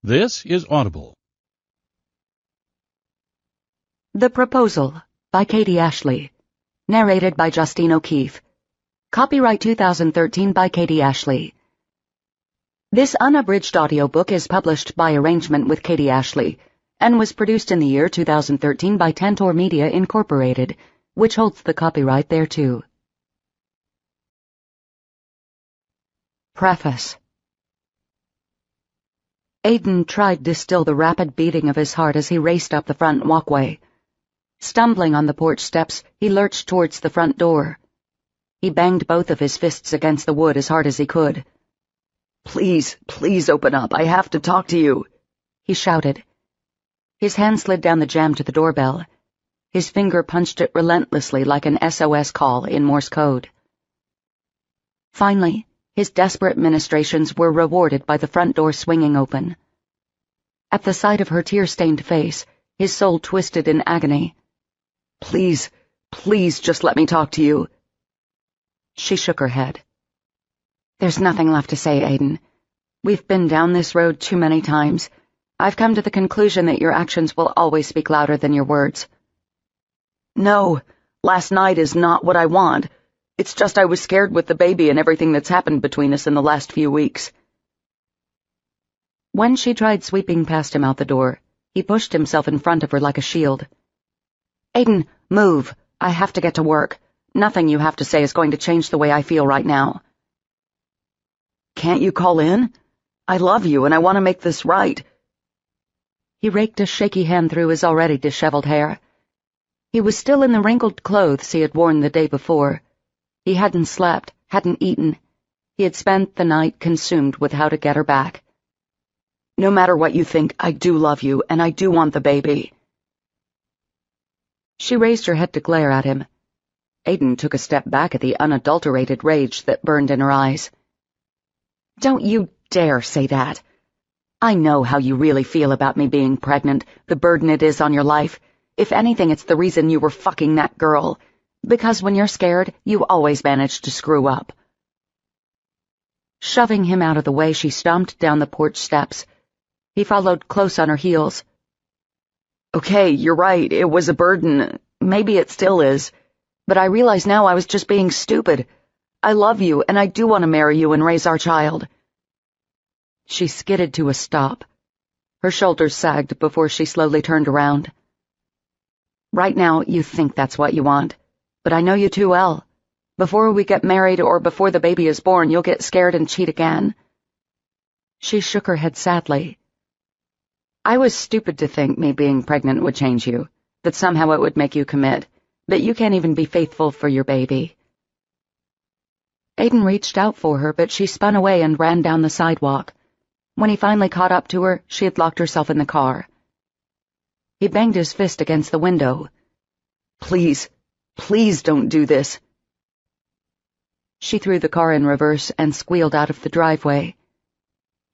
This is Audible. The Proposal by Katie Ashley. Narrated by Justine O'Keefe. Copyright 2013 by Katie Ashley. This unabridged audiobook is published by arrangement with Katie Ashley and was produced in the year 2013 by Tantor Media Incorporated, which holds the copyright thereto. Preface. Aidan tried to still the rapid beating of his heart as he raced up the front walkway. Stumbling on the porch steps, he lurched towards the front door. He banged both of his fists against the wood as hard as he could. "Please, please open up. I have to talk to you," he shouted. His hand slid down the jamb to the doorbell. His finger punched it relentlessly like an SOS call in Morse code. Finally, his desperate ministrations were rewarded by the front door swinging open. At the sight of her tear-stained face, his soul twisted in agony. "Please, please just let me talk to you." She shook her head. "There's nothing left to say, Aidan. We've been down this road too many times. I've come to the conclusion that your actions will always speak louder than your words." "No, last night is not what I want. It's just I was scared with the baby and everything that's happened between us in the last few weeks." When she tried sweeping past him out the door, he pushed himself in front of her like a shield. "Aidan, move. I have to get to work. Nothing you have to say is going to change the way I feel right now." "Can't you call in? I love you and I want to make this right." He raked a shaky hand through his already disheveled hair. He was still in the wrinkled clothes he had worn the day before. He hadn't slept, hadn't eaten. He had spent the night consumed with how to get her back. "No matter what you think, I do love you, and I do want the baby." She raised her head to glare at him. Aidan took a step back at the unadulterated rage that burned in her eyes. "Don't you dare say that. I know how you really feel about me being pregnant, the burden it is on your life. If anything, it's the reason you were fucking that girl. Because when you're scared, you always manage to screw up." Shoving him out of the way, she stomped down the porch steps. He followed close on her heels. "Okay, you're right, it was a burden. Maybe it still is. But I realize now I was just being stupid. I love you, and I do want to marry you and raise our child." She skidded to a stop. Her shoulders sagged before she slowly turned around. "Right now, you think that's what you want. But I know you too well. Before we get married or before the baby is born, you'll get scared and cheat again." She shook her head sadly. "I was stupid to think me being pregnant would change you, that somehow it would make you commit, but you can't even be faithful for your baby." Aidan reached out for her, but she spun away and ran down the sidewalk. When he finally caught up to her, she had locked herself in the car. He banged his fist against the window. "Please, please don't do this." She threw the car in reverse and squealed out of the driveway.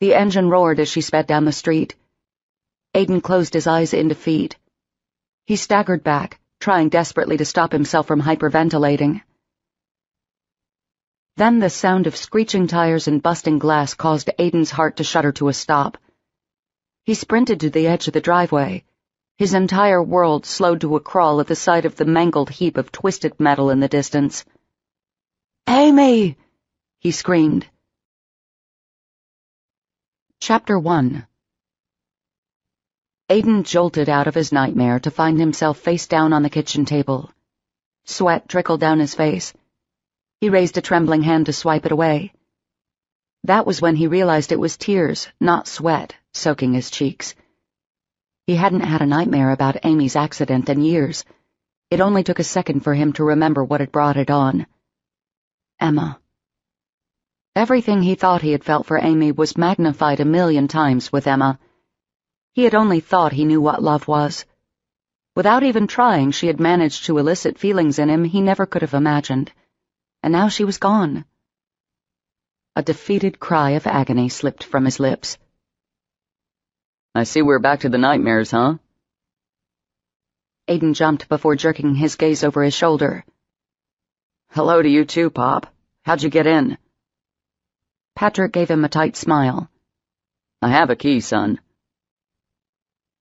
The engine roared as she sped down the street. Aidan closed his eyes in defeat. He staggered back, trying desperately to stop himself from hyperventilating. Then the sound of screeching tires and busting glass caused Aidan's heart to shudder to a stop. He sprinted to the edge of the driveway. His entire world slowed to a crawl at the sight of the mangled heap of twisted metal in the distance. "Amy!" he screamed. Chapter 1. Aidan jolted out of his nightmare to find himself face down on the kitchen table. Sweat trickled down his face. He raised a trembling hand to swipe it away. That was when he realized it was tears, not sweat, soaking his cheeks. He hadn't had a nightmare about Amy's accident in years. It only took a second for him to remember what had brought it on. Emma. Everything he thought he had felt for Amy was magnified 1,000,000 times with Emma. He had only thought he knew what love was. Without even trying, she had managed to elicit feelings in him he never could have imagined. And now she was gone. A defeated cry of agony slipped from his lips. "I see we're back to the nightmares, huh?" Aidan jumped before jerking his gaze over his shoulder. "Hello to you too, Pop. How'd you get in?" Patrick gave him a tight smile. "I have a key, son.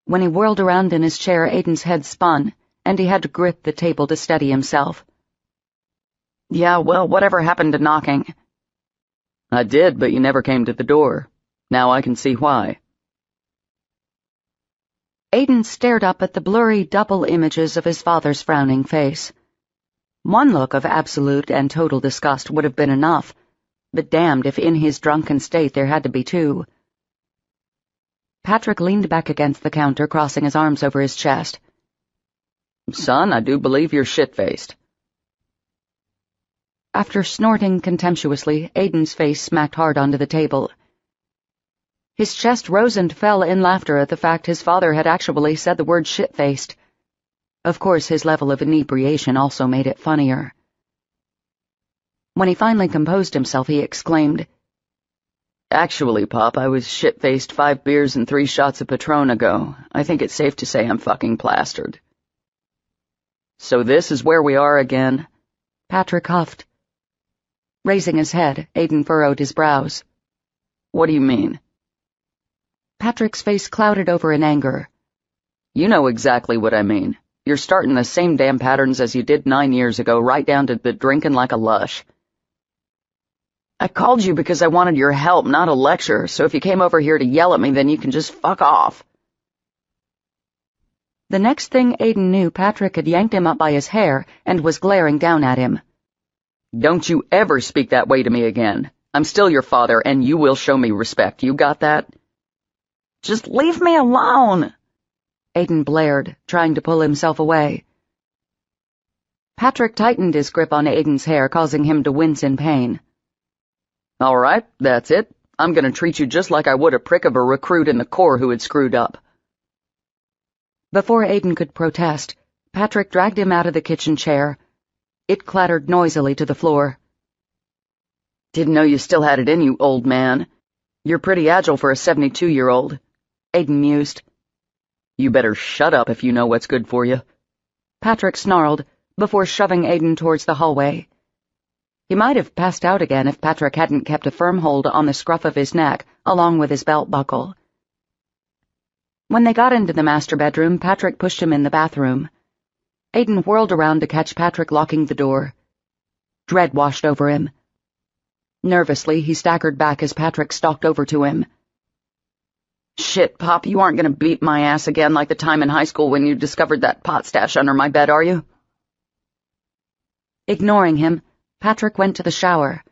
When he whirled around in his chair, Aiden's head spun, and he had to grip the table to steady himself. "Yeah, well, whatever happened to knocking?" "I did, but you never came to the door. Now I can see why." Aiden stared up at the blurry double images of his father's frowning face. One look of absolute and total disgust would have been enough, but damned if in his drunken state there had to be two. Patrick leaned back against the counter, crossing his arms over his chest. "Son, I do believe you're shit-faced." After snorting contemptuously, Aiden's face smacked hard onto the table. His chest rose and fell in laughter at the fact his father had actually said the word shit-faced. Of course, his level of inebriation also made it funnier. When he finally composed himself, he exclaimed, "Actually, Pop, I was shit-faced 5 beers and 3 shots of Patron ago. I think it's safe to say I'm fucking plastered." "So this is where we are again?" Patrick huffed. Raising his head, Aiden furrowed his brows. "What do you mean?" Patrick's face clouded over in anger. "You know exactly what I mean. You're starting the same damn patterns as you did 9 years ago, right down to the drinking like a lush." "I called you because I wanted your help, not a lecture, so if you came over here to yell at me, then you can just fuck off." The next thing Aiden knew, Patrick had yanked him up by his hair and was glaring down at him. "Don't you ever speak that way to me again. I'm still your father, and you will show me respect. You got that?" "Just leave me alone," Aiden blared, trying to pull himself away. Patrick tightened his grip on Aiden's hair, causing him to wince in pain. "All right, that's it. I'm going to treat you just like I would a prick of a recruit in the Corps who had screwed up." Before Aiden could protest, Patrick dragged him out of the kitchen chair. It clattered noisily to the floor. "Didn't know you still had it in you, old man. You're pretty agile for a 72-year-old, Aiden mused. "You better shut up if you know what's good for you." Patrick snarled, before shoving Aiden towards the hallway. He might have passed out again if Patrick hadn't kept a firm hold on the scruff of his neck, along with his belt buckle. When they got into the master bedroom, Patrick pushed him in the bathroom. Aiden whirled around to catch Patrick locking the door. Dread washed over him. Nervously, he staggered back as Patrick stalked over to him. "Shit, Pop, you aren't going to beat my ass again like the time in high school when you discovered that pot stash under my bed, are you?" Ignoring him, Patrick went to the shower.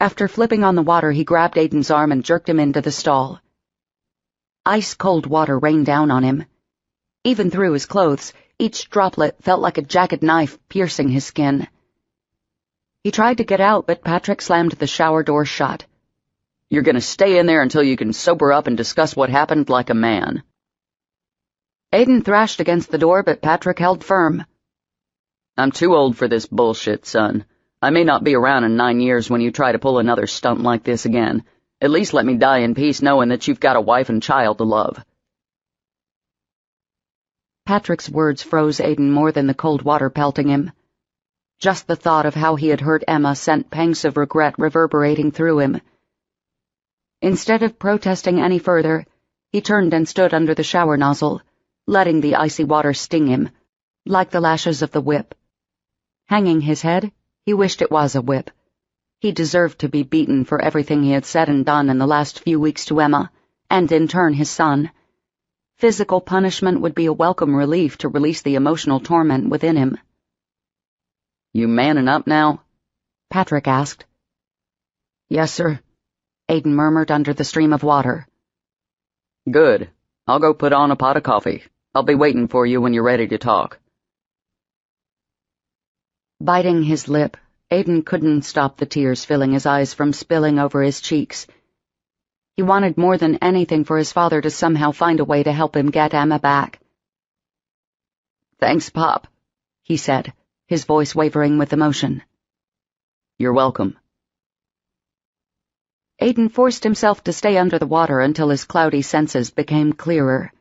After flipping on the water, he grabbed Aiden's arm and jerked him into the stall. Ice-cold water rained down on him. Even through his clothes, each droplet felt like a jagged knife piercing his skin. He tried to get out, but Patrick slammed the shower door shut. "You're going to stay in there until you can sober up and discuss what happened like a man." Aiden thrashed against the door, but Patrick held firm. "I'm too old for this bullshit, son. I may not be around in 9 years when you try to pull another stunt like this again. At least let me die in peace knowing that you've got a wife and child to love." Patrick's words froze Aiden more than the cold water pelting him. Just the thought of how he had hurt Emma sent pangs of regret reverberating through him. Instead of protesting any further, he turned and stood under the shower nozzle, letting the icy water sting him, like the lashes of the whip. Hanging his head, he wished it was a whip. He deserved to be beaten for everything he had said and done in the last few weeks to Emma, and in turn his son. Physical punishment would be a welcome relief to release the emotional torment within him. "You manning up now?" Patrick asked. "Yes, sir," Aiden murmured under the stream of water. "Good. I'll go put on a pot of coffee. I'll be waiting for you when you're ready to talk." Biting his lip, Aiden couldn't stop the tears filling his eyes from spilling over his cheeks. He wanted more than anything for his father to somehow find a way to help him get Emma back. "Thanks, Pop," he said, his voice wavering with emotion. "You're welcome." Aiden forced himself to stay under the water until his cloudy senses became clearer.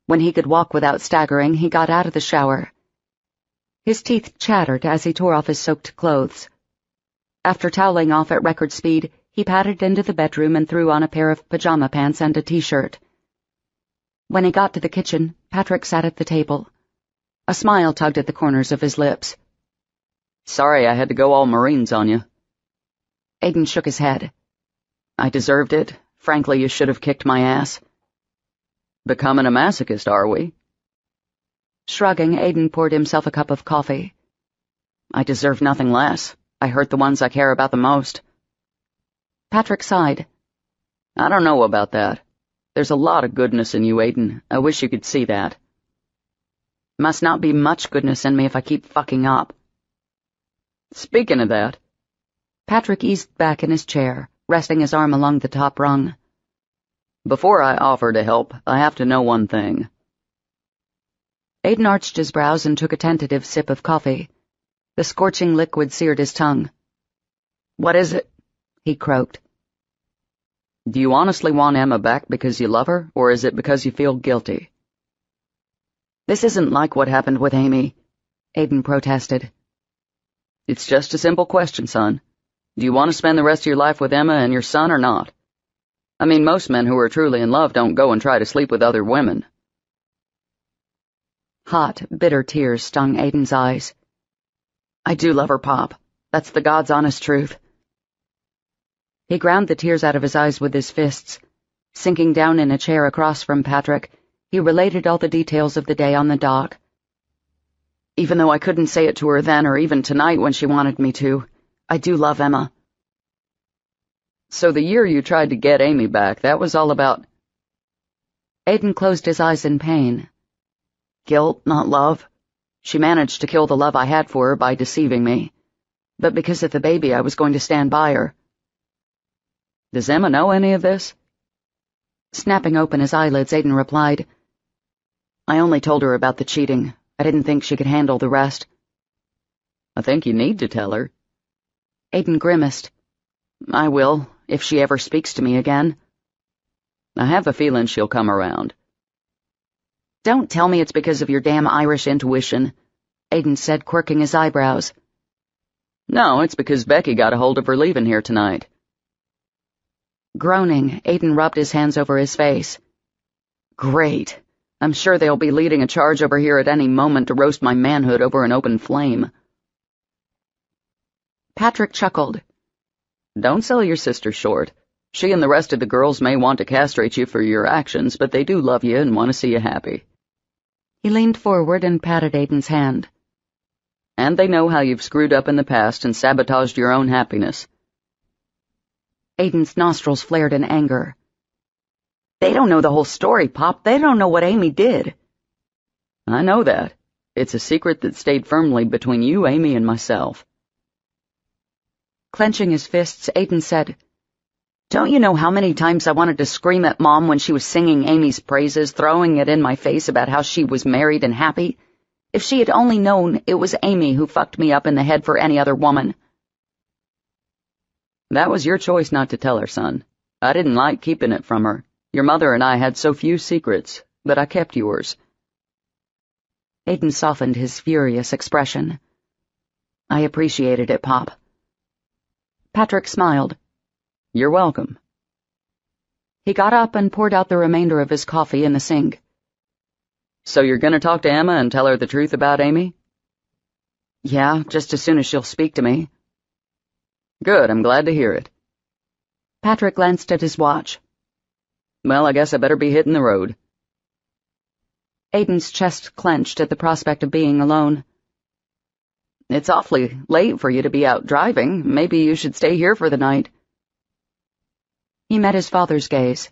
When he could walk without staggering, he got out of the shower. His teeth chattered as he tore off his soaked clothes. After toweling off at record speed, he padded into the bedroom and threw on a pair of pajama pants and a t-shirt. When he got to the kitchen, Patrick sat at the table. A smile tugged at the corners of his lips. Sorry I had to go all Marines on you. Aiden shook his head. I deserved it. Frankly, you should have kicked my ass. Becoming a masochist, are we? Shrugging, Aiden poured himself a cup of coffee. I deserve nothing less. I hurt the ones I care about the most. Patrick sighed. I don't know about that. There's a lot of goodness in you, Aiden. I wish you could see that. Must not be much goodness in me if I keep fucking up. Speaking of that... Patrick eased back in his chair, resting his arm along the top rung. Before I offer to help, I have to know one thing. Aiden arched his brows and took a tentative sip of coffee. The scorching liquid seared his tongue. What is it? He croaked. Do you honestly want Emma back because you love her, or is it because you feel guilty? This isn't like what happened with Amy, Aiden protested. It's just a simple question, son. Do you want to spend the rest of your life with Emma and your son or not? I mean, most men who are truly in love don't go and try to sleep with other women. Hot, bitter tears stung Aiden's eyes. I do love her, Pop. That's the God's honest truth. He ground the tears out of his eyes with his fists. Sinking down in a chair across from Patrick, he related all the details of the day on the dock. Even though I couldn't say it to her then or even tonight when she wanted me to, I do love Emma. So the year you tried to get Amy back, that was all about... Aiden closed his eyes in pain. Guilt, not love. She managed to kill the love I had for her by deceiving me. But because of the baby, I was going to stand by her. Does Emma know any of this? Snapping open his eyelids, Aiden replied, I only told her about the cheating. I didn't think she could handle the rest. I think you need to tell her. Aiden grimaced. I will, if she ever speaks to me again. I have a feeling she'll come around. Don't tell me it's because of your damn Irish intuition, Aiden said, quirking his eyebrows. No, it's because Becky got a hold of her leaving here tonight. Groaning, Aiden rubbed his hands over his face. Great. I'm sure they'll be leading a charge over here at any moment to roast my manhood over an open flame. Patrick chuckled. Don't sell your sister short. She and the rest of the girls may want to castrate you for your actions, but they do love you and want to see you happy. He leaned forward and patted Aiden's hand. And they know how you've screwed up in the past and sabotaged your own happiness. Aiden's nostrils flared in anger. They don't know the whole story, Pop. They don't know what Amy did. I know that. It's a secret that stayed firmly between you, Amy, and myself. Clenching his fists, Aiden said, Don't you know how many times I wanted to scream at Mom when she was singing Amy's praises, throwing it in my face about how she was married and happy? If she had only known it was Amy who fucked me up in the head for any other woman. That was your choice not to tell her, son. I didn't like keeping it from her. Your mother and I had so few secrets, but I kept yours. Aiden softened his furious expression. I appreciated it, Pop. Patrick smiled. You're welcome. He got up and poured out the remainder of his coffee in the sink. So you're going to talk to Emma and tell her the truth about Amy? Yeah, just as soon as she'll speak to me. Good, I'm glad to hear it. Patrick glanced at his watch. Well, I guess I better be hitting the road. Aiden's chest clenched at the prospect of being alone. It's awfully late for you to be out driving. Maybe you should stay here for the night. He met his father's gaze.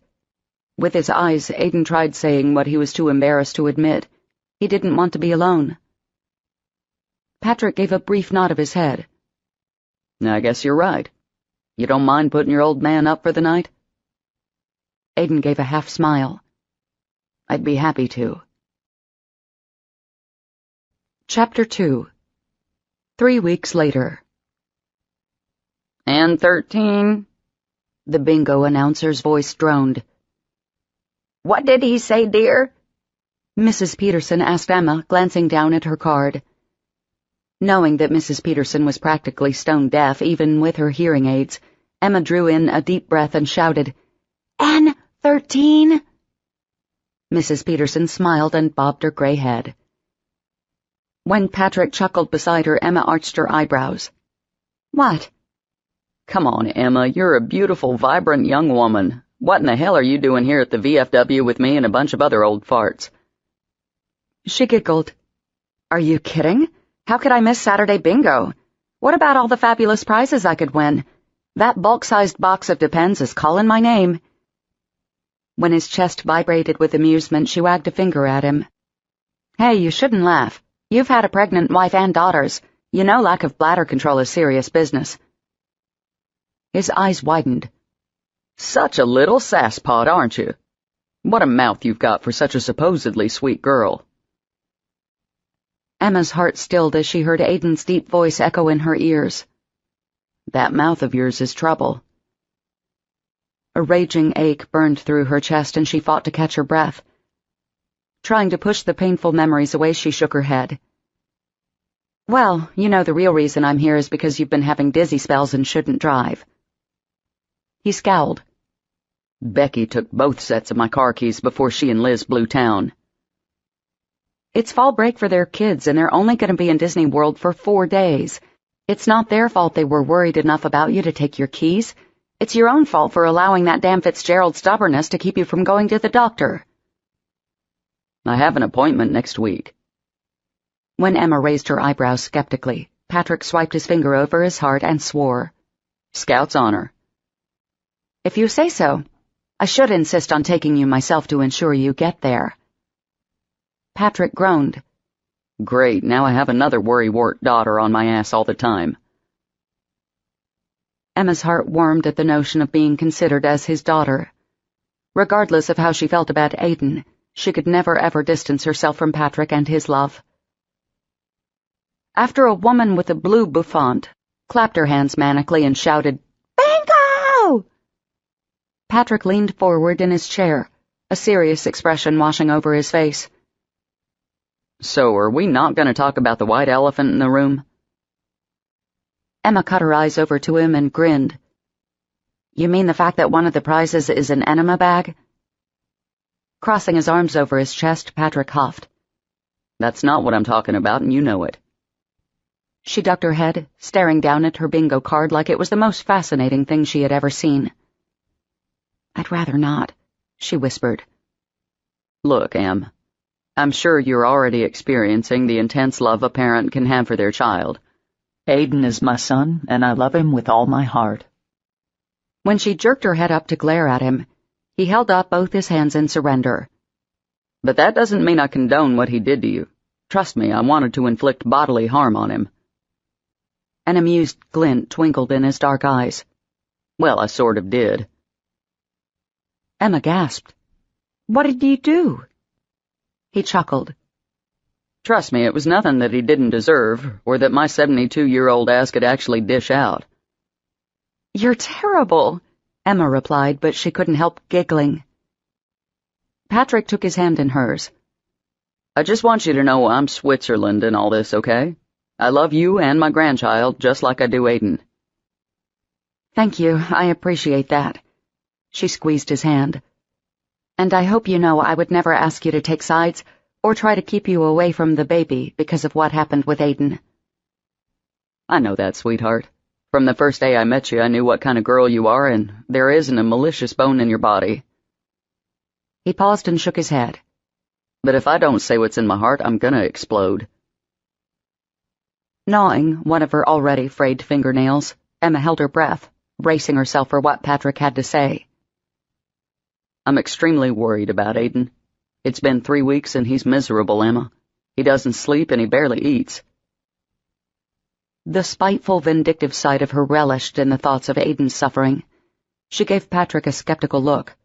With his eyes, Aiden tried saying what he was too embarrassed to admit. He didn't want to be alone. Patrick gave a brief nod of his head. I guess you're right. You don't mind putting your old man up for the night? Aiden gave a half smile. I'd be happy to. Chapter 2. 3 weeks later. And 13? The bingo announcer's voice droned. What did he say, dear? Mrs. Peterson asked Emma, glancing down at her card. Knowing that Mrs. Peterson was practically stone deaf, even with her hearing aids, Emma drew in a deep breath and shouted, N13? Mrs. Peterson smiled and bobbed her gray head. When Patrick chuckled beside her, Emma arched her eyebrows. "What?" Come on, Emma, you're a beautiful, vibrant young woman. What in the hell are you doing here at the VFW with me and a bunch of other old farts? She giggled. "Are you kidding? How could I miss Saturday bingo? What about all the fabulous prizes I could win? That bulk-sized box of Depends is calling my name." When his chest vibrated with amusement, she wagged a finger at him. "Hey, you shouldn't laugh. You've had a pregnant wife and daughters. You know lack of bladder control is serious business." His eyes widened. Such a little sasspot, aren't you? What a mouth you've got for such a supposedly sweet girl. Emma's heart stilled as she heard Aiden's deep voice echo in her ears. That mouth of yours is trouble. A raging ache burned through her chest and she fought to catch her breath. Trying to push the painful memories away, she shook her head. "Well, you know the real reason I'm here is because you've been having dizzy spells and shouldn't drive." He scowled. Becky took both sets of my car keys before she and Liz blew town. It's fall break for their kids and they're only going to be in Disney World for 4 days. It's not their fault they were worried enough about you to take your keys. It's your own fault for allowing that damn Fitzgerald stubbornness to keep you from going to the doctor. I have an appointment next week. When Emma raised her eyebrows skeptically, Patrick swiped his finger over his heart and swore. Scout's honor. If you say so. I should insist on taking you myself to ensure you get there. Patrick groaned. Great, now I have another worrywart daughter on my ass all the time. Emma's heart warmed at the notion of being considered as his daughter. Regardless of how she felt about Aiden, she could never ever distance herself from Patrick and his love. After a woman with a blue bouffant clapped her hands manically and shouted, "Bingo!" Patrick leaned forward in his chair, a serious expression washing over his face. So, are we not going to talk about the white elephant in the room? Emma cut her eyes over to him and grinned. You mean the fact that one of the prizes is an enema bag? Crossing his arms over his chest, Patrick huffed. That's not what I'm talking about, and you know it. She ducked her head, staring down at her bingo card like it was the most fascinating thing she had ever seen. I'd rather not, she whispered. Look, Em, I'm sure you're already experiencing the intense love a parent can have for their child. Aiden is my son, and I love him with all my heart. When she jerked her head up to glare at him, he held up both his hands in surrender. But that doesn't mean I condone what he did to you. Trust me, I wanted to inflict bodily harm on him. An amused glint twinkled in his dark eyes. Well, I sort of did. Emma gasped. What did you do? He chuckled. Trust me, it was nothing that he didn't deserve, or that my 72-year-old ass could actually dish out. You're terrible, Emma replied, but she couldn't help giggling. Patrick took his hand in hers. I just want you to know I'm Switzerland in all this, okay? I love you and my grandchild just like I do Aiden. Thank you, I appreciate that. She squeezed his hand. And I hope you know I would never ask you to take sides or try to keep you away from the baby because of what happened with Aiden. I know that, sweetheart. From the first day I met you, I knew what kind of girl you are, and there isn't a malicious bone in your body. He paused and shook his head. But if I don't say what's in my heart, I'm gonna explode. Gnawing one of her already frayed fingernails, Emma held her breath, bracing herself for what Patrick had to say. I'm extremely worried about Aiden. It's been 3 weeks and he's miserable, Emma. He doesn't sleep and he barely eats. The spiteful, vindictive side of her relished in the thoughts of Aiden's suffering. She gave Patrick a skeptical look.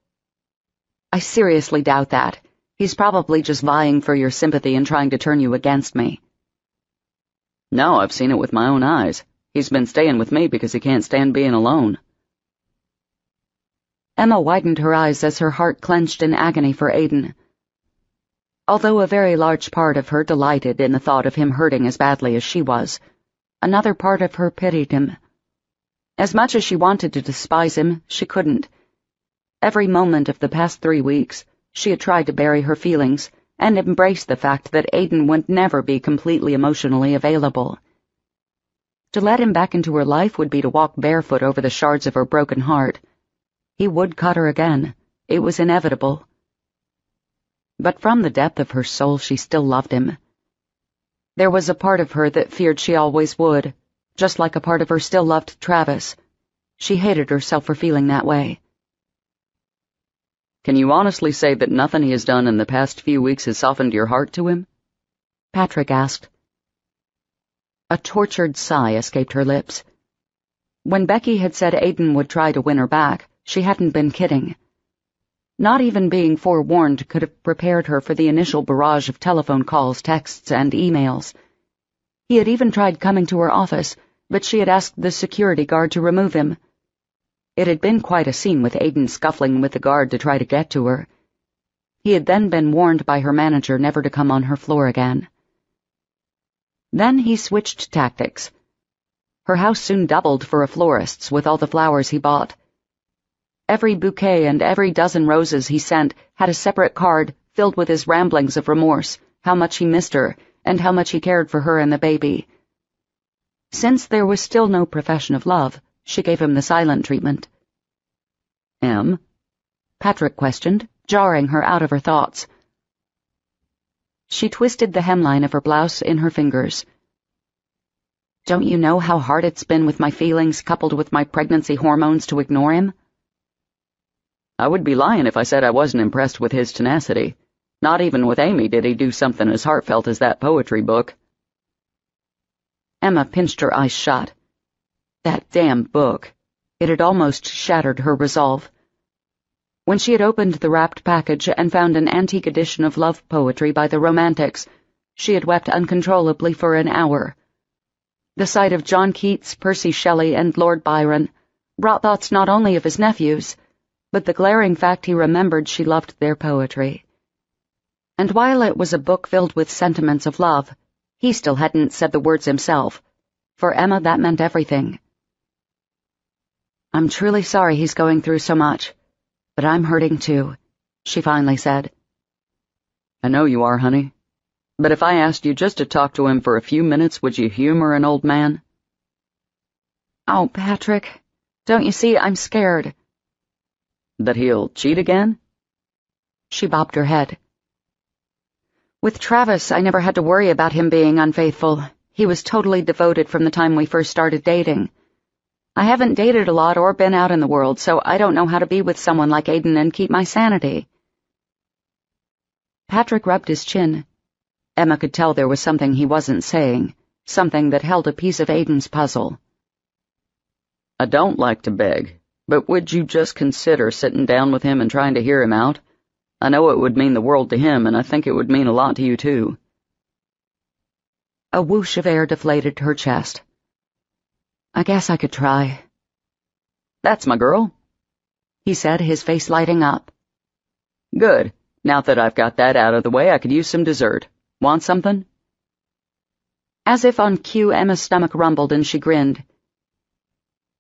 I seriously doubt that. He's probably just vying for your sympathy and trying to turn you against me. No, I've seen it with my own eyes. He's been staying with me because he can't stand being alone. Emma widened her eyes as her heart clenched in agony for Aiden. Although a very large part of her delighted in the thought of him hurting as badly as she was, another part of her pitied him. As much as she wanted to despise him, she couldn't. Every moment of the past 3 weeks, She had tried to bury her feelings and embrace the fact that Aiden would never be completely emotionally available. To let him back into her life would be to walk barefoot over the shards of her broken heart. He would cut her again. It was inevitable. But from the depth of her soul she still loved him. There was a part of her that feared she always would, just like a part of her still loved Travis. She hated herself for feeling that way. Can you honestly say that nothing he has done in the past few weeks has softened your heart to him? Patrick asked. A tortured sigh escaped her lips. When Becky had said Aiden would try to win her back, she hadn't been kidding. Not even being forewarned could have prepared her for the initial barrage of telephone calls, texts, and emails. He had even tried coming to her office, but she had asked the security guard to remove him. It had been quite a scene with Aiden scuffling with the guard to try to get to her. He had then been warned by her manager never to come on her floor again. Then he switched tactics. Her house soon doubled for a florist's with all the flowers he bought. Every bouquet and every dozen roses he sent had a separate card filled with his ramblings of remorse, how much he missed her, and how much he cared for her and the baby. Since there was still no profession of love, she gave him the silent treatment. Em? Patrick questioned, jarring her out of her thoughts. She twisted the hemline of her blouse in her fingers. Don't you know how hard it's been with my feelings coupled with my pregnancy hormones to ignore him? I would be lying if I said I wasn't impressed with his tenacity. Not even with Amy did he do something as heartfelt as that poetry book. Emma pinched her eyes shut. That damn book. It had almost shattered her resolve. When she had opened the wrapped package and found an antique edition of love poetry by the Romantics, she had wept uncontrollably for an hour. The sight of John Keats, Percy Shelley, and Lord Byron brought thoughts not only of his nephews, but the glaring fact he remembered she loved their poetry. And while it was a book filled with sentiments of love, he still hadn't said the words himself. For Emma, that meant everything. I'm truly sorry he's going through so much, but I'm hurting too, she finally said. I know you are, honey. But if I asked you just to talk to him for a few minutes, would you humor an old man? Oh, Patrick, don't you see, I'm scared. That he'll cheat again? She bobbed her head. With Travis, I never had to worry about him being unfaithful. He was totally devoted from the time we first started dating. I haven't dated a lot or been out in the world, so I don't know how to be with someone like Aiden and keep my sanity. Patrick rubbed his chin. Emma could tell there was something he wasn't saying, something that held a piece of Aiden's puzzle. I don't like to beg, but would you just consider sitting down with him and trying to hear him out? I know it would mean the world to him, and I think it would mean a lot to you, too. A whoosh of air deflated her chest. I guess I could try. That's my girl, he said, his face lighting up. Good. Now that I've got that out of the way, I could use some dessert. Want something? As if on cue, Emma's stomach rumbled and she grinned.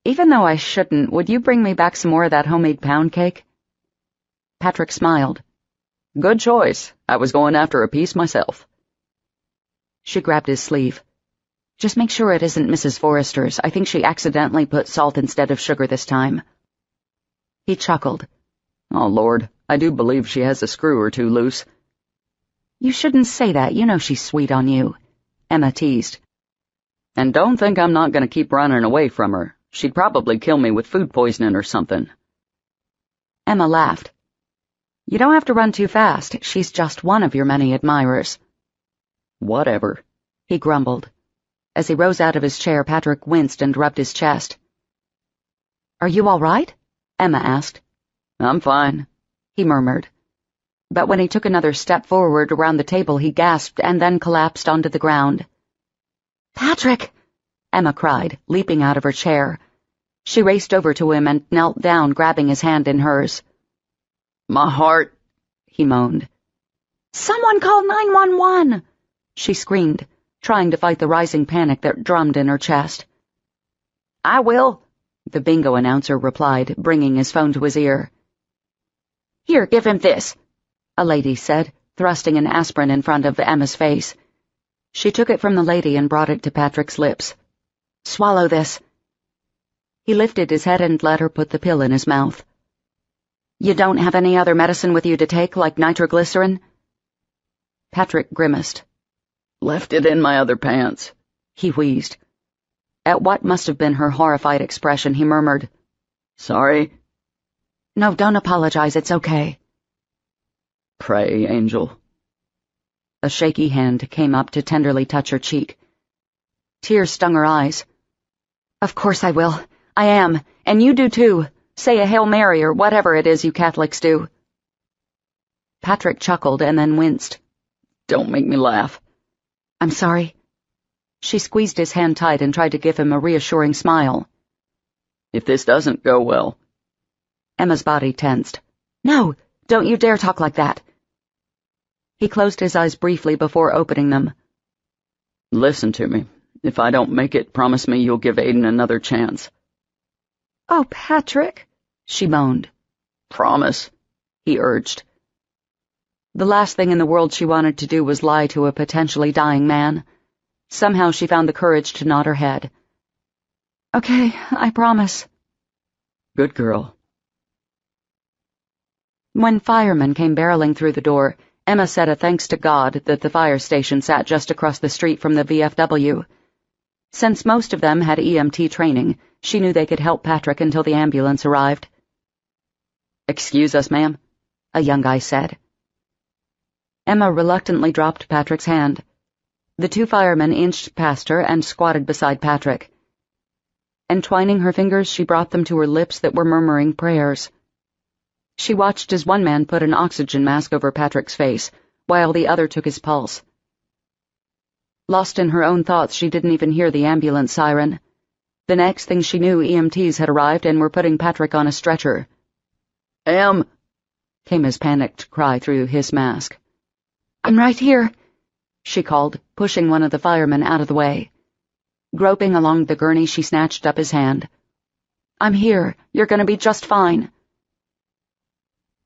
Even though I shouldn't, would you bring me back some more of that homemade pound cake? Patrick smiled. Good choice. I was going after a piece myself. She grabbed his sleeve. Just make sure it isn't Mrs. Forrester's. I think she accidentally put salt instead of sugar this time. He chuckled. Oh, Lord, I do believe she has a screw or two loose. You shouldn't say that. You know she's sweet on you, Emma teased. And don't think I'm not going to keep running away from her. She'd probably kill me with food poisoning or something. Emma laughed. You don't have to run too fast. She's just one of your many admirers. Whatever, he grumbled. As he rose out of his chair, Patrick winced and rubbed his chest. Are you all right? Emma asked. I'm fine, he murmured. But when he took another step forward around the table, he gasped and then collapsed onto the ground. Patrick! Emma cried, leaping out of her chair. She raced over to him and knelt down, grabbing his hand in hers. My heart, he moaned. Someone call 911! She screamed, trying to fight the rising panic that drummed in her chest. I will, the bingo announcer replied, bringing his phone to his ear. Here, give him this. a lady said, thrusting an aspirin in front of Emma's face. She took it from the lady and brought it to Patrick's lips. "Swallow this." He lifted his head and let her put the pill in his mouth. "You don't have any other medicine with you to take, like nitroglycerin?" Patrick grimaced. "Left it in my other pants," he wheezed. At what must have been her horrified expression, he murmured, "Sorry." "No, don't apologize, it's okay." "Pray, Angel." A shaky hand came up to tenderly touch her cheek. Tears stung her eyes. "Of course I will. I am, and you do too. Say a Hail Mary or whatever it is you Catholics do." Patrick chuckled and then winced. "Don't make me laugh." "I'm sorry." She squeezed his hand tight and tried to give him a reassuring smile. "If this doesn't go well." Emma's body tensed. "No, don't you dare talk like that." He closed his eyes briefly before opening them. "Listen to me. If I don't make it, promise me you'll give Aiden another chance." "Oh, Patrick," she moaned. "Promise," he urged. The last thing in the world she wanted to do was lie to a potentially dying man. Somehow she found the courage to nod her head. "Okay, I promise." "Good girl." When firemen came barreling through the door, Emma said a thanks to God that the fire station sat just across the street from the VFW. Since most of them had EMT training, she knew they could help Patrick until the ambulance arrived. "Excuse us, ma'am," a young guy said. Emma reluctantly dropped Patrick's hand. The two firemen inched past her and squatted beside Patrick. Entwining her fingers, she brought them to her lips that were murmuring prayers. She watched as one man put an oxygen mask over Patrick's face, while the other took his pulse. Lost in her own thoughts, she didn't even hear the ambulance siren. The next thing she knew, EMTs had arrived and were putting Patrick on a stretcher. "Em!" came his panicked cry through his mask. "I'm right here," she called, pushing one of the firemen out of the way. Groping along the gurney, she snatched up his hand. "I'm here. You're going to be just fine."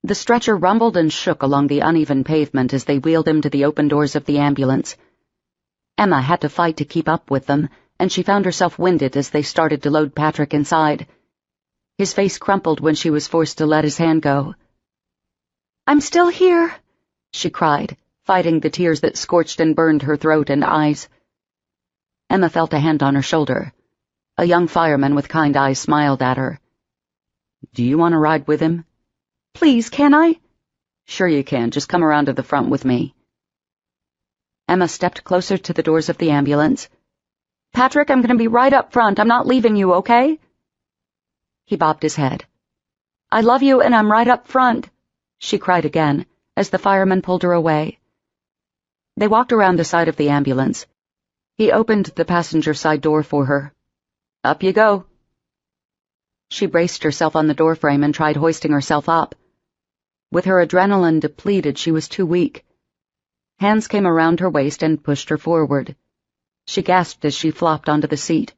The stretcher rumbled and shook along the uneven pavement as they wheeled him to the open doors of the ambulance. Emma had to fight to keep up with them, and she found herself winded as they started to load Patrick inside. His face crumpled when she was forced to let his hand go. "I'm still here," she cried, fighting the tears that scorched and burned her throat and eyes. Emma felt a hand on her shoulder. A young fireman with kind eyes smiled at her. "Do you want to ride with him?" "Please, can I?" "Sure you can. Just come around to the front with me." Emma stepped closer to the doors of the ambulance. "Patrick, I'm going to be right up front. I'm not leaving you, okay?" He bobbed his head. "I love you and I'm right up front," she cried again, as the fireman pulled her away. They walked around the side of the ambulance. He opened the passenger side door for her. "Up you go." She braced herself on the doorframe and tried hoisting herself up. With her adrenaline depleted, she was too weak. Hands came around her waist and pushed her forward. She gasped as she flopped onto the seat.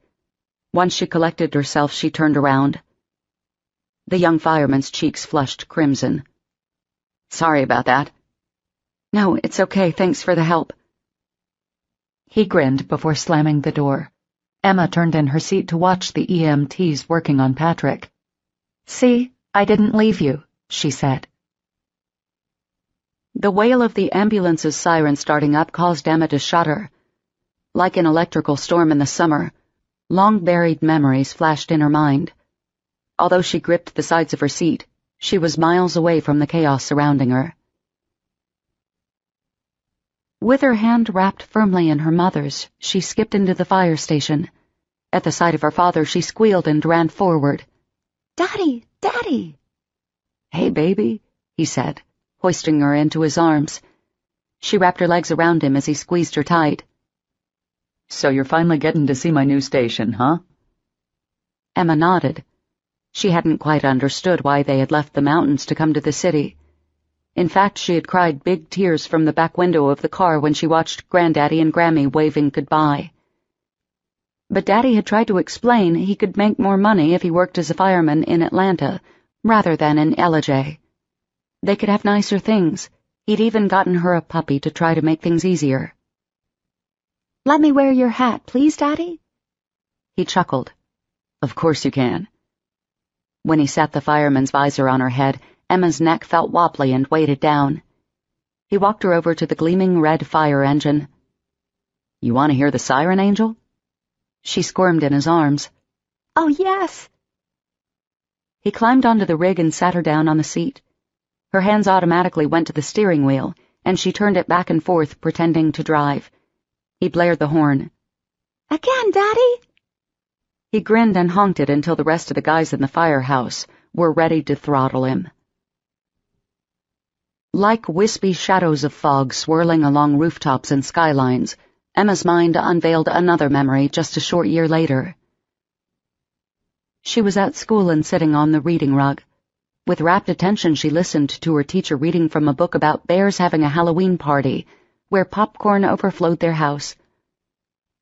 Once she collected herself, she turned around. The young fireman's cheeks flushed crimson. "Sorry about that." "No, it's okay. Thanks for the help." He grinned before slamming the door. Emma turned in her seat to watch the EMTs working on Patrick. "See, I didn't leave you," she said. The wail of the ambulance's siren starting up caused Emma to shudder. Like an electrical storm in the summer, long-buried memories flashed in her mind. Although she gripped the sides of her seat, she was miles away from the chaos surrounding her. With her hand wrapped firmly in her mother's, she skipped into the fire station. At the sight of her father, she squealed and ran forward. "Daddy! Daddy!" "Hey, baby," he said, hoisting her into his arms. She wrapped her legs around him as he squeezed her tight. "So you're finally getting to see my new station, huh?" Emma nodded. She hadn't quite understood why they had left the mountains to come to the city. In fact, she had cried big tears from the back window of the car when she watched Granddaddy and Grammy waving goodbye. But Daddy had tried to explain he could make more money if he worked as a fireman in Atlanta rather than in Ellijay. They could have nicer things. He'd even gotten her a puppy to try to make things easier. "Let me wear your hat, please, Daddy?" He chuckled. "Of course you can." When he sat the fireman's visor on her head, Emma's neck felt wobbly and weighted down. He walked her over to the gleaming red fire engine. "You want to hear the siren, Angel?" She squirmed in his arms. "Oh, yes." He climbed onto the rig and sat her down on the seat. Her hands automatically went to the steering wheel, and she turned it back and forth, pretending to drive. He blared the horn. "Again, Daddy!" He grinned and honked it until the rest of the guys in the firehouse were ready to throttle him. Like wispy shadows of fog swirling along rooftops and skylines, Emma's mind unveiled another memory just a short year later. She was at school and sitting on the reading rug. With rapt attention she listened to her teacher reading from a book about bears having a Halloween party, where popcorn overflowed their house.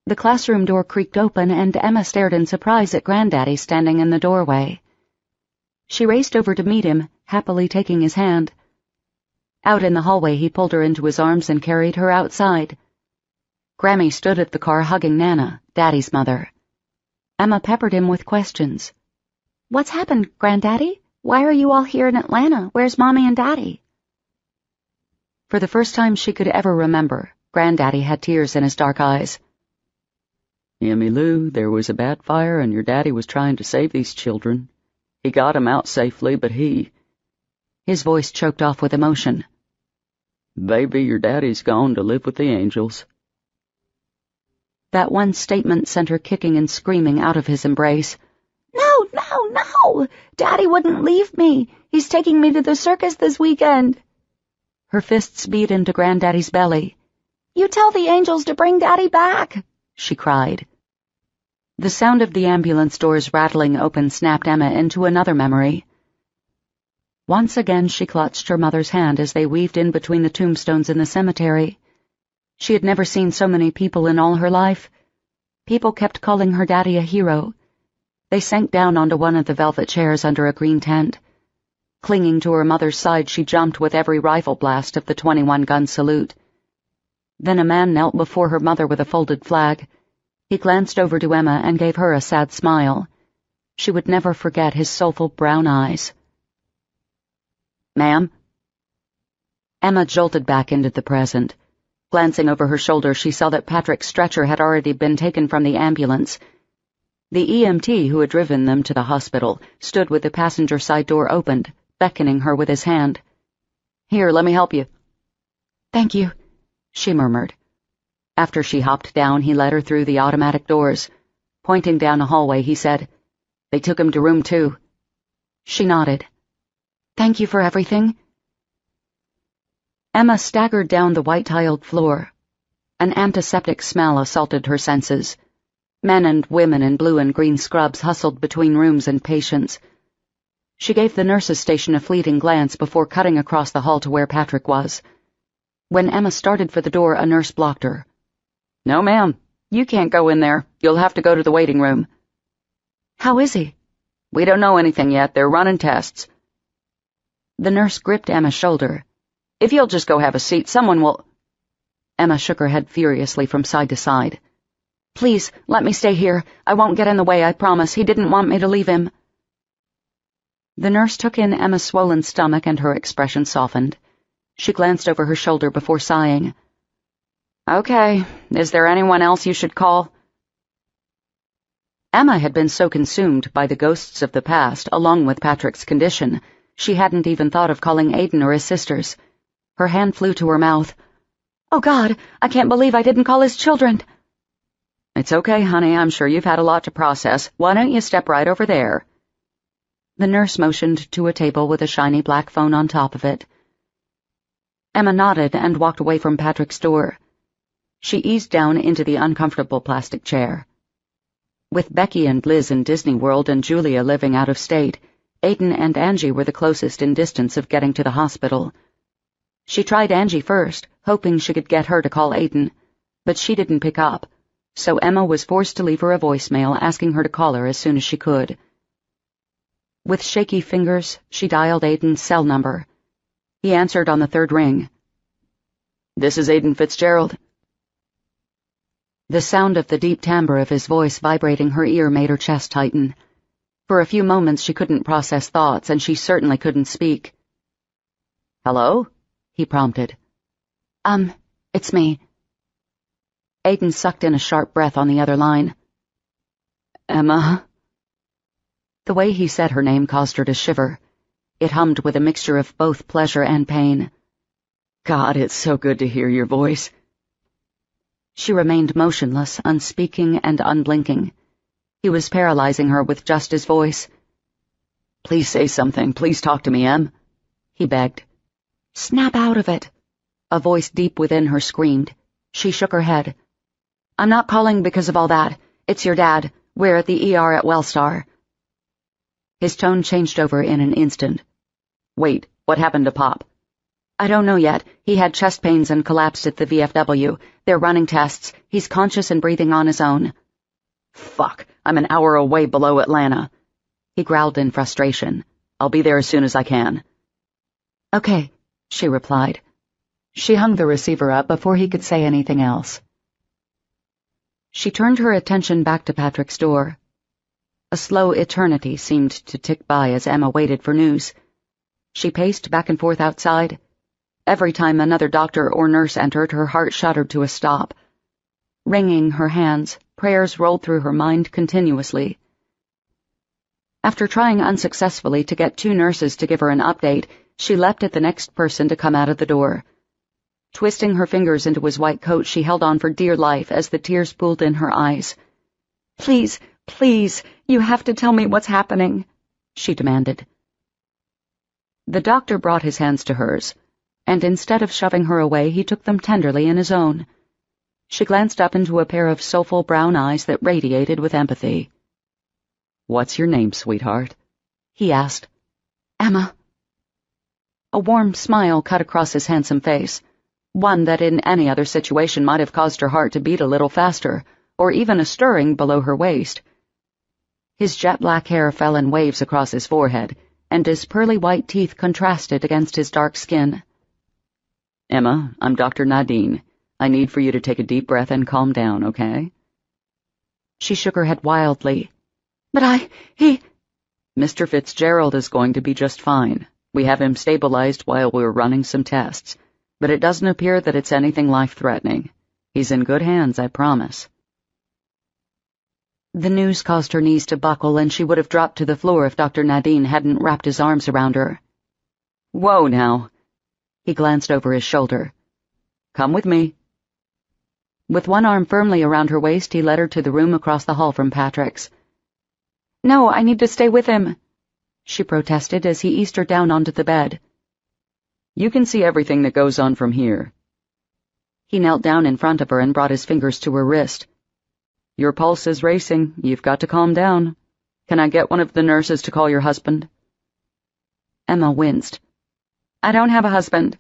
The classroom door creaked open, and Emma stared in surprise at Granddaddy standing in the doorway. She raced over to meet him, happily taking his hand. Out in the hallway he pulled her into his arms and carried her outside. Grammy stood at the car hugging Nana, Daddy's mother. Emma peppered him with questions. "What's happened, Granddaddy? Why are you all here in Atlanta? Where's Mommy and Daddy?" For the first time she could ever remember, Granddaddy had tears in his dark eyes. "Emmy Lou, there was a bad fire and your daddy was trying to save these children. He got 'em out safely, but His voice choked off with emotion. Baby, your daddy's gone to live with the angels." That one statement sent her kicking and screaming out of his embrace. "No, no, no! Daddy wouldn't leave me! He's taking me to the circus this weekend!" Her fists beat into Granddaddy's belly. "You tell the angels to bring Daddy back!" she cried. The sound of the ambulance doors rattling open snapped Emma into another memory. Once again she clutched her mother's hand as they weaved in between the tombstones in the cemetery. She had never seen so many people in all her life. People kept calling her daddy a hero. They sank down onto one of the velvet chairs under a green tent. Clinging to her mother's side, she jumped with every rifle blast of the 21-gun salute. Then a man knelt before her mother with a folded flag. He glanced over to Emma and gave her a sad smile. She would never forget his soulful brown eyes. "Ma'am?" Emma jolted back into the present. Glancing over her shoulder, she saw that Patrick's stretcher had already been taken from the ambulance. The EMT who had driven them to the hospital stood with the passenger side door opened, beckoning her with his hand. "Here, let me help you." "Thank you," she murmured. After she hopped down, he led her through the automatic doors. Pointing down a hallway, he said, "They took him to room 2. She nodded. "Thank you for everything." Emma staggered down the white-tiled floor. An antiseptic smell assaulted her senses. Men and women in blue and green scrubs hustled between rooms and patients. She gave the nurse's station a fleeting glance before cutting across the hall to where Patrick was. When Emma started for the door, a nurse blocked her. "No, ma'am. You can't go in there. You'll have to go to the waiting room." "How is he?" "We don't know anything yet. They're running tests." The nurse gripped Emma's shoulder. "If you'll just go have a seat, someone will—" Emma shook her head furiously from side to side. "Please, let me stay here. I won't get in the way, I promise. He didn't want me to leave him." The nurse took in Emma's swollen stomach and her expression softened. She glanced over her shoulder before sighing. "Okay, is there anyone else you should call?" Emma had been so consumed by the ghosts of the past, along with Patrick's condition, she hadn't even thought of calling Aiden or his sisters. Her hand flew to her mouth. "Oh, God, I can't believe I didn't call his children." "It's okay, honey. I'm sure you've had a lot to process. Why don't you step right over there?" The nurse motioned to a table with a shiny black phone on top of it. Emma nodded and walked away from Patrick's door. She eased down into the uncomfortable plastic chair. With Becky and Liz in Disney World and Julia living out of state, Aiden and Angie were the closest in distance of getting to the hospital. She tried Angie first, hoping she could get her to call Aiden, but she didn't pick up, so Emma was forced to leave her a voicemail asking her to call her as soon as she could. With shaky fingers, she dialed Aiden's cell number. He answered on the third ring. This is Aiden Fitzgerald. The sound of the deep timbre of his voice vibrating her ear made her chest tighten. For a few moments she couldn't process thoughts, and she certainly couldn't speak. Hello? He prompted. It's me. Aiden sucked in a sharp breath on the other line. Emma? The way he said her name caused her to shiver. It hummed with a mixture of both pleasure and pain. God, it's so good to hear your voice. She remained motionless, unspeaking and unblinking. He was paralyzing her with just his voice. Please say something. Please talk to me, Em. He begged. Snap out of it. A voice deep within her screamed. She shook her head. I'm not calling because of all that. It's your dad. We're at the ER at Wellstar. His tone changed over in an instant. Wait, what happened to Pop? I don't know yet. He had chest pains and collapsed at the VFW. They're running tests. He's conscious and breathing on his own. Fuck, I'm an hour away below Atlanta. He growled in frustration. I'll be there as soon as I can. Okay, she replied. She hung the receiver up before he could say anything else. She turned her attention back to Patrick's door. A slow eternity seemed to tick by as Emma waited for news. She paced back and forth outside. Every time another doctor or nurse entered, her heart shuddered to a stop. Wringing her hands, prayers rolled through her mind continuously. After trying unsuccessfully to get 2 nurses to give her an update, she leapt at the next person to come out of the door. Twisting her fingers into his white coat, she held on for dear life as the tears pooled in her eyes. Please, please, you have to tell me what's happening, she demanded. The doctor brought his hands to hers, and instead of shoving her away, he took them tenderly in his own. She glanced up into a pair of soulful brown eyes that radiated with empathy. What's your name, sweetheart? He asked. Emma. A warm smile cut across his handsome face, one that in any other situation might have caused her heart to beat a little faster, or even a stirring below her waist. His jet-black hair fell in waves across his forehead, and his pearly white teeth contrasted against his dark skin. Emma, I'm Dr. Nadine. I need for you to take a deep breath and calm down, okay? She shook her head wildly. But Mr. Fitzgerald is going to be just fine. We have him stabilized while we're running some tests, but it doesn't appear that it's anything life-threatening. He's in good hands, I promise. The news caused her knees to buckle, and she would have dropped to the floor if Dr. Nadine hadn't wrapped his arms around her. Whoa, now. He glanced over his shoulder. Come with me. With one arm firmly around her waist, he led her to the room across the hall from Patrick's. No, I need to stay with him, she protested as he eased her down onto the bed. You can see everything that goes on from here. He knelt down in front of her and brought his fingers to her wrist. Your pulse is racing. You've got to calm down. Can I get one of the nurses to call your husband? Emma winced. I don't have a husband.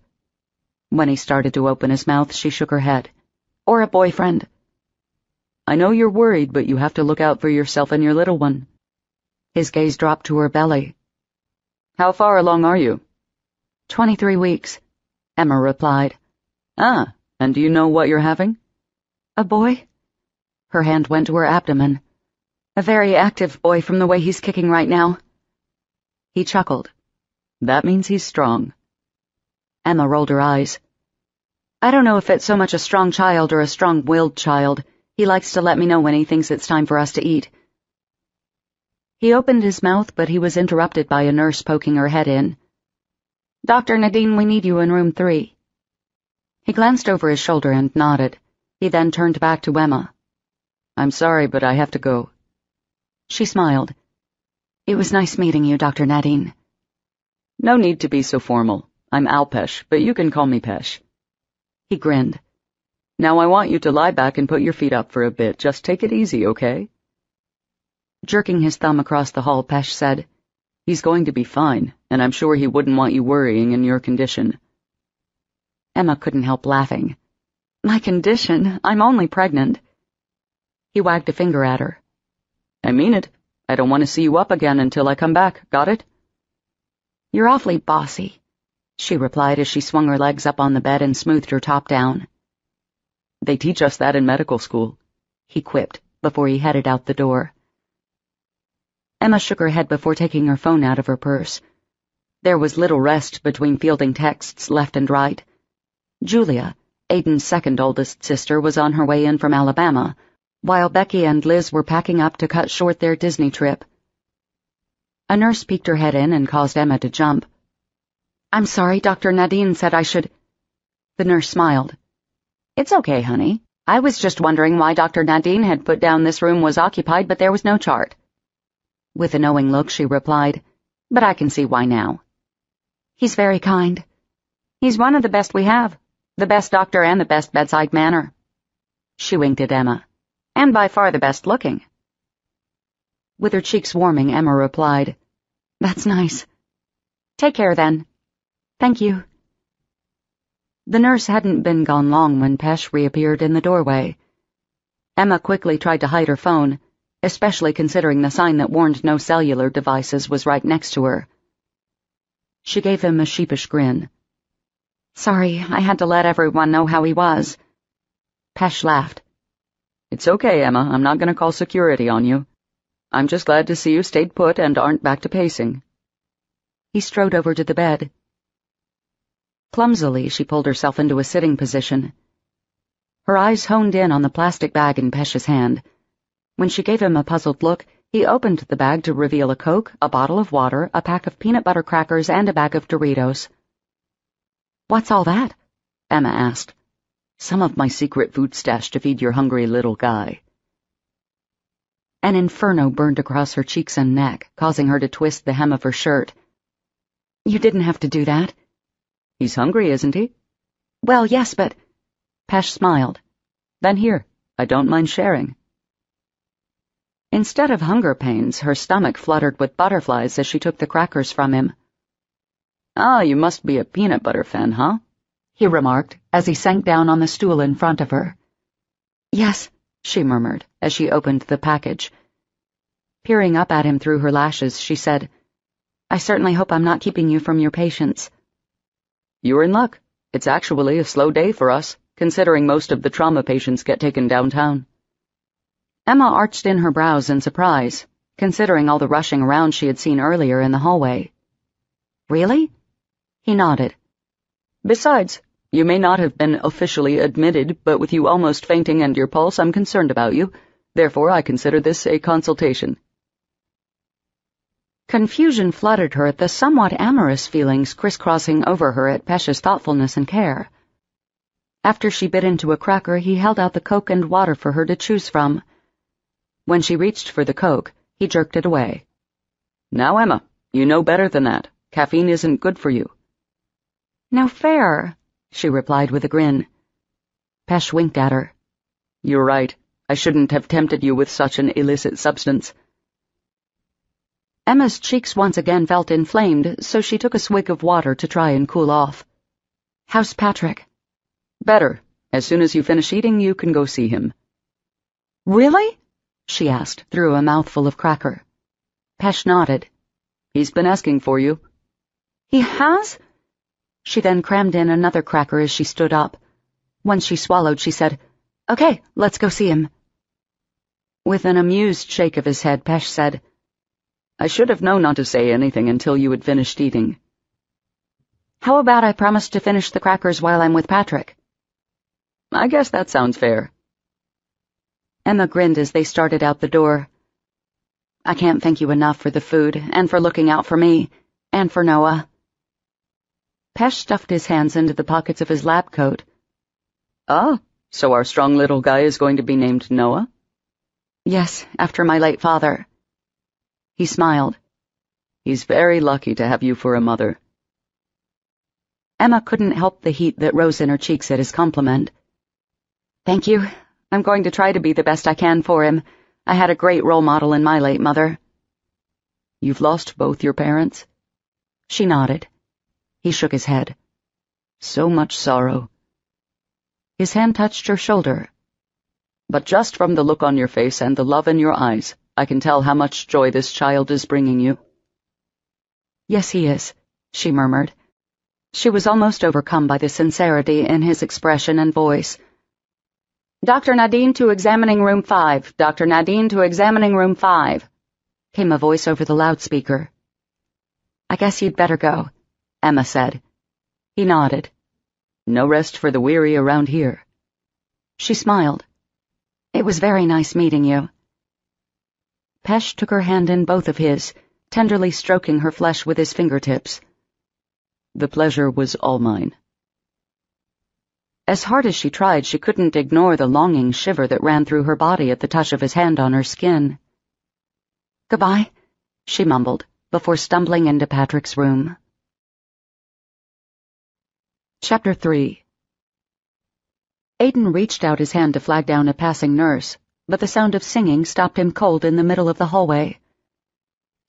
When he started to open his mouth, she shook her head. Or a boyfriend. I know you're worried, but you have to look out for yourself and your little one. His gaze dropped to her belly. How far along are you? 23 weeks, Emma replied. Ah, and do you know what you're having? A boy? Her hand went to her abdomen. A very active boy from the way he's kicking right now. He chuckled. That means he's strong. Emma rolled her eyes. I don't know if it's so much a strong child or a strong-willed child. He likes to let me know when he thinks it's time for us to eat. He opened his mouth, but he was interrupted by a nurse poking her head in. Dr. Nadine, we need you in room 3. He glanced over his shoulder and nodded. He then turned back to Emma. I'm sorry, but I have to go. She smiled. It was nice meeting you, Dr. Nadine. No need to be so formal. I'm Alpesh, but you can call me Pesh. He grinned. Now I want you to lie back and put your feet up for a bit. Just take it easy, okay? Jerking his thumb across the hall, Pesh said, He's going to be fine, and I'm sure he wouldn't want you worrying in your condition. Emma couldn't help laughing. My condition? I'm only pregnant. He wagged a finger at her. I mean it. I don't want to see you up again until I come back, got it? You're awfully bossy. she replied as she swung her legs up on the bed and smoothed her top down. They teach us that in medical school, he quipped before he headed out the door. Emma shook her head before taking her phone out of her purse. There was little rest between fielding texts left and right. Julia, Aiden's second oldest sister, was on her way in from Alabama, while Becky and Liz were packing up to cut short their Disney trip. A nurse peeked her head in and caused Emma to jump. "I'm sorry, Dr. Nadine said I should—" The nurse smiled. "It's okay, honey. I was just wondering why Dr. Nadine had put down this room was occupied, but there was no chart." With a knowing look, she replied, "But I can see why now." "He's very kind. He's one of the best we have. The best doctor and the best bedside manner." She winked at Emma. "And by far the best looking." With her cheeks warming, Emma replied, "That's nice. Take care, then." "Thank you." The nurse hadn't been gone long when Pesh reappeared in the doorway. Emma quickly tried to hide her phone, especially considering the sign that warned no cellular devices was right next to her. She gave him a sheepish grin. "Sorry, I had to let everyone know how he was." Pesh laughed. "It's okay, Emma. I'm not going to call security on you. I'm just glad to see you stayed put and aren't back to pacing." He strode over to the bed. Clumsily, she pulled herself into a sitting position. Her eyes honed in on the plastic bag in Pesh's hand. When she gave him a puzzled look, he opened the bag to reveal a Coke, a bottle of water, a pack of peanut butter crackers, and a bag of Doritos. "What's all that?" Emma asked. "Some of my secret food stash to feed your hungry little guy." An inferno burned across her cheeks and neck, causing her to twist the hem of her shirt. "You didn't have to do that." "He's hungry, isn't he?" "Well, yes, but—" Pesh smiled. "Then here, I don't mind sharing." Instead of hunger pains, her stomach fluttered with butterflies as she took the crackers from him. "Ah, you must be a peanut butter fan, huh?" he remarked as he sank down on the stool in front of her. "Yes," she murmured as she opened the package. Peering up at him through her lashes, she said, "I certainly hope I'm not keeping you from your patients." "You're in luck. It's actually a slow day for us, considering most of the trauma patients get taken downtown." Emma arched in her brows in surprise, considering all the rushing around she had seen earlier in the hallway. "Really?" He nodded. "Besides, you may not have been officially admitted, but with you almost fainting and your pulse, I'm concerned about you. Therefore, I consider this a consultation." Confusion flooded her at the somewhat amorous feelings crisscrossing over her at Pesh's thoughtfulness and care. After she bit into a cracker, he held out the Coke and water for her to choose from. When she reached for the Coke, he jerked it away. "Now, Emma, you know better than that. Caffeine isn't good for you." "No fair," she replied with a grin. Pesh winked at her. "You're right. I shouldn't have tempted you with such an illicit substance." Emma's cheeks once again felt inflamed, so she took a swig of water to try and cool off. "How's Patrick?" "Better. As soon as you finish eating, you can go see him." "Really?" she asked through a mouthful of cracker. Pesh nodded. "He's been asking for you." "He has?" She then crammed in another cracker as she stood up. Once she swallowed, she said, "Okay, let's go see him." With an amused shake of his head, Pesh said, "I should have known not to say anything until you had finished eating." "How about I promise to finish the crackers while I'm with Patrick?" "I guess that sounds fair." Emma grinned as they started out the door. "I can't thank you enough for the food, and for looking out for me, and for Noah." Pesh stuffed his hands into the pockets of his lab coat. "Ah, so our strong little guy is going to be named Noah?" "Yes, after my late father." He smiled. "He's very lucky to have you for a mother." Emma couldn't help the heat that rose in her cheeks at his compliment. "Thank you. I'm going to try to be the best I can for him. I had a great role model in my late mother." "You've lost both your parents?" She nodded. He shook his head. "So much sorrow." His hand touched her shoulder. "But just from the look on your face and the love in your eyes, I can tell how much joy this child is bringing you." "Yes, he is," she murmured. She was almost overcome by the sincerity in his expression and voice. "Dr. Nadine to examining room 5. Dr. Nadine to examining room 5. Came a voice over the loudspeaker. "I guess you'd better go," Emma said. He nodded. "No rest for the weary around here." She smiled. "It was very nice meeting you." Pesh took her hand in both of his, tenderly stroking her flesh with his fingertips. "The pleasure was all mine." As hard as she tried, she couldn't ignore the longing shiver that ran through her body at the touch of his hand on her skin. "Goodbye," she mumbled, before stumbling into Patrick's room. Chapter 3. Aiden reached out his hand to flag down a passing nurse, but the sound of singing stopped him cold in the middle of the hallway.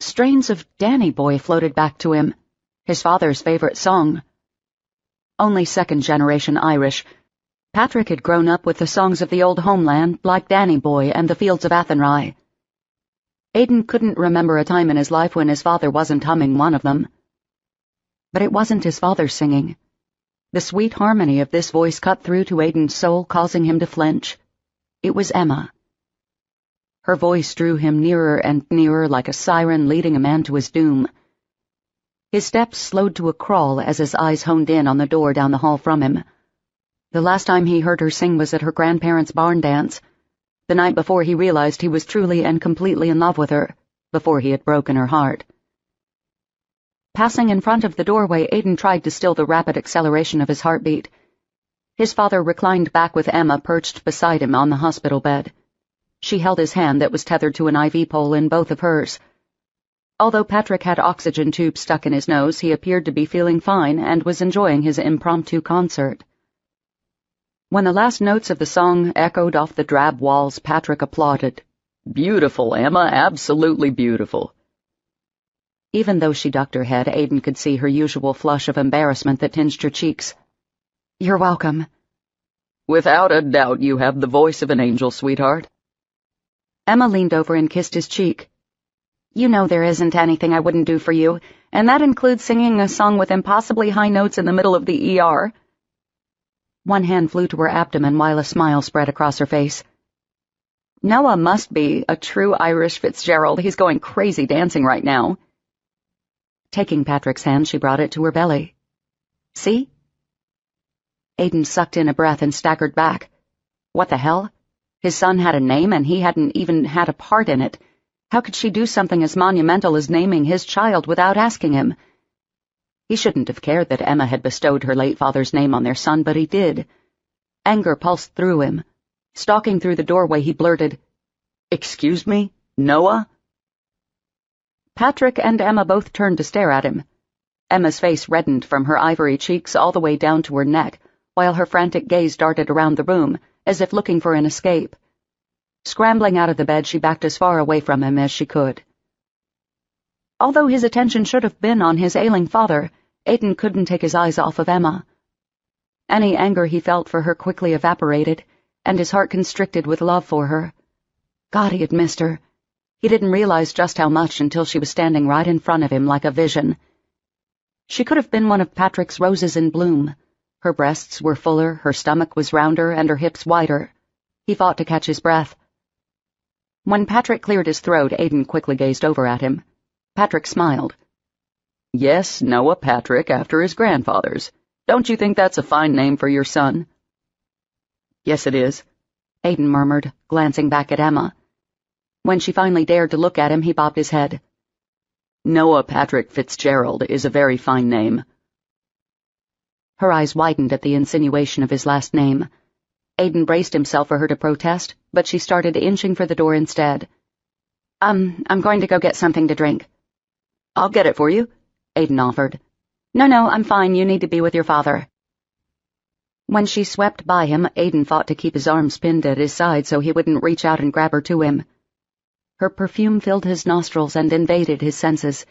Strains of Danny Boy floated back to him, his father's favorite song. Only second-generation Irish, Patrick had grown up with the songs of the old homeland like Danny Boy and the Fields of Athenry. Aiden couldn't remember a time in his life when his father wasn't humming one of them. But it wasn't his father singing. The sweet harmony of this voice cut through to Aiden's soul, causing him to flinch. It was Emma. Her voice drew him nearer and nearer like a siren leading a man to his doom. His steps slowed to a crawl as his eyes honed in on the door down the hall from him. The last time he heard her sing was at her grandparents' barn dance, the night before he realized he was truly and completely in love with her, before he had broken her heart. Passing in front of the doorway, Aiden tried to still the rapid acceleration of his heartbeat. His father reclined back with Emma perched beside him on the hospital bed. She held his hand that was tethered to an IV pole in both of hers. Although Patrick had oxygen tubes stuck in his nose, he appeared to be feeling fine and was enjoying his impromptu concert. When the last notes of the song echoed off the drab walls, Patrick applauded. "Beautiful, Emma, absolutely beautiful." Even though she ducked her head, Aiden could see her usual flush of embarrassment that tinged her cheeks. "You're welcome." "Without a doubt you have the voice of an angel, sweetheart." Emma leaned over and kissed his cheek. "You know there isn't anything I wouldn't do for you, and that includes singing a song with impossibly high notes in the middle of the ER. One hand flew to her abdomen while a smile spread across her face. "Noah must be a true Irish Fitzgerald. He's going crazy dancing right now." Taking Patrick's hand, she brought it to her belly. "See?" Aiden sucked in a breath and staggered back. What the hell? His son had a name and he hadn't even had a part in it. How could she do something as monumental as naming his child without asking him? He shouldn't have cared that Emma had bestowed her late father's name on their son, but he did. Anger pulsed through him. Stalking through the doorway, he blurted, "Excuse me, Noah?" Patrick and Emma both turned to stare at him. Emma's face reddened from her ivory cheeks all the way down to her neck, while her frantic gaze darted around the room, as if looking for an escape. Scrambling out of the bed, she backed as far away from him as she could. Although his attention should have been on his ailing father, Aiden couldn't take his eyes off of Emma. Any anger he felt for her quickly evaporated, and his heart constricted with love for her. God, he had missed her. He didn't realize just how much until she was standing right in front of him like a vision. She could have been one of Patrick's roses in bloom. Her breasts were fuller, her stomach was rounder, and her hips wider. He fought to catch his breath. When Patrick cleared his throat, Aiden quickly gazed over at him. Patrick smiled. "Yes, Noah Patrick, after his grandfather's. Don't you think that's a fine name for your son?" "Yes, it is," Aiden murmured, glancing back at Emma. When she finally dared to look at him, he bobbed his head. "Noah Patrick Fitzgerald is a very fine name." Her eyes widened at the insinuation of his last name. Aiden braced himself for her to protest, but she started inching for the door instead. I'm going to go get something to drink." "I'll get it for you," Aiden offered. No, I'm fine. You need to be with your father." When she swept by him, Aiden fought to keep his arms pinned at his side so he wouldn't reach out and grab her to him. Her perfume filled his nostrils and invaded his senses.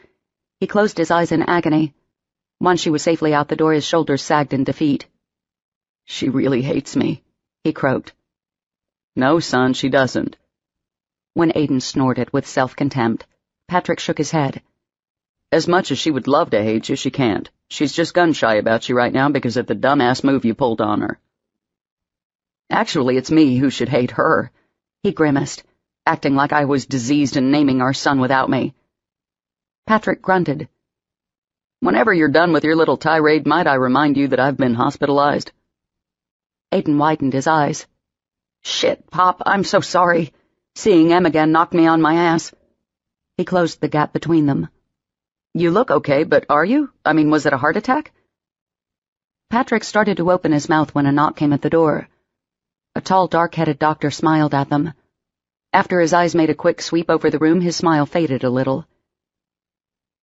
He closed his eyes in agony. Once she was safely out the door, his shoulders sagged in defeat. "She really hates me," he croaked. "No, son, she doesn't." When Aiden snorted with self-contempt, Patrick shook his head. As much as she would love to hate you, she can't. She's just gun-shy about you right now because of the dumbass move you pulled on her. Actually, it's me who should hate her, he grimaced, acting like I was diseased and naming our son without me. Patrick grunted. Whenever you're done with your little tirade, might I remind you that I've been hospitalized? Aiden widened his eyes. Shit, Pop, I'm so sorry. Seeing Em again knocked me on my ass. He closed the gap between them. You look okay, but are you? I mean, was it a heart attack? Patrick started to open his mouth when a knock came at the door. A tall, dark-headed doctor smiled at them. After his eyes made a quick sweep over the room, his smile faded a little.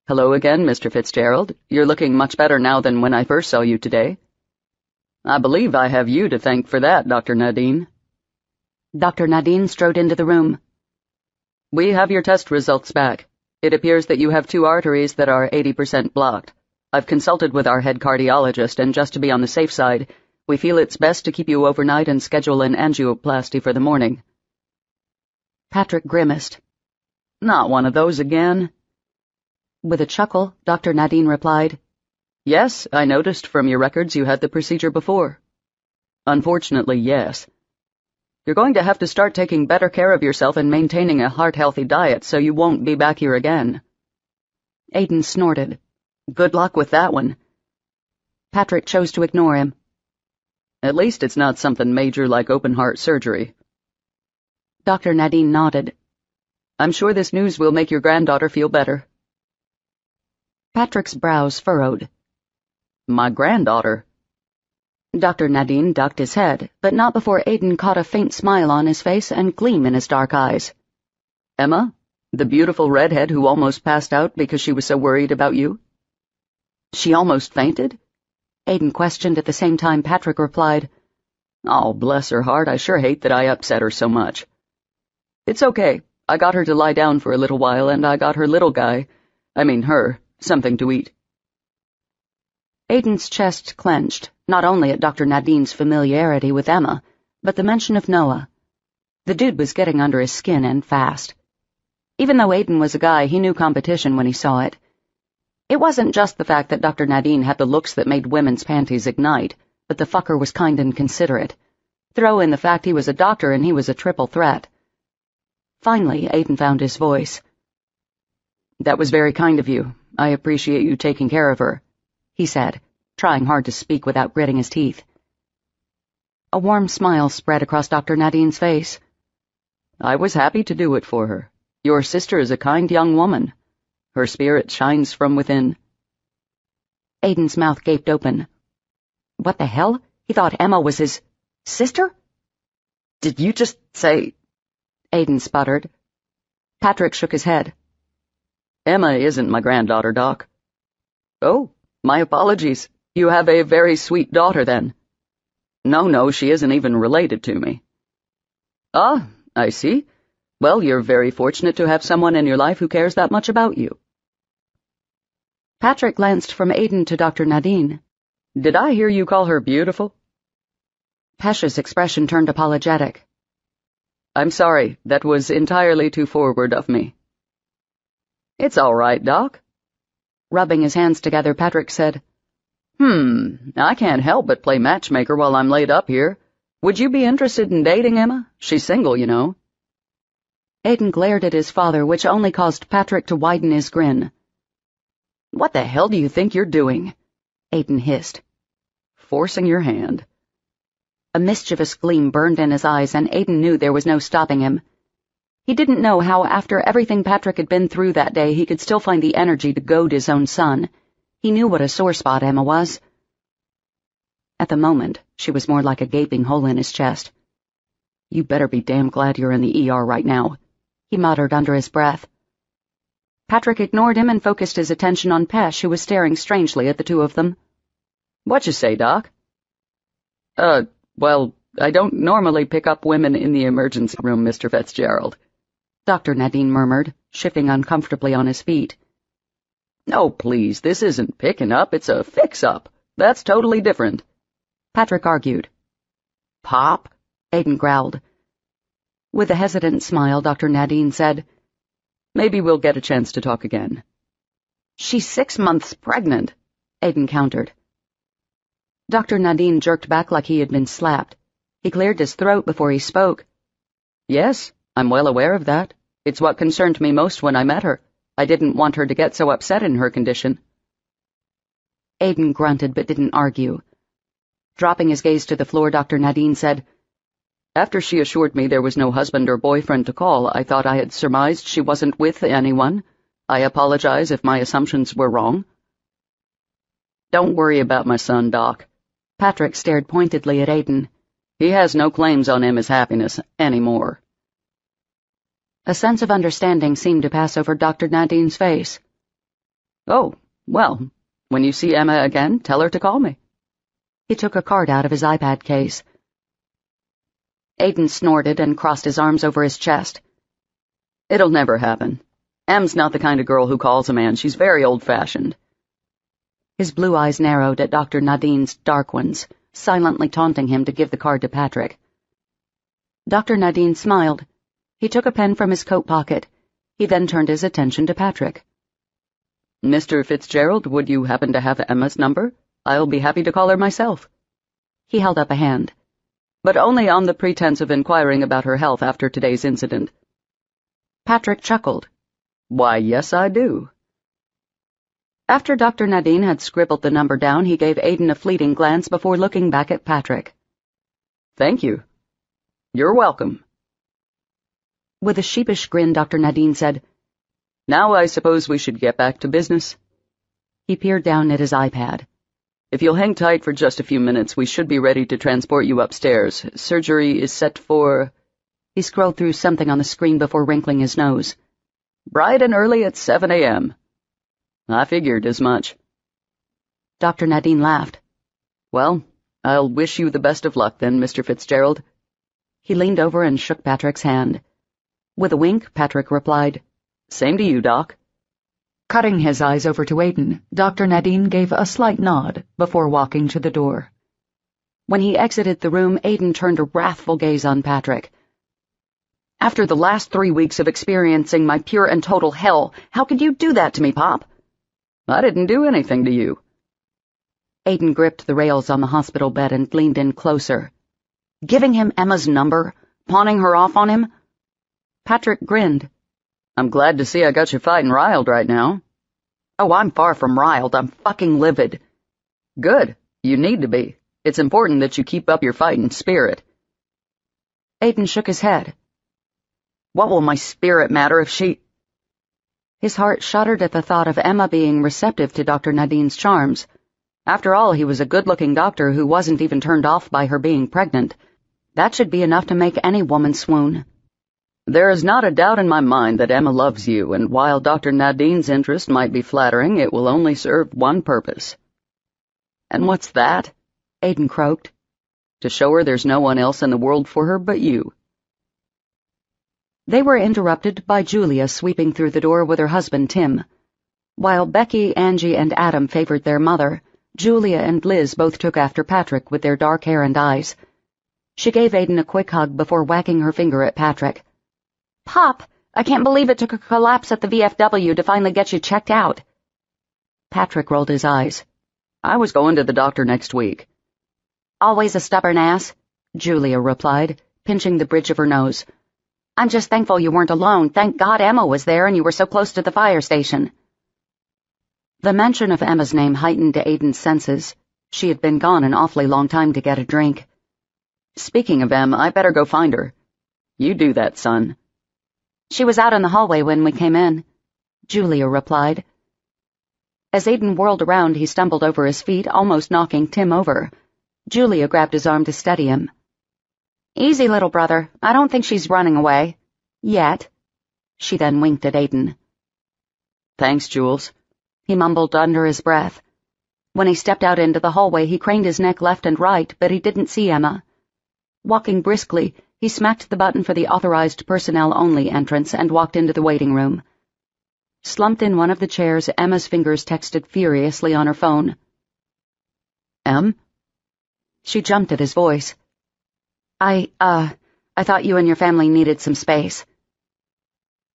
Hello again, Mr. Fitzgerald. You're looking much better now than when I first saw you today. I believe I have you to thank for that, Dr. Nadine. Dr. Nadine strode into the room. We have your test results back. It appears that you have 2 arteries that are 80% blocked. I've consulted with our head cardiologist, and just to be on the safe side, we feel it's best to keep you overnight and schedule an angioplasty for the morning. Patrick grimaced. Not one of those again. With a chuckle, Dr. Nadine replied, Yes, I noticed from your records you had the procedure before. Unfortunately, yes. You're going to have to start taking better care of yourself and maintaining a heart-healthy diet so you won't be back here again. Aiden snorted. Good luck with that one. Patrick chose to ignore him. At least it's not something major like open-heart surgery. Dr. Nadine nodded. I'm sure this news will make your granddaughter feel better. Patrick's brows furrowed. My granddaughter? Dr. Nadine ducked his head, but not before Aiden caught a faint smile on his face and gleam in his dark eyes. Emma? The beautiful redhead who almost passed out because she was so worried about you? She almost fainted? Aiden questioned at the same time Patrick replied, Oh, bless her heart, I sure hate that I upset her so much. It's okay. I got her to lie down for a little while, and I got her little guy, her, something to eat. Aiden's chest clenched, not only at Dr. Nadine's familiarity with Emma, but the mention of Noah. The dude was getting under his skin and fast. Even though Aiden was a guy, he knew competition when he saw it. It wasn't just the fact that Dr. Nadine had the looks that made women's panties ignite, but the fucker was kind and considerate. Throw in the fact he was a doctor and he was a triple threat. Finally, Aiden found his voice. That was very kind of you. I appreciate you taking care of her, he said, trying hard to speak without gritting his teeth. A warm smile spread across Dr. Nadine's face. I was happy to do it for her. Your sister is a kind young woman. Her spirit shines from within. Aiden's mouth gaped open. What the hell? He thought Emma was his sister? Did you just say... Aiden sputtered. Patrick shook his head. Emma isn't my granddaughter, Doc. Oh, my apologies. You have a very sweet daughter, then. No, she isn't even related to me. Ah, I see. Well, you're very fortunate to have someone in your life who cares that much about you. Patrick glanced from Aiden to Dr. Nadine. Did I hear you call her beautiful? Pesha's expression turned apologetic. I'm sorry, that was entirely too forward of me. It's all right, Doc. Rubbing his hands together, Patrick said, I can't help but play matchmaker while I'm laid up here. Would you be interested in dating Emma? She's single, you know. Aiden glared at his father, which only caused Patrick to widen his grin. What the hell do you think you're doing? Aiden hissed. Forcing your hand. A mischievous gleam burned in his eyes, and Aiden knew there was no stopping him. He didn't know how, after everything Patrick had been through that day, he could still find the energy to goad his own son. He knew what a sore spot Emma was. At the moment, she was more like a gaping hole in his chest. You better be damn glad you're in the ER right now, he muttered under his breath. Patrick ignored him and focused his attention on Pesh, who was staring strangely at the two of them. What you say, Doc? Well, I don't normally pick up women in the emergency room, Mr. Fitzgerald, Dr. Nadine murmured, shifting uncomfortably on his feet. Oh, please, this isn't picking up, it's a fix-up. That's totally different, Patrick argued. Pop? Aiden growled. With a hesitant smile, Dr. Nadine said, Maybe we'll get a chance to talk again. She's 6 months pregnant, Aiden countered. Dr. Nadine jerked back like he had been slapped. He cleared his throat before he spoke. Yes, I'm well aware of that. It's what concerned me most when I met her. I didn't want her to get so upset in her condition. Aiden grunted but didn't argue. Dropping his gaze to the floor, Dr. Nadine said, After she assured me there was no husband or boyfriend to call, I thought I had surmised she wasn't with anyone. I apologize if my assumptions were wrong. Don't worry about my son, Doc. Patrick stared pointedly at Aiden. He has no claims on Emma's happiness anymore. A sense of understanding seemed to pass over Dr. Nadine's face. Oh, well, when you see Emma again, tell her to call me. He took a card out of his iPad case. Aiden snorted and crossed his arms over his chest. It'll never happen. Em's not the kind of girl who calls a man. She's very old-fashioned. His blue eyes narrowed at Dr. Nadine's dark ones, silently taunting him to give the card to Patrick. Dr. Nadine smiled. He took a pen from his coat pocket. He then turned his attention to Patrick. Mr. Fitzgerald, would you happen to have Emma's number? I'll be happy to call her myself. He held up a hand. But only on the pretense of inquiring about her health after today's incident. Patrick chuckled. Why, yes, I do. After Dr. Nadine had scribbled the number down, he gave Aiden a fleeting glance before looking back at Patrick. Thank you. You're welcome. With a sheepish grin, Dr. Nadine said, Now I suppose we should get back to business. He peered down at his iPad. If you'll hang tight for just a few minutes, we should be ready to transport you upstairs. Surgery is set for... He scrolled through something on the screen before wrinkling his nose. Bright and early at 7 a.m. I figured as much. Dr. Nadine laughed. Well, I'll wish you the best of luck then, Mr. Fitzgerald. He leaned over and shook Patrick's hand. With a wink, Patrick replied, Same to you, Doc. Cutting his eyes over to Aiden, Dr. Nadine gave a slight nod before walking to the door. When he exited the room, Aiden turned a wrathful gaze on Patrick. After the last 3 weeks of experiencing my pure and total hell, how could you do that to me, Pop? I didn't do anything to you. Aiden gripped the rails on the hospital bed and leaned in closer. Giving him Emma's number? Pawning her off on him? Patrick grinned. I'm glad to see I got you fighting riled right now. Oh, I'm far from riled. I'm fucking livid. Good. You need to be. It's important that you keep up your fighting spirit. Aiden shook his head. What will my spirit matter if she... His heart shuddered at the thought of Emma being receptive to Dr. Nadine's charms. After all, he was a good-looking doctor who wasn't even turned off by her being pregnant. That should be enough to make any woman swoon. There is not a doubt in my mind that Emma loves you, and while Dr. Nadine's interest might be flattering, it will only serve one purpose. And what's that? Aiden croaked. To show her there's no one else in the world for her but you. They were interrupted by Julia sweeping through the door with her husband, Tim. While Becky, Angie, and Adam favored their mother, Julia and Liz both took after Patrick with their dark hair and eyes. She gave Aiden a quick hug before whacking her finger at Patrick. Pop, I can't believe it took a collapse at the VFW to finally get you checked out. Patrick rolled his eyes. I was going to the doctor next week. Always a stubborn ass, Julia replied, pinching the bridge of her nose. I'm just thankful you weren't alone. Thank God Emma was there and you were so close to the fire station. The mention of Emma's name heightened Aiden's senses. She had been gone an awfully long time to get a drink. Speaking of Em, I better go find her. You do that, son. She was out in the hallway when we came in, Julia replied. As Aiden whirled around, he stumbled over his feet, almost knocking Tim over. Julia grabbed his arm to steady him. Easy, little brother. I don't think she's running away. Yet. She then winked at Aiden. Thanks, Jules, he mumbled under his breath. When he stepped out into the hallway, he craned his neck left and right, but he didn't see Emma. Walking briskly, he smacked the button for the authorized personnel-only entrance and walked into the waiting room. Slumped in one of the chairs, Emma's fingers texted furiously on her phone. Em? She jumped at his voice. I thought you and your family needed some space.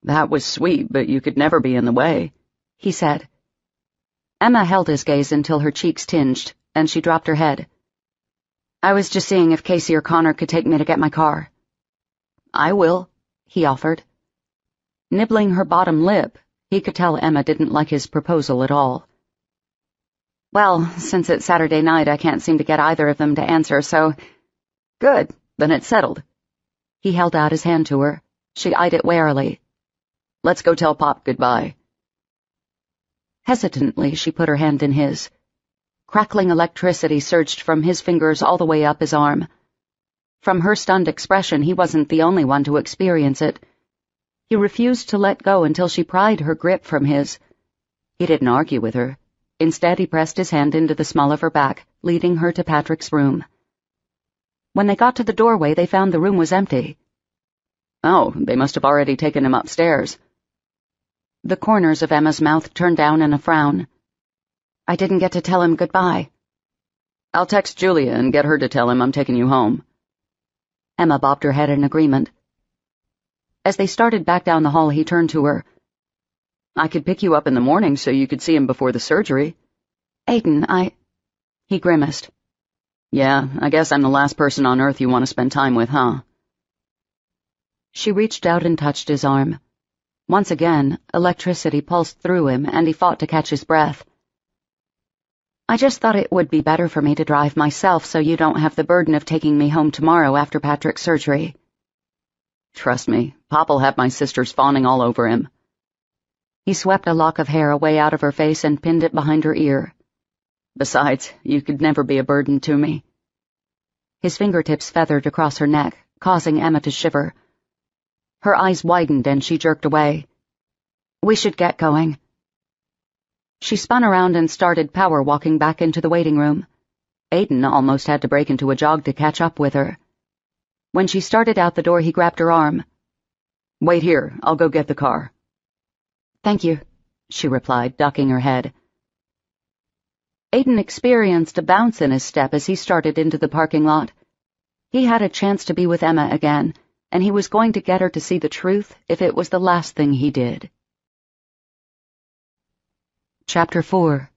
That was sweet, but you could never be in the way, he said. Emma held his gaze until her cheeks tinged, and she dropped her head. I was just seeing if Casey or Connor could take me to get my car. I will, he offered. Nibbling her bottom lip, he could tell Emma didn't like his proposal at all. Well, since it's Saturday night, I can't seem to get either of them to answer, so... Good, then it's settled. He held out his hand to her. She eyed it warily. Let's go tell Pop goodbye. Hesitantly, she put her hand in his. Crackling electricity surged from his fingers all the way up his arm. From her stunned expression, he wasn't the only one to experience it. He refused to let go until she pried her grip from his. He didn't argue with her. Instead, he pressed his hand into the small of her back, leading her to Patrick's room. When they got to the doorway, they found the room was empty. Oh, they must have already taken him upstairs. The corners of Emma's mouth turned down in a frown. I didn't get to tell him goodbye. I'll text Julia and get her to tell him I'm taking you home. Emma bobbed her head in agreement. As they started back down the hall, he turned to her. I could pick you up in the morning so you could see him before the surgery. Aiden, He grimaced. Yeah, I guess I'm the last person on earth you want to spend time with, huh? She reached out and touched his arm. Once again, electricity pulsed through him, and he fought to catch his breath. I just thought it would be better for me to drive myself so you don't have the burden of taking me home tomorrow after Patrick's surgery. Trust me, Pop'll have my sisters fawning all over him. He swept a lock of hair away out of her face and pinned it behind her ear. Besides, you could never be a burden to me. His fingertips feathered across her neck, causing Emma to shiver. Her eyes widened and she jerked away. We should get going. She spun around and started power walking back into the waiting room. Aiden almost had to break into a jog to catch up with her. When she started out the door, he grabbed her arm. Wait here, I'll go get the car. Thank you, she replied, ducking her head. Aiden experienced a bounce in his step as he started into the parking lot. He had a chance to be with Emma again, and he was going to get her to see the truth if it was the last thing he did. Chapter 4.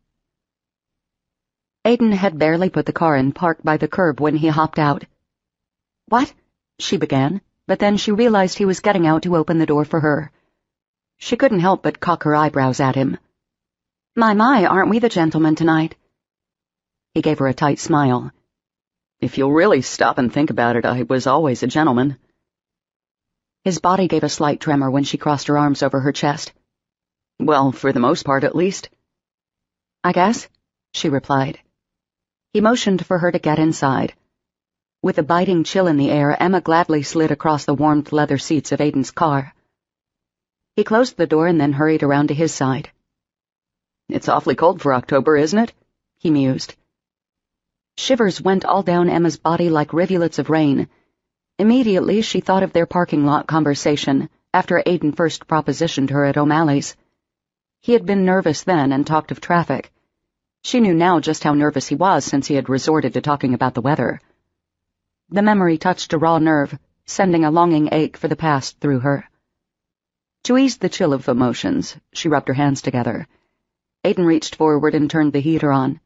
Aiden had barely put the car in park by the curb when he hopped out. What? She began, but then she realized he was getting out to open the door for her. She couldn't help but cock her eyebrows at him. My, aren't we the gentlemen tonight? He gave her a tight smile. If you'll really stop and think about it, I was always a gentleman. His body gave a slight tremor when she crossed her arms over her chest. Well, for the most part, at least. I guess, she replied. He motioned for her to get inside. With a biting chill in the air, Emma gladly slid across the warmed leather seats of Aiden's car. He closed the door and then hurried around to his side. It's awfully cold for October, isn't it? He mused. Shivers went all down Emma's body like rivulets of rain. Immediately she thought of their parking lot conversation after Aiden first propositioned her at O'Malley's. He had been nervous then and talked of traffic. She knew now just how nervous he was since he had resorted to talking about the weather. The memory touched a raw nerve, sending a longing ache for the past through her. To ease the chill of emotions, she rubbed her hands together. Aiden reached forward and turned the heater on.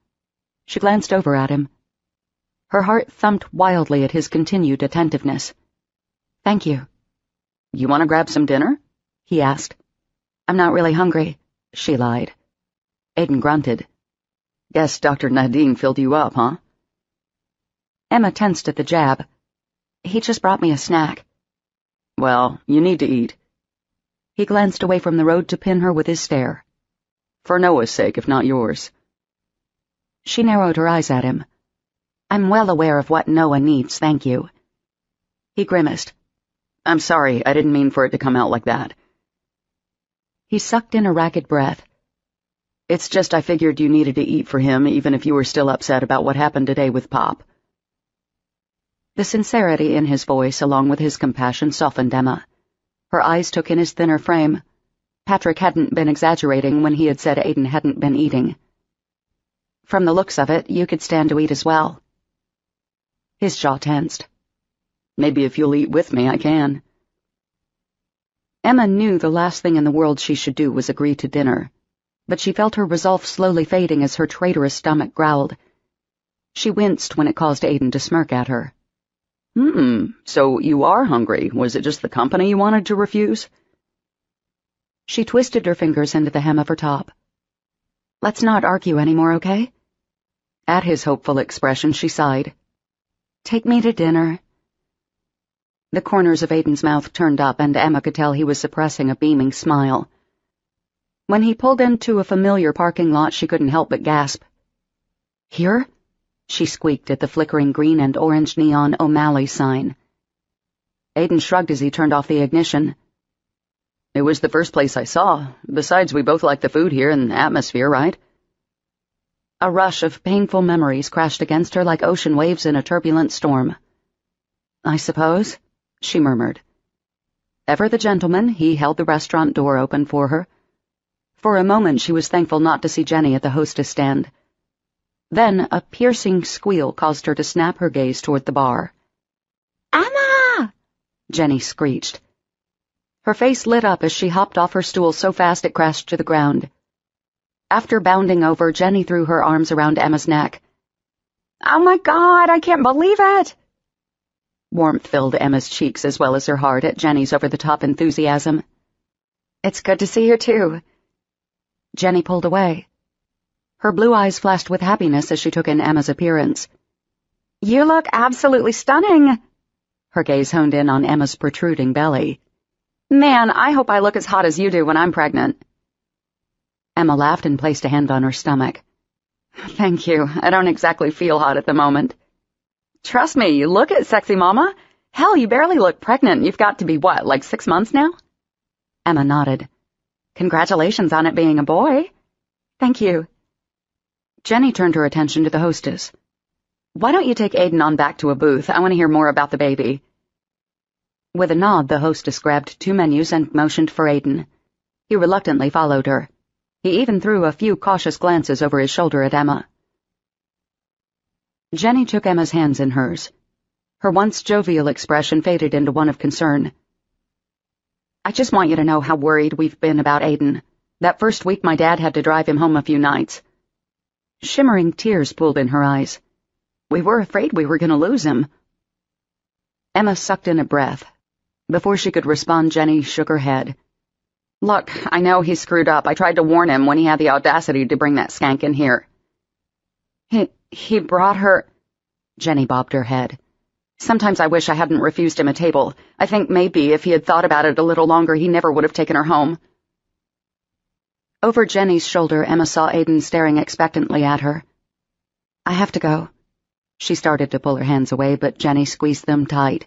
She glanced over at him. Her heart thumped wildly at his continued attentiveness. Thank you. You want to grab some dinner? He asked. I'm not really hungry, she lied. Aiden grunted. Guess Dr. Nadine filled you up, huh? Emma tensed at the jab. He just brought me a snack. Well, you need to eat. He glanced away from the road to pin her with his stare. For Noah's sake, if not yours. She narrowed her eyes at him. I'm well aware of what Noah needs, thank you. He grimaced. I'm sorry, I didn't mean for it to come out like that. He sucked in a ragged breath. It's just I figured you needed to eat for him, even if you were still upset about what happened today with Pop. The sincerity in his voice, along with his compassion, softened Emma. Her eyes took in his thinner frame. Patrick hadn't been exaggerating when he had said Aiden hadn't been eating. From the looks of it, you could stand to eat as well. His jaw tensed. Maybe if you'll eat with me, I can. Emma knew the last thing in the world she should do was agree to dinner. but she felt her resolve slowly fading as her traitorous stomach growled. She winced when it caused Aiden to smirk at her. So you are hungry. Was it just the company you wanted to refuse? She twisted her fingers into the hem of her top. Let's not argue anymore, okay? At his hopeful expression, she sighed. Take me to dinner. The corners of Aiden's mouth turned up, and Emma could tell he was suppressing a beaming smile. When he pulled into a familiar parking lot, she couldn't help but gasp. Here? She squeaked at the flickering green and orange neon O'Malley sign. Aiden shrugged as he turned off the ignition. It was the first place I saw. Besides, we both like the food here and the atmosphere, right? A rush of painful memories crashed against her like ocean waves in a turbulent storm. I suppose, she murmured. Ever the gentleman, he held the restaurant door open for her. For a moment she was thankful not to see Jenny at the hostess stand. Then a piercing squeal caused her to snap her gaze toward the bar. Emma! Jenny screeched. Her face lit up as she hopped off her stool so fast it crashed to the ground. After bounding over, Jenny threw her arms around Emma's neck. Oh my God, I can't believe it! Warmth filled Emma's cheeks as well as her heart at Jenny's over-the-top enthusiasm. It's good to see you too. Jenny pulled away. Her blue eyes flashed with happiness as she took in Emma's appearance. You look absolutely stunning. Her gaze honed in on Emma's protruding belly. Man, I hope I look as hot as you do when I'm pregnant. Emma laughed and placed a hand on her stomach. Thank you. I don't exactly feel hot at the moment. Trust me, you look it, sexy mama. Hell, you barely look pregnant. You've got to be, what, like 6 months now? Emma nodded. Congratulations on it being a boy. Thank you. Jenny turned her attention to the hostess. Why don't you take Aiden on back to a booth? I want to hear more about the baby. With a nod, the hostess grabbed 2 menus and motioned for Aiden. He reluctantly followed her. He even threw a few cautious glances over his shoulder at Emma. Jenny took Emma's hands in hers. Her once jovial expression faded into one of concern. I just want you to know how worried we've been about Aiden. That first week my dad had to drive him home a few nights. Shimmering tears pooled in her eyes. We were afraid we were going to lose him. Emma sucked in a breath. Before she could respond, Jenny shook her head. Look, I know he screwed up. I tried to warn him when he had the audacity to bring that skank in here. He brought her... Jenny bobbed her head. Sometimes I wish I hadn't refused him a table. I think maybe if he had thought about it a little longer, he never would have taken her home. Over Jenny's shoulder, Emma saw Aiden staring expectantly at her. I have to go. She started to pull her hands away, but Jenny squeezed them tight.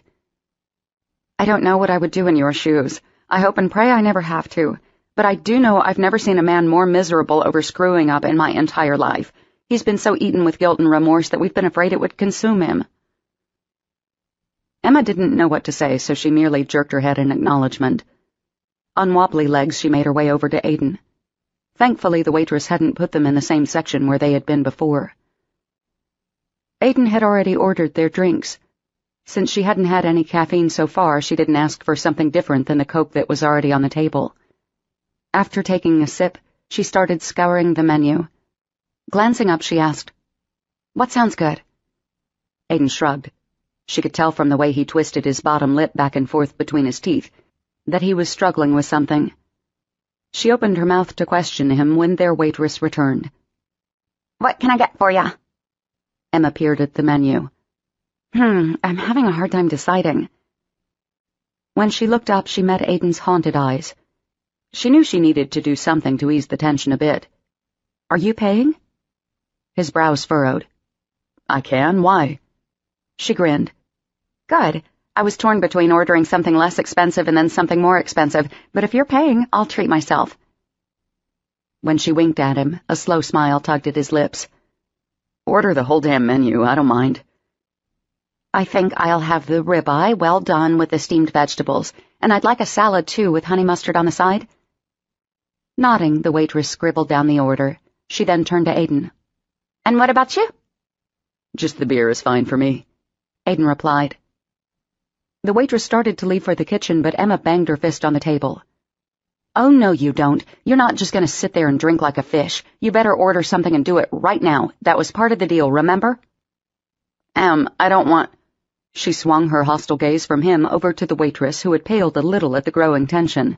I don't know what I would do in your shoes. I hope and pray I never have to. But I do know I've never seen a man more miserable over screwing up in my entire life. He's been so eaten with guilt and remorse that we've been afraid it would consume him. Emma didn't know what to say, so she merely jerked her head in acknowledgement. On wobbly legs, she made her way over to Aiden. Thankfully, the waitress hadn't put them in the same section where they had been before. Aiden had already ordered their drinks. Since she hadn't had any caffeine so far, she didn't ask for something different than the Coke that was already on the table. After taking a sip, she started scouring the menu. Glancing up, she asked, "What sounds good?" Aiden shrugged. She could tell from the way he twisted his bottom lip back and forth between his teeth that he was struggling with something. She opened her mouth to question him when their waitress returned. What can I get for ya? Emma peered at the menu. I'm having a hard time deciding. When she looked up, she met Aiden's haunted eyes. She knew she needed to do something to ease the tension a bit. Are you paying? His brows furrowed. I can. Why? She grinned. Good. I was torn between ordering something less expensive and then something more expensive, but if you're paying, I'll treat myself. When she winked at him, a slow smile tugged at his lips. Order the whole damn menu, I don't mind. I think I'll have the ribeye, well done with the steamed vegetables, and I'd like a salad too with honey mustard on the side. Nodding, the waitress scribbled down the order. She then turned to Aiden. And what about you? Just the beer is fine for me, Aiden replied. The waitress started to leave for the kitchen, but Emma banged her fist on the table. Oh, no, you don't. You're not just going to sit there and drink like a fish. You better order something and do it right now. That was part of the deal, remember? I don't want... She swung her hostile gaze from him over to the waitress, who had paled a little at the growing tension.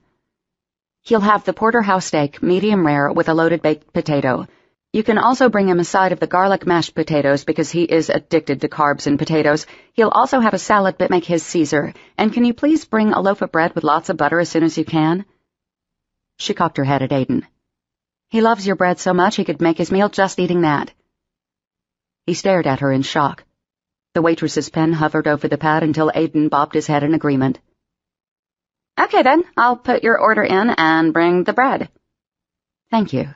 He'll have the porterhouse steak, medium rare, with a loaded baked potato. You can also bring him a side of the garlic mashed potatoes because he is addicted to carbs and potatoes. He'll also have a salad, but make his Caesar. And can you please bring a loaf of bread with lots of butter as soon as you can? She cocked her head at Aiden. He loves your bread so much he could make his meal just eating that. He stared at her in shock. The waitress's pen hovered over the pad until Aiden bobbed his head in agreement. Okay then, I'll put your order in and bring the bread. Thank you,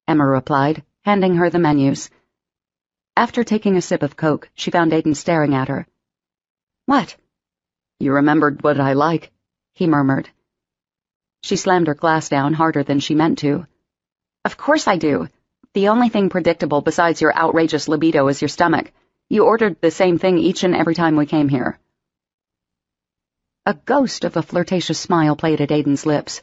Emma replied, handing her the menus. After taking a sip of Coke, she found Aiden staring at her. What? You remembered what I like, he murmured. She slammed her glass down harder than she meant to. Of course I do. The only thing predictable besides your outrageous libido is your stomach. You ordered the same thing each and every time we came here. A ghost of a flirtatious smile played at Aiden's lips.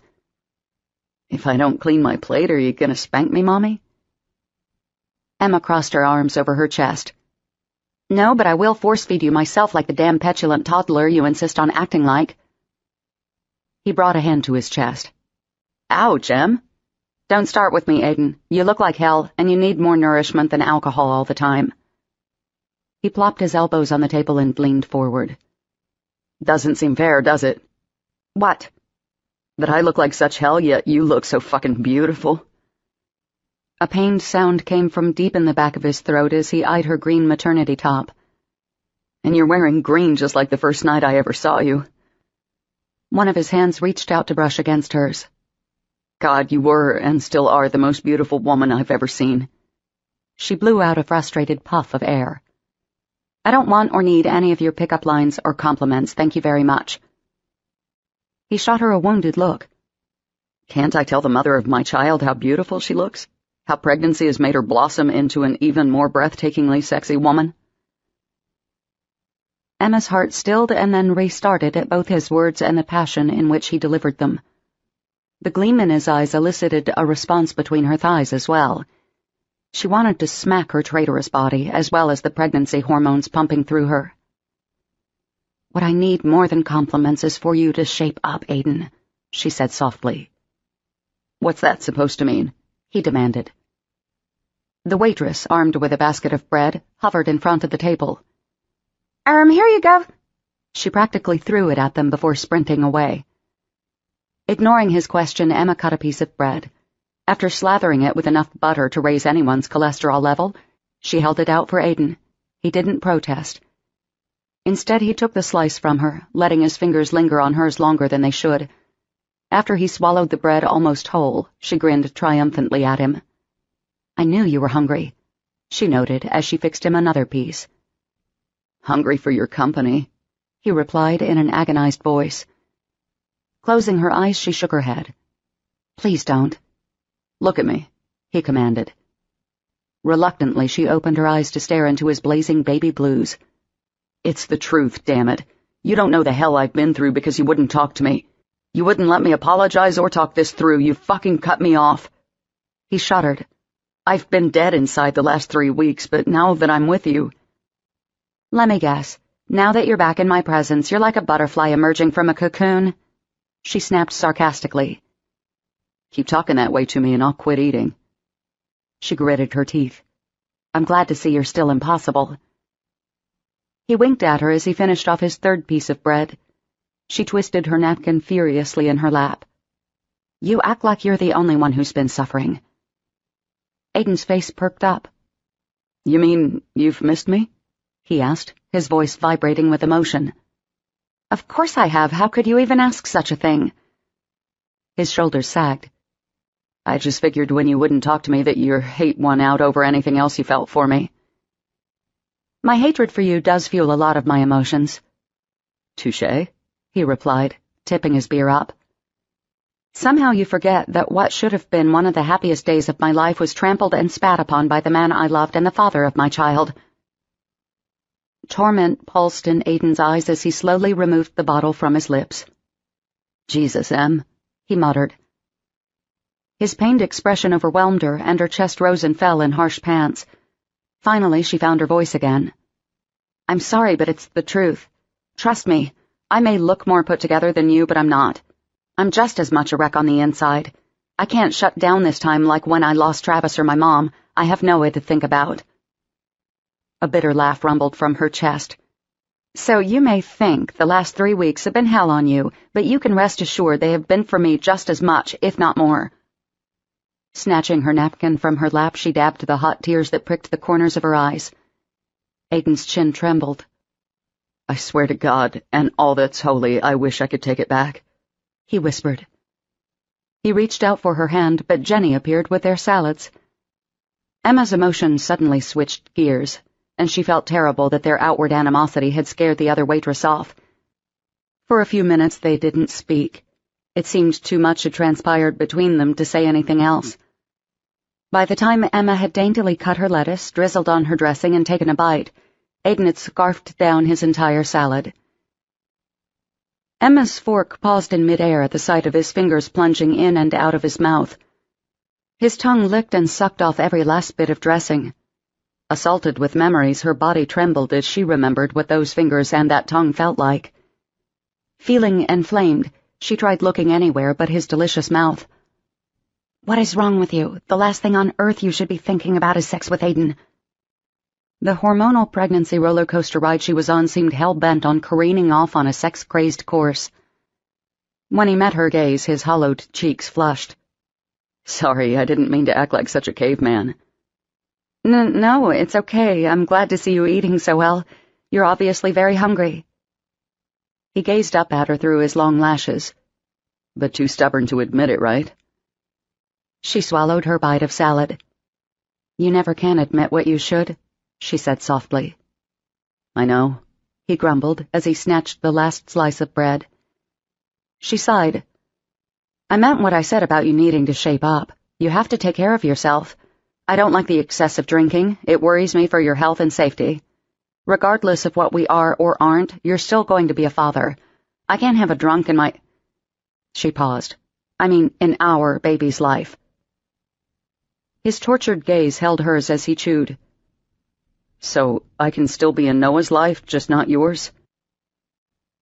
If I don't clean my plate, are you gonna spank me, Mommy? Emma crossed her arms over her chest. No, but I will force-feed you myself like the damn petulant toddler you insist on acting like. He brought a hand to his chest. Ouch, Em. Don't start with me, Aiden. You look like hell, and you need more nourishment than alcohol all the time. He plopped his elbows on the table and leaned forward. Doesn't seem fair, does it? What? That I look like such hell, yet you look so fucking beautiful. A pained sound came from deep in the back of his throat as he eyed her green maternity top. And you're wearing green just like the first night I ever saw you. One of his hands reached out to brush against hers. God, you were and still are the most beautiful woman I've ever seen. She blew out a frustrated puff of air. I don't want or need any of your pickup lines or compliments, thank you very much. He shot her a wounded look. Can't I tell the mother of my child how beautiful she looks? How pregnancy has made her blossom into an even more breathtakingly sexy woman? Emma's heart stilled and then restarted at both his words and the passion in which he delivered them. The gleam in his eyes elicited a response between her thighs as well. She wanted to smack her traitorous body, as well as the pregnancy hormones pumping through her. What I need more than compliments is for you to shape up, Aiden, she said softly. What's that supposed to mean? He demanded. The waitress, armed with a basket of bread, hovered in front of the table. Here you go. She practically threw it at them before sprinting away. Ignoring his question, Emma cut a piece of bread. After slathering it with enough butter to raise anyone's cholesterol level, she held it out for Aiden. He didn't protest. Instead, he took the slice from her, letting his fingers linger on hers longer than they should. After he swallowed the bread almost whole, she grinned triumphantly at him. I knew you were hungry, she noted as she fixed him another piece. Hungry for your company, he replied in an agonized voice. Closing her eyes, she shook her head. Please don't. Look at me, he commanded. Reluctantly, she opened her eyes to stare into his blazing baby blues. It's the truth, damn it. You don't know the hell I've been through because you wouldn't talk to me. You wouldn't let me apologize or talk this through. You fucking cut me off. He shuddered. I've been dead inside the last 3 weeks, but now that I'm with you... Let me guess. Now that you're back in my presence, you're like a butterfly emerging from a cocoon? She snapped sarcastically. Keep talking that way to me and I'll quit eating. She gritted her teeth. I'm glad to see you're still impossible. He winked at her as he finished off his third piece of bread. She twisted her napkin furiously in her lap. You act like you're the only one who's been suffering. Aiden's face perked up. You mean you've missed me? He asked, his voice vibrating with emotion. Of course I have. How could you even ask such a thing? His shoulders sagged. I just figured when you wouldn't talk to me that your hate won out over anything else you felt for me. My hatred for you does fuel a lot of my emotions. Touché, he replied, tipping his beer up. Somehow you forget that what should have been one of the happiest days of my life was trampled and spat upon by the man I loved and the father of my child. Torment pulsed in Aiden's eyes as he slowly removed the bottle from his lips. Jesus, Em, he muttered. His pained expression overwhelmed her, and her chest rose and fell in harsh pants. Finally, she found her voice again. "I'm sorry, but it's the truth. Trust me, I may look more put together than you, but I'm not. I'm just as much a wreck on the inside. I can't shut down this time like when I lost Travis or my mom. I have no way to think about." A bitter laugh rumbled from her chest. "So you may think the last 3 weeks have been hell on you, but you can rest assured they have been for me just as much, if not more." Snatching her napkin from her lap, she dabbed the hot tears that pricked the corners of her eyes. Aiden's chin trembled. "I swear to God, and all that's holy, I wish I could take it back," he whispered. He reached out for her hand, but Jenny appeared with their salads. Emma's emotions suddenly switched gears, and she felt terrible that their outward animosity had scared the other waitress off. For a few minutes they didn't speak. It seemed too much had transpired between them to say anything else. By the time Emma had daintily cut her lettuce, drizzled on her dressing, and taken a bite, Aiden had scarfed down his entire salad. Emma's fork paused in midair at the sight of his fingers plunging in and out of his mouth. His tongue licked and sucked off every last bit of dressing. Assaulted with memories, her body trembled as she remembered what those fingers and that tongue felt like. Feeling inflamed, she tried looking anywhere but his delicious mouth. "What is wrong with you? The last thing on earth you should be thinking about is sex with Aiden." The hormonal pregnancy roller coaster ride she was on seemed hell-bent on careening off on a sex-crazed course. When he met her gaze, his hollowed cheeks flushed. "Sorry, I didn't mean to act like such a caveman." No, it's okay. I'm glad to see you eating so well. You're obviously very hungry." He gazed up at her through his long lashes. "But too stubborn to admit it, right?" She swallowed her bite of salad. "You never can admit what you should," she said softly. "I know," he grumbled as he snatched the last slice of bread. She sighed. "I meant what I said about you needing to shape up. You have to take care of yourself. I don't like the excessive drinking. It worries me for your health and safety. Regardless of what we are or aren't, you're still going to be a father. I can't have a drunk in my—" She paused. "I mean, in our baby's life." His tortured gaze held hers as he chewed. "So I can still be in Noah's life, just not yours?"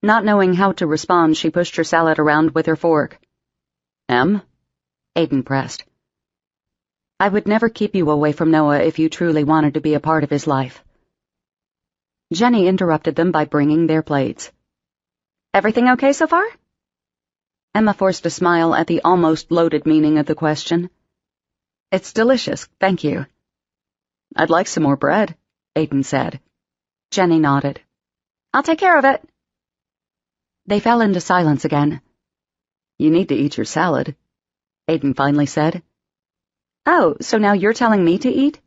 Not knowing how to respond, she pushed her salad around with her fork. "Em?" Aiden pressed. "I would never keep you away from Noah if you truly wanted to be a part of his life." Jenny interrupted them by bringing their plates. "Everything okay so far?" Emma forced a smile at the almost loaded meaning of the question. "It's delicious, thank you." "I'd like some more bread," Aiden said. Jenny nodded. "I'll take care of it." They fell into silence again. "You need to eat your salad," Aiden finally said. "Oh, so now you're telling me to eat?"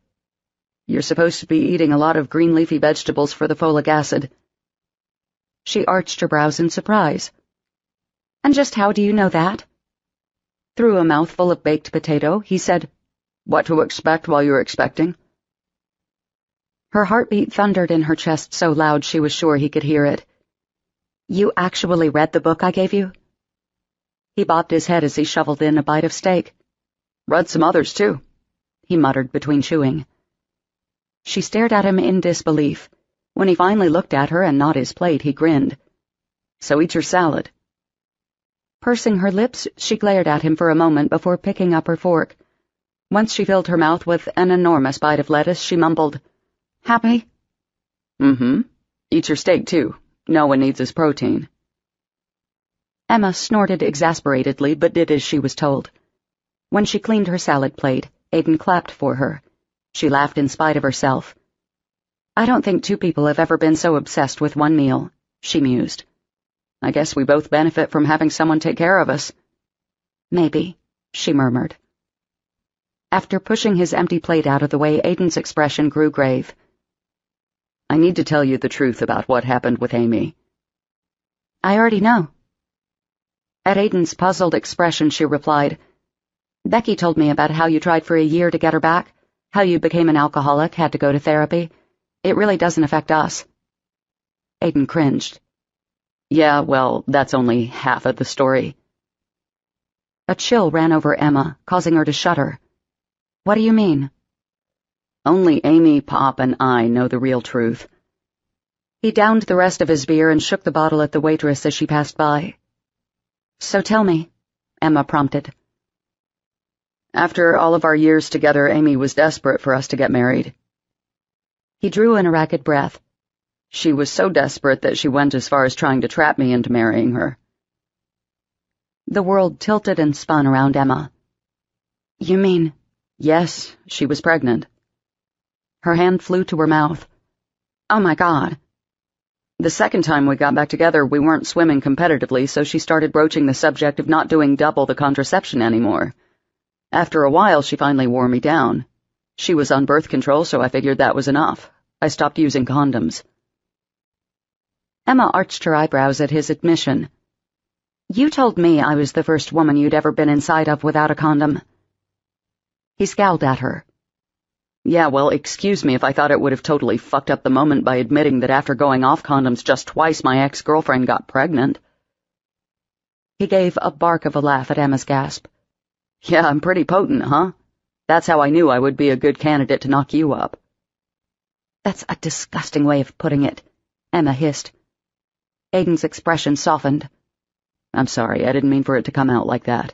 "You're supposed to be eating a lot of green leafy vegetables for the folic acid." She arched her brows in surprise. "And just how do you know that?" Through a mouthful of baked potato, he said, "What to expect while you're expecting?" Her heartbeat thundered in her chest so loud she was sure he could hear it. "You actually read the book I gave you?" He bobbed his head as he shoveled in a bite of steak. "Read some others, too," he muttered between chewing. She stared at him in disbelief. When he finally looked at her and not his plate, he grinned. "So eat your salad." Pursing her lips, she glared at him for a moment before picking up her fork. Once she filled her mouth with an enormous bite of lettuce, she mumbled, "Happy?" "Mm-hmm. Eat your steak, too. Noah needs his protein." Emma snorted exasperatedly, but did as she was told. When she cleaned her salad plate, Aiden clapped for her. She laughed in spite of herself. "I don't think two people have ever been so obsessed with one meal," she mused. "I guess we both benefit from having someone take care of us." "Maybe," she murmured. After pushing his empty plate out of the way, Aiden's expression grew grave. "I need to tell you the truth about what happened with Amy." "I already know." At Aiden's puzzled expression, she replied, "Becky told me about how you tried for a year to get her back, how you became an alcoholic, had to go to therapy. It really doesn't affect us." Aiden cringed. "Yeah, well, that's only half of the story." A chill ran over Emma, causing her to shudder. What do you mean? Only Amy, Pop, and I know the real truth. He downed the rest of his beer and shook the bottle at the waitress as she passed by. So tell me, Emma prompted. After all of our years together, Amy was desperate for us to get married. He drew in a ragged breath. She was so desperate that she went as far as trying to trap me into marrying her. The world tilted and spun around Emma. You mean? Yes, she was pregnant. Her hand flew to her mouth. Oh my God. The second time we got back together, we weren't swimming competitively, so she started broaching the subject of not doing double the contraception anymore. After a while, she finally wore me down. She was on birth control, so I figured that was enough. I stopped using condoms. Emma arched her eyebrows at his admission. You told me I was the first woman you'd ever been inside of without a condom. He scowled at her. Yeah, well, excuse me if I thought it would have totally fucked up the moment by admitting that after going off condoms just twice, my ex-girlfriend got pregnant. He gave a bark of a laugh at Emma's gasp. Yeah, I'm pretty potent, huh? That's how I knew I would be a good candidate to knock you up. That's a disgusting way of putting it, Emma hissed. Aiden's expression softened. I'm sorry, I didn't mean for it to come out like that.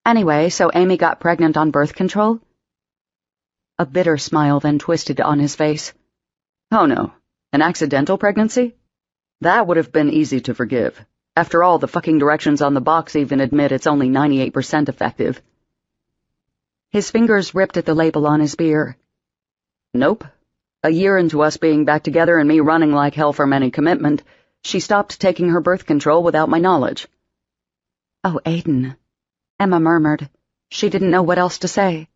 Anyway, so Amy got pregnant on birth control? A bitter smile then twisted on his face. Oh no, an accidental pregnancy? That would have been easy to forgive. After all, the fucking directions on the box even admit it's only 98% effective. His fingers ripped at the label on his beer. Nope. A year into us being back together and me running like hell from any commitment, she stopped taking her birth control without my knowledge. Oh, Aiden, Emma murmured. She didn't know what else to say.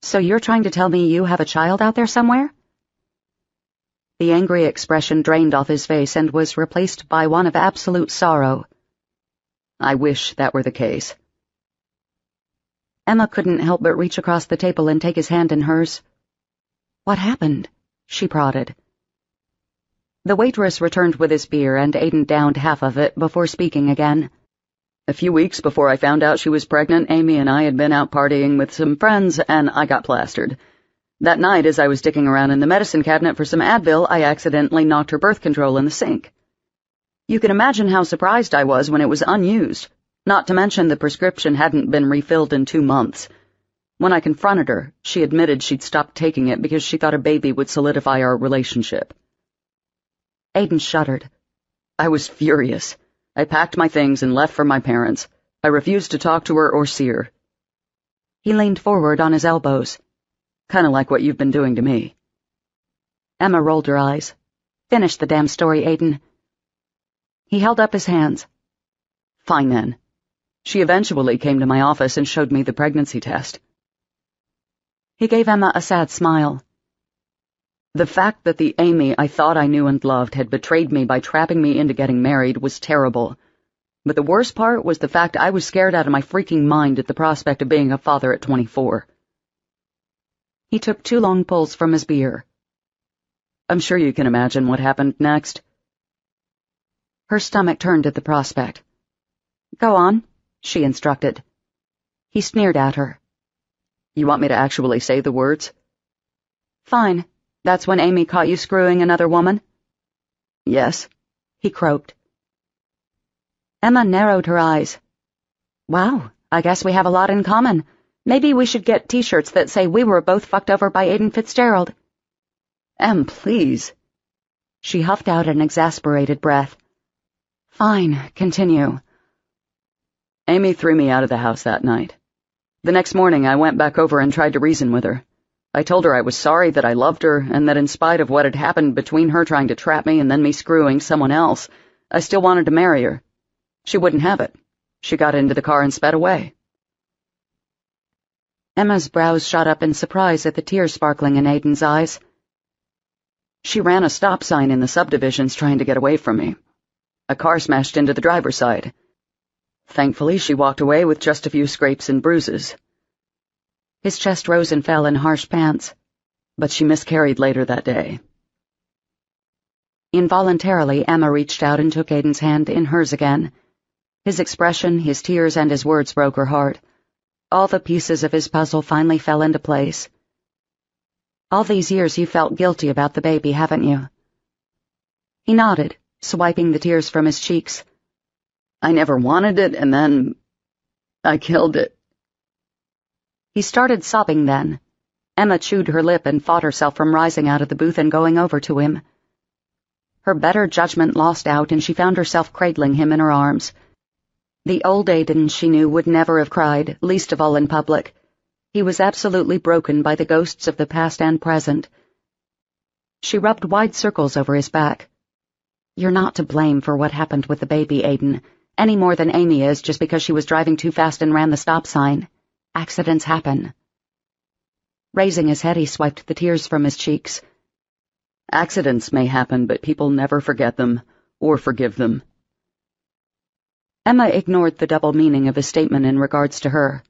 So you're trying to tell me you have a child out there somewhere? The angry expression drained off his face and was replaced by one of absolute sorrow. I wish that were the case. Emma couldn't help but reach across the table and take his hand in hers. What happened? She prodded. The waitress returned with his beer, and Aiden downed half of it before speaking again. A few weeks before I found out she was pregnant, Amy and I had been out partying with some friends, and I got plastered. That night, as I was dicking around in the medicine cabinet for some Advil, I accidentally knocked her birth control in the sink. You can imagine how surprised I was when it was unused, not to mention the prescription hadn't been refilled in 2 months. When I confronted her, she admitted she'd stopped taking it because she thought a baby would solidify our relationship. Aiden shuddered. I was furious. I packed my things and left for my parents. I refused to talk to her or see her. He leaned forward on his elbows. Kinda like what you've been doing to me. Emma rolled her eyes. Finish the damn story, Aiden. He held up his hands. Fine then. She eventually came to my office and showed me the pregnancy test. He gave Emma a sad smile. The fact that the Amy I thought I knew and loved had betrayed me by trapping me into getting married was terrible. But the worst part was the fact I was scared out of my freaking mind at the prospect of being a father at 24. He took 2 long pulls from his beer. I'm sure you can imagine what happened next. Her stomach turned at the prospect. Go on, she instructed. He sneered at her. You want me to actually say the words? Fine. That's when Amy caught you screwing another woman? Yes, he croaked. Emma narrowed her eyes. Wow, I guess we have a lot in common. Maybe we should get t-shirts that say we were both fucked over by Aiden Fitzgerald. Em, please. She huffed out an exasperated breath. Fine, continue. Amy threw me out of the house that night. The next morning I went back over and tried to reason with her. I told her I was sorry that I loved her, and that in spite of what had happened between her trying to trap me and then me screwing someone else, I still wanted to marry her. She wouldn't have it. She got into the car and sped away. Emma's brows shot up in surprise at the tears sparkling in Aiden's eyes. She ran a stop sign in the subdivisions trying to get away from me. A car smashed into the driver's side. Thankfully, she walked away with just a few scrapes and bruises. His chest rose and fell in harsh pants. But she miscarried later that day. Involuntarily, Emma reached out and took Aiden's hand in hers again. His expression, his tears, and his words broke her heart. All the pieces of his puzzle finally fell into place. All these years you felt guilty about the baby, haven't you? He nodded, swiping the tears from his cheeks. I never wanted it, and then I killed it. He started sobbing then. Emma chewed her lip and fought herself from rising out of the booth and going over to him. Her better judgment lost out, and she found herself cradling him in her arms. The old Aidan she knew would never have cried, least of all in public. He was absolutely broken by the ghosts of the past and present. She rubbed wide circles over his back. You're not to blame for what happened with the baby, Aidan, any more than Amy is just because she was driving too fast and ran the stop sign. Accidents happen. Raising his head, he swiped the tears from his cheeks. Accidents may happen, but people never forget them, or forgive them. Emma ignored the double meaning of his statement in regards to her.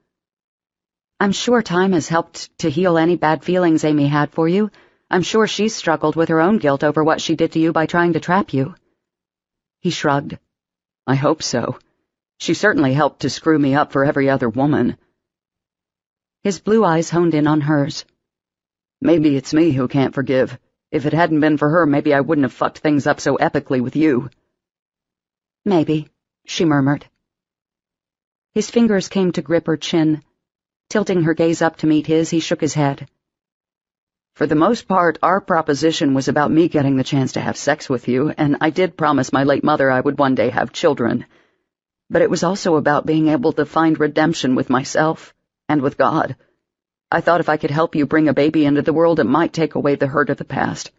I'm sure time has helped to heal any bad feelings Amy had for you. I'm sure she's struggled with her own guilt over what she did to you by trying to trap you. He shrugged. I hope so. She certainly helped to screw me up for every other woman. His blue eyes honed in on hers. Maybe it's me who can't forgive. If it hadn't been for her, maybe I wouldn't have fucked things up so epically with you. Maybe, she murmured. His fingers came to grip her chin. Tilting her gaze up to meet his, he shook his head. For the most part, our proposition was about me getting the chance to have sex with you, and I did promise my late mother I would one day have children. But it was also about being able to find redemption with myself. And with God. I thought if I could help you bring a baby into the world, it might take away the hurt of the past.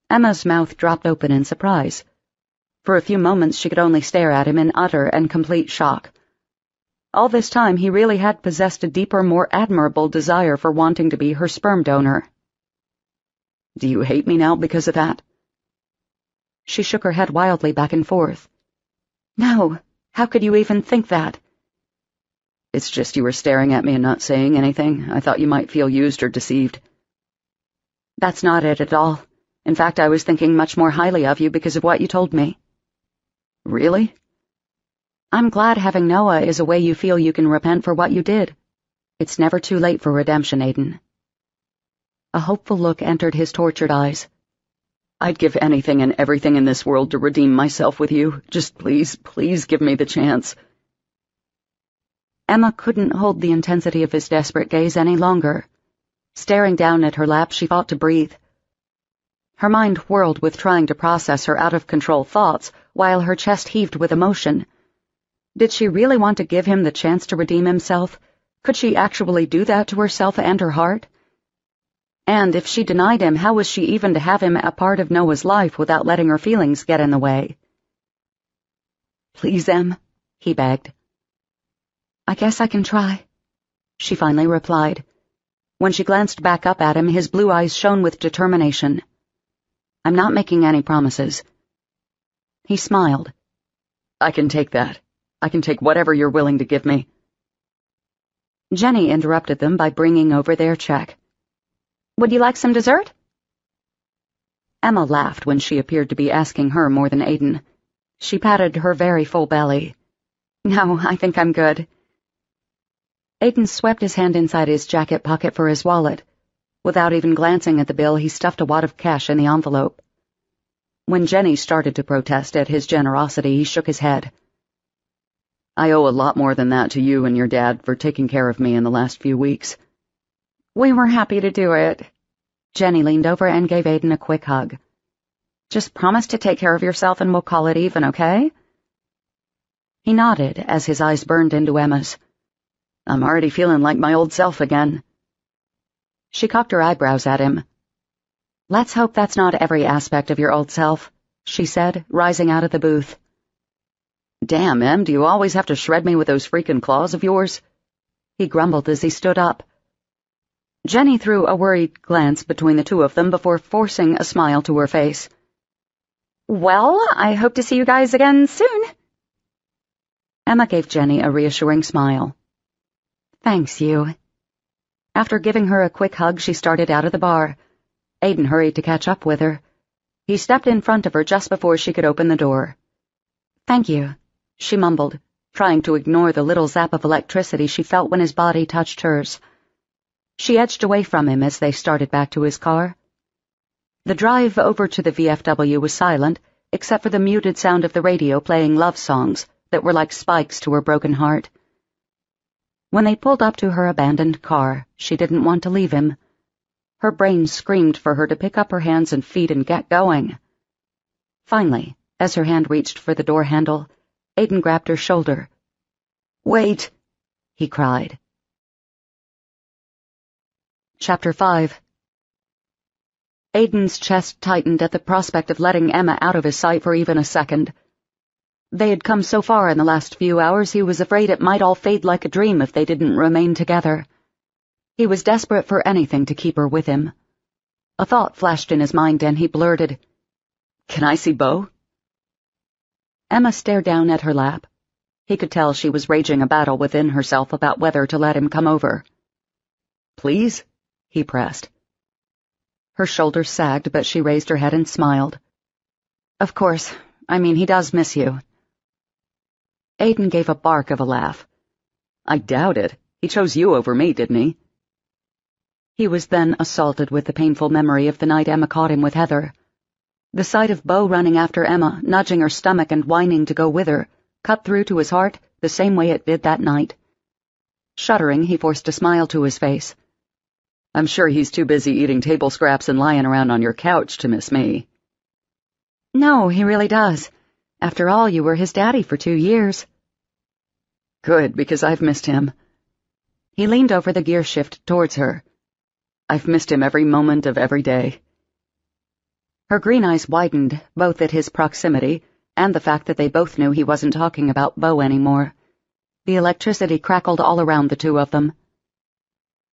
Emma's mouth dropped open in surprise. For a few moments she could only stare at him in utter and complete shock. All this time he really had possessed a deeper, more admirable desire for wanting to be her sperm donor. Do you hate me now because of that? She shook her head wildly back and forth. No, how could you even think that? It's just you were staring at me and not saying anything. I thought you might feel used or deceived. That's not it at all. In fact, I was thinking much more highly of you because of what you told me. Really? I'm glad having Noah is a way you feel you can repent for what you did. It's never too late for redemption, Aidan. A hopeful look entered his tortured eyes. I'd give anything and everything in this world to redeem myself with you. Just please, please give me the chance. Emma couldn't hold the intensity of his desperate gaze any longer. Staring down at her lap, she fought to breathe. Her mind whirled with trying to process her out-of-control thoughts, while her chest heaved with emotion. Did she really want to give him the chance to redeem himself? Could she actually do that to herself and her heart? And if she denied him, how was she even to have him a part of Noah's life without letting her feelings get in the way? Please, Em, he begged. I guess I can try, she finally replied. When she glanced back up at him, his blue eyes shone with determination. I'm not making any promises. He smiled. I can take that. I can take whatever you're willing to give me. Jenny interrupted them by bringing over their check. Would you like some dessert? Emma laughed when she appeared to be asking her more than Aidan. She patted her very full belly. No, I think I'm good. Aidan swept his hand inside his jacket pocket for his wallet. Without even glancing at the bill, he stuffed a wad of cash in the envelope. When Jenny started to protest at his generosity, he shook his head. I owe a lot more than that to you and your dad for taking care of me in the last few weeks. We were happy to do it. Jenny leaned over and gave Aidan a quick hug. Just promise to take care of yourself and we'll call it even, okay? He nodded as his eyes burned into Emma's. I'm already feeling like my old self again. She cocked her eyebrows at him. Let's hope that's not every aspect of your old self, she said, rising out of the booth. Damn, Em, do you always have to shred me with those freaking claws of yours? He grumbled as he stood up. Jenny threw a worried glance between the two of them before forcing a smile to her face. Well, I hope to see you guys again soon. Emma gave Jenny a reassuring smile. Thanks, you. After giving her a quick hug, she started out of the bar. Aidan hurried to catch up with her. He stepped in front of her just before she could open the door. Thank you, she mumbled, trying to ignore the little zap of electricity she felt when his body touched hers. She edged away from him as they started back to his car. The drive over to the VFW was silent, except for the muted sound of the radio playing love songs that were like spikes to her broken heart. When they pulled up to her abandoned car, she didn't want to leave him. Her brain screamed for her to pick up her hands and feet and get going. Finally, as her hand reached for the door handle, Aiden grabbed her shoulder. "Wait!" he cried. Chapter 5. Aiden's chest tightened at the prospect of letting Emma out of his sight for even a second. They had come so far in the last few hours he was afraid it might all fade like a dream if they didn't remain together. He was desperate for anything to keep her with him. A thought flashed in his mind and he blurted, "Can I see Beau?" Emma stared down at her lap. He could tell she was raging a battle within herself about whether to let him come over. "Please?" he pressed. Her shoulders sagged, but she raised her head and smiled. "Of course. I mean, he does miss you." Aiden gave a bark of a laugh. "I doubt it. He chose you over me, didn't he?" He was then assaulted with the painful memory of the night Emma caught him with Heather. The sight of Beau running after Emma, nudging her stomach and whining to go with her, cut through to his heart the same way it did that night. Shuddering, he forced a smile to his face. "I'm sure he's too busy eating table scraps and lying around on your couch to miss me." "No, he really does. After all, you were his daddy for 2 years. "Good, because I've missed him." He leaned over the gear shift towards her. "I've missed him every moment of every day." Her green eyes widened, both at his proximity and the fact that they both knew he wasn't talking about Beau anymore. The electricity crackled all around the two of them.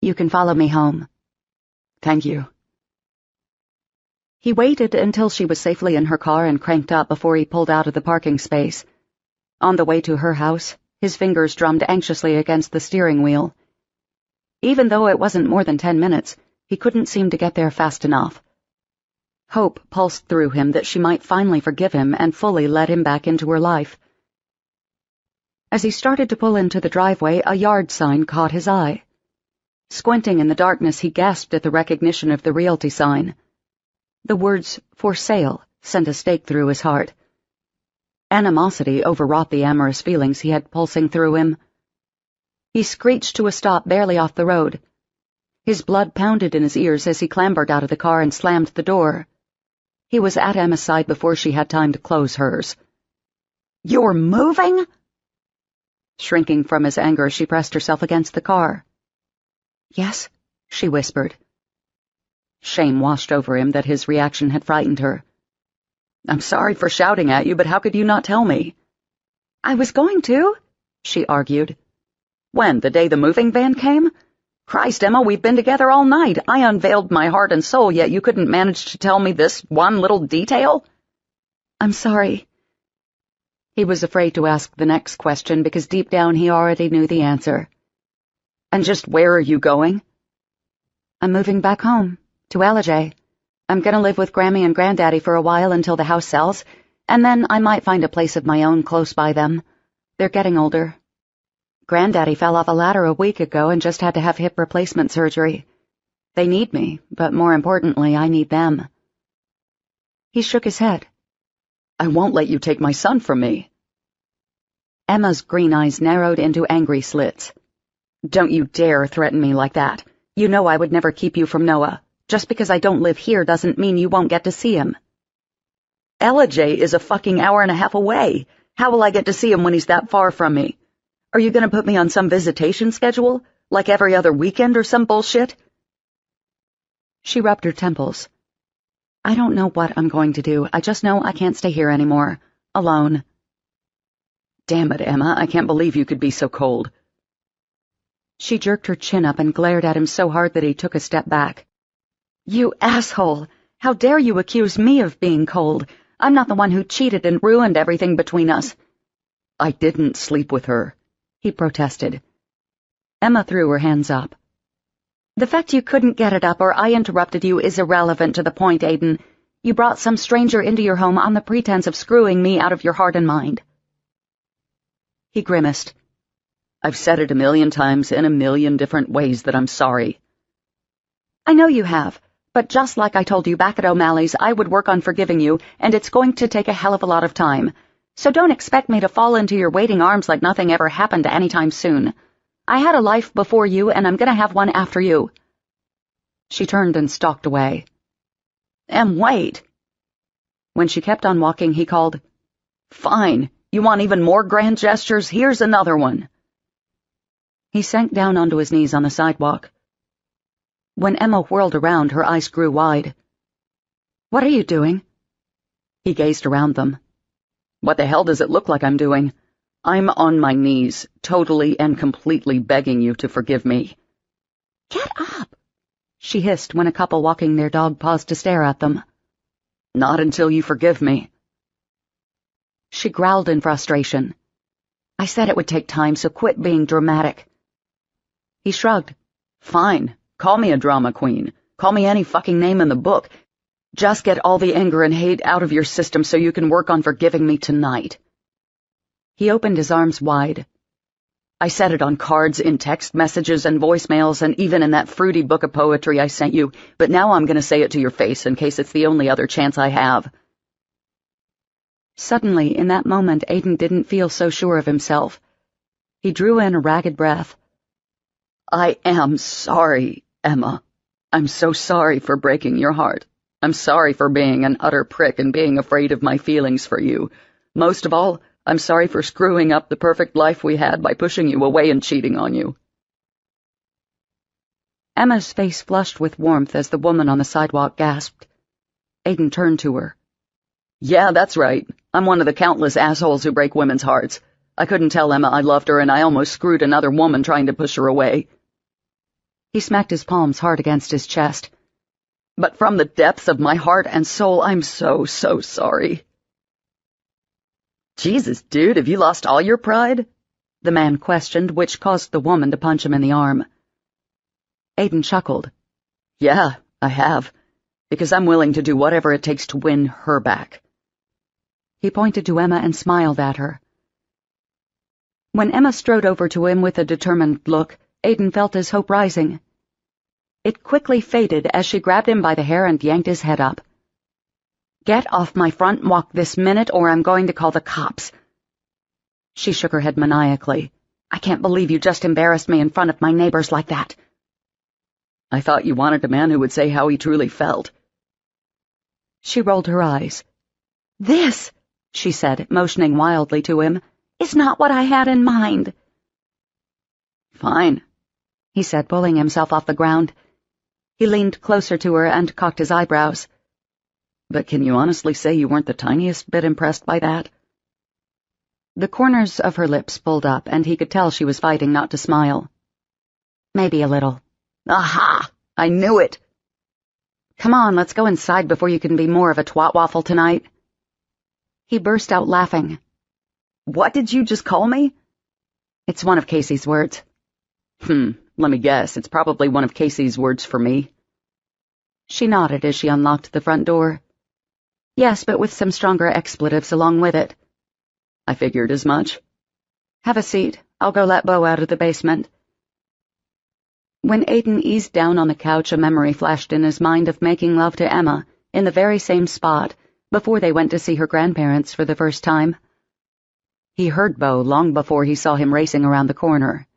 "You can follow me home." "Thank you." He waited until she was safely in her car and cranked up before he pulled out of the parking space. On the way to her house, his fingers drummed anxiously against the steering wheel. Even though it wasn't more than 10 minutes, he couldn't seem to get there fast enough. Hope pulsed through him that she might finally forgive him and fully let him back into her life. As he started to pull into the driveway, a yard sign caught his eye. Squinting in the darkness, he gasped at the recognition of the realty sign. The words, "For sale," sent a stake through his heart. Animosity overwrought the amorous feelings he had pulsing through him. He screeched to a stop barely off the road. His blood pounded in his ears as he clambered out of the car and slammed the door. He was at Emma's side before she had time to close hers. "You're moving?" Shrinking from his anger, she pressed herself against the car. "Yes," she whispered. Shame washed over him that his reaction had frightened her. "I'm sorry for shouting at you, but how could you not tell me?" "I was going to," she argued. "When, the day the moving van came? Christ, Emma, we've been together all night. I unveiled my heart and soul, yet you couldn't manage to tell me this one little detail?" "I'm sorry." He was afraid to ask the next question because deep down he already knew the answer. "And just where are you going?" "I'm moving back home, to LJ. I'm gonna live with Grammy and Granddaddy for a while until the house sells, and then I might find a place of my own close by them. They're getting older. Granddaddy fell off a ladder a week ago and just had to have hip replacement surgery. They need me, but more importantly, I need them." He shook his head. "I won't let you take my son from me." Emma's green eyes narrowed into angry slits. "Don't you dare threaten me like that. You know I would never keep you from Noah. Just because I don't live here doesn't mean you won't get to see him." "LJ is a fucking hour and a half away. How will I get to see him when he's that far from me? Are you going to put me on some visitation schedule, like every other weekend or some bullshit?" She rubbed her temples. "I don't know what I'm going to do. I just know I can't stay here anymore. Alone." "Damn it, Emma, I can't believe you could be so cold." She jerked her chin up and glared at him so hard that he took a step back. "You asshole! How dare you accuse me of being cold? I'm not the one who cheated and ruined everything between us." "I didn't sleep with her," he protested. Emma threw her hands up. "The fact you couldn't get it up or I interrupted you is irrelevant to the point, Aiden. You brought some stranger into your home on the pretense of screwing me out of your heart and mind." He grimaced. I've said it a million times in a million different ways that I'm sorry. I know you have, but just like I told you back at O'Malley's, I would work on forgiving you, and it's going to take a hell of a lot of time. So don't expect me to fall into your waiting arms like nothing ever happened anytime soon. I had a life before you, and I'm gonna have one after you. She turned and stalked away. Wait. When she kept on walking, he called, Fine. You want even more grand gestures? Here's another one. He sank down onto his knees on the sidewalk. When Emma whirled around, her eyes grew wide. What are you doing? He gazed around them. What the hell does it look like I'm doing? I'm on my knees, totally and completely begging you to forgive me. Get up, she hissed when a couple walking their dog paused to stare at them. Not until you forgive me. She growled in frustration. I said it would take time, so quit being dramatic. He shrugged. Fine. Call me a drama queen. Call me any fucking name in the book. Just get all the anger and hate out of your system so you can work on forgiving me tonight. He opened his arms wide. I said it on cards, in text messages and voicemails, and even in that fruity book of poetry I sent you, but now I'm going to say it to your face in case it's the only other chance I have. Suddenly, in that moment, Aiden didn't feel so sure of himself. He drew in a ragged breath. I am sorry, Emma. I'm so sorry for breaking your heart. I'm sorry for being an utter prick and being afraid of my feelings for you. Most of all, I'm sorry for screwing up the perfect life we had by pushing you away and cheating on you. Emma's face flushed with warmth as the woman on the sidewalk gasped. Aiden turned to her. Yeah, that's right. I'm one of the countless assholes who break women's hearts. I couldn't tell Emma I loved her, and I almost screwed another woman trying to push her away. He smacked his palms hard against his chest. But from the depths of my heart and soul, I'm so sorry. Jesus, dude, have you lost all your pride? The man questioned, which caused the woman to punch him in the arm. Aiden chuckled. Yeah, I have. Because I'm willing to do whatever it takes to win her back. He pointed to Emma and smiled at her. When Emma strode over to him with a determined look, Aiden felt his hope rising. It quickly faded as she grabbed him by the hair and yanked his head up. Get off my front walk this minute or I'm going to call the cops. She shook her head maniacally. I can't believe you just embarrassed me in front of my neighbors like that. I thought you wanted a man who would say how he truly felt. She rolled her eyes. This, she said, motioning wildly to him, is not what I had in mind. Fine, he said, pulling himself off the ground. He leaned closer to her and cocked his eyebrows. But can you honestly say you weren't the tiniest bit impressed by that? The corners of her lips pulled up, and he could tell she was fighting not to smile. Maybe a little. Aha! I knew it! Come on, let's go inside before you can be more of a twat waffle tonight. He burst out laughing. What did you just call me? It's one of Casey's words. Let me guess, it's probably one of Casey's words for me. She nodded as she unlocked the front door. Yes, but with some stronger expletives along with it. I figured as much. Have a seat. I'll go let Beau out of the basement. When Aiden eased down on the couch, a memory flashed in his mind of making love to Emma in the very same spot before they went to see her grandparents for the first time. He heard Beau long before he saw him racing around the corner.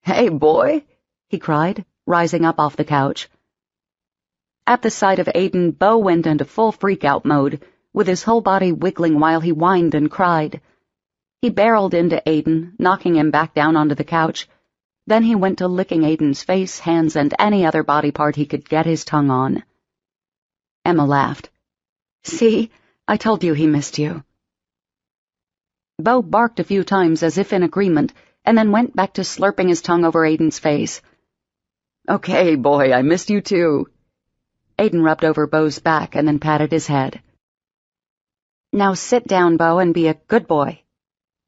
Hey, boy, he cried, rising up off the couch. At the sight of Aiden, Beau went into full freak-out mode, with his whole body wiggling while he whined and cried. He barreled into Aiden, knocking him back down onto the couch. Then he went to licking Aiden's face, hands, and any other body part he could get his tongue on. Emma laughed. See, I told you he missed you. Beau barked a few times as if in agreement, and then went back to slurping his tongue over Aiden's face. Okay, boy, I missed you too. Aiden rubbed over Beau's back and then patted his head. Now sit down, Beau, and be a good boy,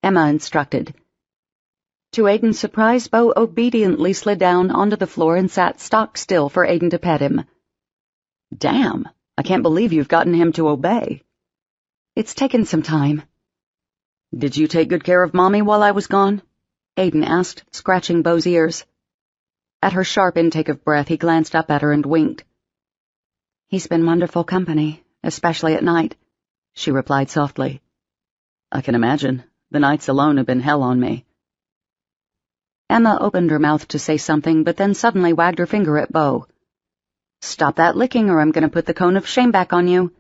Emma instructed. To Aiden's surprise, Beau obediently slid down onto the floor and sat stock still for Aiden to pet him. Damn, I can't believe you've gotten him to obey. It's taken some time. Did you take good care of Mommy while I was gone? Aiden asked, scratching Beau's ears. At her sharp intake of breath, he glanced up at her and winked. He's been wonderful company, especially at night, she replied softly. I can imagine. The nights alone have been hell on me. Emma opened her mouth to say something, but then suddenly wagged her finger at Beau. Stop that licking or I'm going to put the cone of shame back on you.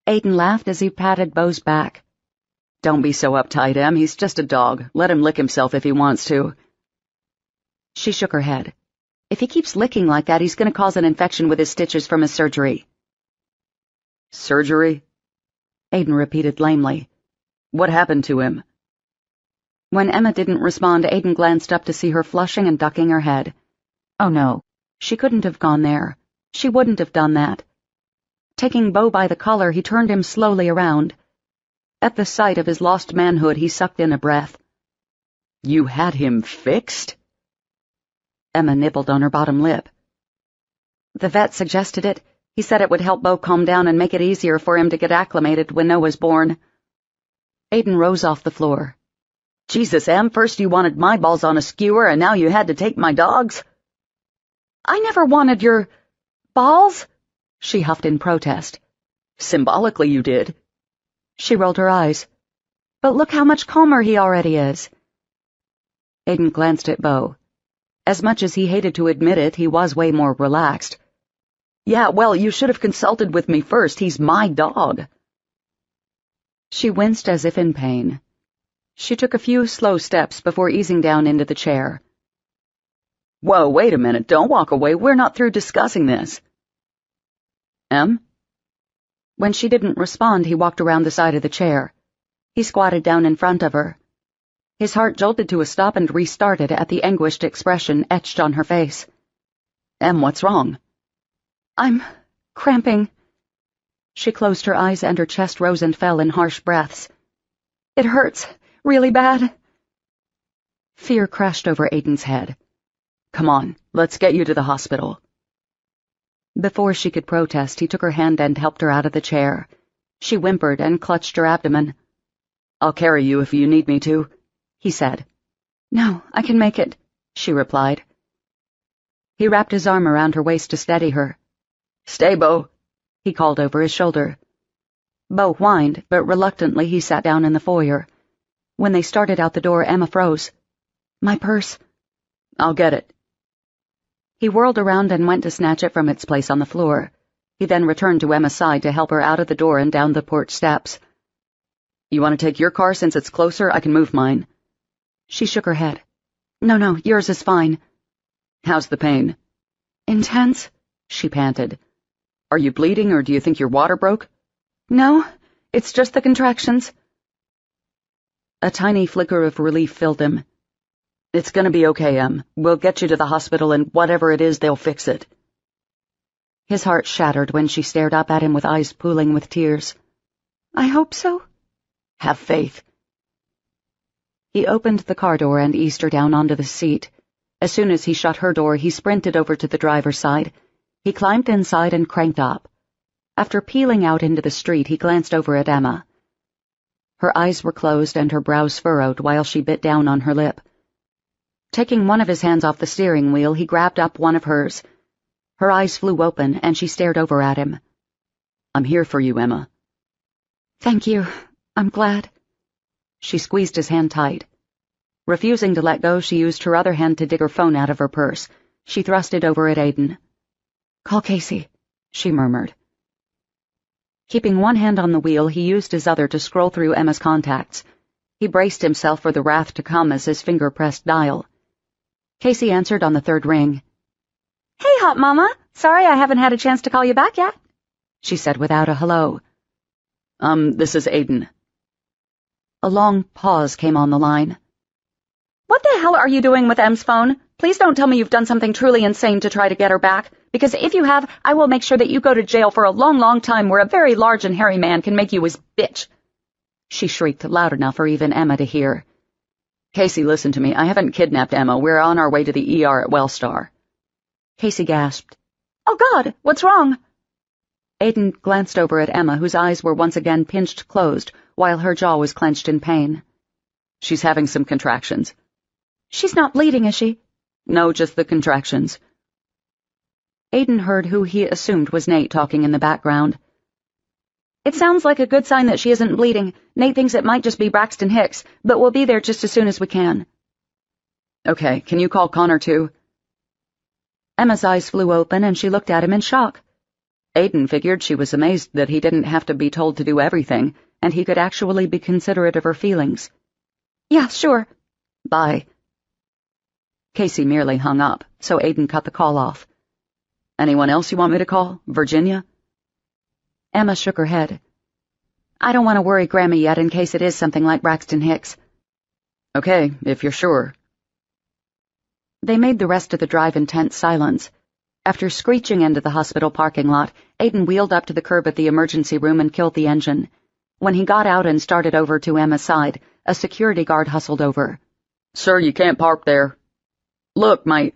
Aiden laughed as he patted Beau's back. Don't be so uptight, Em. He's just a dog. Let him lick himself if he wants to. She shook her head. If he keeps licking like that, he's going to cause an infection with his stitches from his surgery. Surgery? Aiden repeated lamely. What happened to him? When Emma didn't respond, Aiden glanced up to see her flushing and ducking her head. Oh no, she couldn't have gone there. She wouldn't have done that. Taking Beau by the collar, he turned him slowly around. At the sight of his lost manhood, he sucked in a breath. You had him fixed? Emma nibbled on her bottom lip. The vet suggested it. He said it would help Beau calm down and make it easier for him to get acclimated when Noah's born. Aiden rose off the floor. Jesus, Em, first you wanted my balls on a skewer and now you had to take my dog's? I never wanted your balls, she huffed in protest. Symbolically you did. She rolled her eyes. But look how much calmer he already is. Aiden glanced at Beau. As much as he hated to admit it, he was way more relaxed. Yeah, well, you should have consulted with me first. He's my dog. She winced as if in pain. She took a few slow steps before easing down into the chair. Whoa, wait a minute. Don't walk away. We're not through discussing this. Em? When she didn't respond, he walked around the side of the chair. He squatted down in front of her. His heart jolted to a stop and restarted at the anguished expression etched on her face. Em, what's wrong? I'm cramping. She closed her eyes and her chest rose and fell in harsh breaths. It hurts, really bad. Fear crashed over Aiden's head. Come on, let's get you to the hospital. Before she could protest, he took her hand and helped her out of the chair. She whimpered and clutched her abdomen. I'll carry you if you need me to, he said. No, I can make it, she replied. He wrapped his arm around her waist to steady her. Stay, Beau, he called over his shoulder. Beau whined, but reluctantly he sat down in the foyer. When they started out the door, Emma froze. My purse. I'll get it. He whirled around and went to snatch it from its place on the floor. He then returned to Emma's side to help her out of the door and down the porch steps. You want to take your car since it's closer? I can move mine. She shook her head. No, yours is fine. How's the pain? Intense, she panted. Are you bleeding or do you think your water broke? No, it's just the contractions. A tiny flicker of relief filled him. It's gonna be okay, Em. We'll get you to the hospital and whatever it is, they'll fix it. His heart shattered when she stared up at him with eyes pooling with tears. I hope so. Have faith. He opened the car door and eased her down onto the seat. As soon as he shut her door, he sprinted over to the driver's side. He climbed inside and cranked up. After peeling out into the street, he glanced over at Emma. Her eyes were closed and her brows furrowed while she bit down on her lip. Taking one of his hands off the steering wheel, he grabbed up one of hers. Her eyes flew open, and she stared over at him. I'm here for you, Emma. Thank you. I'm glad. She squeezed his hand tight. Refusing to let go, she used her other hand to dig her phone out of her purse. She thrust it over at Aiden. Call Casey, she murmured. Keeping one hand on the wheel, he used his other to scroll through Emma's contacts. He braced himself for the wrath to come as his finger pressed dial. Casey answered on the third ring. Hey, Hot Mama. Sorry I haven't had a chance to call you back yet, she said without a hello. This is Aiden. A long pause came on the line. What the hell are you doing with Em's phone? Please don't tell me you've done something truly insane to try to get her back, because if you have, I will make sure that you go to jail for a long, long time where a very large and hairy man can make you his bitch. She shrieked loud enough for even Emma to hear. Casey, listen to me. I haven't kidnapped Emma. We're on our way to the ER at Wellstar. Casey gasped. Oh, God, what's wrong? Aiden glanced over at Emma, whose eyes were once again pinched closed, while her jaw was clenched in pain. She's having some contractions. She's not bleeding, is she? No, just the contractions. Aiden heard who he assumed was Nate talking in the background. It sounds like a good sign that she isn't bleeding. Nate thinks it might just be Braxton Hicks, but we'll be there just as soon as we can. Okay, can you call Connor too? Emma's eyes flew open and she looked at him in shock. Aiden figured she was amazed that he didn't have to be told to do everything, and he could actually be considerate of her feelings. Yeah, sure. Bye. Casey merely hung up, so Aiden cut the call off. Anyone else you want me to call? Virginia? Emma shook her head. I don't want to worry Grandma yet in case it is something like Braxton Hicks. Okay, if you're sure. They made the rest of the drive in tense silence. After screeching into the hospital parking lot, Aiden wheeled up to the curb at the emergency room and killed the engine. When he got out and started over to Emma's side, a security guard hustled over. Sir, you can't park there. Look, mate.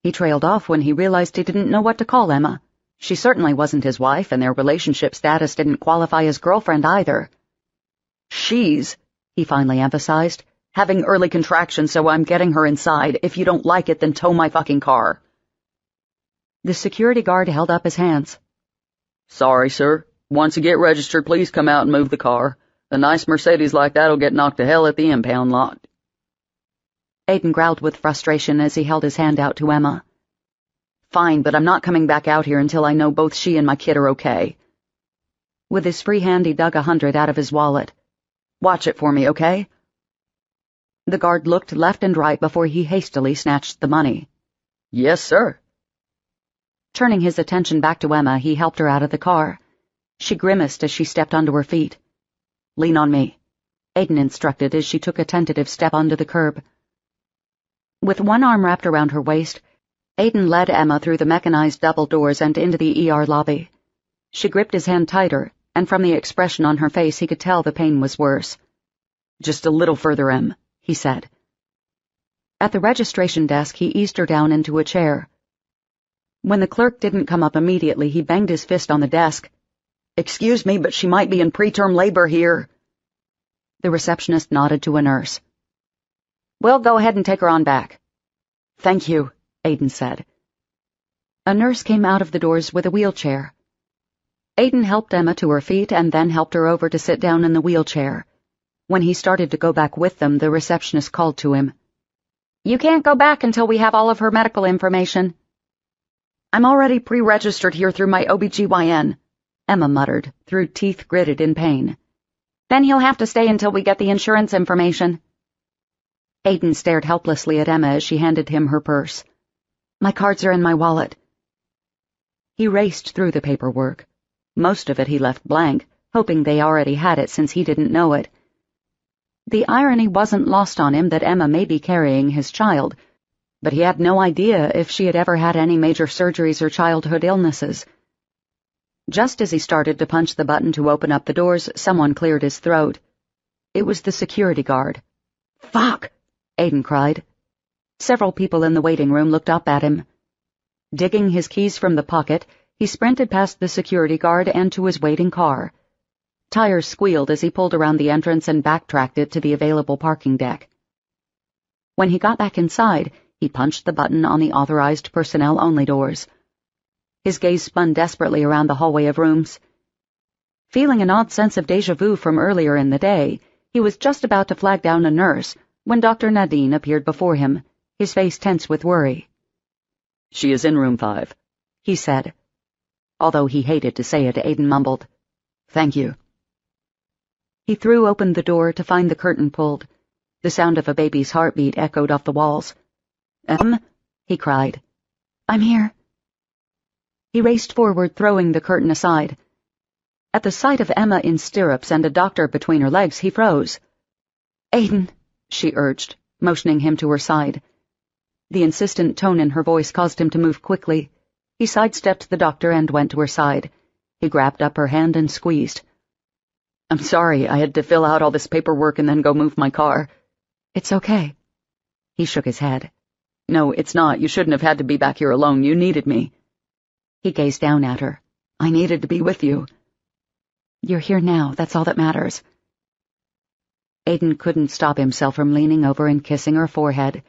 He trailed off when he realized he didn't know what to call Emma. She certainly wasn't his wife, and their relationship status didn't qualify as girlfriend either. She's, he finally emphasized, having early contractions, so I'm getting her inside. If you don't like it, then tow my fucking car. The security guard held up his hands. Sorry, sir. Once you get registered, please come out and move the car. A nice Mercedes like that'll get knocked to hell at the impound lot. Aiden growled with frustration as he held his hand out to Emma. Fine, but I'm not coming back out here until I know both she and my kid are okay. With his free hand, he dug $100 out of his wallet. Watch it for me, okay? The guard looked left and right before he hastily snatched the money. Yes, sir. Turning his attention back to Emma, he helped her out of the car. She grimaced as she stepped onto her feet. Lean on me, Aiden instructed as she took a tentative step onto the curb. With one arm wrapped around her waist, Aiden led Emma through the mechanized double doors and into the ER lobby. She gripped his hand tighter, and from the expression on her face he could tell the pain was worse. Just a little further, Em, he said. At the registration desk, he eased her down into a chair. When the clerk didn't come up immediately, he banged his fist on the desk. Excuse me, but she might be in preterm labor here. The receptionist nodded to a nurse. We'll go ahead and take her on back. Thank you, Aiden said. A nurse came out of the doors with a wheelchair. Aiden helped Emma to her feet and then helped her over to sit down in the wheelchair. When he started to go back with them, the receptionist called to him. You can't go back until we have all of her medical information. I'm already pre-registered here through my OBGYN, Emma muttered, through teeth gritted in pain. Then he'll have to stay until we get the insurance information. Aiden stared helplessly at Emma as she handed him her purse. My cards are in my wallet. He raced through the paperwork. Most of it he left blank, hoping they already had it since he didn't know it. The irony wasn't lost on him that Emma may be carrying his child, but he had no idea if she had ever had any major surgeries or childhood illnesses. Just as he started to punch the button to open up the doors, someone cleared his throat. It was the security guard. Fuck! Aiden cried. Several people in the waiting room looked up at him. Digging his keys from the pocket, he sprinted past the security guard and to his waiting car. Tires squealed as he pulled around the entrance and backtracked it to the available parking deck. When he got back inside, he punched the button on the authorized personnel-only doors. His gaze spun desperately around the hallway of rooms. Feeling an odd sense of déjà vu from earlier in the day, he was just about to flag down a nurse when Dr. Nadine appeared before him, his face tense with worry. She is in room 5, he said. Although he hated to say it, Aiden mumbled, Thank you. He threw open the door to find the curtain pulled. The sound of a baby's heartbeat echoed off the walls. Em? He cried. I'm here. He raced forward, throwing the curtain aside. At the sight of Emma in stirrups and a doctor between her legs, he froze. Aiden, she urged, motioning him to her side. The insistent tone in her voice caused him to move quickly. He sidestepped the doctor and went to her side. He grabbed up her hand and squeezed. I'm sorry, I had to fill out all this paperwork and then go move my car. It's okay. He shook his head. No, it's not. You shouldn't have had to be back here alone. You needed me. He gazed down at her. I needed to be with you. You're here now, that's all that matters. Aiden couldn't stop himself from leaning over and kissing her forehead.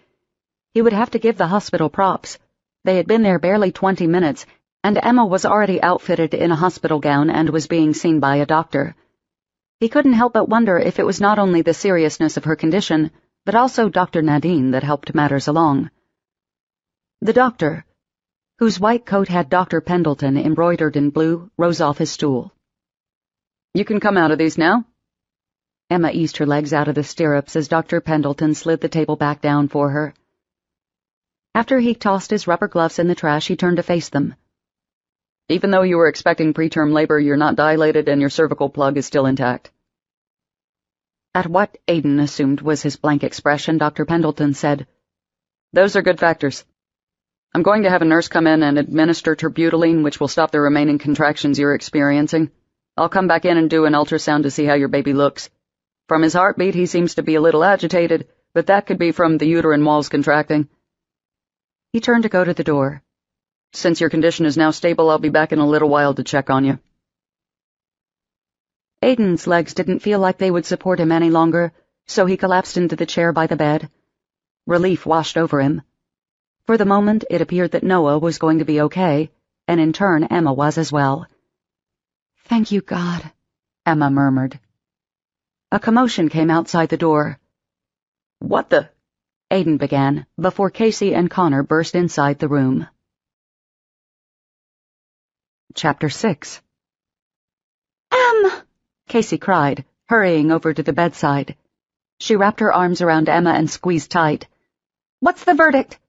He would have to give the hospital props. They had been there barely 20 minutes, and Emma was already outfitted in a hospital gown and was being seen by a doctor. He couldn't help but wonder if it was not only the seriousness of her condition, but also Dr. Nadine that helped matters along. The doctor, whose white coat had Dr. Pendleton embroidered in blue, rose off his stool. "You can come out of these now." Emma eased her legs out of the stirrups as Dr. Pendleton slid the table back down for her. After he tossed his rubber gloves in the trash, he turned to face them. "Even though you were expecting preterm labor, you're not dilated and your cervical plug is still intact." At what Aiden assumed was his blank expression, Dr. Pendleton said, "Those are good factors. I'm going to have a nurse come in and administer terbutaline, which will stop the remaining contractions you're experiencing. I'll come back in and do an ultrasound to see how your baby looks. From his heartbeat, he seems to be a little agitated, but that could be from the uterine walls contracting." He turned to go to the door. "Since your condition is now stable, I'll be back in a little while to check on you." Aiden's legs didn't feel like they would support him any longer, so he collapsed into the chair by the bed. Relief washed over him. For the moment, it appeared that Noah was going to be okay, and in turn, Emma was as well. "Thank you, God," Emma murmured. A commotion came outside the door. "What the—" Aiden began, before Casey and Connor burst inside the room. Chapter 6. Casey cried, hurrying over to the bedside. She wrapped her arms around Emma and squeezed tight. "What's the verdict?"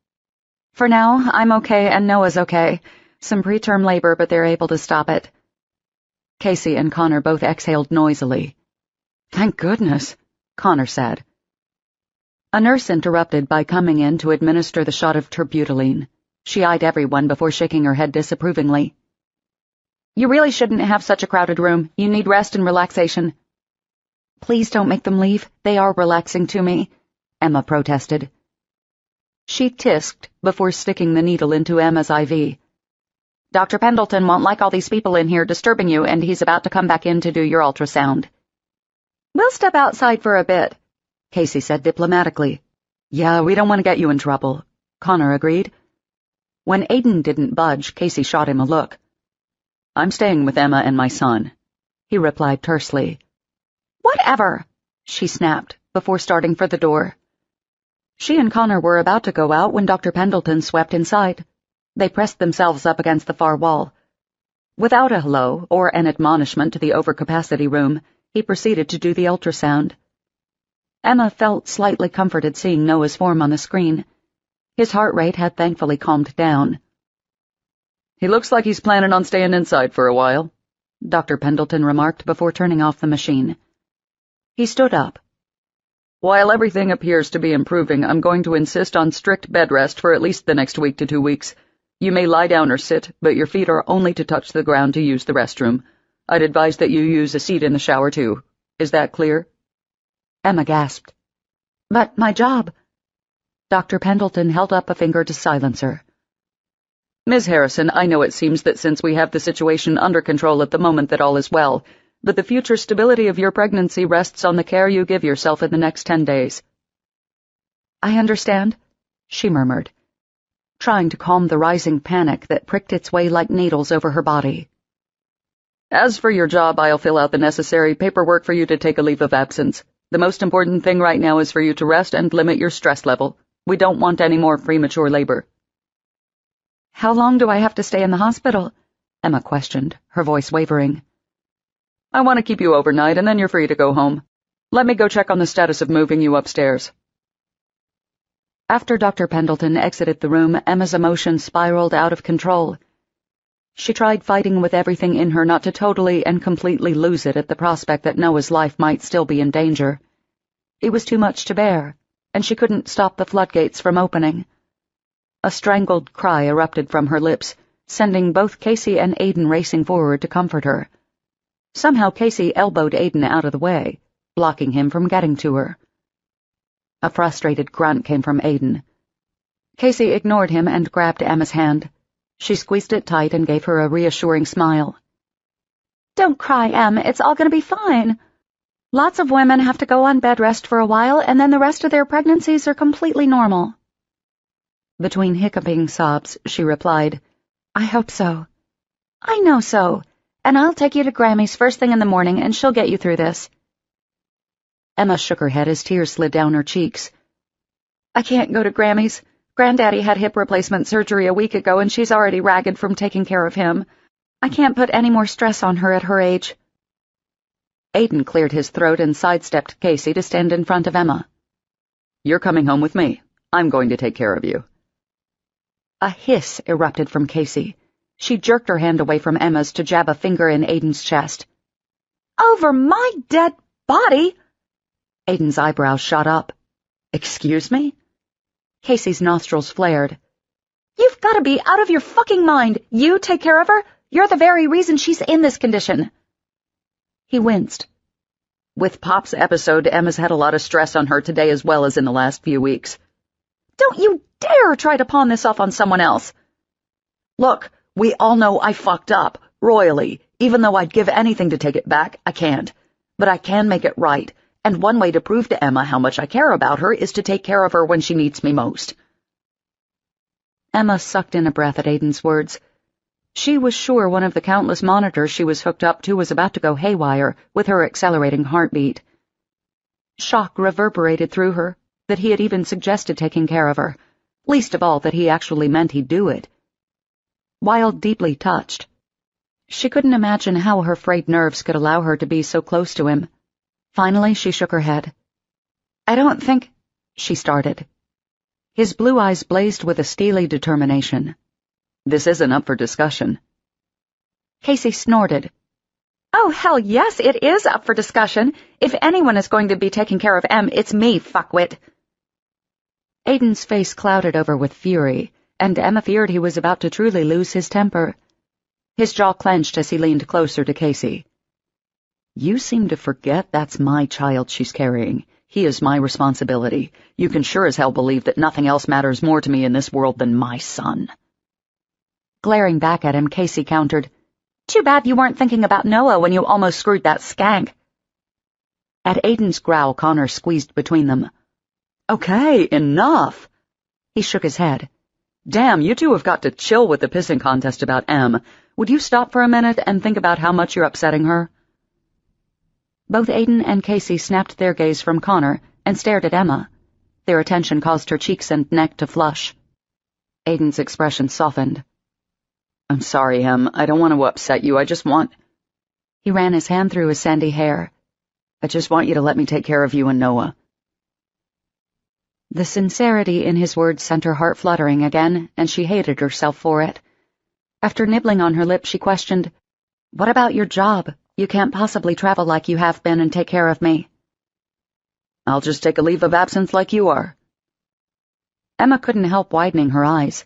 "For now, I'm okay and Noah's okay. Some preterm labor, but they're able to stop it." Casey and Connor both exhaled noisily. "Thank goodness," Connor said. A nurse interrupted by coming in to administer the shot of terbutaline. She eyed everyone before shaking her head disapprovingly. "You really shouldn't have such a crowded room. You need rest and relaxation." "Please don't make them leave. They are relaxing to me," Emma protested. She tisked before sticking the needle into Emma's IV. "Dr. Pendleton won't like all these people in here disturbing you, and he's about to come back in to do your ultrasound." "We'll step outside for a bit," Casey said diplomatically. "Yeah, we don't want to get you in trouble," Connor agreed. When Aiden didn't budge, Casey shot him a look. "I'm staying with Emma and my son," he replied tersely. "Whatever," she snapped, before starting for the door. She and Connor were about to go out when Dr. Pendleton swept inside. They pressed themselves up against the far wall. Without a hello or an admonishment to the overcapacity room, he proceeded to do the ultrasound. Emma felt slightly comforted seeing Noah's form on the screen. His heart rate had thankfully calmed down. "He looks like he's planning on staying inside for a while," Dr. Pendleton remarked before turning off the machine. He stood up. "While everything appears to be improving, I'm going to insist on strict bed rest for at least the next week to 2 weeks. You may lie down or sit, but your feet are only to touch the ground to use the restroom. I'd advise that you use a seat in the shower, too. Is that clear?" Emma gasped. "But my job—" Dr. Pendleton held up a finger to silence her. "Ms. Harrison, I know it seems that since we have the situation under control at the moment that all is well, but the future stability of your pregnancy rests on the care you give yourself in the next 10 days. "I understand," she murmured, trying to calm the rising panic that pricked its way like needles over her body. "As for your job, I'll fill out the necessary paperwork for you to take a leave of absence. The most important thing right now is for you to rest and limit your stress level. We don't want any more premature labor." "How long do I have to stay in the hospital?" Emma questioned, her voice wavering. "I want to keep you overnight, and then you're free to go home. Let me go check on the status of moving you upstairs." After Dr. Pendleton exited the room, Emma's emotions spiraled out of control. She tried fighting with everything in her not to totally and completely lose it at the prospect that Noah's life might still be in danger. It was too much to bear, and she couldn't stop the floodgates from opening. A strangled cry erupted from her lips, sending both Casey and Aiden racing forward to comfort her. Somehow Casey elbowed Aiden out of the way, blocking him from getting to her. A frustrated grunt came from Aiden. Casey ignored him and grabbed Emma's hand. She squeezed it tight and gave her a reassuring smile. "Don't cry, Em. It's all going to be fine." Lots of women have to go on bed rest for a while, and then the rest of their pregnancies are completely normal. Between hiccuping sobs, she replied, I hope so. I know so, and I'll take you to Grammy's first thing in the morning, and she'll get you through this. Emma shook her head as tears slid down her cheeks. I can't go to Grammy's. Granddaddy had hip replacement surgery a week ago, and she's already ragged from taking care of him. I can't put any more stress on her at her age. Aiden cleared his throat and sidestepped Casey to stand in front of Emma. You're coming home with me. I'm going to take care of you. A hiss erupted from Casey. She jerked her hand away from Emma's to jab a finger in Aiden's chest. Over my dead body? Aiden's eyebrows shot up. Excuse me? Casey's nostrils flared. You've got to be out of your fucking mind. You take care of her? You're the very reason she's in this condition. He winced. With Pop's episode, Emma's had a lot of stress on her today as well as in the last few weeks. Don't you dare try to pawn this off on someone else. Look, we all know I fucked up, royally. Even though I'd give anything to take it back, I can't. But I can make it right, and one way to prove to Emma how much I care about her is to take care of her when she needs me most. Emma sucked in a breath at Aiden's words. She was sure one of the countless monitors she was hooked up to was about to go haywire with her accelerating heartbeat. Shock reverberated through her that he had even suggested taking care of her, least of all that he actually meant he'd do it. While deeply touched, she couldn't imagine how her frayed nerves could allow her to be so close to him. Finally, she shook her head. I don't think... she started. His blue eyes blazed with a steely determination. This isn't up for discussion. Casey snorted. Oh, hell yes, it is up for discussion. If anyone is going to be taking care of Em, it's me, fuckwit. Aiden's face clouded over with fury, and Emma feared he was about to truly lose his temper. His jaw clenched as he leaned closer to Casey. You seem to forget that's my child she's carrying. He is my responsibility. You can sure as hell believe that nothing else matters more to me in this world than my son. Glaring back at him, Casey countered, Too bad you weren't thinking about Noah when you almost screwed that skank. At Aiden's growl, Connor squeezed between them. Okay, enough. He shook his head. Damn, you two have got to chill with the pissing contest about Em. Would you stop for a minute and think about how much you're upsetting her? Both Aiden and Casey snapped their gaze from Connor and stared at Emma. Their attention caused her cheeks and neck to flush. Aiden's expression softened. I'm sorry, Em. I don't want to upset you. I just want... He ran his hand through his sandy hair. I just want you to let me take care of you and Noah. The sincerity in his words sent her heart fluttering again, and she hated herself for it. After nibbling on her lip, she questioned, What about your job? You can't possibly travel like you have been and take care of me. I'll just take a leave of absence like you are. Emma couldn't help widening her eyes.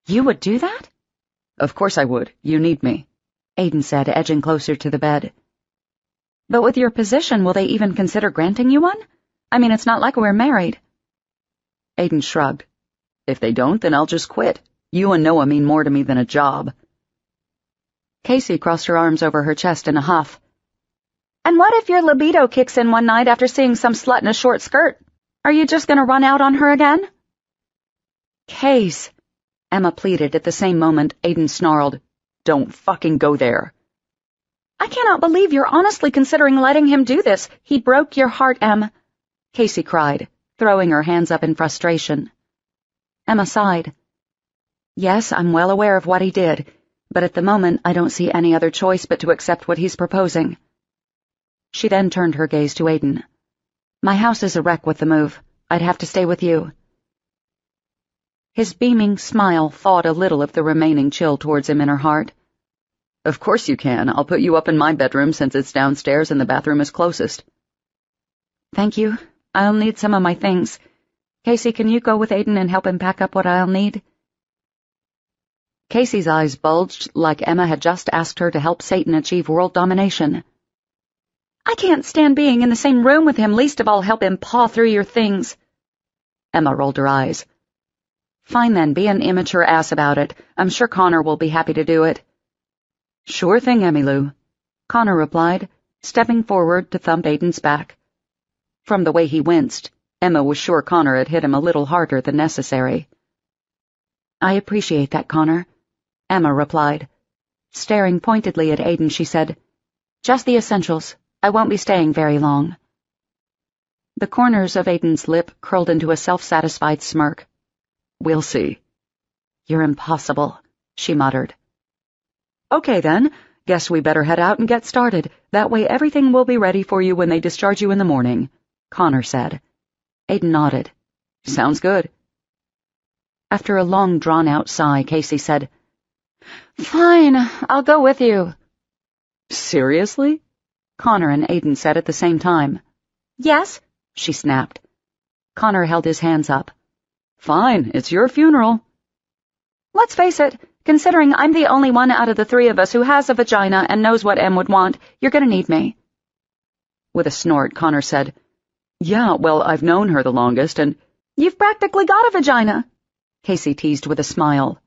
You would do that? Of course I would. You need me, Aiden said, edging closer to the bed. But with your position, will they even consider granting you one? I mean, it's not like we're married. Aiden shrugged. If they don't, then I'll just quit. You and Noah mean more to me than a job. Casey crossed her arms over her chest in a huff. And what if your libido kicks in one night after seeing some slut in a short skirt? Are you just going to run out on her again? Case, Emma pleaded at the same moment. Aiden snarled, Don't fucking go there. I cannot believe you're honestly considering letting him do this. He broke your heart, Em. Casey cried, throwing her hands up in frustration. Emma sighed. Yes, I'm well aware of what he did, but at the moment I don't see any other choice but to accept what he's proposing. She then turned her gaze to Aiden. My house is a wreck with the move. I'd have to stay with you. His beaming smile thawed a little of the remaining chill towards him in her heart. Of course you can. I'll put you up in my bedroom since it's downstairs and the bathroom is closest. Thank you. I'll need some of my things. Casey, can you go with Aiden and help him pack up what I'll need? Casey's eyes bulged like Emma had just asked her to help Satan achieve world domination. I can't stand being in the same room with him, least of all help him paw through your things. Emma rolled her eyes. Fine then, be an immature ass about it. I'm sure Connor will be happy to do it. Sure thing, Emmylou, Connor replied, stepping forward to thump Aiden's back. From the way he winced, Emma was sure Connor had hit him a little harder than necessary. "I appreciate that, Connor," Emma replied. Staring pointedly at Aiden, she said, "Just the essentials. I won't be staying very long." The corners of Aiden's lip curled into a self-satisfied smirk. "We'll see." "You're impossible," she muttered. "Okay then, guess we better head out and get started. That way everything will be ready for you when they discharge you in the morning," Connor said. Aiden nodded. "Sounds good." After a long, drawn-out sigh, Casey said, "Fine, I'll go with you." "Seriously?" Connor and Aiden said at the same time. "Yes," she snapped. Connor held his hands up. "Fine, it's your funeral." "Let's face it, considering I'm the only one out of the three of us who has a vagina and knows what Em would want, you're gonna need me." With a snort, Connor said, "Yeah, well, I've known her the longest, and—" "You've practically got a vagina," Casey teased with a smile.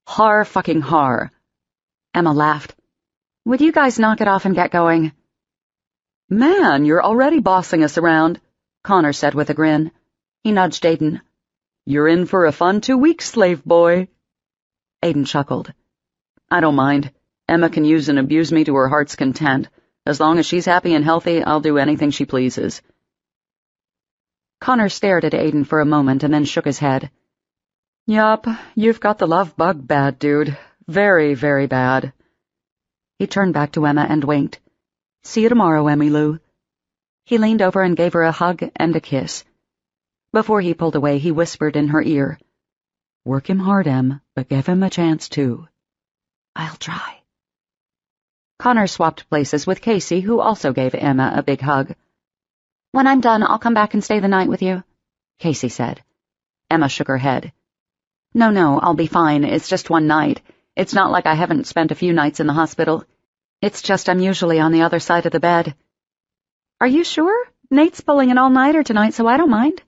"Har fucking har." Emma laughed. "Would you guys knock it off and get going?" "Man, you're already bossing us around," Connor said with a grin. He nudged Aiden. "You're in for a fun 2 weeks, slave boy." Aiden chuckled. "I don't mind. Emma can use and abuse me to her heart's content. As long as she's happy and healthy, I'll do anything she pleases." Connor stared at Aiden for a moment and then shook his head. "Yup, you've got the love bug bad, dude. Very, very bad." He turned back to Emma and winked. "See you tomorrow, Emmylou." He leaned over and gave her a hug and a kiss. Before he pulled away, he whispered in her ear, "Work him hard, Em, but give him a chance, too." "I'll try." Connor swapped places with Casey, who also gave Emma a big hug. "When I'm done, I'll come back and stay the night with you," Casey said. Emma shook her head. No, I'll be fine. It's just one night. It's not like I haven't spent a few nights in the hospital. It's just I'm usually on the other side of the bed." "Are you sure? Nate's pulling an all-nighter tonight, so I don't mind."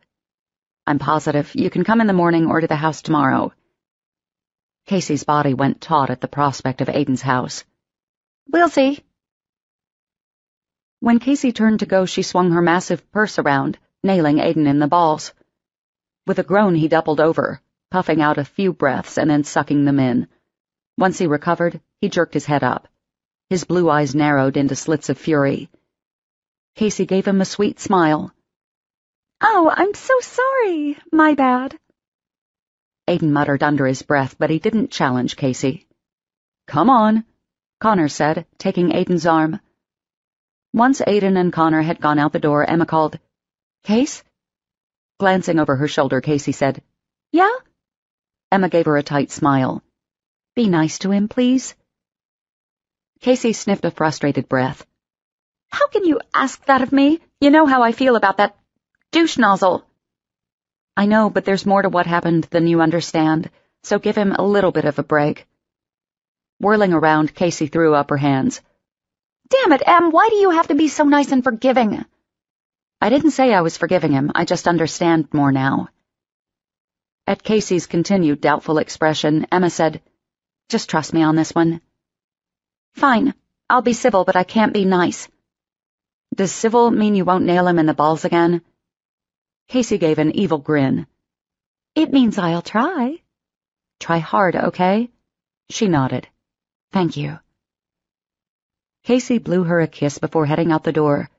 "I'm positive. You can come in the morning or to the house tomorrow." Casey's body went taut at the prospect of Aiden's house. "We'll see." When Casey turned to go, she swung her massive purse around, nailing Aiden in the balls. With a groan, he doubled over, puffing out a few breaths and then sucking them in. Once he recovered, he jerked his head up. His blue eyes narrowed into slits of fury. Casey gave him a sweet smile. "Oh, I'm so sorry. My bad." Aiden muttered under his breath, but he didn't challenge Casey. "Come on," Connor said, taking Aiden's arm. Once Aiden and Connor had gone out the door, Emma called, "Case?" Glancing over her shoulder, Casey said, "Yeah?" Emma gave her a tight smile. "Be nice to him, please." Casey sniffed a frustrated breath. "How can you ask that of me? You know how I feel about that douche nozzle." "I know, but there's more to what happened than you understand, so give him a little bit of a break." Whirling around, Casey threw up her hands. "Damn it, Em, why do you have to be so nice and forgiving?" "I didn't say I was forgiving him, I just understand more now." At Casey's continued doubtful expression, Emma said, "Just trust me on this one." "Fine. I'll be civil, but I can't be nice." "Does civil mean you won't nail him in the balls again?" Casey gave an evil grin. "It means I'll try." "Try hard, okay?" She nodded. "Thank you." Casey blew her a kiss before heading out the door.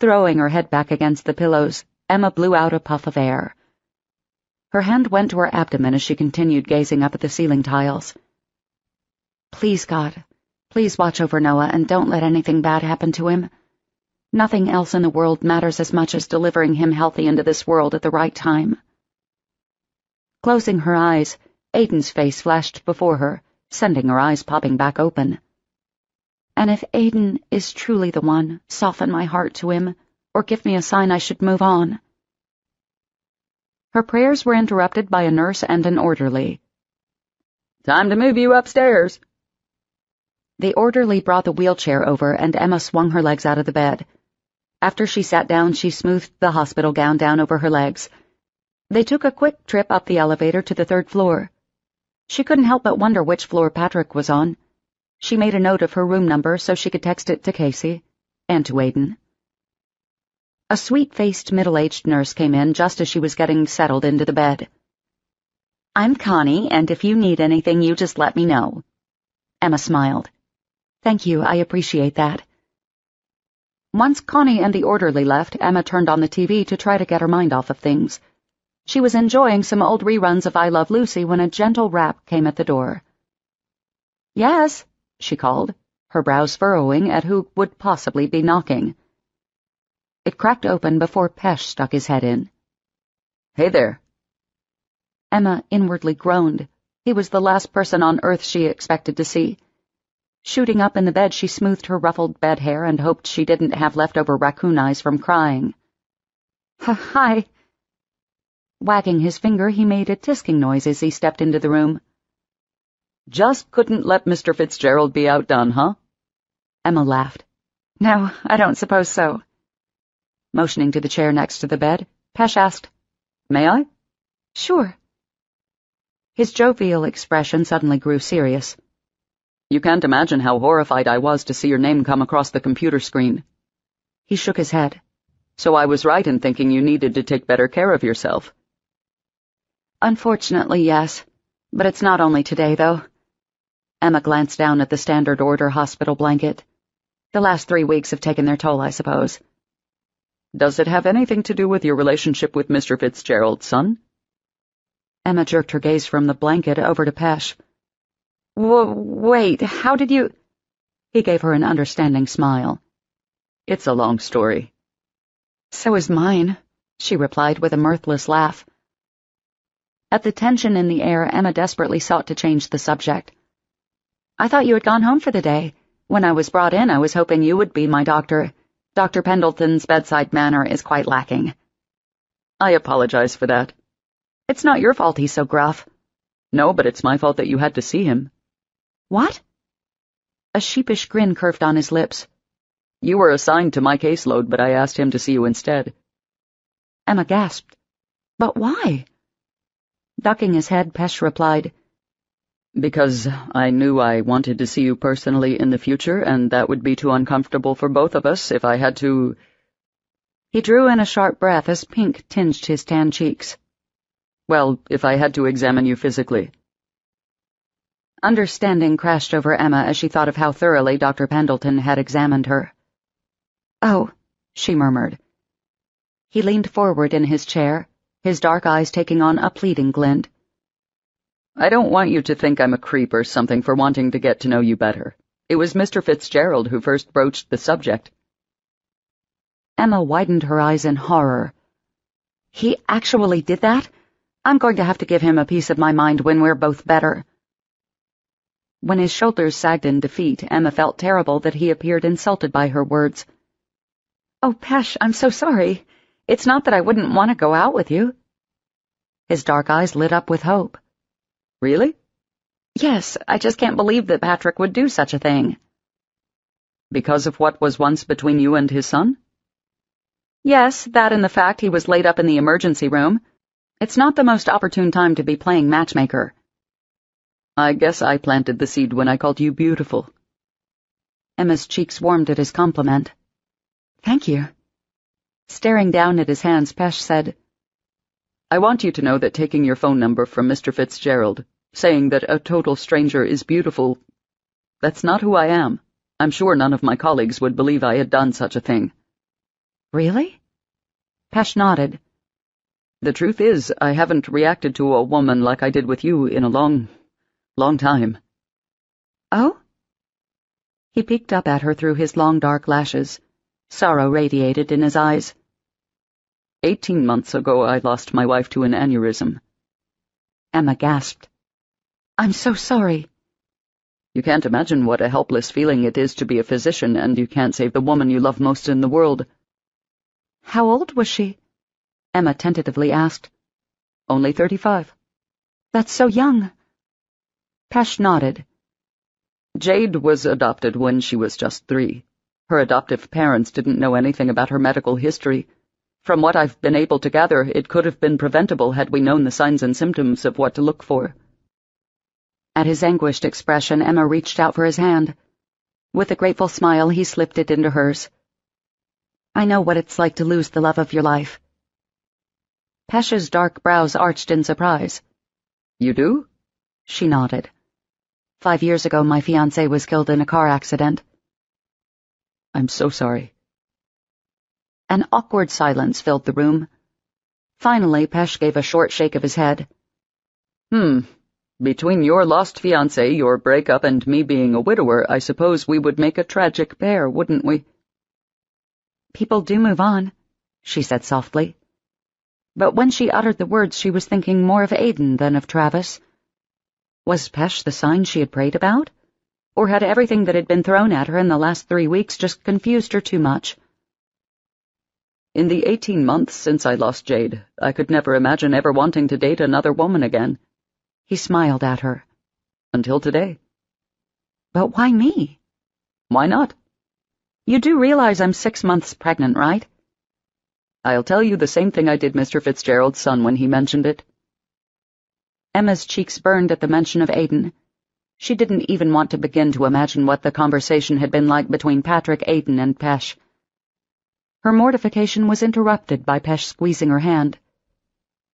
Throwing her head back against the pillows, Emma blew out a puff of air. Her hand went to her abdomen as she continued gazing up at the ceiling tiles. "Please, God, please watch over Noah and don't let anything bad happen to him. Nothing else in the world matters as much as delivering him healthy into this world at the right time." Closing her eyes, Aiden's face flashed before her, sending her eyes popping back open. "And if Aiden is truly the one, soften my heart to him, or give me a sign I should move on." Her prayers were interrupted by a nurse and an orderly. "Time to move you upstairs." The orderly brought the wheelchair over, and Emma swung her legs out of the bed. After she sat down, she smoothed the hospital gown down over her legs. They took a quick trip up the elevator to the 3rd floor. She couldn't help but wonder which floor Patrick was on. She made a note of her room number so she could text it to Casey. and to Aiden. A sweet-faced, middle-aged nurse came in just as she was getting settled into the bed. "I'm Connie, and if you need anything, you just let me know." Emma smiled. "Thank you, I appreciate that." Once Connie and the orderly left, Emma turned on the TV to try to get her mind off of things. She was enjoying some old reruns of I Love Lucy when a gentle rap came at the door. "Yes," she called, her brows furrowing at who would possibly be knocking. It cracked open before Pesh stuck his head in. "Hey there." Emma inwardly groaned. He was the last person on earth she expected to see. Shooting up in the bed, she smoothed her ruffled bed hair and hoped she didn't have leftover raccoon eyes from crying. "Hi." Wagging his finger, he made a tisking noise as he stepped into the room. "Just couldn't let Mr. Fitzgerald be outdone, huh?" Emma laughed. "No, I don't suppose so." Motioning to the chair next to the bed, Pesh asked, "May I?" "Sure." His jovial expression suddenly grew serious. "You can't imagine how horrified I was to see your name come across the computer screen." He shook his head. "So I was right in thinking you needed to take better care of yourself." "Unfortunately, yes. But it's not only today, though." Emma glanced down at the standard order hospital blanket. "The last 3 weeks have taken their toll, I suppose." "Does it have anything to do with your relationship with Mr. Fitzgerald, son?" Emma jerked her gaze from the blanket over to Pesh. Wait, how did you—" He gave her an understanding smile. "It's a long story." "So is mine," she replied with a mirthless laugh. At the tension in the air, Emma desperately sought to change the subject. "I thought you had gone home for the day. When I was brought in, I was hoping you would be my doctor. Dr. Pendleton's bedside manner is quite lacking." "I apologize for that." "It's not your fault he's so gruff." "No, but it's my fault that you had to see him." "What?" A sheepish grin curved on his lips. "You were assigned to my caseload, but I asked him to see you instead." Emma gasped. "But why?" Ducking his head, Pesh replied, "Because I knew I wanted to see you personally in the future, and that would be too uncomfortable for both of us if I had to—" He drew in a sharp breath as pink tinged his tan cheeks. "Well, if I had to examine you physically." Understanding crashed over Emma as she thought of how thoroughly Dr. Pendleton had examined her. "Oh," she murmured. He leaned forward in his chair, his dark eyes taking on a pleading glint. "I don't want you to think I'm a creep or something for wanting to get to know you better. It was Mr. Fitzgerald who first broached the subject." Emma widened her eyes in horror. "He actually did that? I'm going to have to give him a piece of my mind when we're both better." When his shoulders sagged in defeat, Emma felt terrible that he appeared insulted by her words. "Oh, Pesh, I'm so sorry. It's not that I wouldn't want to go out with you." His dark eyes lit up with hope. "Really?" "Yes, I just can't believe that Patrick would do such a thing." "Because of what was once between you and his son?" "Yes, that and the fact he was laid up in the emergency room. It's not the most opportune time to be playing matchmaker." "I guess I planted the seed when I called you beautiful." Emma's cheeks warmed at his compliment. "Thank you." Staring down at his hands, Pesh said, "I want you to know that taking your phone number from Mr. Fitzgerald, saying that a total stranger is beautiful, that's not who I am. I'm sure none of my colleagues would believe I had done such a thing." "Really?" Pesh nodded. "The truth is, I haven't reacted to a woman like I did with you in a long time." "Oh?" He peeked up at her through his long dark lashes. Sorrow radiated in his eyes. 18 months ago, I lost my wife to an aneurysm." Emma gasped. "I'm so sorry." "You can't imagine what a helpless feeling it is to be a physician, and you can't save the woman you love most in the world." "How old was she?" Emma tentatively asked. "Only 35. "That's so young." Pesh nodded. "Jade was adopted when she was just 3. Her adoptive parents didn't know anything about her medical history. From what I've been able to gather, it could have been preventable had we known the signs and symptoms of what to look for." At his anguished expression, Emma reached out for his hand. With a grateful smile, he slipped it into hers. I know what it's like to lose the love of your life. Pesh's dark brows arched in surprise. You do? She nodded. 5 years ago, my fiancé was killed in a car accident. I'm so sorry. An awkward silence filled the room. Finally, Pesh gave a short shake of his head. Between your lost fiancé, your breakup, and me being a widower, I suppose we would make a tragic pair, wouldn't we? People do move on, she said softly. But when she uttered the words, she was thinking more of Aiden than of Travis. Was Pesh the sign she had prayed about? Or had everything that had been thrown at her in the last 3 weeks just confused her too much? In the 18 months since I lost Jade, I could never imagine ever wanting to date another woman again. He smiled at her. Until today. But why me? Why not? You do realize I'm 6 months pregnant, right? I'll tell you the same thing I did Mr. Fitzgerald's son when he mentioned it. Emma's cheeks burned at the mention of Aiden. She didn't even want to begin to imagine what the conversation had been like between Patrick, Aiden, and Pesh. Her mortification was interrupted by Pesh squeezing her hand.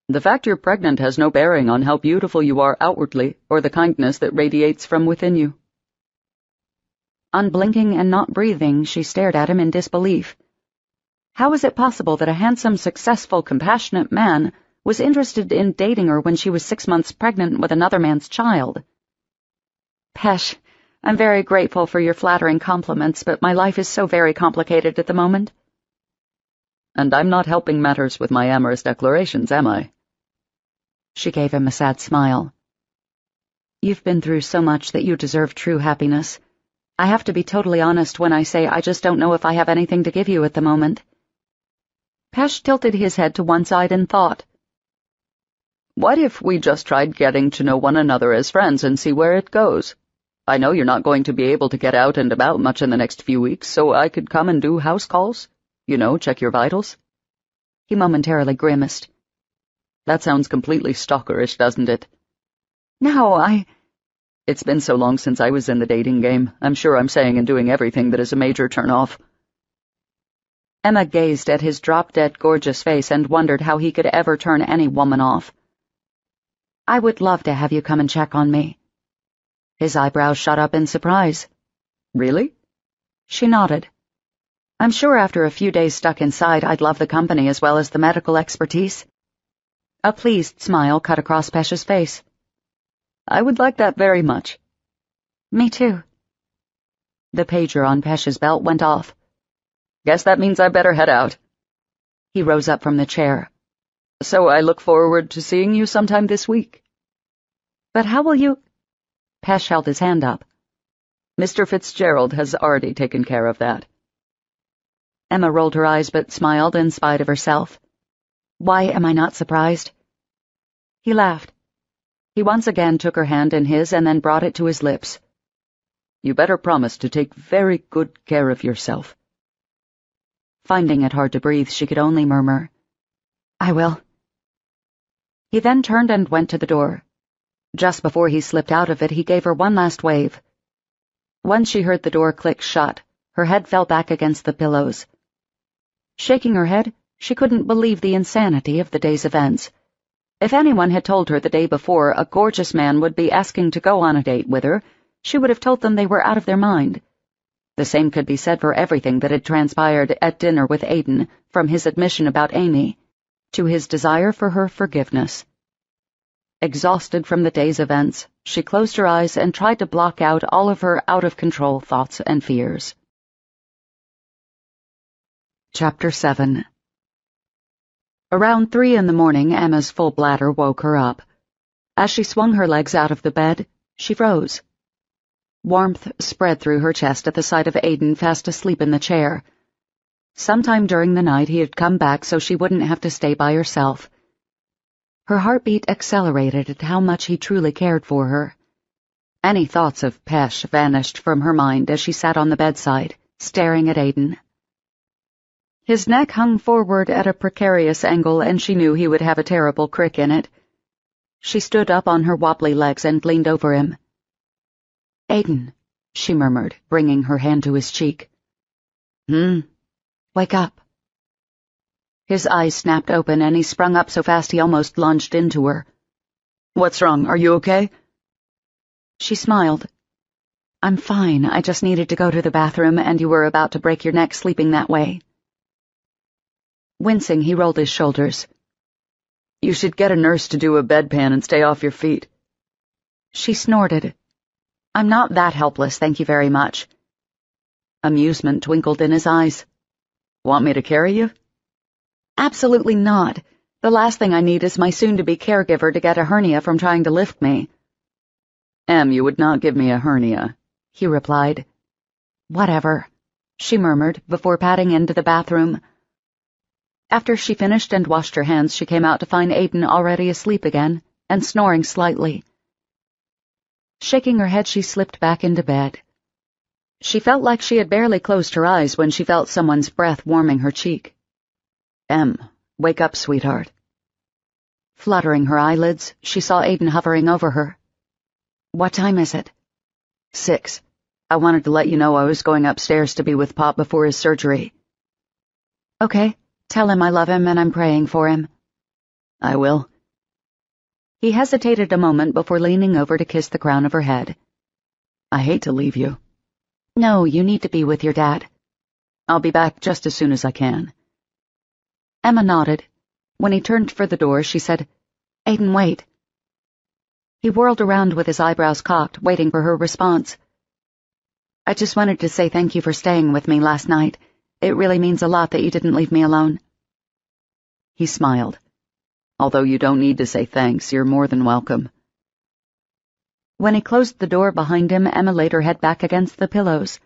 The fact you're pregnant has no bearing on how beautiful you are outwardly, or the kindness that radiates from within you. Unblinking and not breathing, she stared at him in disbelief. How was it possible that a handsome, successful, compassionate man was interested in dating her when she was 6 months pregnant with another man's child? Pesh, I'm very grateful for your flattering compliments, but my life is so very complicated at the moment. And I'm not helping matters with my amorous declarations, am I? She gave him a sad smile. You've been through so much that you deserve true happiness. I have to be totally honest when I say I just don't know if I have anything to give you at the moment. Pesh tilted his head to one side in thought. What if we just tried getting to know one another as friends and see where it goes? I know you're not going to be able to get out and about much in the next few weeks, so I could come and do house calls. You know, check your vitals. He momentarily grimaced. That sounds completely stalkerish, doesn't it? No, It's been so long since I was in the dating game. I'm sure I'm saying and doing everything that is a major turn-off. Emma gazed at his drop-dead gorgeous face and wondered how he could ever turn any woman off. I would love to have you come and check on me. His eyebrows shot up in surprise. Really? She nodded. I'm sure after a few days stuck inside, I'd love the company as well as the medical expertise. A pleased smile cut across Pesh's face. I would like that very much. Me too. The pager on Pesh's belt went off. Guess that means I better head out. He rose up from the chair. So I look forward to seeing you sometime this week. But how will you— Pesh held his hand up. Mr. Fitzgerald has already taken care of that. Emma rolled her eyes but smiled in spite of herself. Why am I not surprised? He laughed. He once again took her hand in his and then brought it to his lips. You better promise to take very good care of yourself. Finding it hard to breathe, she could only murmur, I will. He then turned and went to the door. Just before he slipped out of it, he gave her one last wave. Once she heard the door click shut, her head fell back against the pillows. Shaking her head, she couldn't believe the insanity of the day's events. If anyone had told her the day before a gorgeous man would be asking to go on a date with her, she would have told them they were out of their mind. The same could be said for everything that had transpired at dinner with Aiden, from his admission about Amy, to his desire for her forgiveness. Exhausted from the day's events, she closed her eyes and tried to block out all of her out-of-control thoughts and fears. Chapter 7. Around 3 in the morning, Emma's full bladder woke her up. As she swung her legs out of the bed, she froze. Warmth spread through her chest at the sight of Aiden fast asleep in the chair. Sometime during the night he had come back so she wouldn't have to stay by herself. Her heartbeat accelerated at how much he truly cared for her. Any thoughts of Pesh vanished from her mind as she sat on the bedside, staring at Aiden. His neck hung forward at a precarious angle, and she knew he would have a terrible crick in it. She stood up on her wobbly legs and leaned over him. Aiden, she murmured, bringing her hand to his cheek. Wake up. His eyes snapped open and he sprung up so fast he almost lunged into her. "What's wrong? Are you okay?" She smiled. "I'm fine. I just needed to go to the bathroom and you were about to break your neck sleeping that way." Wincing, he rolled his shoulders. "You should get a nurse to do a bedpan and stay off your feet." She snorted. "I'm not that helpless, thank you very much." Amusement twinkled in his eyes. "Want me to carry you?" "Absolutely not. The last thing I need is my soon-to-be caregiver to get a hernia from trying to lift me." "You would not give me a hernia," he replied. "Whatever," she murmured before padding into the bathroom. After she finished and washed her hands, she came out to find Aiden already asleep again and snoring slightly. Shaking her head, she slipped back into bed. She felt like she had barely closed her eyes when she felt someone's breath warming her cheek. Wake up, sweetheart." Fluttering her eyelids, she saw Aiden hovering over her. "What time is it?" 6. I wanted to let you know I was going upstairs to be with Pop before his surgery." "Okay, tell him I love him and I'm praying for him." "I will." He hesitated a moment before leaning over to kiss the crown of her head. "I hate to leave you." "No, you need to be with your dad." "I'll be back just as soon as I can." Emma nodded. When he turned for the door, she said, "Aiden, wait." He whirled around with his eyebrows cocked, waiting for her response. "I just wanted to say thank you for staying with me last night. It really means a lot that you didn't leave me alone." He smiled. "Although you don't need to say thanks, you're more than welcome." When he closed the door behind him, Emma laid her head back against the pillows.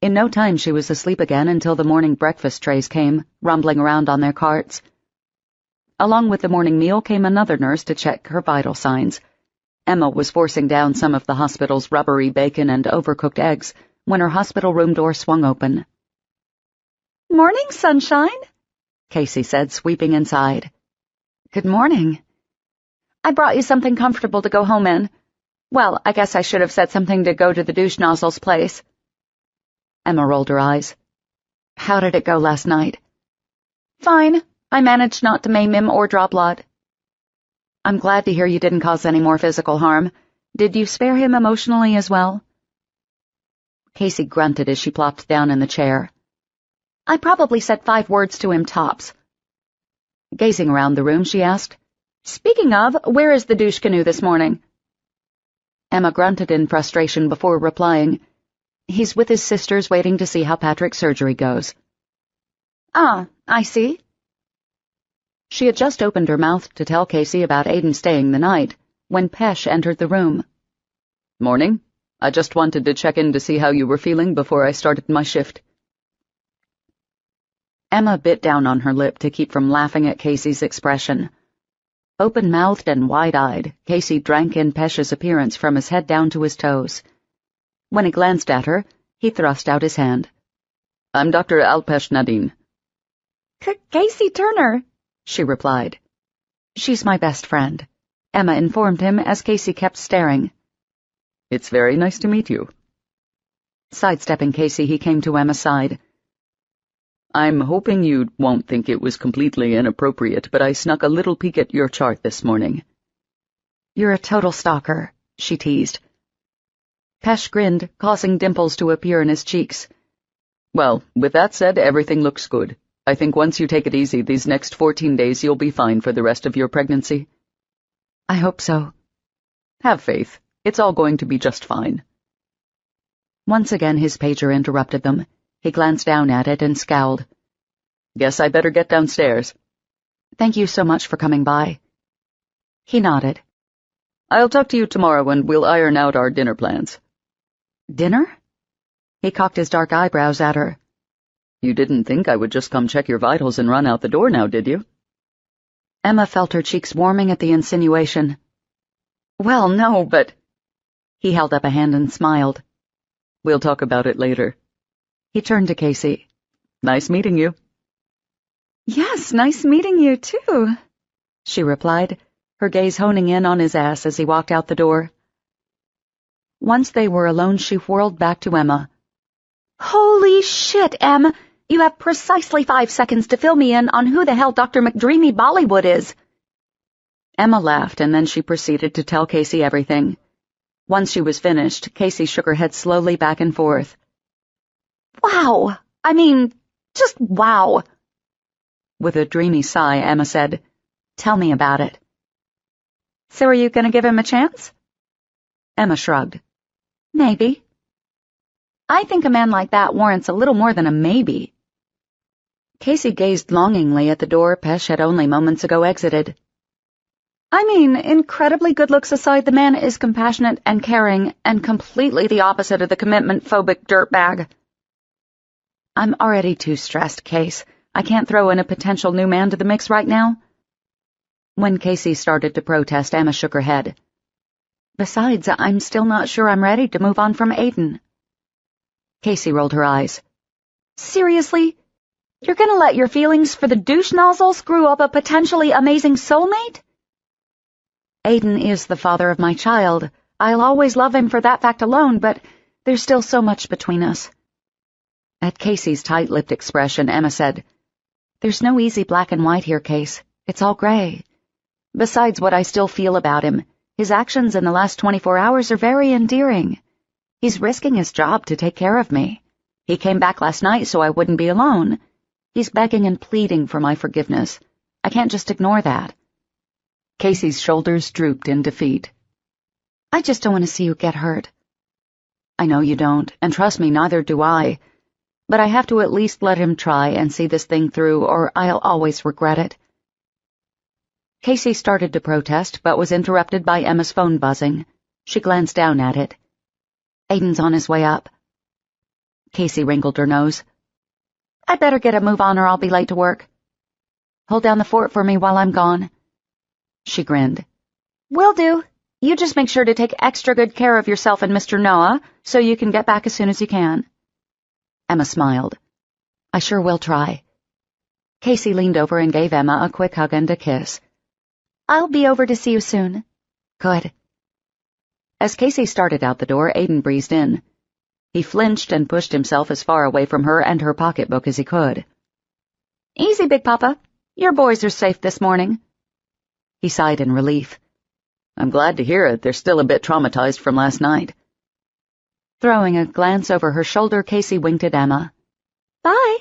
In no time she was asleep again until the morning breakfast trays came, rumbling around on their carts. Along with the morning meal came another nurse to check her vital signs. Emma was forcing down some of the hospital's rubbery bacon and overcooked eggs when her hospital room door swung open. "Morning, sunshine," Casey said, sweeping inside. "Good morning. I brought you something comfortable to go home in. Well, I guess I should have said something to go to the douche nozzle's place." Emma rolled her eyes. "How did it go last night?" "Fine. I managed not to maim him or draw blood." "I'm glad to hear you didn't cause any more physical harm. Did you spare him emotionally as well?" Casey grunted as she plopped down in the chair. "I probably said 5 words to him tops." Gazing around the room, she asked, "Speaking of, where is the douche canoe this morning?" Emma grunted in frustration before replying, "He's with his sisters waiting to see how Patrick's surgery goes." "Ah, I see." She had just opened her mouth to tell Casey about Aiden staying the night when Pesh entered the room. "Morning. I just wanted to check in to see how you were feeling before I started my shift." Emma bit down on her lip to keep from laughing at Casey's expression. Open-mouthed and wide-eyed, Casey drank in Pesh's appearance from his head down to his toes. When he glanced at her, he thrust out his hand. "I'm Dr. Alpesh Nadine." "Casey Turner," she replied. "She's my best friend," Emma informed him as Casey kept staring. "It's very nice to meet you." Sidestepping Casey, he came to Emma's side. "I'm hoping you won't think it was completely inappropriate, but I snuck a little peek at your chart this morning." "You're a total stalker," she teased. Pesh grinned, causing dimples to appear in his cheeks. "Well, with that said, everything looks good. I think once you take it easy these next 14 days, you'll be fine for the rest of your pregnancy." "I hope so." "Have faith. It's all going to be just fine." Once again his pager interrupted them. He glanced down at it and scowled. "Guess I better get downstairs." "Thank you so much for coming by." He nodded. "I'll talk to you tomorrow and we'll iron out our dinner plans." "Dinner?" He cocked his dark eyebrows at her. "You didn't think I would just come check your vitals and run out the door now, did you?" Emma felt her cheeks warming at the insinuation. "Well, no, but—" He held up a hand and smiled. "We'll talk about it later." He turned to Casey. "Nice meeting you." "Yes, nice meeting you, too," she replied, her gaze honing in on his ass as he walked out the door. Once they were alone, she whirled back to Emma. "Holy shit, Em! You have precisely 5 seconds to fill me in on who the hell Dr. McDreamy Bollywood is." Emma laughed, and then she proceeded to tell Casey everything. Once she was finished, Casey shook her head slowly back and forth. "Wow! I mean, just wow!" With a dreamy sigh, Emma said, "Tell me about it." "So are you going to give him a chance?" Emma shrugged. "Maybe." "I think a man like that warrants a little more than a maybe." Casey gazed longingly at the door Pesh had only moments ago exited. "I mean, incredibly good looks aside, the man is compassionate and caring, and completely the opposite of the commitment-phobic dirtbag." "I'm already too stressed, Case. I can't throw in a potential new man to the mix right now." When Casey started to protest, Emma shook her head. "Besides, I'm still not sure I'm ready to move on from Aiden." Casey rolled her eyes. "Seriously? You're gonna let your feelings for the douche nozzle screw up a potentially amazing soulmate?" "Aiden is the father of my child. I'll always love him for that fact alone, but there's still so much between us." At Casey's tight-lipped expression, Emma said, "There's no easy black and white here, Case. It's all gray. Besides what I still feel about him, his actions in the last 24 hours are very endearing. He's risking his job to take care of me. He came back last night so I wouldn't be alone. He's begging and pleading for my forgiveness. I can't just ignore that." Casey's shoulders drooped in defeat. "I just don't want to see you get hurt." "I know you don't, and trust me, neither do I. But I have to at least let him try and see this thing through, or I'll always regret it." Casey started to protest, but was interrupted by Emma's phone buzzing. She glanced down at it. "Aiden's on his way up." Casey wrinkled her nose. "I'd better get a move on or I'll be late to work." "Hold down the fort for me while I'm gone." She grinned. "Will do. You just make sure to take extra good care of yourself and Mr. Noah, so you can get back as soon as you can." Emma smiled. "I sure will try." Casey leaned over and gave Emma a quick hug and a kiss. "I'll be over to see you soon." "Good." As Casey started out the door, Aiden breezed in. He flinched and pushed himself as far away from her and her pocketbook as he could. "Easy, Big Papa. Your boys are safe this morning." He sighed in relief. "I'm glad to hear it. They're still a bit traumatized from last night." Throwing a glance over her shoulder, Casey winked at Emma. "Bye."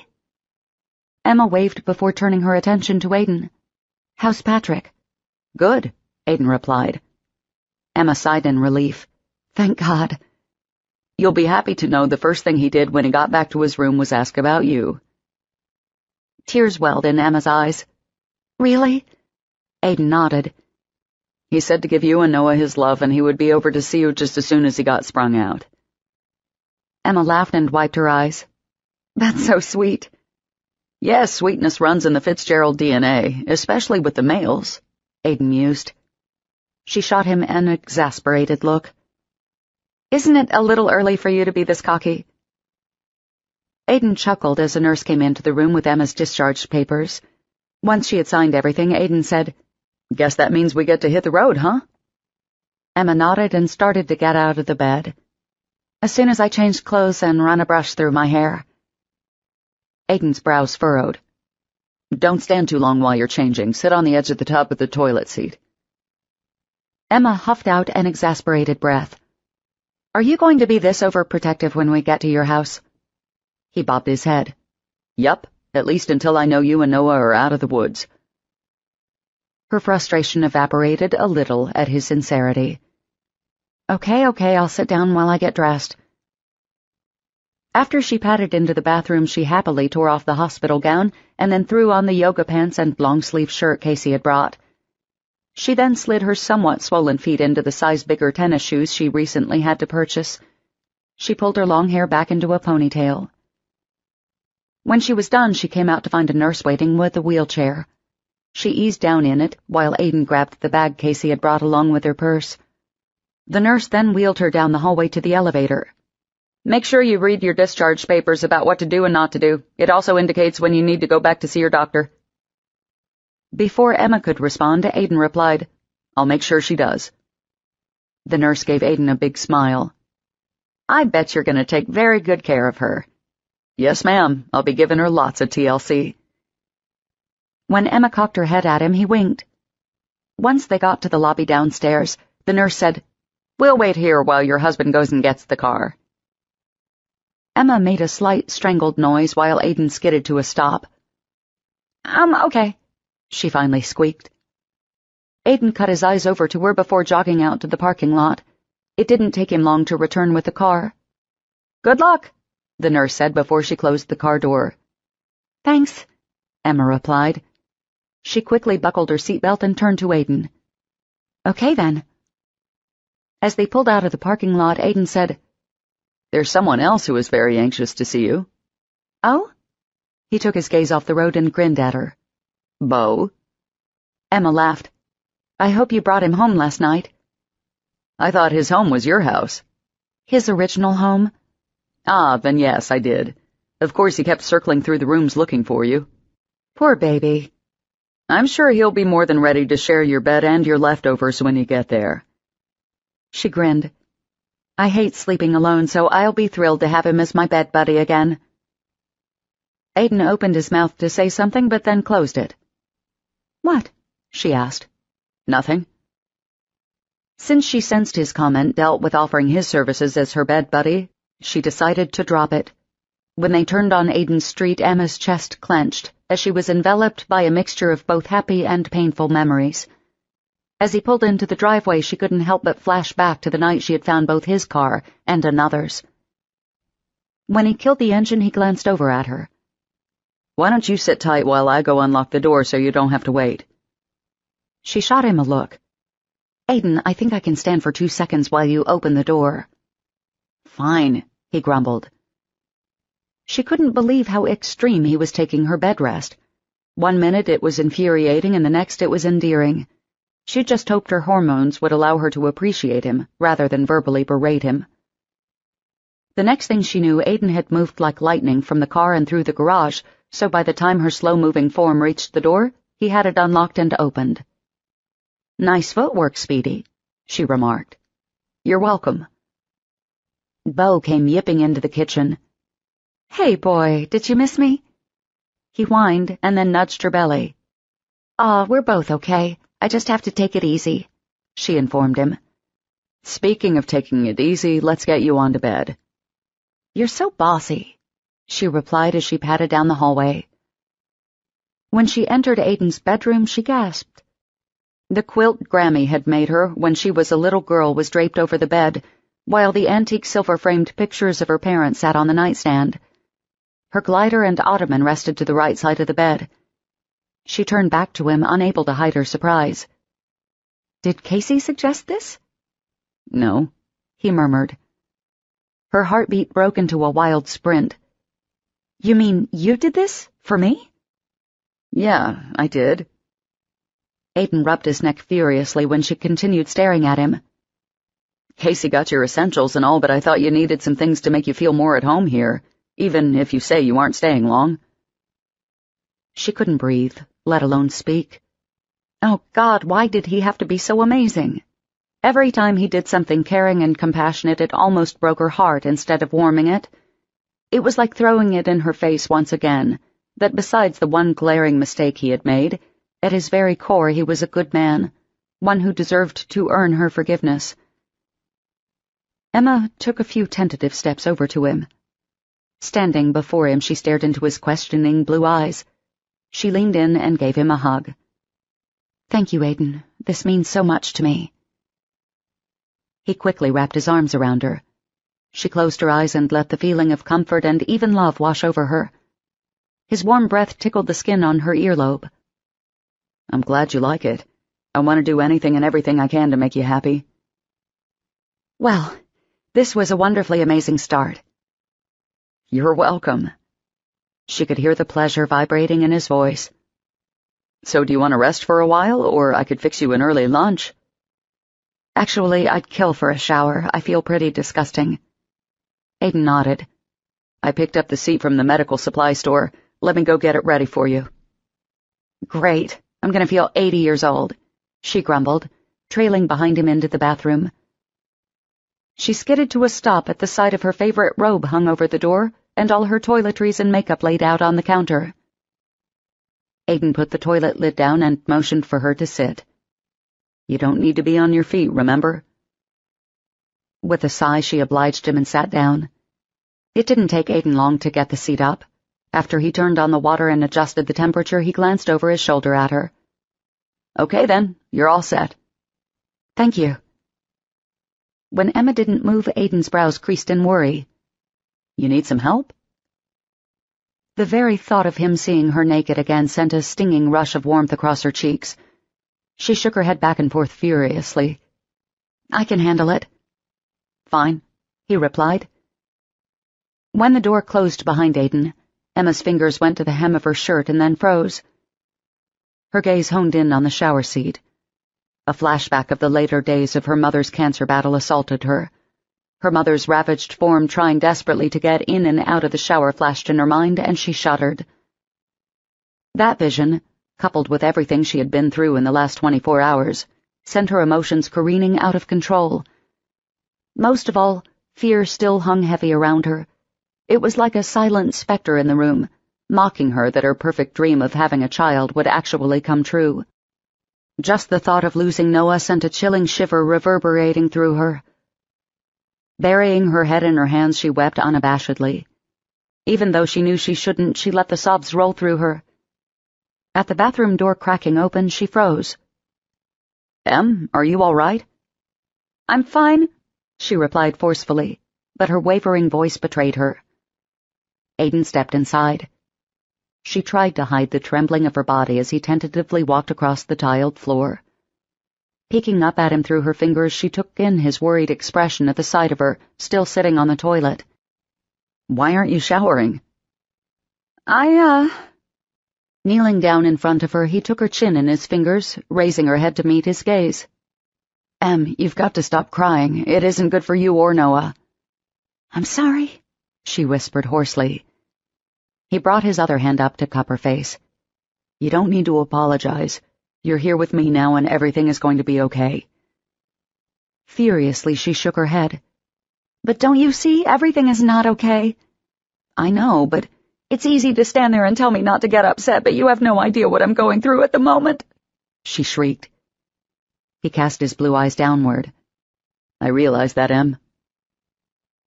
Emma waved before turning her attention to Aiden. "How's Patrick?" "Good," Aiden replied. Emma sighed in relief. "Thank God." "You'll be happy to know the first thing he did when he got back to his room was ask about you." Tears welled in Emma's eyes. "Really?" Aiden nodded. "He said to give you and Noah his love, and he would be over to see you just as soon as he got sprung out." Emma laughed and wiped her eyes. "That's so sweet." "Yes, sweetness runs in the Fitzgerald DNA, especially with the males," Aiden mused. She shot him an exasperated look. "Isn't it a little early for you to be this cocky?" Aiden chuckled as a nurse came into the room with Emma's discharge papers. Once she had signed everything, Aiden said, "Guess that means we get to hit the road, huh?" Emma nodded and started to get out of the bed. "As soon as I change clothes and run a brush through my hair." Aiden's brows furrowed. "Don't stand too long while you're changing. Sit on the edge of the tub with the toilet seat." Emma huffed out an exasperated breath. "Are you going to be this overprotective when we get to your house?" He bobbed his head. "Yup, at least until I know you and Noah are out of the woods." Her frustration evaporated a little at his sincerity. Okay, I'll sit down while I get dressed." After she padded into the bathroom, she happily tore off the hospital gown and then threw on the yoga pants and long-sleeve shirt Casey had brought. She then slid her somewhat swollen feet into the size bigger tennis shoes she recently had to purchase. She pulled her long hair back into a ponytail. When she was done, she came out to find a nurse waiting with a wheelchair. She eased down in it, while Aiden grabbed the bag Casey had brought along with her purse. The nurse then wheeled her down the hallway to the elevator. "Make sure you read your discharge papers about what to do and not to do. It also indicates when you need to go back to see your doctor." Before Emma could respond, Aiden replied, "I'll make sure she does." The nurse gave Aiden a big smile. "I bet you're going to take very good care of her." Yes, ma'am. I'll be giving her lots of TLC. When Emma cocked her head at him, he winked. Once they got to the lobby downstairs, the nurse said, "We'll wait here while your husband goes and gets the car." Emma made a slight strangled noise while Aiden skidded to a stop. Okay, she finally squeaked. Aiden cut his eyes over to her before jogging out to the parking lot. It didn't take him long to return with the car. "Good luck," the nurse said before she closed the car door. Thanks, Emma replied. She quickly buckled her seatbelt and turned to Aiden. Okay, then. As they pulled out of the parking lot, Aiden said, "There's someone else who is very anxious to see you." Oh? He took his gaze off the road and grinned at her. Beau? Emma laughed. I hope you brought him home last night. I thought his home was your house. His original home? Ah, then yes, I did. Of course he kept circling through the rooms looking for you. Poor baby. I'm sure he'll be more than ready to share your bed and your leftovers when you get there. She grinned. I hate sleeping alone, so I'll be thrilled to have him as my bed buddy again. Aiden opened his mouth to say something, but then closed it. What? She asked. Nothing. Since she sensed his comment dealt with offering his services as her bed buddy, she decided to drop it. When they turned on Aiden's street, Emma's chest clenched, as she was enveloped by a mixture of both happy and painful memories. As he pulled into the driveway, she couldn't help but flash back to the night she had found both his car and another's. When he killed the engine, he glanced over at her. Why don't you sit tight while I go unlock the door so you don't have to wait? She shot him a look. Aiden, I think I can stand for 2 seconds while you open the door. Fine, he grumbled. She couldn't believe how extreme he was taking her bed rest. 1 minute it was infuriating and the next it was endearing. She just hoped her hormones would allow her to appreciate him, rather than verbally berate him. The next thing she knew, Aiden had moved like lightning from the car and through the garage, so by the time her slow-moving form reached the door, he had it unlocked and opened. Nice footwork, Speedy, she remarked. You're welcome. Beau came yipping into the kitchen. Hey, boy, did you miss me? He whined and then nudged her belly. We're both okay. I just have to take it easy, she informed him. Speaking of taking it easy, let's get you on to bed. You're so bossy, she replied as she padded down the hallway. When she entered Aiden's bedroom, she gasped. The quilt Grammy had made her when she was a little girl was draped over the bed, while the antique silver-framed pictures of her parents sat on the nightstand. Her glider and ottoman rested to the right side of the bed. She turned back to him, unable to hide her surprise. Did Casey suggest this? No, he murmured. Her heartbeat broke into a wild sprint. You mean you did this? For me? Yeah, I did. Aiden rubbed his neck furiously when she continued staring at him. Casey got your essentials and all, but I thought you needed some things to make you feel more at home here, even if you say you aren't staying long. She couldn't breathe, let alone speak. Oh, God, why did he have to be so amazing? Every time he did something caring and compassionate, it almost broke her heart instead of warming it. It was like throwing it in her face once again, that besides the one glaring mistake he had made, at his very core he was a good man, one who deserved to earn her forgiveness. Emma took a few tentative steps over to him. Standing before him, she stared into his questioning blue eyes. She leaned in and gave him a hug. Thank you, Aiden. This means so much to me. He quickly wrapped his arms around her. She closed her eyes and let the feeling of comfort and even love wash over her. His warm breath tickled the skin on her earlobe. I'm glad you like it. I want to do anything and everything I can to make you happy. Well, this was a wonderfully amazing start. You're welcome. She could hear the pleasure vibrating in his voice. So do you want to rest for a while, or I could fix you an early lunch? Actually, I'd kill for a shower. I feel pretty disgusting. Aiden nodded. I picked up the seat from the medical supply store. Let me go get it ready for you. Great. I'm going to feel 80 years old, she grumbled, trailing behind him into the bathroom. She skidded to a stop at the sight of her favorite robe hung over the door, and all her toiletries and makeup laid out on the counter. Aiden put the toilet lid down and motioned for her to sit. "You don't need to be on your feet, remember?" With a sigh, she obliged him and sat down. It didn't take Aiden long to get the seat up. After he turned on the water and adjusted the temperature, he glanced over his shoulder at her. "Okay then, you're all set." "Thank you." When Emma didn't move, Aiden's brows creased in worry. "You need some help?" The very thought of him seeing her naked again sent a stinging rush of warmth across her cheeks. She shook her head back and forth furiously. "I can handle it." "Fine," he replied. When the door closed behind Aiden, Emma's fingers went to the hem of her shirt and then froze. Her gaze honed in on the shower seat. A flashback of the later days of her mother's cancer battle assaulted her. Her mother's ravaged form trying desperately to get in and out of the shower flashed in her mind, and she shuddered. That vision, coupled with everything she had been through in the last 24 hours, sent her emotions careening out of control. Most of all, fear still hung heavy around her. It was like a silent specter in the room, mocking her that her perfect dream of having a child would actually come true. Just the thought of losing Noah sent a chilling shiver reverberating through her. Burying her head in her hands, she wept unabashedly. Even though she knew she shouldn't, she let the sobs roll through her. At the bathroom door cracking open, she froze. "Em, are you all right?" "I'm fine," she replied forcefully, but her wavering voice betrayed her. Aiden stepped inside. She tried to hide the trembling of her body as he tentatively walked across the tiled floor. Peeking up at him through her fingers, she took in his worried expression at the sight of her, still sitting on the toilet. "Why aren't you showering?" Kneeling down in front of her, he took her chin in his fingers, raising her head to meet his gaze. "Em, you've got to stop crying. It isn't good for you or Noah." "I'm sorry," she whispered hoarsely. He brought his other hand up to cup her face. "You don't need to apologize. You're here with me now and everything is going to be okay." Furiously, she shook her head. "But don't you see, everything is not okay?" "I know, but it's easy to stand there and tell me not to get upset, but you have no idea what I'm going through at the moment," she shrieked. He cast his blue eyes downward. "I realize that, Em."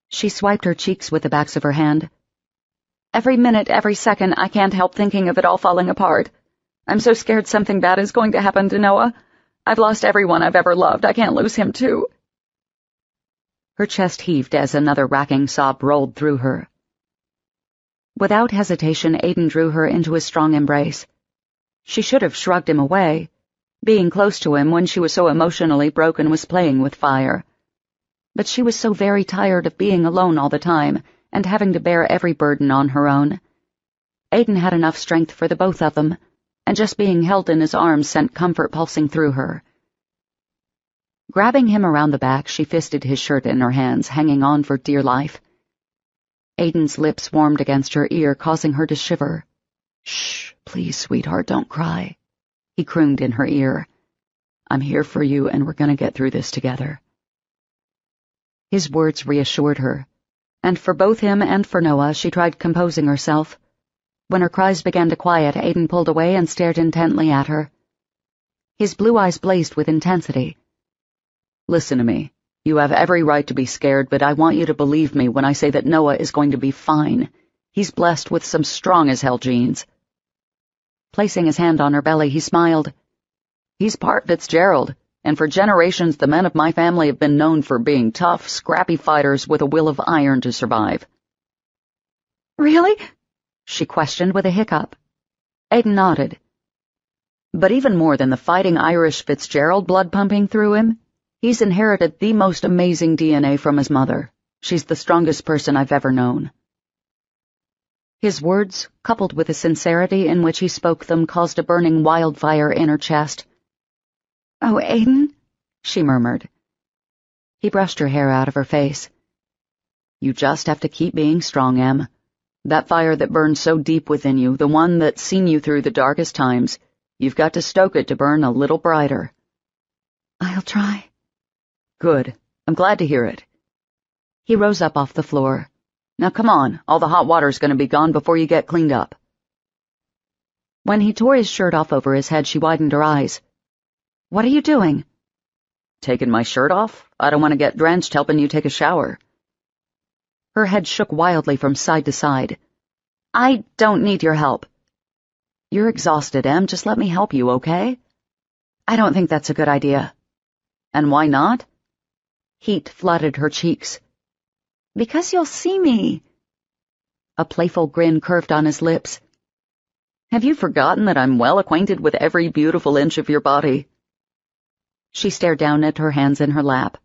She swiped her cheeks with the backs of her hand. "Every minute, every second, I can't help thinking of it all falling apart. I'm so scared something bad is going to happen to Noah. I've lost everyone I've ever loved. I can't lose him, too." Her chest heaved as another racking sob rolled through her. Without hesitation, Aiden drew her into his strong embrace. She should have shrugged him away. Being close to him when she was so emotionally broken was playing with fire. But she was so very tired of being alone all the time and having to bear every burden on her own. Aiden had enough strength for the both of them, and just being held in his arms sent comfort pulsing through her. Grabbing him around the back, she fisted his shirt in her hands, hanging on for dear life. Aiden's lips warmed against her ear, causing her to shiver. "Shh, please, sweetheart, don't cry," he crooned in her ear. "I'm here for you, and we're going to get through this together." His words reassured her, and for both him and for Noah, she tried composing herself. When her cries began to quiet, Aiden pulled away and stared intently at her. His blue eyes blazed with intensity. "Listen to me. You have every right to be scared, but I want you to believe me when I say that Noah is going to be fine. He's blessed with some strong-as-hell genes." Placing his hand on her belly, he smiled. "He's part Fitzgerald, and for generations the men of my family have been known for being tough, scrappy fighters with a will of iron to survive." "Really?" she questioned with a hiccup. Aiden nodded. "But even more than the fighting Irish Fitzgerald blood pumping through him, he's inherited the most amazing DNA from his mother. She's the strongest person I've ever known." His words, coupled with the sincerity in which he spoke them, caused a burning wildfire in her chest. "Oh, Aiden," she murmured. He brushed her hair out of her face. "You just have to keep being strong, Em. That fire that burns so deep within you, the one that's seen you through the darkest times, you've got to stoke it to burn a little brighter." "I'll try." "Good. I'm glad to hear it." He rose up off the floor. Now come on, all the hot water's gonna be gone before you get cleaned up. When he tore his shirt off over his head, she widened her eyes. What are you doing? Taking my shirt off? I don't want to get drenched helping you take a shower. Her head shook wildly from side to side. I don't need your help. You're exhausted, Em. Just let me help you, okay? I don't think that's a good idea. And why not? Heat flooded her cheeks. Because you'll see me. A playful grin curved on his lips. Have you forgotten that I'm well acquainted with every beautiful inch of your body? She stared down at her hands in her lap.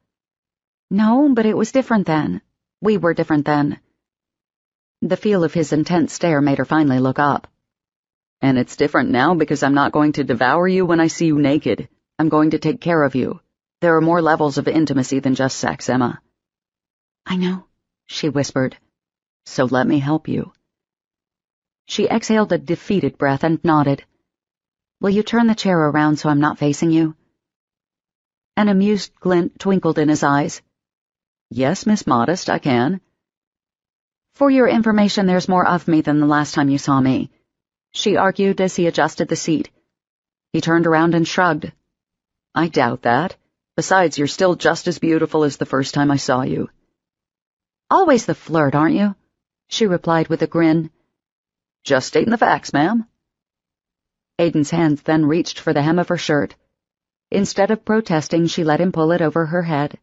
No, but it was different then. We were different then. The feel of his intense stare made her finally look up. And it's different now because I'm not going to devour you when I see you naked. I'm going to take care of you. There are more levels of intimacy than just sex, Emma. I know, she whispered. So let me help you. She exhaled a defeated breath and nodded. Will you turn the chair around so I'm not facing you? An amused glint twinkled in his eyes. Yes, Miss Modest, I can. For your information, there's more of me than the last time you saw me, she argued as he adjusted the seat. He turned around and shrugged. I doubt that. Besides, you're still just as beautiful as the first time I saw you. Always the flirt, aren't you? She replied with a grin. Just stating the facts, ma'am. Aiden's hands then reached for the hem of her shirt. Instead of protesting, she let him pull it over her head.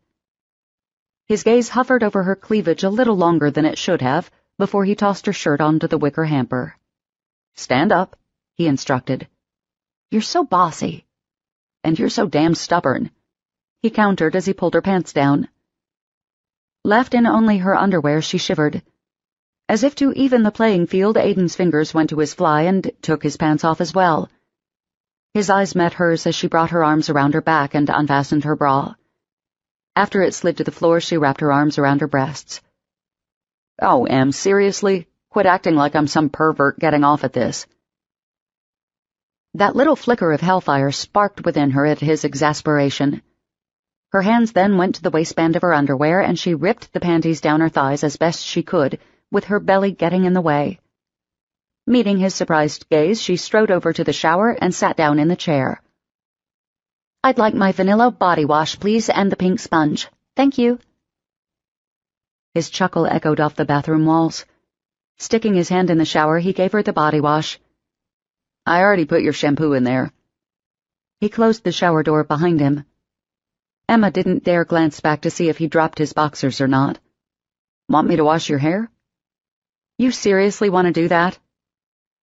His gaze hovered over her cleavage a little longer than it should have before he tossed her shirt onto the wicker hamper. Stand up, he instructed. You're so bossy. And you're so damn stubborn, he countered as he pulled her pants down. Left in only her underwear, she shivered. As if to even the playing field, Aiden's fingers went to his fly and took his pants off as well. His eyes met hers as she brought her arms around her back and unfastened her bra. After it slid to the floor, she wrapped her arms around her breasts. Oh, Em, seriously? Quit acting like I'm some pervert getting off at this. That little flicker of hellfire sparked within her at his exasperation. Her hands then went to the waistband of her underwear, and she ripped the panties down her thighs as best she could, with her belly getting in the way. Meeting his surprised gaze, she strode over to the shower and sat down in the chair. I'd like my vanilla body wash, please, and the pink sponge. Thank you. His chuckle echoed off the bathroom walls. Sticking his hand in the shower, he gave her the body wash. I already put your shampoo in there. He closed the shower door behind him. Emma didn't dare glance back to see if he dropped his boxers or not. Want me to wash your hair? You seriously want to do that?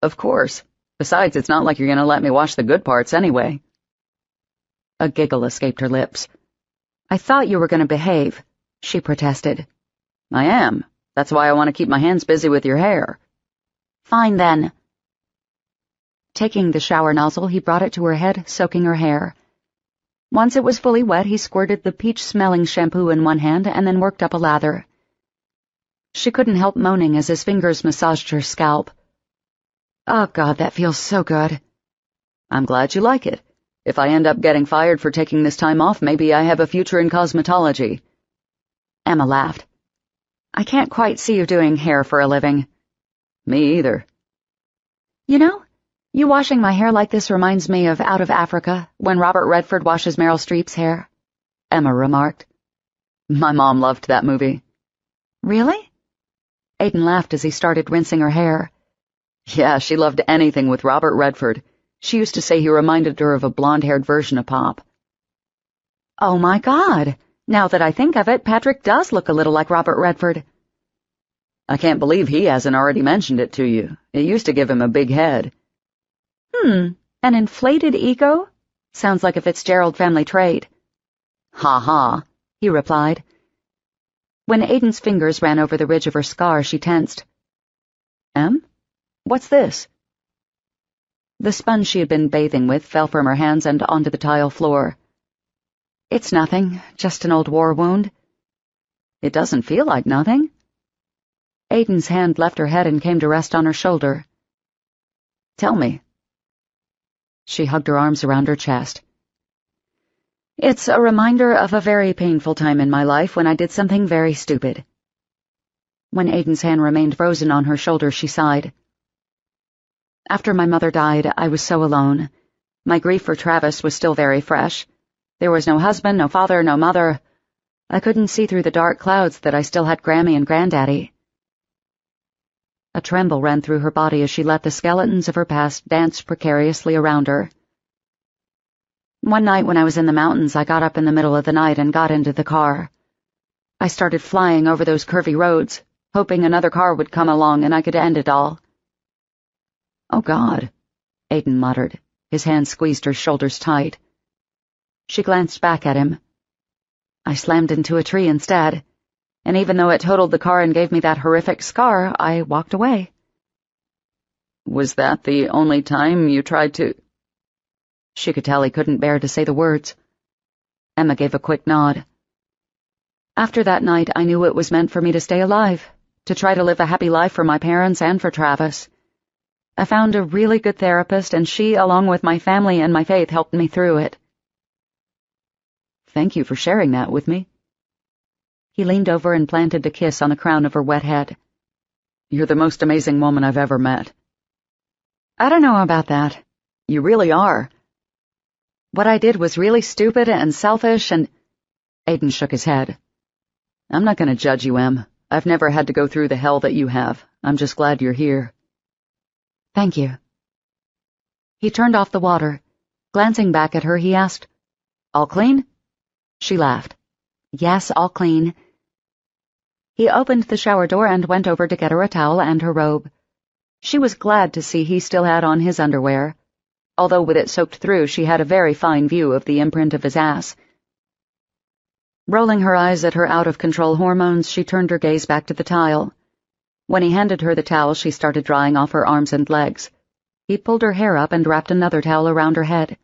Of course. Besides, it's not like you're going to let me wash the good parts anyway. A giggle escaped her lips. I thought you were going to behave, she protested. I am. That's why I want to keep my hands busy with your hair. Fine, then. Taking the shower nozzle, he brought it to her head, soaking her hair. Once it was fully wet, he squirted the peach-smelling shampoo in one hand and then worked up a lather. She couldn't help moaning as his fingers massaged her scalp. Oh, God, that feels so good. I'm glad you like it. If I end up getting fired for taking this time off, maybe I have a future in cosmetology. Emma laughed. I can't quite see you doing hair for a living. Me either. You know, you washing my hair like this reminds me of Out of Africa, when Robert Redford washes Meryl Streep's hair, Emma remarked. My mom loved that movie. Really? Aiden laughed as he started rinsing her hair. Yeah, she loved anything with Robert Redford. She used to say he reminded her of a blonde-haired version of Pop. Oh, my God. Now that I think of it, Patrick does look a little like Robert Redford. I can't believe he hasn't already mentioned it to you. It used to give him a big head. An inflated ego? Sounds like a Fitzgerald family trait. Ha ha, he replied. When Aiden's fingers ran over the ridge of her scar, she tensed. Em? What's this? The sponge she had been bathing with fell from her hands and onto the tile floor. It's nothing, just an old war wound. It doesn't feel like nothing. Aiden's hand left her head and came to rest on her shoulder. Tell me. She hugged her arms around her chest. It's a reminder of a very painful time in my life when I did something very stupid. When Aiden's hand remained frozen on her shoulder, she sighed. After my mother died, I was so alone. My grief for Travis was still very fresh. There was no husband, no father, no mother. I couldn't see through the dark clouds that I still had Grammy and Granddaddy. A tremble ran through her body as she let the skeletons of her past dance precariously around her. One night when I was in the mountains, I got up in the middle of the night and got into the car. I started flying over those curvy roads, hoping another car would come along and I could end it all. "Oh, God," Aiden muttered. His hand squeezed her shoulders tight. She glanced back at him. I slammed into a tree instead, and even though it totaled the car and gave me that horrific scar, I walked away. "Was that the only time you tried to—" She could tell he couldn't bear to say the words. Emma gave a quick nod. After that night, I knew it was meant for me to stay alive, to try to live a happy life for my parents and for Travis. I found a really good therapist, and she, along with my family and my faith, helped me through it. "Thank you for sharing that with me." He leaned over and planted a kiss on the crown of her wet head. "You're the most amazing woman I've ever met." "I don't know about that." "You really are." "What I did was really stupid and selfish and—" Aiden shook his head. "I'm not going to judge you, Em. I've never had to go through the hell that you have. I'm just glad you're here." "Thank you." He turned off the water. Glancing back at her, he asked, "All clean?" She laughed. "Yes, all clean." He opened the shower door and went over to get her a towel and her robe. She was glad to see he still had on his underwear. Although with it soaked through, she had a very fine view of the imprint of his ass. Rolling her eyes at her out-of-control hormones, she turned her gaze back to the tile. When he handed her the towel, she started drying off her arms and legs. He pulled her hair up and wrapped another towel around her head.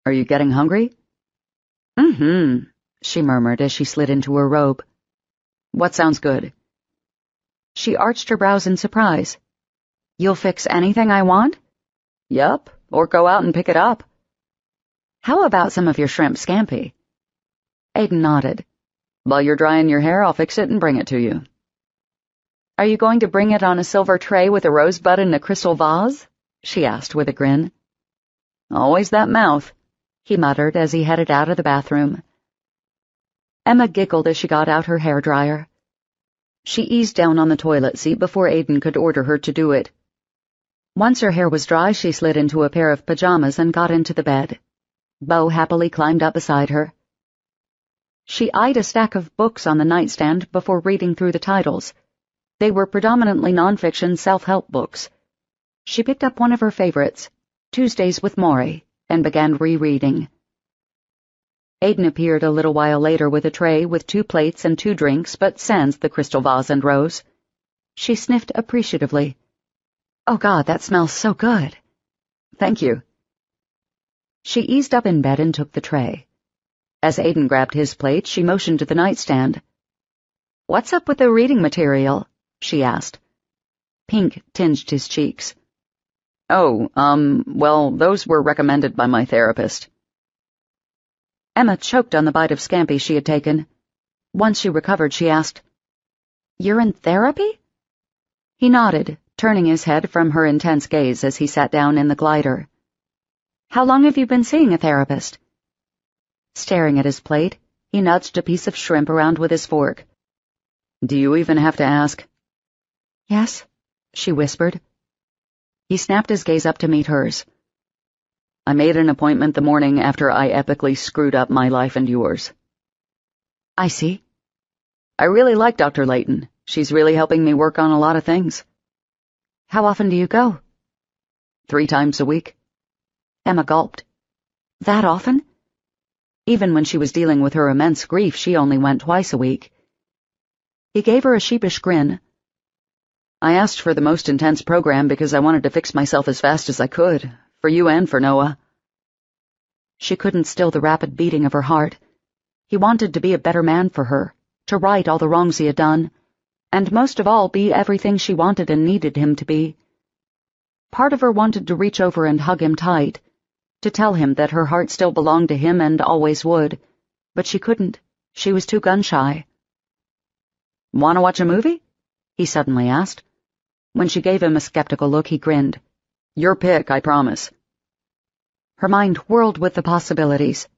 "Are you getting hungry?" "Mm-hmm," she murmured as she slid into her robe. "What sounds good?" She arched her brows in surprise. "You'll fix anything I want?" "Yup, or go out and pick it up." "How about some of your shrimp scampi?" Aiden nodded. "While you're drying your hair, I'll fix it and bring it to you." "Are you going to bring it on a silver tray with a rosebud in a crystal vase?" she asked with a grin. "Always that mouth," he muttered as he headed out of the bathroom. Emma giggled as she got out her hairdryer. She eased down on the toilet seat before Aiden could order her to do it. Once her hair was dry, she slid into a pair of pajamas and got into the bed. Beau happily climbed up beside her. She eyed a stack of books on the nightstand before reading through the titles. They were predominantly nonfiction self-help books. She picked up one of her favorites, Tuesdays with Maury, and began rereading. Aiden appeared a little while later with a tray with 2 plates and 2 drinks, but sans the crystal vase and rose. She sniffed appreciatively. "Oh, God, that smells so good." "Thank you." She eased up in bed and took the tray. As Aiden grabbed his plate, she motioned to the nightstand. "What's up with the reading material?" she asked. Pink tinged his cheeks. "Oh, well, those were recommended by my therapist." Emma choked on the bite of scampi she had taken. Once she recovered, she asked, "You're in therapy?" He nodded, turning his head from her intense gaze as he sat down in the glider. "How long have you been seeing a therapist?" Staring at his plate, he nudged a piece of shrimp around with his fork. "Do you even have to ask?" "Yes," she whispered. He snapped his gaze up to meet hers. "I made an appointment the morning after I epically screwed up my life and yours." "I see." "I really like Dr. Layton. She's really helping me work on a lot of things." "How often do you go?" 3 times a week." Emma gulped. "That often?" Even when she was dealing with her immense grief, she only went twice a week. He gave her a sheepish grin. "I asked for the most intense program because I wanted to fix myself as fast as I could, for you and for Noah." She couldn't still the rapid beating of her heart. He wanted to be a better man for her, to right all the wrongs he had done, and most of all be everything she wanted and needed him to be. Part of her wanted to reach over and hug him tight, to tell him that her heart still belonged to him and always would, but she couldn't. She was too gun-shy. "Want to watch a movie?" he suddenly asked. When she gave him a skeptical look, he grinned. "Your pick, I promise." Her mind whirled with the possibilities.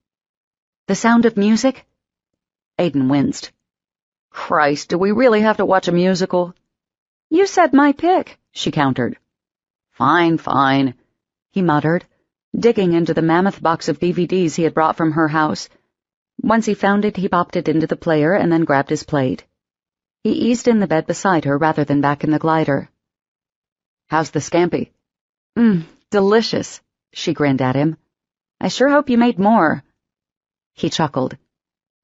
The sound of music? Aiden winced. "Christ, do we really have to watch a musical?" "You said my pick," she countered. Fine, fine, he muttered, digging into the mammoth box of DVDs he had brought from her house. Once he found it, he popped it into the player and then grabbed his plate. He eased in the bed beside her rather than back in the glider. "How's the scampi?" Delicious," she grinned at him. "I sure hope you made more." He chuckled.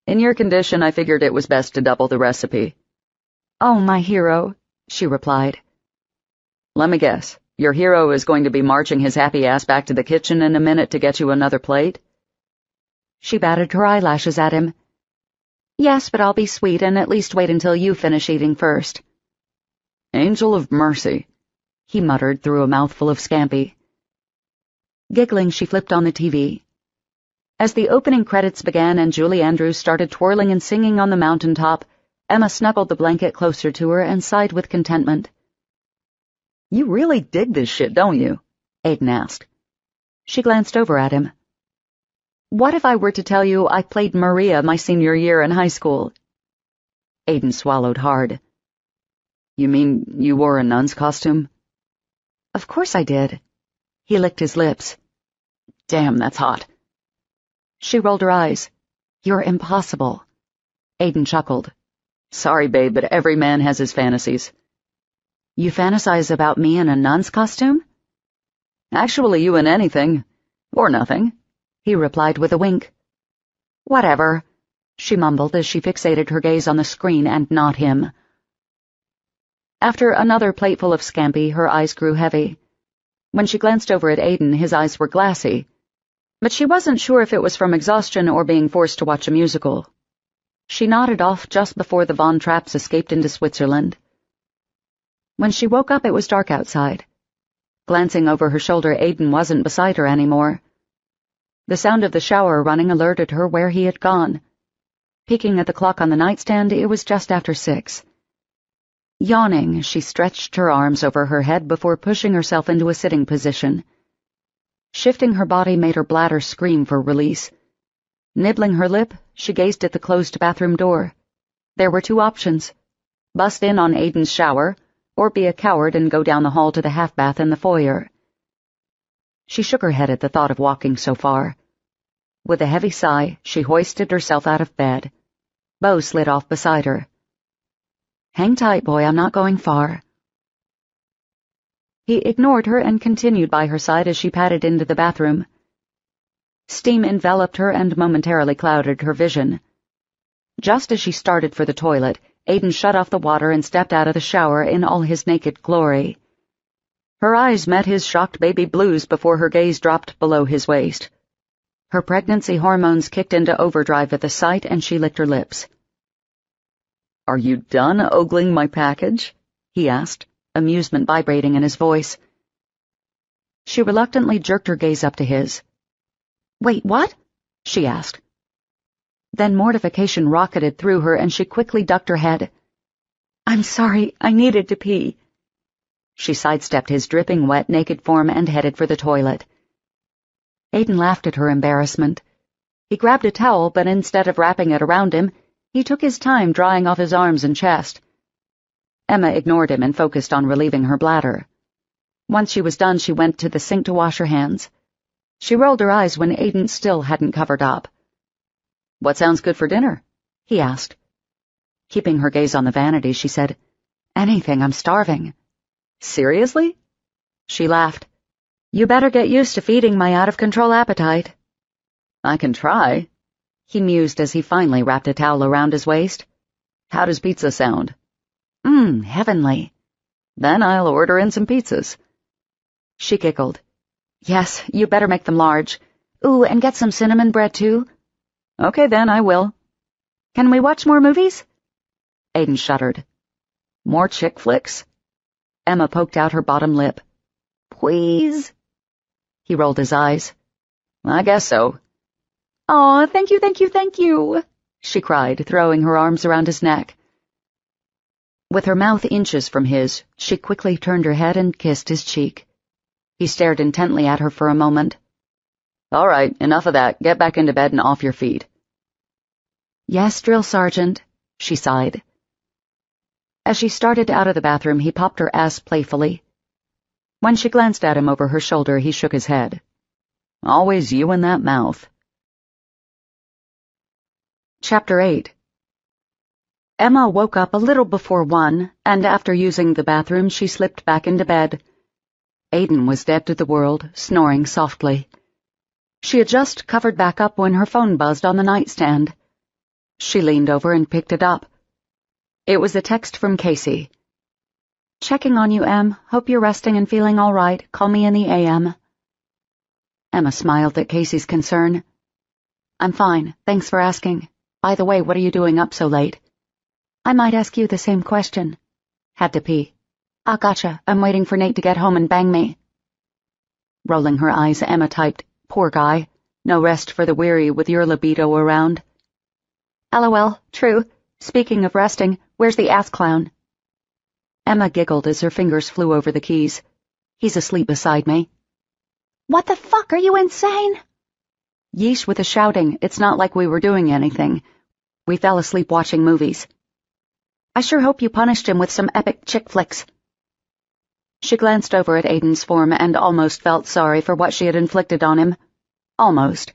"In your condition, I figured it was best to double the recipe." "Oh, my hero," she replied. "Let me guess. Your hero is going to be marching his happy ass back to the kitchen in a minute to get you another plate?" She batted her eyelashes at him. "Yes, but I'll be sweet and at least wait until you finish eating first." "Angel of mercy," he muttered through a mouthful of scampi. Giggling, she flipped on the TV. As the opening credits began and Julie Andrews started twirling and singing on the mountaintop, Emma snuggled the blanket closer to her and sighed with contentment. "You really dig this shit, don't you?" Aiden asked. She glanced over at him. "What if I were to tell you I played Maria my senior year in high school?" Aiden swallowed hard. "You mean you wore a nun's costume?" "Of course I did." He licked his lips. "Damn, that's hot." She rolled her eyes. "You're impossible." Aiden chuckled. "Sorry, babe, but every man has his fantasies." "You fantasize about me in a nun's costume?" "Actually, you in anything. Or nothing," he replied with a wink. "Whatever," she mumbled as she fixated her gaze on the screen and not him. After another plateful of scampi, her eyes grew heavy. When she glanced over at Aiden, his eyes were glassy. But she wasn't sure if it was from exhaustion or being forced to watch a musical. She nodded off just before the Von Trapps escaped into Switzerland. When she woke up, it was dark outside. Glancing over her shoulder, Aiden wasn't beside her anymore. The sound of the shower running alerted her where he had gone. Peeking at the clock on the nightstand, it was just after 6. Yawning, she stretched her arms over her head before pushing herself into a sitting position. Shifting her body made her bladder scream for release. Nibbling her lip, she gazed at the closed bathroom door. There were 2 options: bust in on Aiden's shower, or be a coward and go down the hall to the half-bath in the foyer. She shook her head at the thought of walking so far. With a heavy sigh, she hoisted herself out of bed. Bo slid off beside her. "Hang tight, boy, I'm not going far." He ignored her and continued by her side as she padded into the bathroom. Steam enveloped her and momentarily clouded her vision. Just as she started for the toilet, Aiden shut off the water and stepped out of the shower in all his naked glory. Her eyes met his shocked baby blues before her gaze dropped below his waist. Her pregnancy hormones kicked into overdrive at the sight, and she licked her lips. "Are you done ogling my package?" he asked, amusement vibrating in his voice. She reluctantly jerked her gaze up to his. "Wait, what?" she asked. Then mortification rocketed through her, and she quickly ducked her head. "I'm sorry, I needed to pee." She sidestepped his dripping wet, naked form and headed for the toilet. Aiden laughed at her embarrassment. He grabbed a towel, but instead of wrapping it around him, he took his time drying off his arms and chest. Emma ignored him and focused on relieving her bladder. Once she was done, she went to the sink to wash her hands. She rolled her eyes when Aiden still hadn't covered up. "What sounds good for dinner?" he asked. Keeping her gaze on the vanity, she said, "Anything, I'm starving." "Seriously?" She laughed. "You better get used to feeding my out-of-control appetite." "I can try," he mused as he finally wrapped a towel around his waist. "How does pizza sound?" Heavenly." "Then I'll order in some pizzas." She giggled. "Yes, you better make them large. Ooh, and get some cinnamon bread, too." "Okay, then, I will." "Can we watch more movies?" Aiden shuddered. "More chick flicks?" Emma poked out her bottom lip. "Please?" He rolled his eyes. "I guess so." "Aw, thank you, thank you, thank you," she cried, throwing her arms around his neck. With her mouth inches from his, she quickly turned her head and kissed his cheek. He stared intently at her for a moment. All right, enough of that. Get back into bed and off your feet. Yes, drill sergeant, she sighed. As she started out of the bathroom, he popped her ass playfully. When she glanced at him over her shoulder, he shook his head. Always you in that mouth. Chapter 8. Emma woke up a little before 1, and after using the bathroom, she slipped back into bed. Aiden was dead to the world, snoring softly. She had just covered back up when her phone buzzed on the nightstand. She leaned over and picked it up. It was a text from Casey. Checking on you, Em. Hope you're resting and feeling all right. Call me in the AM. Emma smiled at Casey's concern. I'm fine. Thanks for asking. By the way, what are you doing up so late? I might ask you the same question. Had to pee. Ah, gotcha. I'm waiting for Nate to get home and bang me. Rolling her eyes, Emma typed, Poor guy. No rest for the weary with your libido around. LOL, true. Speaking of resting, where's the ass clown? Emma giggled as her fingers flew over the keys. He's asleep beside me. What the fuck, are you insane? Yeesh with the shouting. It's not like we were doing anything. We fell asleep watching movies. I sure hope you punished him with some epic chick flicks. She glanced over at Aiden's form and almost felt sorry for what she had inflicted on him. Almost.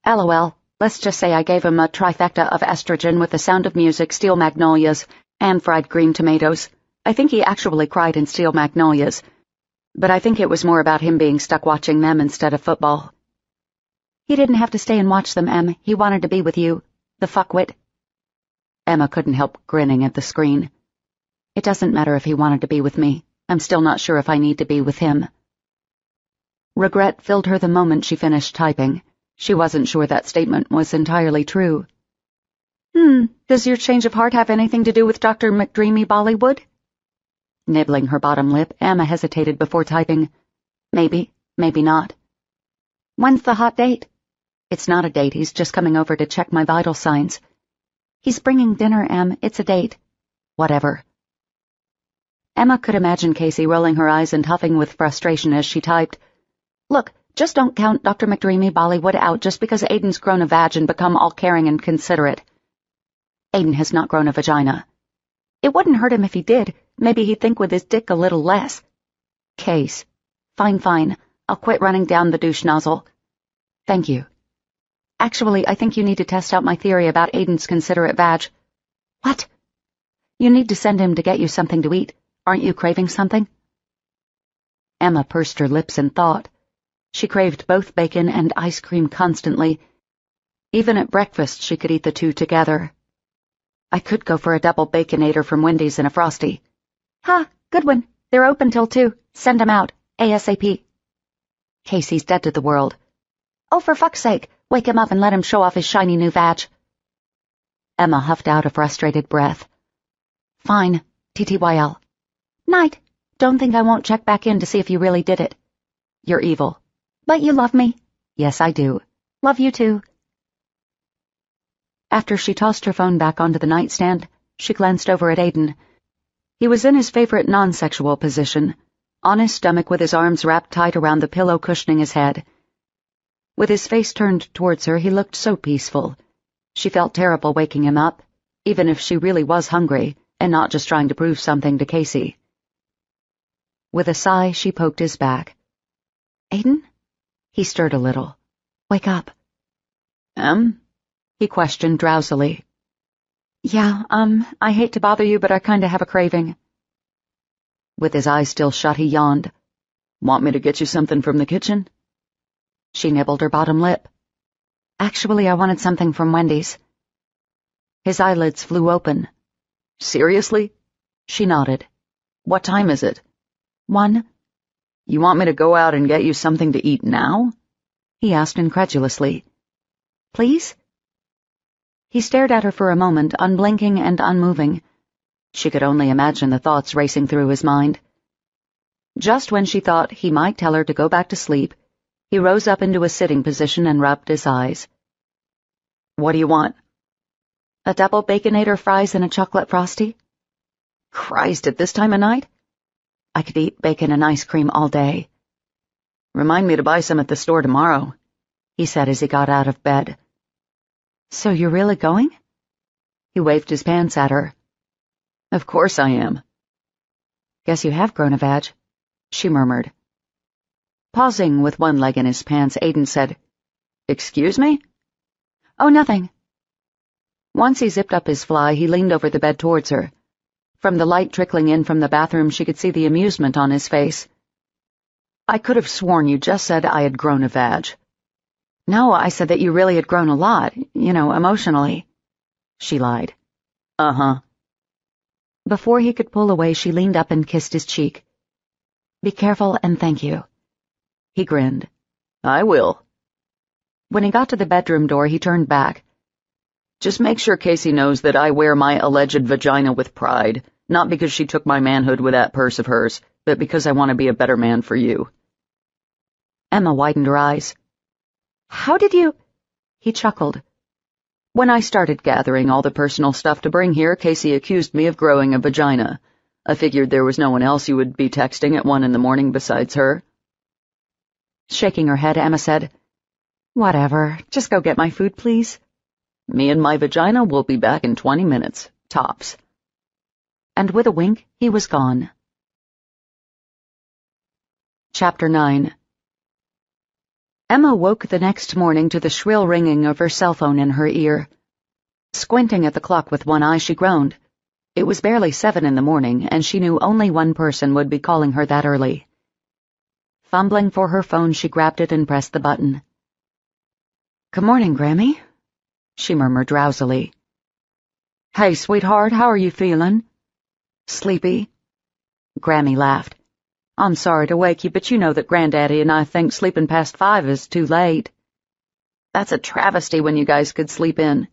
LOL, let's just say I gave him a trifecta of estrogen with the sound of music, steel magnolias, and fried green tomatoes. I think he actually cried in steel magnolias, but I think it was more about him being stuck watching them instead of football. He didn't have to stay and watch them, Em. He wanted to be with you. The fuckwit. Emma couldn't help grinning at the screen. It doesn't matter if he wanted to be with me. I'm still not sure if I need to be with him. Regret filled her the moment she finished typing. She wasn't sure that statement was entirely true. Does your change of heart have anything to do with Dr. McDreamy Bollywood? Nibbling her bottom lip, Emma hesitated before typing. Maybe, maybe not. When's the hot date? It's not a date, he's just coming over to check my vital signs. He's bringing dinner, Em. It's a date. Whatever. Emma could imagine Casey rolling her eyes and huffing with frustration as she typed. Look, just don't count Dr. McDreamy Bollywood out just because Aiden's grown a vag and become all caring and considerate. Aiden has not grown a vagina. It wouldn't hurt him if he did. Maybe he'd think with his dick a little less. Case. Fine. I'll quit running down the douche nozzle. Thank you. Actually, I think you need to test out my theory about Aiden's considerate vag. What? You need to send him to get you something to eat. Aren't you craving something? Emma pursed her lips in thought. She craved both bacon and ice cream constantly. Even at breakfast she could eat the two together. I could go for a double baconator from Wendy's and a Frosty. Ha, good one. They're open till 2. Send them out. ASAP. Casey's dead to the world. Oh, for fuck's sake. Wake him up and let him show off his shiny new vag. Emma huffed out a frustrated breath. Fine. TTYL. Night. Don't think I won't check back in to see if you really did it. You're evil. But you love me. Yes, I do. Love you too. After she tossed her phone back onto the nightstand, she glanced over at Aiden. He was in his favorite non-sexual position, on his stomach with his arms wrapped tight around the pillow cushioning his head. With his face turned towards her, he looked so peaceful. She felt terrible waking him up, even if she really was hungry and not just trying to prove something to Casey. With a sigh, she poked his back. Aiden? He stirred a little. Wake up. He questioned drowsily. Yeah, I hate to bother you, but I kinda have a craving. With his eyes still shut, he yawned. Want me to get you something from the kitchen? She nibbled her bottom lip. Actually, I wanted something from Wendy's. His eyelids flew open. Seriously? She nodded. What time is it? 1. You want me to go out and get you something to eat now? He asked incredulously. Please? He stared at her for a moment, unblinking and unmoving. She could only imagine the thoughts racing through his mind. Just when she thought he might tell her to go back to sleep, he rose up into a sitting position and rubbed his eyes. What do you want? A double baconator, fries, and a chocolate Frosty? Christ, at this time of night? I could eat bacon and ice cream all day. Remind me to buy some at the store tomorrow, he said as he got out of bed. So you're really going? He waved his pants at her. Of course I am. Guess you have grown a vag, she murmured. Pausing with one leg in his pants, Aiden said, Excuse me? Oh, nothing. Once he zipped up his fly, he leaned over the bed towards her. From the light trickling in from the bathroom, she could see the amusement on his face. I could have sworn you just said I had grown a vag. No, I said that you really had grown a lot, emotionally. She lied. Uh-huh. Before he could pull away, she leaned up and kissed his cheek. Be careful and thank you. He grinned. I will. When he got to the bedroom door, he turned back. Just make sure Casey knows that I wear my alleged vagina with pride, not because she took my manhood with that purse of hers, but because I want to be a better man for you. Emma widened her eyes. How did you... He chuckled. When I started gathering all the personal stuff to bring here, Casey accused me of growing a vagina. I figured there was no one else you would be texting at 1 a.m. besides her. Shaking her head, Emma said, Whatever, just go get my food, please. Me and my vagina will be back in 20 minutes, tops. And with a wink, he was gone. Chapter 9. Emma woke the next morning to the shrill ringing of her cell phone in her ear. Squinting at the clock with one eye, she groaned. It was barely 7 a.m, and she knew only one person would be calling her that early. Fumbling for her phone, she grabbed it and pressed the button. Good morning, Grammy, she murmured drowsily. Hey, sweetheart, how are you feeling? Sleepy. Grammy laughed. I'm sorry to wake you, but you know that Granddaddy and I think sleeping past 5 is too late. That's a travesty when you guys could sleep in.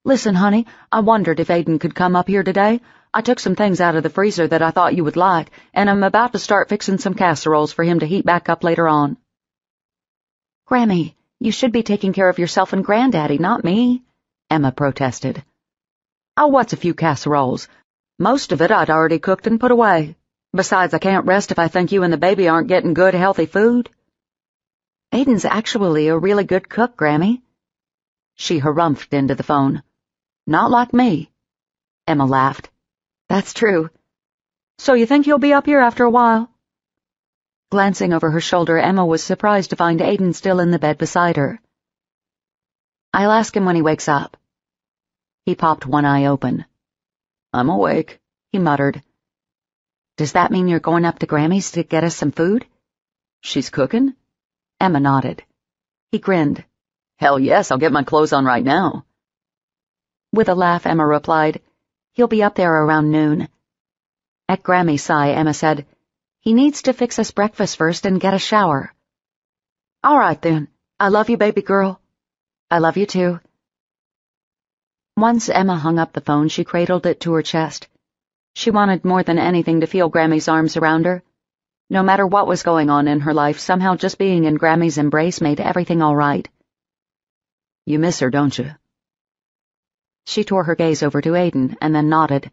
Listen, honey, I wondered if Aiden could come up here today. I took some things out of the freezer that I thought you would like, and I'm about to start fixing some casseroles for him to heat back up later on. Grammy, you should be taking care of yourself and Granddaddy, not me, Emma protested. Oh, what's a few casseroles? Most of it I'd already cooked and put away. Besides, I can't rest if I think you and the baby aren't getting good, healthy food. Aiden's actually a really good cook, Grammy. She harumphed into the phone. Not like me. Emma laughed. That's true. So you think you'll be up here after a while? Glancing over her shoulder, Emma was surprised to find Aiden still in the bed beside her. I'll ask him when he wakes up. He popped one eye open. I'm awake, he muttered. Does that mean you're going up to Grammy's to get us some food? She's cooking? Emma nodded. He grinned. Hell yes, I'll get my clothes on right now. With a laugh, Emma replied, He'll be up there around noon. At Grammy's sigh, Emma said, He needs to fix us breakfast first and get a shower. All right, then. I love you, baby girl. I love you, too. Once Emma hung up the phone, she cradled it to her chest. She wanted more than anything to feel Grammy's arms around her. No matter what was going on in her life, somehow just being in Grammy's embrace made everything all right. You miss her, don't you? She tore her gaze over to Aiden and then nodded.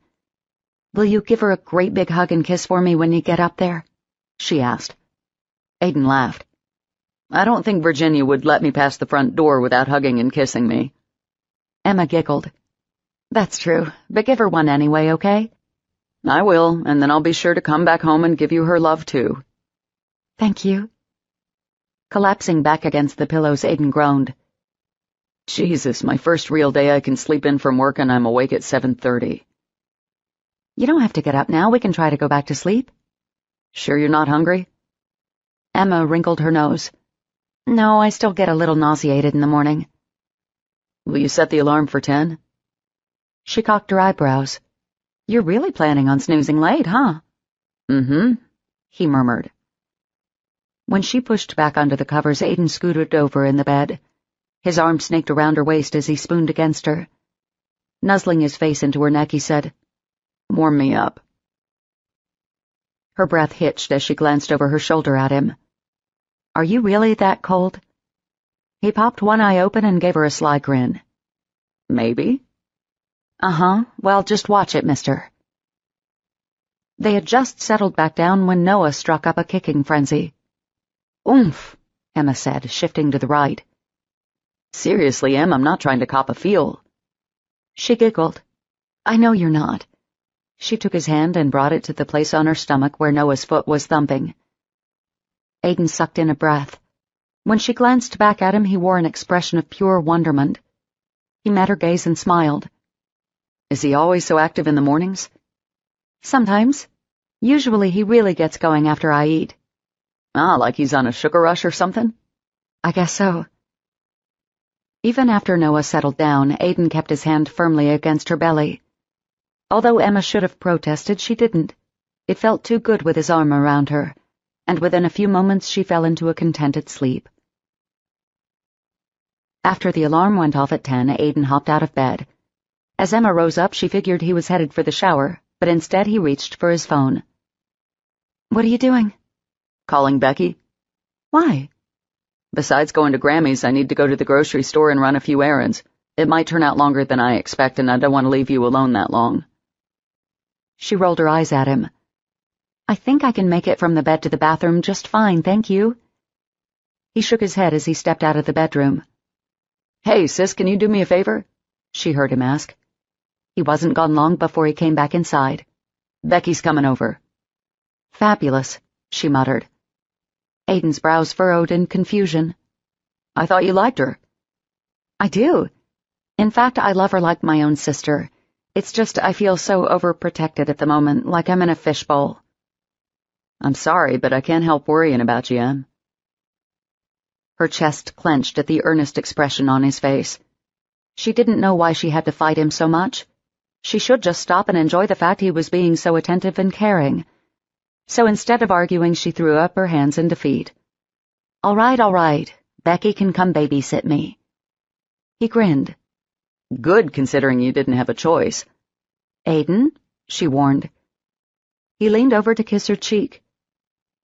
Will you give her a great big hug and kiss for me when you get up there? She asked. Aiden laughed. I don't think Virginia would let me pass the front door without hugging and kissing me. Emma giggled. That's true, but give her one anyway, okay? I will, and then I'll be sure to come back home and give you her love, too. Thank you. Collapsing back against the pillows, Aiden groaned. Jesus, my first real day I can sleep in from work and I'm awake at 7:30. You don't have to get up now. We can try to go back to sleep. Sure you're not hungry? Emma wrinkled her nose. No, I still get a little nauseated in the morning. Will you set the alarm for 10? She cocked her eyebrows. You're really planning on snoozing late, huh? Mm-hmm, he murmured. When she pushed back under the covers, Aiden scooted over in the bed. His arm snaked around her waist as he spooned against her. Nuzzling his face into her neck, he said, Warm me up. Her breath hitched as she glanced over her shoulder at him. Are you really that cold? He popped one eye open and gave her a sly grin. Maybe. Uh-huh. Well, just watch it, mister. They had just settled back down when Noah struck up a kicking frenzy. "Oomph," Emma said, shifting to the right. "Seriously, Em, I'm not trying to cop a feel." She giggled. "I know you're not." She took his hand and brought it to the place on her stomach where Noah's foot was thumping. Aiden sucked in a breath. When she glanced back at him, he wore an expression of pure wonderment. He met her gaze and smiled. "Is he always so active in the mornings?" "Sometimes. Usually he really gets going after I eat." "Ah, like he's on a sugar rush or something?" "I guess so." Even after Noah settled down, Aiden kept his hand firmly against her belly. Although Emma should have protested, she didn't. It felt too good with his arm around her, and within a few moments she fell into a contented sleep. After the alarm went off at 10, Aiden hopped out of bed. As Emma rose up, she figured he was headed for the shower, but instead he reached for his phone. "What are you doing?" "Calling Becky." "Why?" "Besides going to Grammy's, I need to go to the grocery store and run a few errands. It might turn out longer than I expect, and I don't want to leave you alone that long." She rolled her eyes at him. "I think I can make it from the bed to the bathroom just fine, thank you." He shook his head as he stepped out of the bedroom. "Hey, sis, can you do me a favor?" she heard him ask. He wasn't gone long before he came back inside. "Becky's coming over." "Fabulous," she muttered. Aiden's brows furrowed in confusion. "I thought you liked her." "I do. In fact, I love her like my own sister. It's just I feel so overprotected at the moment, like I'm in a fishbowl." "I'm sorry, but I can't help worrying about you, Em." Her chest clenched at the earnest expression on his face. She didn't know why she had to fight him so much. She should just stop and enjoy the fact he was being so attentive and caring. So instead of arguing, she threw up her hands in defeat. All right. Becky can come babysit me." He grinned. "Good, considering you didn't have a choice." "Aiden," she warned. He leaned over to kiss her cheek.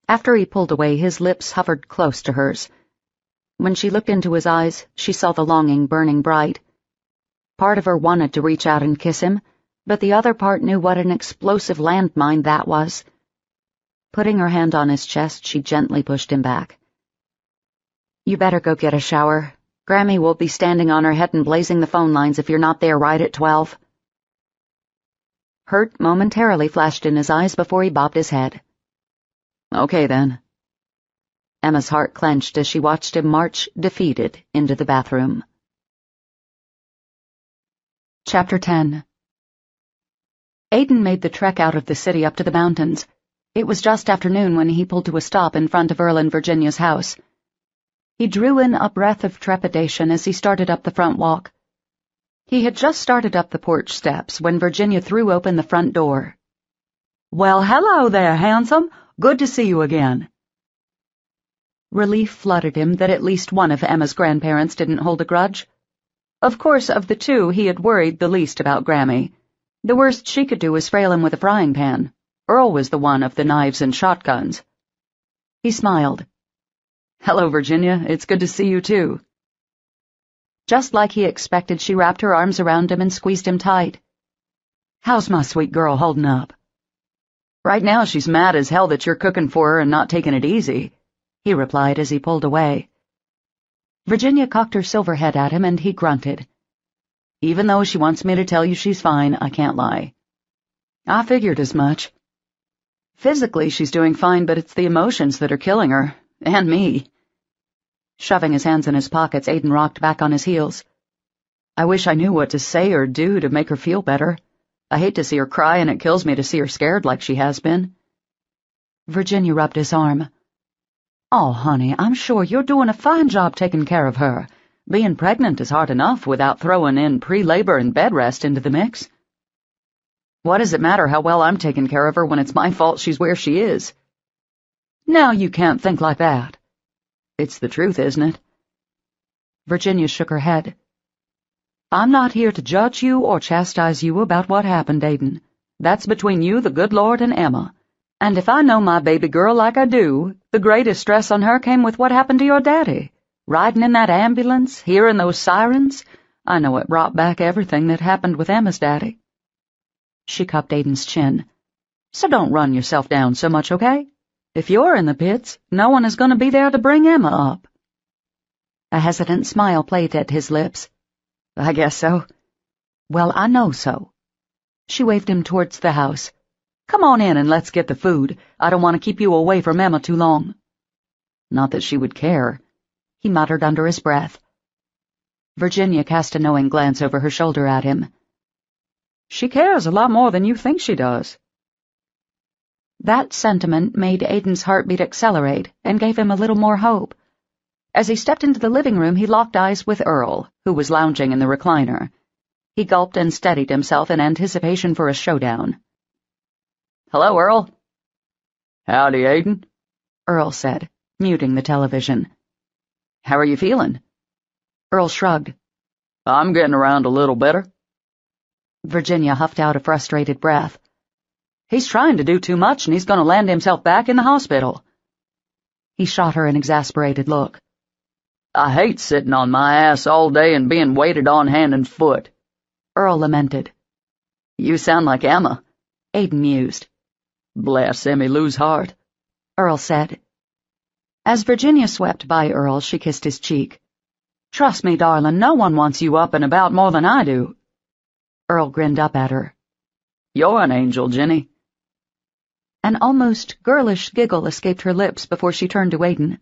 After he pulled away, his lips hovered close to hers. When she looked into his eyes, she saw the longing burning bright. Part of her wanted to reach out and kiss him, but the other part knew what an explosive landmine that was. Putting her hand on his chest, she gently pushed him back. "You better go get a shower. Grammy will be standing on her head and blazing the phone lines if you're not there right at 12. Hurt momentarily flashed in his eyes before he bobbed his head. "Okay, then." Emma's heart clenched as she watched him march, defeated, into the bathroom. Chapter 10. Aiden made the trek out of the city up to the mountains. It was just afternoon when he pulled to a stop in front of Earl and Virginia's house. He drew in a breath of trepidation as he started up the front walk. He had just started up the porch steps when Virginia threw open the front door. "Well, hello there, handsome. Good to see you again." Relief flooded him that at least one of Emma's grandparents didn't hold a grudge. Of course, of the two, he had worried the least about Grammy. The worst she could do was frail him with a frying pan. Earl was the one of the knives and shotguns. He smiled. "Hello, Virginia. It's good to see you, too." Just like he expected, she wrapped her arms around him and squeezed him tight. "How's my sweet girl holding up?" "Right now she's mad as hell that you're cooking for her and not taking it easy," he replied as he pulled away. Virginia cocked her silver head at him and he grunted. "Even though she wants me to tell you she's fine, I can't lie." "I figured as much." "Physically she's doing fine, but it's the emotions that are killing her. And me." Shoving his hands in his pockets, Aiden rocked back on his heels. "I wish I knew what to say or do to make her feel better. I hate to see her cry, and it kills me to see her scared like she has been." Virginia rubbed his arm. "Oh, honey, I'm sure you're doing a fine job taking care of her. Being pregnant is hard enough without throwing in pre-labor and bed rest into the mix." "What does it matter how well I'm taking care of her when it's my fault she's where she is?" "Now you can't think like that." "It's the truth, isn't it?" Virginia shook her head. "I'm not here to judge you or chastise you about what happened, Aiden. That's between you, the good Lord, and Emma. And if I know my baby girl like I do, the greatest stress on her came with what happened to your daddy. Riding in that ambulance, hearing those sirens, I know it brought back everything that happened with Emma's daddy." She cupped Aiden's chin. So don't run yourself down so much, okay? If you're in the pits, no one is going to be there to bring Emma up. A hesitant smile played at his lips. I guess so. Well, I know so. She waved him towards the house. Come on in and let's get the food. I don't want to keep you away from Emma too long. Not that she would care, he muttered under his breath. Virginia cast a knowing glance over her shoulder at him. She cares a lot more than you think she does. That sentiment made Aiden's heartbeat accelerate and gave him a little more hope. As he stepped into the living room, he locked eyes with Earl, who was lounging in the recliner. He gulped and steadied himself in anticipation for a showdown. "Hello, Earl." "Howdy, Aiden," Earl said, muting the television. "How are you feeling?" Earl shrugged. "I'm getting around a little better." Virginia huffed out a frustrated breath. He's trying to do too much and he's going to land himself back in the hospital. He shot her an exasperated look. "I hate sitting on my ass all day and being waited on hand and foot," Earl lamented. "You sound like Emma," Aiden mused. "Bless Emmy Lou's heart," Earl said. As Virginia swept by Earl, she kissed his cheek. "Trust me, darling, no one wants you up and about more than I do." Earl grinned up at her. "You're an angel, Jenny." An almost girlish giggle escaped her lips before she turned to Aiden.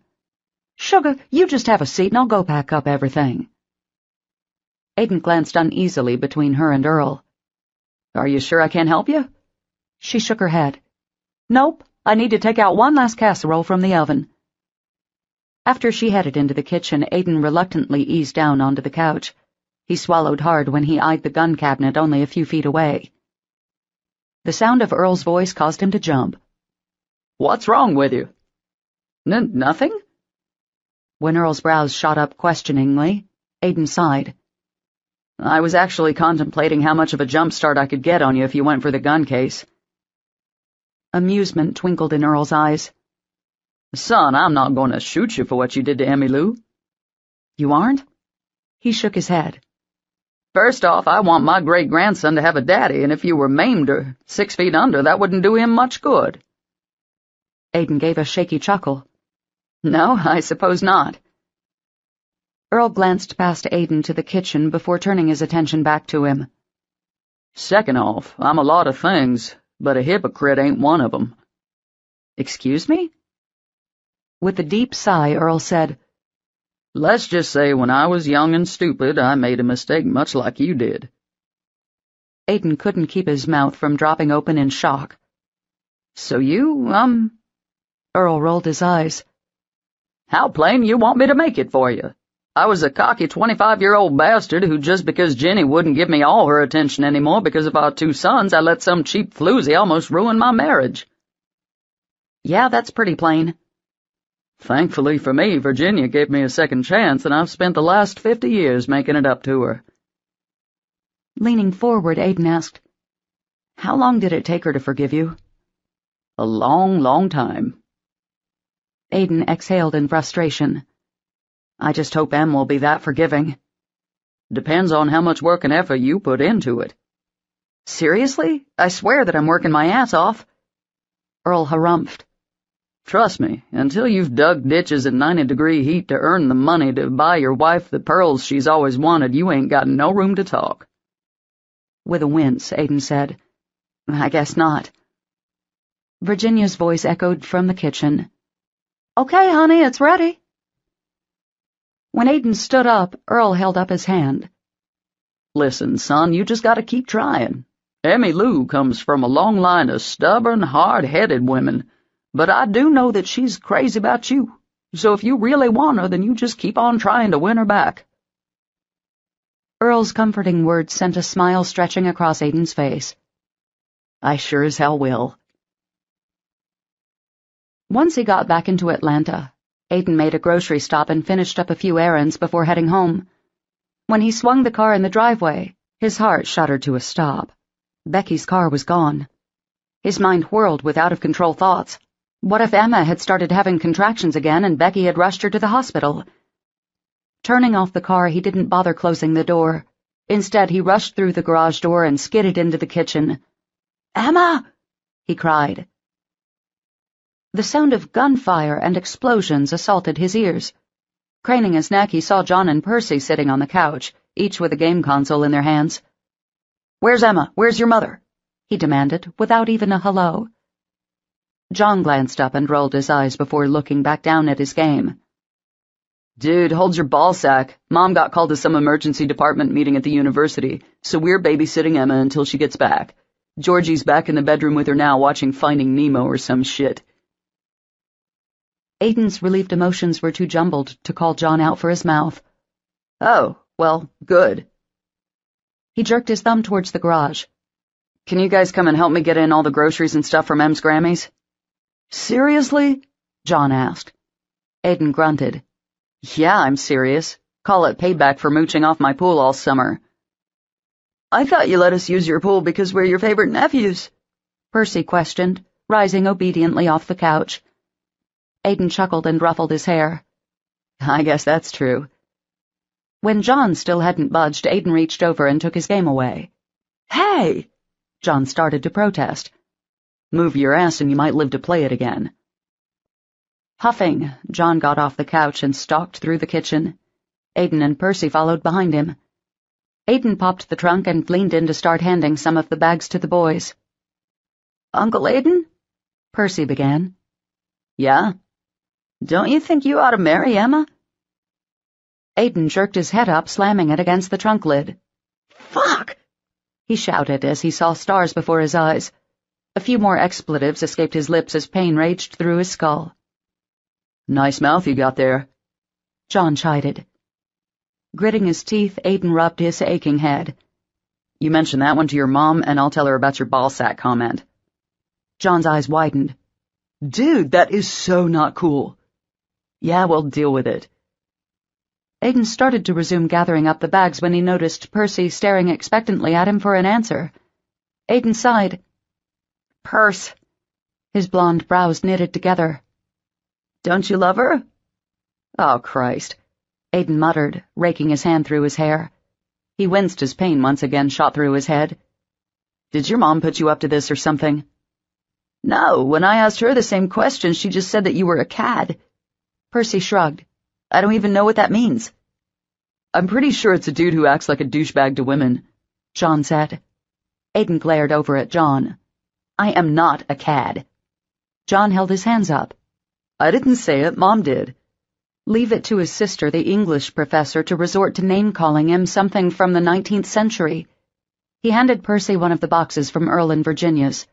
"Sugar, you just have a seat and I'll go pack up everything." Aiden glanced uneasily between her and Earl. "Are you sure I can't help you?" She shook her head. "Nope, I need to take out one last casserole from the oven." After she headed into the kitchen, Aiden reluctantly eased down onto the couch. He swallowed hard when he eyed the gun cabinet only a few feet away. The sound of Earl's voice caused him to jump. "What's wrong with you?" Nothing?" When Earl's brows shot up questioningly, Aiden sighed. "I was actually contemplating how much of a jump start I could get on you if you went for the gun case." Amusement twinkled in Earl's eyes. "Son, I'm not going to shoot you for what you did to Emmy Lou." "You aren't?" He shook his head. "First off, I want my great-grandson to have a daddy, and if you were maimed or 6 feet under, that wouldn't do him much good." Aiden gave a shaky chuckle. "No, I suppose not." Earl glanced past Aiden to the kitchen before turning his attention back to him. "Second off, I'm a lot of things, but a hypocrite ain't one of them." "Excuse me?" With a deep sigh, Earl said, "Let's just say when I was young and stupid, I made a mistake much like you did." Aiden couldn't keep his mouth from dropping open in shock. "So you, Earl rolled his eyes. "How plain you want me to make it for you? I was a cocky 25-year-old bastard who, just because Jenny wouldn't give me all her attention anymore because of our 2 sons, I let some cheap floozy almost ruin my marriage." "Yeah, that's pretty plain." "Thankfully for me, Virginia gave me a second chance, and I've spent the last 50 years making it up to her." Leaning forward, Aiden asked, "How long did it take her to forgive you?" "A long, long time." Aiden exhaled in frustration. "I just hope Em will be that forgiving." "Depends on how much work and effort you put into it." "Seriously? I swear that I'm working my ass off." Earl harumphed. "Trust me, until you've dug ditches in 90-degree heat to earn the money to buy your wife the pearls she's always wanted, you ain't got no room to talk." With a wince, Aiden said, "I guess not." Virginia's voice echoed from the kitchen. "Okay, honey, it's ready." When Aiden stood up, Earl held up his hand. "Listen, son, you just gotta keep trying. Emmy Lou comes from a long line of stubborn, hard-headed women, but I do know that she's crazy about you. So if you really want her, then you just keep on trying to win her back." Earl's comforting words sent a smile stretching across Aiden's face. "I sure as hell will." Once he got back into Atlanta, Aiden made a grocery stop and finished up a few errands before heading home. When he swung the car in the driveway, his heart shuddered to a stop. Becky's car was gone. His mind whirled with out-of-control thoughts. What if Emma had started having contractions again and Becky had rushed her to the hospital? Turning off the car, he didn't bother closing the door. Instead, he rushed through the garage door and skidded into the kitchen. "Emma!" he cried. The sound of gunfire and explosions assaulted his ears. Craning his neck, he saw John and Percy sitting on the couch, each with a game console in their hands. "Where's Emma? Where's your mother?" he demanded, without even a hello. John glanced up and rolled his eyes before looking back down at his game. "Dude, hold your ballsack. Mom got called to some emergency department meeting at the university, so we're babysitting Emma until she gets back. Georgie's back in the bedroom with her now watching Finding Nemo or some shit." Aiden's relieved emotions were too jumbled to call John out for his mouth. "Oh, well, good." He jerked his thumb towards the garage. "Can you guys come and help me get in all the groceries and stuff from Em's Grammys?" "Seriously?" John asked. Aiden grunted. "Yeah, I'm serious. Call it payback for mooching off my pool all summer." "I thought you let us use your pool because we're your favorite nephews," Percy questioned, rising obediently off the couch. Aiden chuckled and ruffled his hair. "I guess that's true." When John still hadn't budged, Aiden reached over and took his game away. "Hey!" John started to protest. "Move your ass and you might live to play it again." Huffing, John got off the couch and stalked through the kitchen. Aiden and Percy followed behind him. Aiden popped the trunk and leaned in to start handing some of the bags to the boys. "Uncle Aiden?" Percy began. "Yeah? Don't you think you ought to marry Emma?" Aiden jerked his head up, slamming it against the trunk lid. "Fuck!" he shouted as he saw stars before his eyes. A few more expletives escaped his lips as pain raged through his skull. "Nice mouth you got there," John chided. Gritting his teeth, Aiden rubbed his aching head. "You mention that one to your mom, and I'll tell her about your ballsack comment." John's eyes widened. "Dude, that is so not cool." "Yeah, well, deal with it." Aiden started to resume gathering up the bags when he noticed Percy staring expectantly at him for an answer. Aiden sighed. "Perce." His blonde brows knitted together. "Don't you love her?" "Oh, Christ," Aiden muttered, raking his hand through his hair. He winced as pain once again shot through his head. "Did your mom put you up to this or something?" "No, when I asked her the same question, she just said that you were a cad." Percy shrugged. "I don't even know what that means." "I'm pretty sure it's a dude who acts like a douchebag to women," John said. Aiden glared over at John. "I am not a cad." John held his hands up. "I didn't say it, Mom did." Leave it to his sister, the English professor, to resort to name-calling him something from the 19th century. He handed Percy one of the boxes from Earl and Virginia's.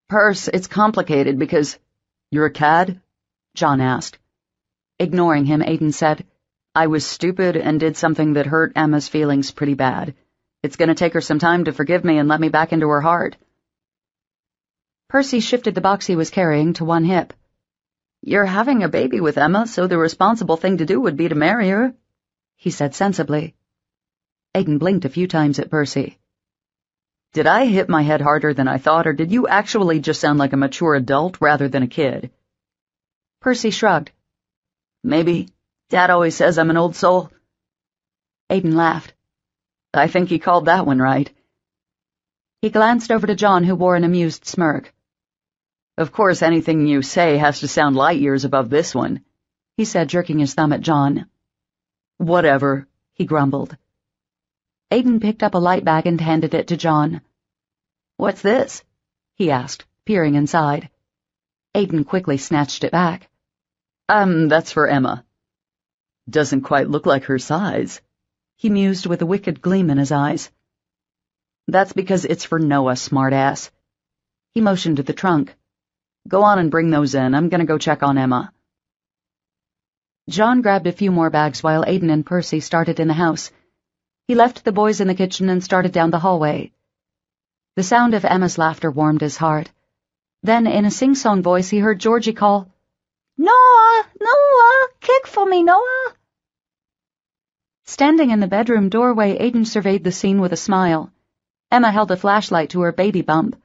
"Perce, it's complicated because—" "You're a cad?" John asked. Ignoring him, Aiden said, "I was stupid and did something that hurt Emma's feelings pretty bad. It's going to take her some time to forgive me and let me back into her heart." Percy shifted the box he was carrying to one hip. "You're having a baby with Emma, so the responsible thing to do would be to marry her," he said sensibly. Aiden blinked a few times at Percy. "Did I hit my head harder than I thought, or did you actually just sound like a mature adult rather than a kid?" Percy shrugged. "Maybe. Dad always says I'm an old soul." Aiden laughed. "I think he called that one right." He glanced over to John, who wore an amused smirk. "Of course, anything you say has to sound light years above this one," he said, jerking his thumb at John. "Whatever," he grumbled. Aiden picked up a light bag and handed it to John. "What's this?" he asked, peering inside. Aiden quickly snatched it back. That's for Emma." "Doesn't quite look like her size," he mused with a wicked gleam in his eyes. "That's because it's for Noah, smartass." He motioned to the trunk. "Go on and bring those in. I'm gonna go check on Emma." John grabbed a few more bags while Aiden and Percy started in the house. He left the boys in the kitchen and started down the hallway. The sound of Emma's laughter warmed his heart. Then, in a sing-song voice, he heard Georgie call, "Noah! Noah! Kick for me, Noah!" Standing in the bedroom doorway, Aiden surveyed the scene with a smile. Emma held a flashlight to her baby bump.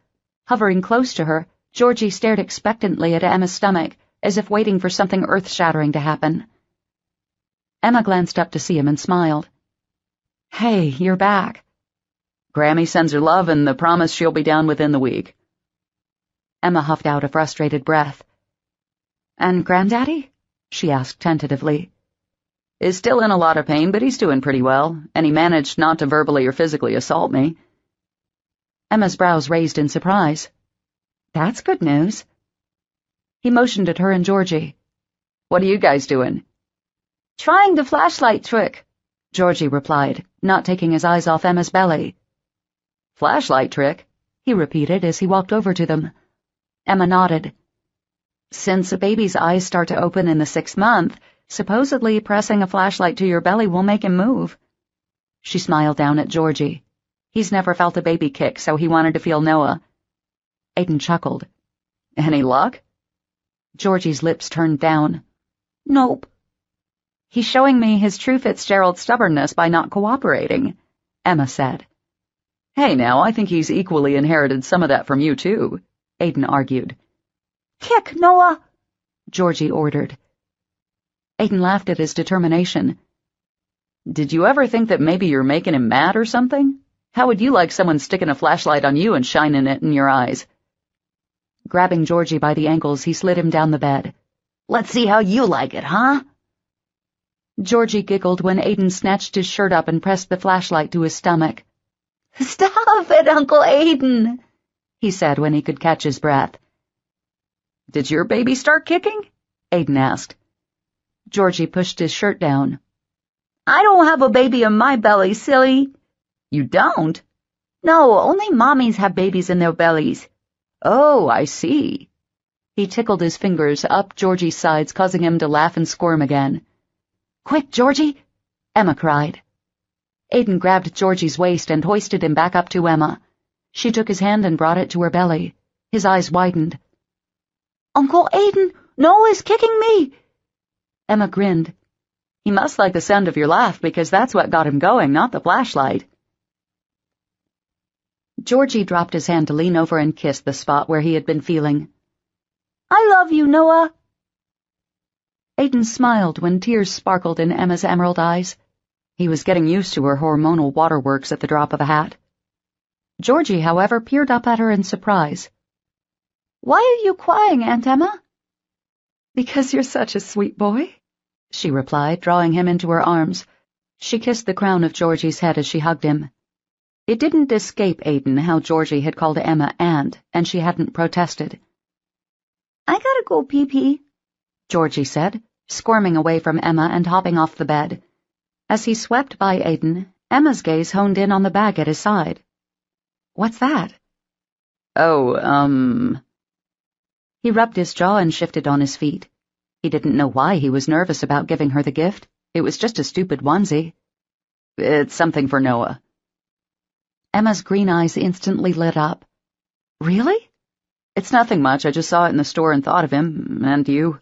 Hovering close to her, Georgie stared expectantly at Emma's stomach, as if waiting for something earth-shattering to happen. Emma glanced up to see him and smiled. "Hey, you're back." "Grammy sends her love and the promise she'll be down within the week." Emma huffed out a frustrated breath. And Granddaddy? She asked tentatively. Is still in a lot of pain, but he's doing pretty well, and he managed not to verbally or physically assault me. Emma's brows raised in surprise. That's good news. He motioned at her and Georgie. What are you guys doing? Trying the flashlight trick, Georgie replied, not taking his eyes off Emma's belly. Flashlight trick? He repeated as he walked over to them. Emma nodded. Since a baby's eyes start to open in the 6th month, supposedly pressing a flashlight to your belly will make him move. She smiled down at Georgie. He's never felt a baby kick, so he wanted to feel Noah. Aiden chuckled. Any luck? Georgie's lips turned down. Nope. He's showing me his true Fitzgerald stubbornness by not cooperating, Emma said. Hey now, I think he's equally inherited some of that from you too, Aiden argued. Kick, Noah, Georgie ordered. Aiden laughed at his determination. Did you ever think that maybe you're making him mad or something? How would you like someone sticking a flashlight on you and shining it in your eyes? Grabbing Georgie by the ankles, he slid him down the bed. Let's see how you like it, huh? Georgie giggled when Aiden snatched his shirt up and pressed the flashlight to his stomach. Stop it, Uncle Aiden, he said when he could catch his breath. Did your baby start kicking? Aiden asked. Georgie pushed his shirt down. I don't have a baby in my belly, silly. You don't? No, only mommies have babies in their bellies. Oh, I see. He tickled his fingers up Georgie's sides, causing him to laugh and squirm again. Quick, Georgie! Emma cried. Aiden grabbed Georgie's waist and hoisted him back up to Emma. She took his hand and brought it to her belly. His eyes widened. Uncle Aiden, Noah's kicking me! Emma grinned. He must like the sound of your laugh because that's what got him going, not the flashlight. Georgie dropped his hand to lean over and kiss the spot where he had been feeling. I love you, Noah. Aiden smiled when tears sparkled in Emma's emerald eyes. He was getting used to her hormonal waterworks at the drop of a hat. Georgie, however, peered up at her in surprise. Why are you crying, Aunt Emma? Because you're such a sweet boy, she replied, drawing him into her arms. She kissed the crown of Georgie's head as she hugged him. It didn't escape Aiden how Georgie had called Emma Aunt, and she hadn't protested. I gotta go pee-pee, Georgie said, squirming away from Emma and hopping off the bed. As he swept by Aiden, Emma's gaze honed in on the bag at his side. What's that? Oh, He rubbed his jaw and shifted on his feet. He didn't know why he was nervous about giving her the gift. It was just a stupid onesie. It's something for Noah. Emma's green eyes instantly lit up. Really? It's nothing much. I just saw it in the store and thought of him, and you.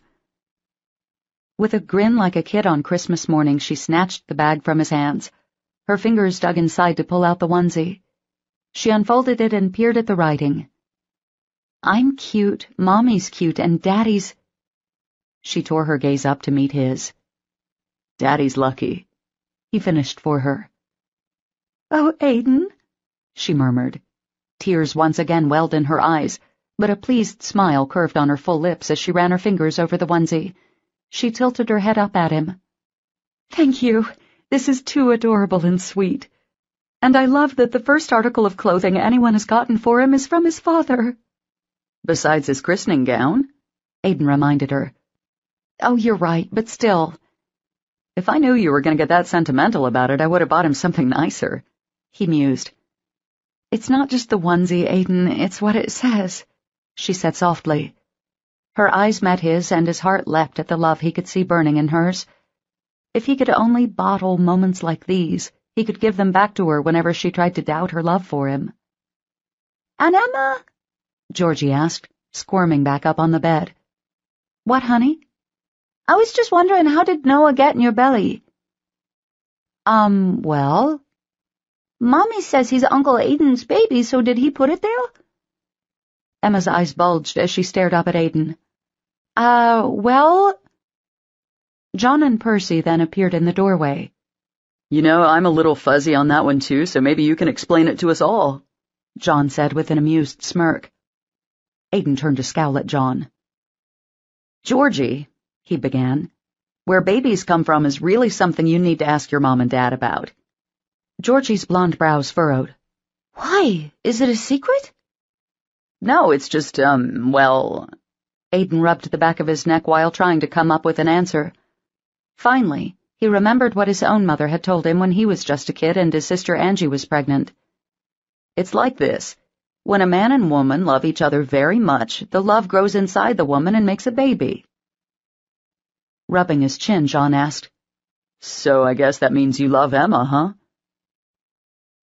With a grin like a kid on Christmas morning, she snatched the bag from his hands. Her fingers dug inside to pull out the onesie. She unfolded it and peered at the writing. I'm cute, Mommy's cute, and Daddy's... She tore her gaze up to meet his. Daddy's lucky, he finished for her. Oh, Aiden, she murmured. Tears once again welled in her eyes, but a pleased smile curved on her full lips as she ran her fingers over the onesie. She tilted her head up at him. Thank you. This is too adorable and sweet. And I love that the first article of clothing anyone has gotten for him is from his father. Besides his christening gown, Aiden reminded her. Oh, you're right, but still. If I knew you were going to get that sentimental about it, I would have bought him something nicer, he mused. It's not just the onesie, Aiden, it's what it says, she said softly. Her eyes met his, and his heart leapt at the love he could see burning in hers. If he could only bottle moments like these, he could give them back to her whenever she tried to doubt her love for him. Aunt Emma? Georgie asked, squirming back up on the bed. What, honey? I was just wondering, how did Noah get in your belly? Well? Mommy says he's Uncle Aiden's baby, so did he put it there? Emma's eyes bulged as she stared up at Aiden. Well... John and Percy then appeared in the doorway. You know, I'm a little fuzzy on that one too, so maybe you can explain it to us all, John said with an amused smirk. Aiden turned to scowl at John. Georgie, he began, where babies come from is really something you need to ask your mom and dad about. Georgie's blonde brows furrowed. Why? Is it a secret? No, it's just, well... Aiden rubbed the back of his neck while trying to come up with an answer. Finally, he remembered what his own mother had told him when he was just a kid and his sister Angie was pregnant. It's like this. When a man and woman love each other very much, the love grows inside the woman and makes a baby. Rubbing his chin, John asked, So I guess that means you love Emma, huh?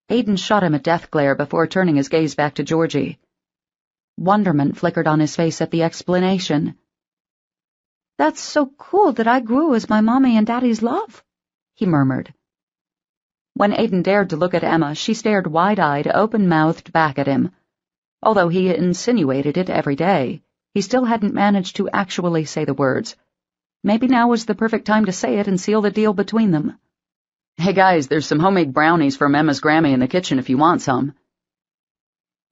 Aiden shot him a death glare before turning his gaze back to Georgie. Wonderment flickered on his face at the explanation. That's so cool that I grew as my mommy and daddy's love, he murmured. When Aiden dared to look at Emma, she stared wide-eyed, open-mouthed back at him. Although he insinuated it every day, he still hadn't managed to actually say the words. Maybe now was the perfect time to say it and seal the deal between them. Hey guys, there's some homemade brownies from Emma's Grammy in the kitchen if you want some.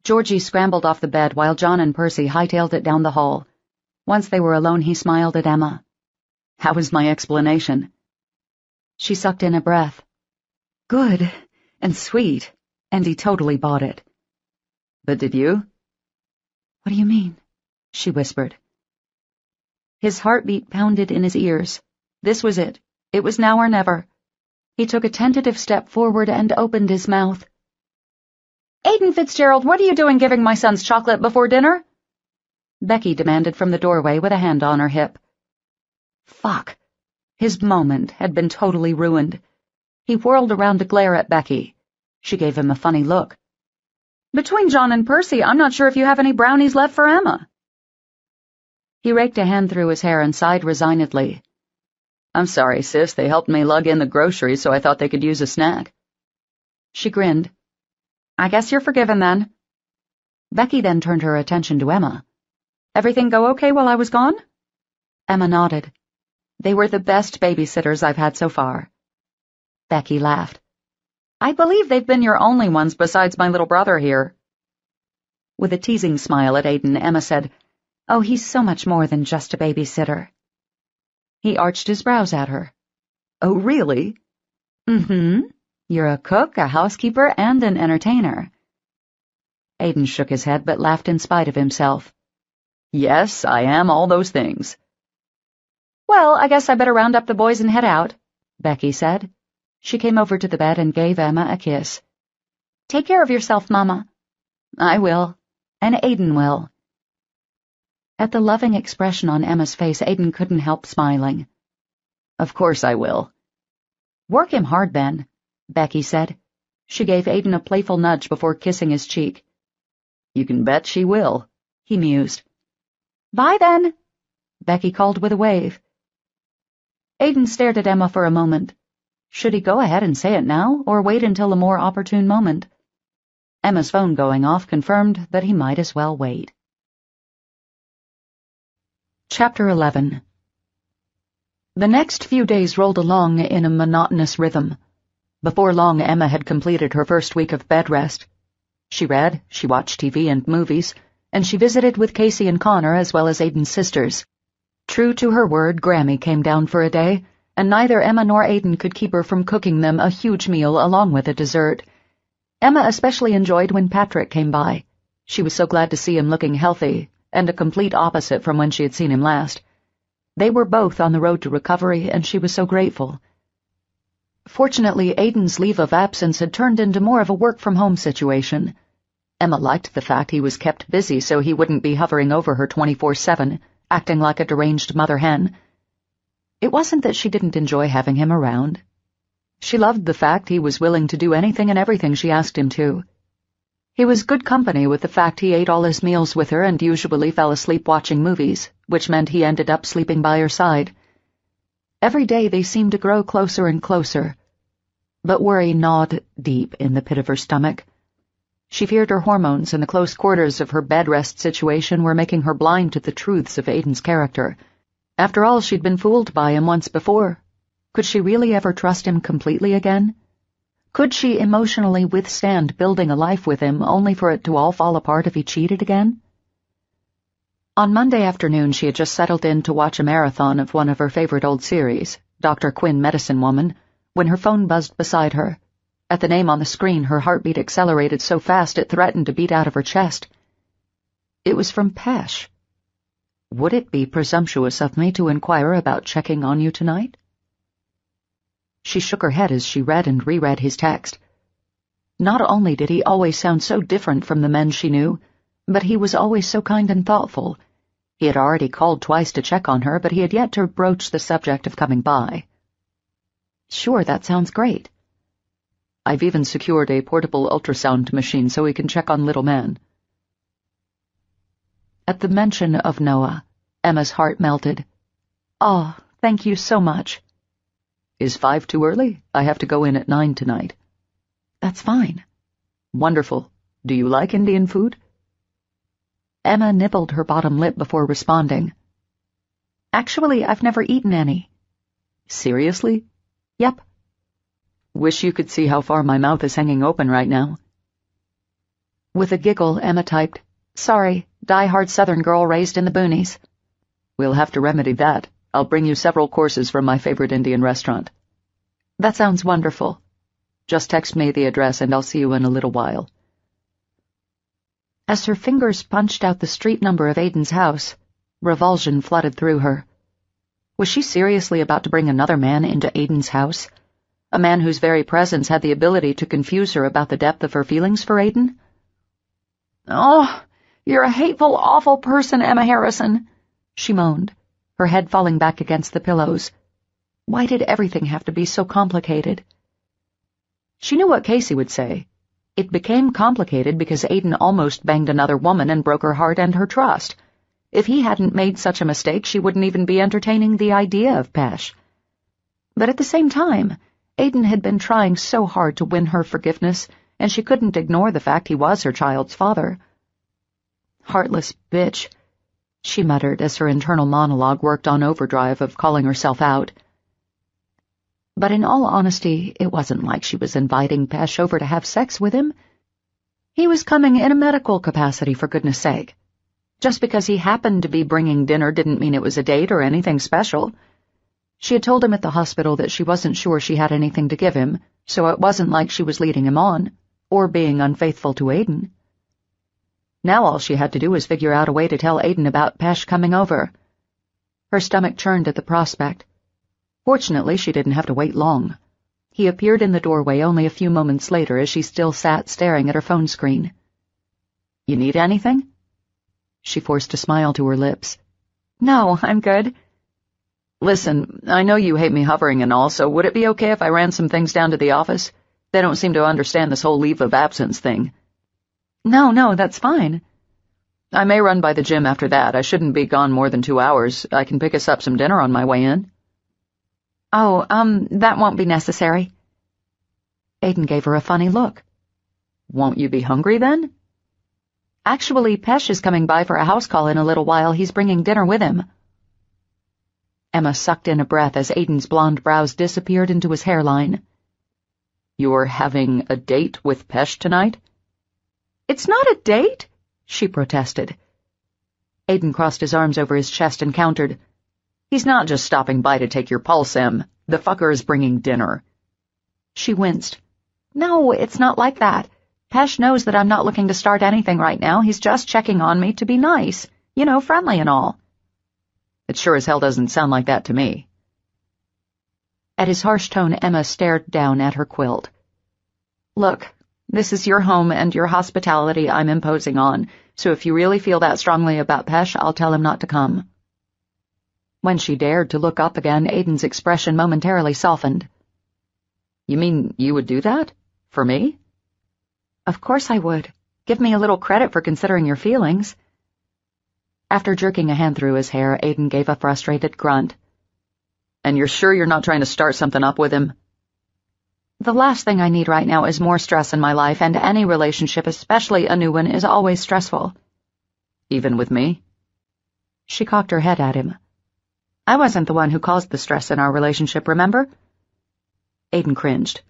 Georgie scrambled off the bed while John and Percy hightailed it down the hall. Once they were alone, he smiled at Emma. How was my explanation? She sucked in a breath. Good and sweet, and he totally bought it. But did you? What do you mean? She whispered. His heartbeat pounded in his ears. This was it. It was now or never. He took a tentative step forward and opened his mouth. Aiden Fitzgerald, what are you doing giving my son's chocolate before dinner? Becky demanded from the doorway with a hand on her hip. Fuck. His moment had been totally ruined. He whirled around to glare at Becky. She gave him a funny look. Between John and Percy, I'm not sure if you have any brownies left for Emma. He raked a hand through his hair and sighed resignedly. I'm sorry, sis. They helped me lug in the groceries, so I thought they could use a snack. She grinned. I guess you're forgiven then. Becky then turned her attention to Emma. Everything go okay while I was gone? Emma nodded. They were the best babysitters I've had so far. Becky laughed. I believe they've been your only ones besides my little brother here. With a teasing smile at Aiden, Emma said, Oh, he's so much more than just a babysitter. He arched his brows at her. Oh, really? Mm-hmm. You're a cook, a housekeeper, and an entertainer. Aiden shook his head but laughed in spite of himself. Yes, I am all those things. Well, I guess I better round up the boys and head out, Becky said. She came over to the bed and gave Emma a kiss. Take care of yourself, Mama. I will, and Aiden will. At the loving expression on Emma's face, Aiden couldn't help smiling. Of course I will. Work him hard, then, Becky said. She gave Aiden a playful nudge before kissing his cheek. You can bet she will, he mused. Bye, then, Becky called with a wave. Aiden stared at Emma for a moment. Should he go ahead and say it now, or wait until a more opportune moment? Emma's phone going off confirmed that he might as well wait. Chapter 11. The next few days rolled along in a monotonous rhythm. Before long, Emma had completed her first week of bed rest. She read, she watched TV and movies, and she visited with Casey and Connor as well as Aiden's sisters. True to her word, Grammy came down for a day, and neither Emma nor Aiden could keep her from cooking them a huge meal along with a dessert. Emma especially enjoyed when Patrick came by. She was so glad to see him looking healthy, and a complete opposite from when she had seen him last. They were both on the road to recovery, and she was so grateful. Fortunately, Aiden's leave of absence had turned into more of a work-from-home situation. Emma liked the fact he was kept busy so he wouldn't be hovering over her 24/7, acting like a deranged mother hen. It wasn't that she didn't enjoy having him around. She loved the fact he was willing to do anything and everything she asked him to. He was good company with the fact he ate all his meals with her and usually fell asleep watching movies, which meant he ended up sleeping by her side. Every day they seemed to grow closer and closer, but worry gnawed deep in the pit of her stomach. She feared her hormones and the close quarters of her bed rest situation were making her blind to the truths of Aiden's character. After all, she'd been fooled by him once before. Could she really ever trust him completely again? Could she emotionally withstand building a life with him only for it to all fall apart if he cheated again? On Monday afternoon, she had just settled in to watch a marathon of one of her favorite old series, Dr. Quinn, Medicine Woman, when her phone buzzed beside her. At the name on the screen, her heartbeat accelerated so fast it threatened to beat out of her chest. It was from Pesh. Would it be presumptuous of me to inquire about checking on you tonight? She shook her head as she read and reread his text. Not only did he always sound so different from the men she knew, but he was always so kind and thoughtful. He had already called twice to check on her, but he had yet to broach the subject of coming by. Sure, that sounds great. I've even secured a portable ultrasound machine so we can check on little man. At the mention of Noah, Emma's heart melted. Oh, thank you so much. Is 5 too early? I have to go in at 9 tonight. That's fine. Wonderful. Do you like Indian food? Emma nibbled her bottom lip before responding. Actually, I've never eaten any. Seriously? Yep. Wish you could see how far my mouth is hanging open right now. With a giggle, Emma typed, Sorry, die-hard Southern girl raised in the boonies. We'll have to remedy that. I'll bring you several courses from my favorite Indian restaurant. That sounds wonderful. Just text me the address and I'll see you in a little while. As her fingers punched out the street number of Aiden's house, revulsion flooded through her. Was she seriously about to bring another man into Aiden's house? A man whose very presence had the ability to confuse her about the depth of her feelings for Aiden? Oh, you're a hateful, awful person, Emma Harrison, she moaned, her head falling back against the pillows. Why did everything have to be so complicated? She knew what Casey would say. It became complicated because Aiden almost banged another woman and broke her heart and her trust. If he hadn't made such a mistake, she wouldn't even be entertaining the idea of Pesh. But at the same time, Aiden had been trying so hard to win her forgiveness, and she couldn't ignore the fact he was her child's father. Heartless bitch, she muttered as her internal monologue worked on overdrive of calling herself out. But in all honesty, it wasn't like she was inviting Pesh over to have sex with him. He was coming in a medical capacity, for goodness sake. Just because he happened to be bringing dinner didn't mean it was a date or anything special. She had told him at the hospital that she wasn't sure she had anything to give him, so it wasn't like she was leading him on, or being unfaithful to Aiden. Now all she had to do was figure out a way to tell Aiden about Pesh coming over. Her stomach churned at the prospect. Fortunately, she didn't have to wait long. He appeared in the doorway only a few moments later as she still sat staring at her phone screen. You need anything? She forced a smile to her lips. No, I'm good. Listen, I know you hate me hovering and all, so would it be okay if I ran some things down to the office? They don't seem to understand this whole leave of absence thing. No, that's fine. I may run by the gym after that. I shouldn't be gone more than 2 hours. I can pick us up some dinner on my way in. Oh, that won't be necessary. Aiden gave her a funny look. Won't you be hungry then? Actually, Pesh is coming by for a house call in a little while. He's bringing dinner with him. Emma sucked in a breath as Aiden's blonde brows disappeared into his hairline. You're having a date with Pesh tonight? It's not a date, she protested. Aiden crossed his arms over his chest and countered. He's not just stopping by to take your pulse, Em. The fucker is bringing dinner. She winced. No, it's not like that. Pesh knows that I'm not looking to start anything right now. He's just checking on me to be nice. You know, friendly and all. It sure as hell doesn't sound like that to me. At his harsh tone, Emma stared down at her quilt. Look, this is your home and your hospitality I'm imposing on, so if you really feel that strongly about Pesh, I'll tell him not to come. When she dared to look up again, Aiden's expression momentarily softened. You mean you would do that? For me? Of course I would. Give me a little credit for considering your feelings. After jerking a hand through his hair, Aiden gave a frustrated grunt. And you're sure you're not trying to start something up with him? The last thing I need right now is more stress in my life, and any relationship, especially a new one, is always stressful. Even with me? She cocked her head at him. I wasn't the one who caused the stress in our relationship, remember? Aiden cringed.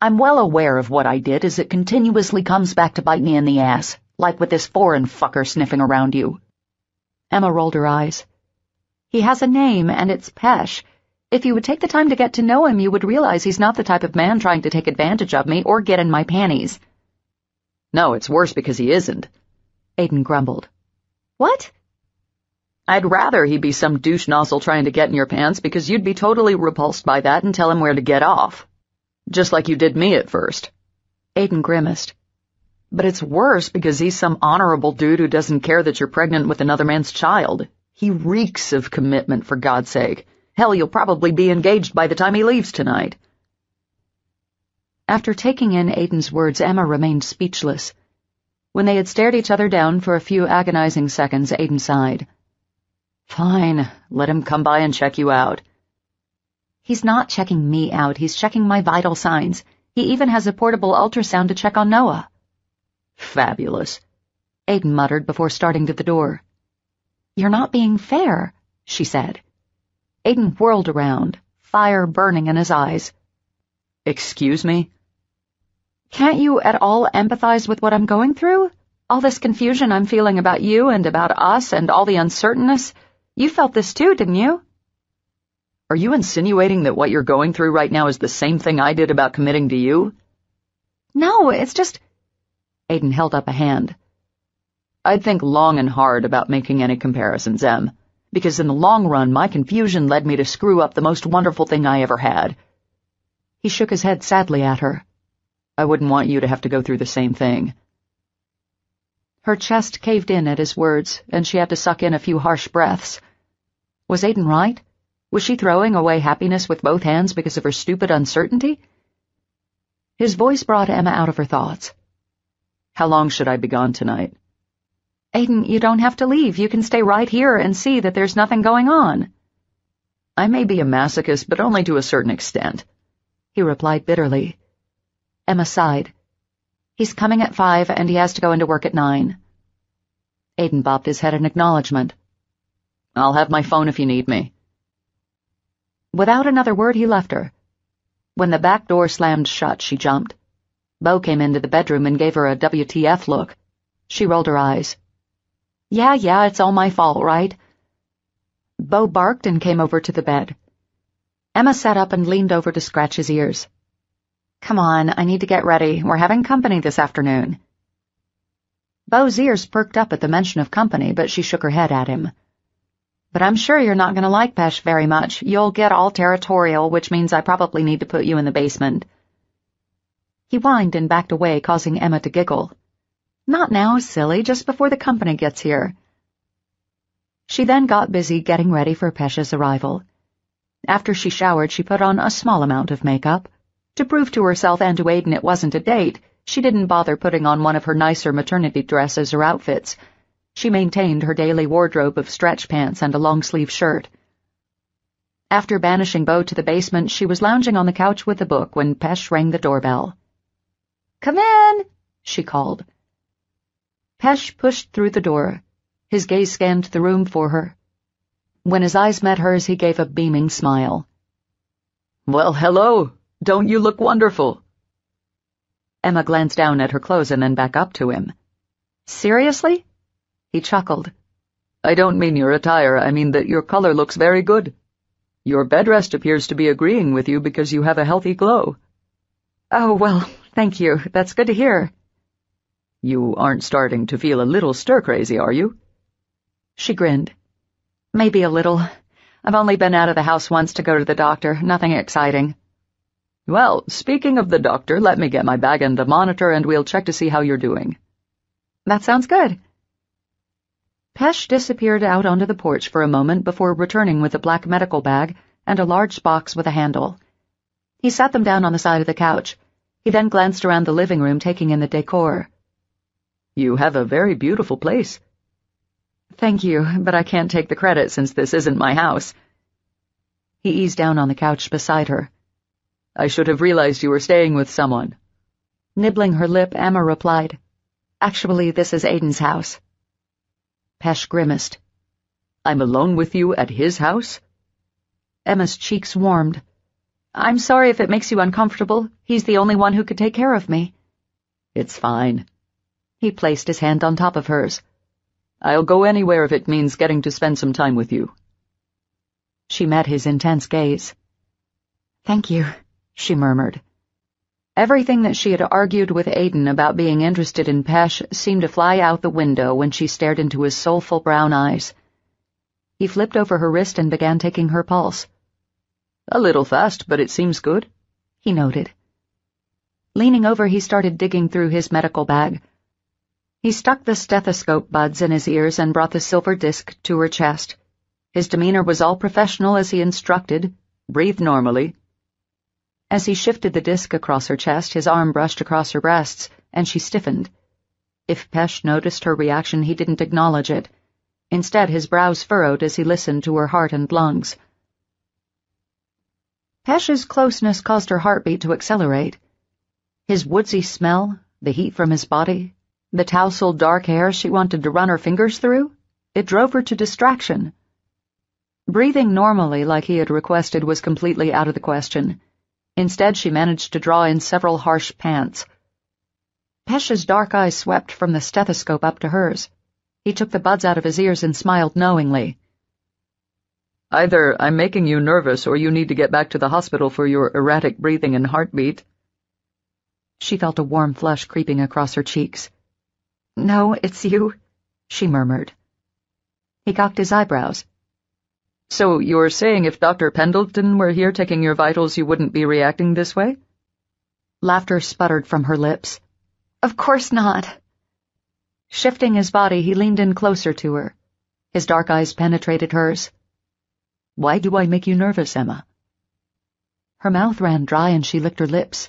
I'm well aware of what I did, as it continuously comes back to bite me in the ass, like with this foreign fucker sniffing around you. Emma rolled her eyes. He has a name, and it's Pesh. If you would take the time to get to know him, you would realize he's not the type of man trying to take advantage of me or get in my panties. No, it's worse because he isn't, Aiden grumbled. What? I'd rather he be some douche nozzle trying to get in your pants because you'd be totally repulsed by that and tell him where to get off. Just like you did me at first. Aiden grimaced. But it's worse because he's some honorable dude who doesn't care that you're pregnant with another man's child. He reeks of commitment, for God's sake. Hell, you'll probably be engaged by the time he leaves tonight. After taking in Aiden's words, Emma remained speechless. When they had stared each other down for a few agonizing seconds, Aiden sighed. Fine, let him come by and check you out. He's not checking me out, he's checking my vital signs. He even has a portable ultrasound to check on Noah. Fabulous, Aiden muttered before starting to the door. You're not being fair, she said. Aiden whirled around, fire burning in his eyes. Excuse me? Can't you at all empathize with what I'm going through? All this confusion I'm feeling about you and about us and all the uncertainness. You felt this too, didn't you? Are you insinuating that what you're going through right now is the same thing I did about committing to you? No, it's just... Aiden held up a hand. I'd think long and hard about making any comparisons, Em, because in the long run my confusion led me to screw up the most wonderful thing I ever had. He shook his head sadly at her. I wouldn't want you to have to go through the same thing. Her chest caved in at his words, and she had to suck in a few harsh breaths. Was Aiden right? Was she throwing away happiness with both hands because of her stupid uncertainty? His voice brought Emma out of her thoughts. How long should I be gone tonight? Aiden, you don't have to leave. You can stay right here and see that there's nothing going on. I may be a masochist, but only to a certain extent, he replied bitterly. Emma sighed. He's coming at 5 and he has to go into work at 9. Aiden bobbed his head in acknowledgement. I'll have my phone if you need me. Without another word, he left her. When the back door slammed shut, she jumped. Beau came into the bedroom and gave her a WTF look. She rolled her eyes. Yeah, it's all my fault, right? Beau barked and came over to the bed. Emma sat up and leaned over to scratch his ears. Come on, I need to get ready. We're having company this afternoon. Beau's ears perked up at the mention of company, but she shook her head at him. But I'm sure you're not going to like Pesh very much. You'll get all territorial, which means I probably need to put you in the basement. He whined and backed away, causing Emma to giggle. Not now, silly, just before the company gets here. She then got busy getting ready for Pesh's arrival. After she showered, she put on a small amount of makeup. To prove to herself and to Aiden it wasn't a date, she didn't bother putting on one of her nicer maternity dresses or outfits. She maintained her daily wardrobe of stretch pants and a long-sleeve shirt. After banishing Beau to the basement, she was lounging on the couch with a book when Pesh rang the doorbell. Come in, she called. Pesh pushed through the door. His gaze scanned the room for her. When his eyes met hers, he gave a beaming smile. Well, hello. Don't you look wonderful? Emma glanced down at her clothes and then back up to him. Seriously? He chuckled. I don't mean your attire, I mean that your color looks very good. Your bed rest appears to be agreeing with you because you have a healthy glow. Oh, well, thank you. That's good to hear. You aren't starting to feel a little stir-crazy, are you? She grinned. Maybe a little. I've only been out of the house once to go to the doctor. Nothing exciting. Well, speaking of the doctor, let me get my bag and the monitor and we'll check to see how you're doing. That sounds good. Pesh disappeared out onto the porch for a moment before returning with a black medical bag and a large box with a handle. He sat them down on the side of the couch. He then glanced around the living room, taking in the decor. You have a very beautiful place. Thank you, but I can't take the credit since this isn't my house. He eased down on the couch beside her. I should have realized you were staying with someone. Nibbling her lip, Emma replied, Actually, this is Aiden's house. Pesh grimaced. I'm alone with you at his house? Emma's cheeks warmed. I'm sorry if it makes you uncomfortable. He's the only one who could take care of me. It's fine. He placed his hand on top of hers. I'll go anywhere if it means getting to spend some time with you. She met his intense gaze. "Thank you," she murmured. Everything that she had argued with Aiden about being interested in Pesh seemed to fly out the window when she stared into his soulful brown eyes. He flipped over her wrist and began taking her pulse. "A little fast, but it seems good," he noted. Leaning over, he started digging through his medical bag. He stuck the stethoscope buds in his ears and brought the silver disc to her chest. His demeanor was all professional as he instructed. "Breathe normally." As he shifted the disc across her chest, his arm brushed across her breasts, and she stiffened. If Pesh noticed her reaction, he didn't acknowledge it. Instead, his brows furrowed as he listened to her heart and lungs. Pesh's closeness caused her heartbeat to accelerate. His woodsy smell, the heat from his body, the tousled dark hair she wanted to run her fingers through, it drove her to distraction. Breathing normally like he had requested was completely out of the question. Instead, she managed to draw in several harsh pants. Pesh's dark eyes swept from the stethoscope up to hers. He took the buds out of his ears and smiled knowingly. "Either I'm making you nervous or you need to get back to the hospital for your erratic breathing and heartbeat." She felt a warm flush creeping across her cheeks. "No, it's you," she murmured. He cocked his eyebrows. "So you're saying if Dr. Pendleton were here taking your vitals, you wouldn't be reacting this way?" Laughter sputtered from her lips. "Of course not." Shifting his body, he leaned in closer to her. His dark eyes penetrated hers. "Why do I make you nervous, Emma?" Her mouth ran dry and she licked her lips.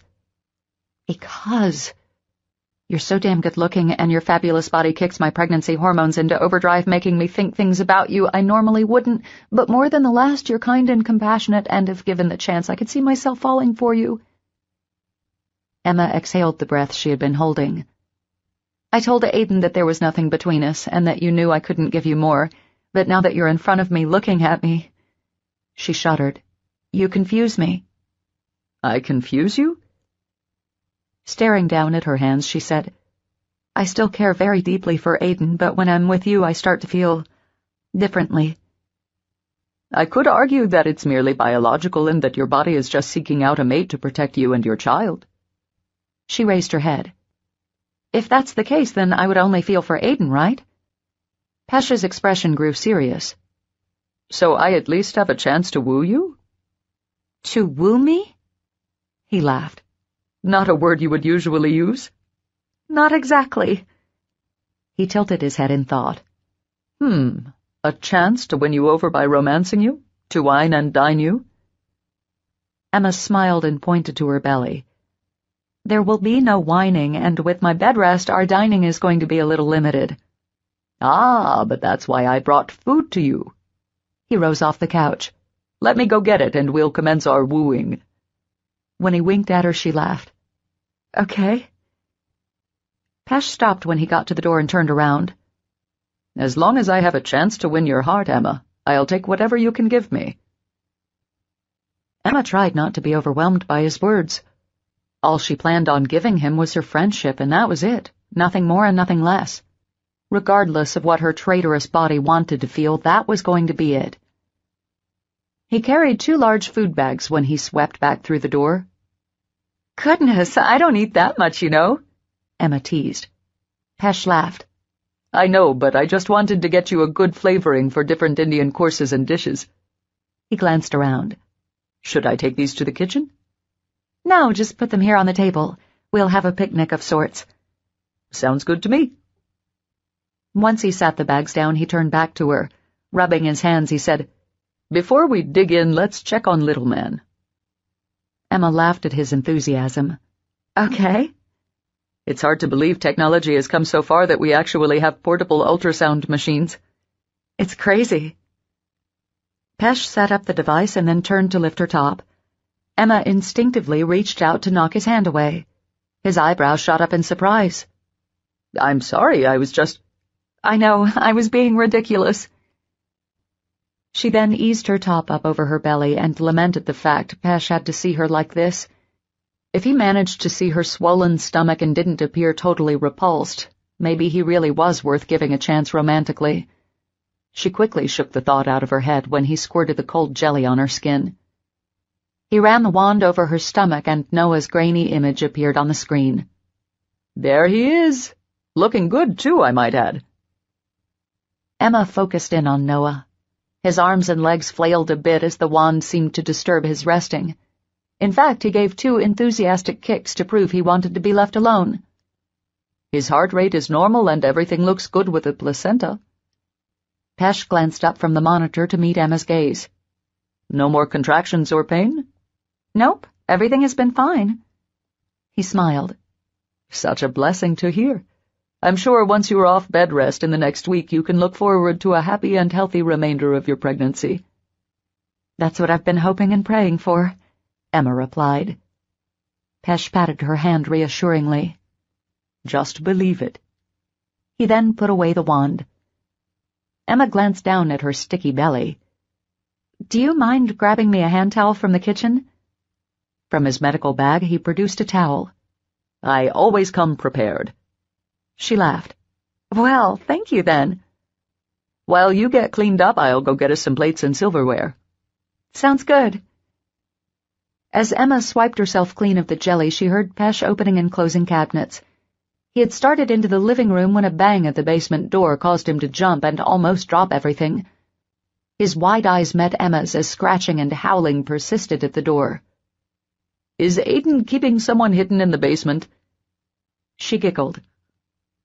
"Because you're so damn good-looking and your fabulous body kicks my pregnancy hormones into overdrive, making me think things about you I normally wouldn't, but more than the last, you're kind and compassionate, and if given the chance, I could see myself falling for you." Emma exhaled the breath she had been holding. "I told Aiden that there was nothing between us, and that you knew I couldn't give you more, but now that you're in front of me, looking at me—" She shuddered. "You confuse me." "I confuse you?" Staring down at her hands, she said, "I still care very deeply for Aiden, but when I'm with you, I start to feel differently." "I could argue that it's merely biological and that your body is just seeking out a mate to protect you and your child." She raised her head. "If that's the case, then I would only feel for Aiden, right?" Pesh's expression grew serious. "So I at least have a chance to woo you?" "To woo me?" He laughed. "Not a word you would usually use?" "Not exactly." He tilted his head in thought. A chance to win you over by romancing you? To wine and dine you?" Emma smiled and pointed to her belly. "There will be no whining, and with my bed rest, our dining is going to be a little limited." "Ah, but that's why I brought food to you." He rose off the couch. "Let me go get it, and we'll commence our wooing." When he winked at her, she laughed. "Okay." Pesh stopped when he got to the door and turned around. "As long as I have a chance to win your heart, Emma, I'll take whatever you can give me." Emma tried not to be overwhelmed by his words. All she planned on giving him was her friendship, and that was it, nothing more and nothing less. Regardless of what her traitorous body wanted to feel, that was going to be it. He carried 2 large food bags when he swept back through the door. "Goodness, I don't eat that much, you know," Emma teased. Pesh laughed. "I know, but I just wanted to get you a good flavoring for different Indian courses and dishes." He glanced around. "Should I take these to the kitchen?" "No, just put them here on the table. We'll have a picnic of sorts." "Sounds good to me." Once he sat the bags down, he turned back to her. Rubbing his hands, he said, "Before we dig in, let's check on little man." Emma laughed at his enthusiasm. "Okay." "It's hard to believe technology has come so far that we actually have portable ultrasound machines." "It's crazy." Pesh set up the device and then turned to lift her top. Emma instinctively reached out to knock his hand away. His eyebrows shot up in surprise. "I'm sorry, I was just—" "I know, I was being ridiculous." She then eased her top up over her belly and lamented the fact Pesh had to see her like this. If he managed to see her swollen stomach and didn't appear totally repulsed, Maybe he really was worth giving a chance romantically. She quickly shook the thought out of her head when he squirted the cold jelly on her skin. He ran the wand over her stomach and Noah's grainy image appeared on the screen. There he is. Looking good, too, I might add. Emma focused in on Noah. His arms and legs flailed a bit as the wand seemed to disturb his resting. In fact, he gave 2 enthusiastic kicks to prove he wanted to be left alone. His heart rate is normal and everything looks good with the placenta. Pesh glanced up from the monitor to meet Emma's gaze. No more contractions or pain? Nope, everything has been fine. He smiled. Such a blessing to hear. I'm sure once you're off bed rest in the next week you can look forward to a happy and healthy remainder of your pregnancy. That's what I've been hoping and praying for, Emma replied. Pesh patted her hand reassuringly. Just believe it. He then put away the wand. Emma glanced down at her sticky belly. Do you mind grabbing me a hand towel from the kitchen? From his medical bag, he produced a towel. I always come prepared. She laughed. Well, thank you then. While you get cleaned up, I'll go get us some plates and silverware. Sounds good. As Emma swiped herself clean of the jelly, she heard Pesh opening and closing cabinets. He had started into the living room when a bang at the basement door caused him to jump and almost drop everything. His wide eyes met Emma's as scratching and howling persisted at the door. Is Aiden keeping someone hidden in the basement? She giggled.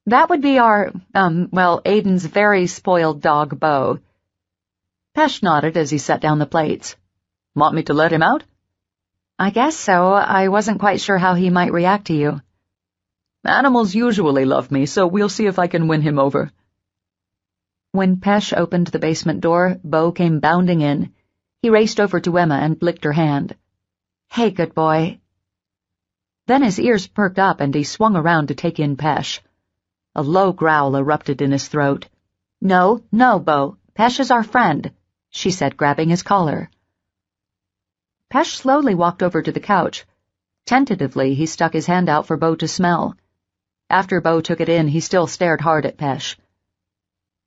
That would be our, Aiden's very spoiled dog, Bo. Pesh nodded as he set down the plates. Want me to let him out? I guess so. I wasn't quite sure how he might react to you. Animals usually love me, so we'll see if I can win him over. When Pesh opened the basement door, Bo came bounding in. He raced over to Emma and licked her hand. Hey, good boy. Then his ears perked up and he swung around to take in Pesh. A low growl erupted in his throat. No, Bo. Pesh is our friend, she said, grabbing his collar. Pesh slowly walked over to the couch. Tentatively, he stuck his hand out for Bo to smell. After Bo took it in, he still stared hard at Pesh.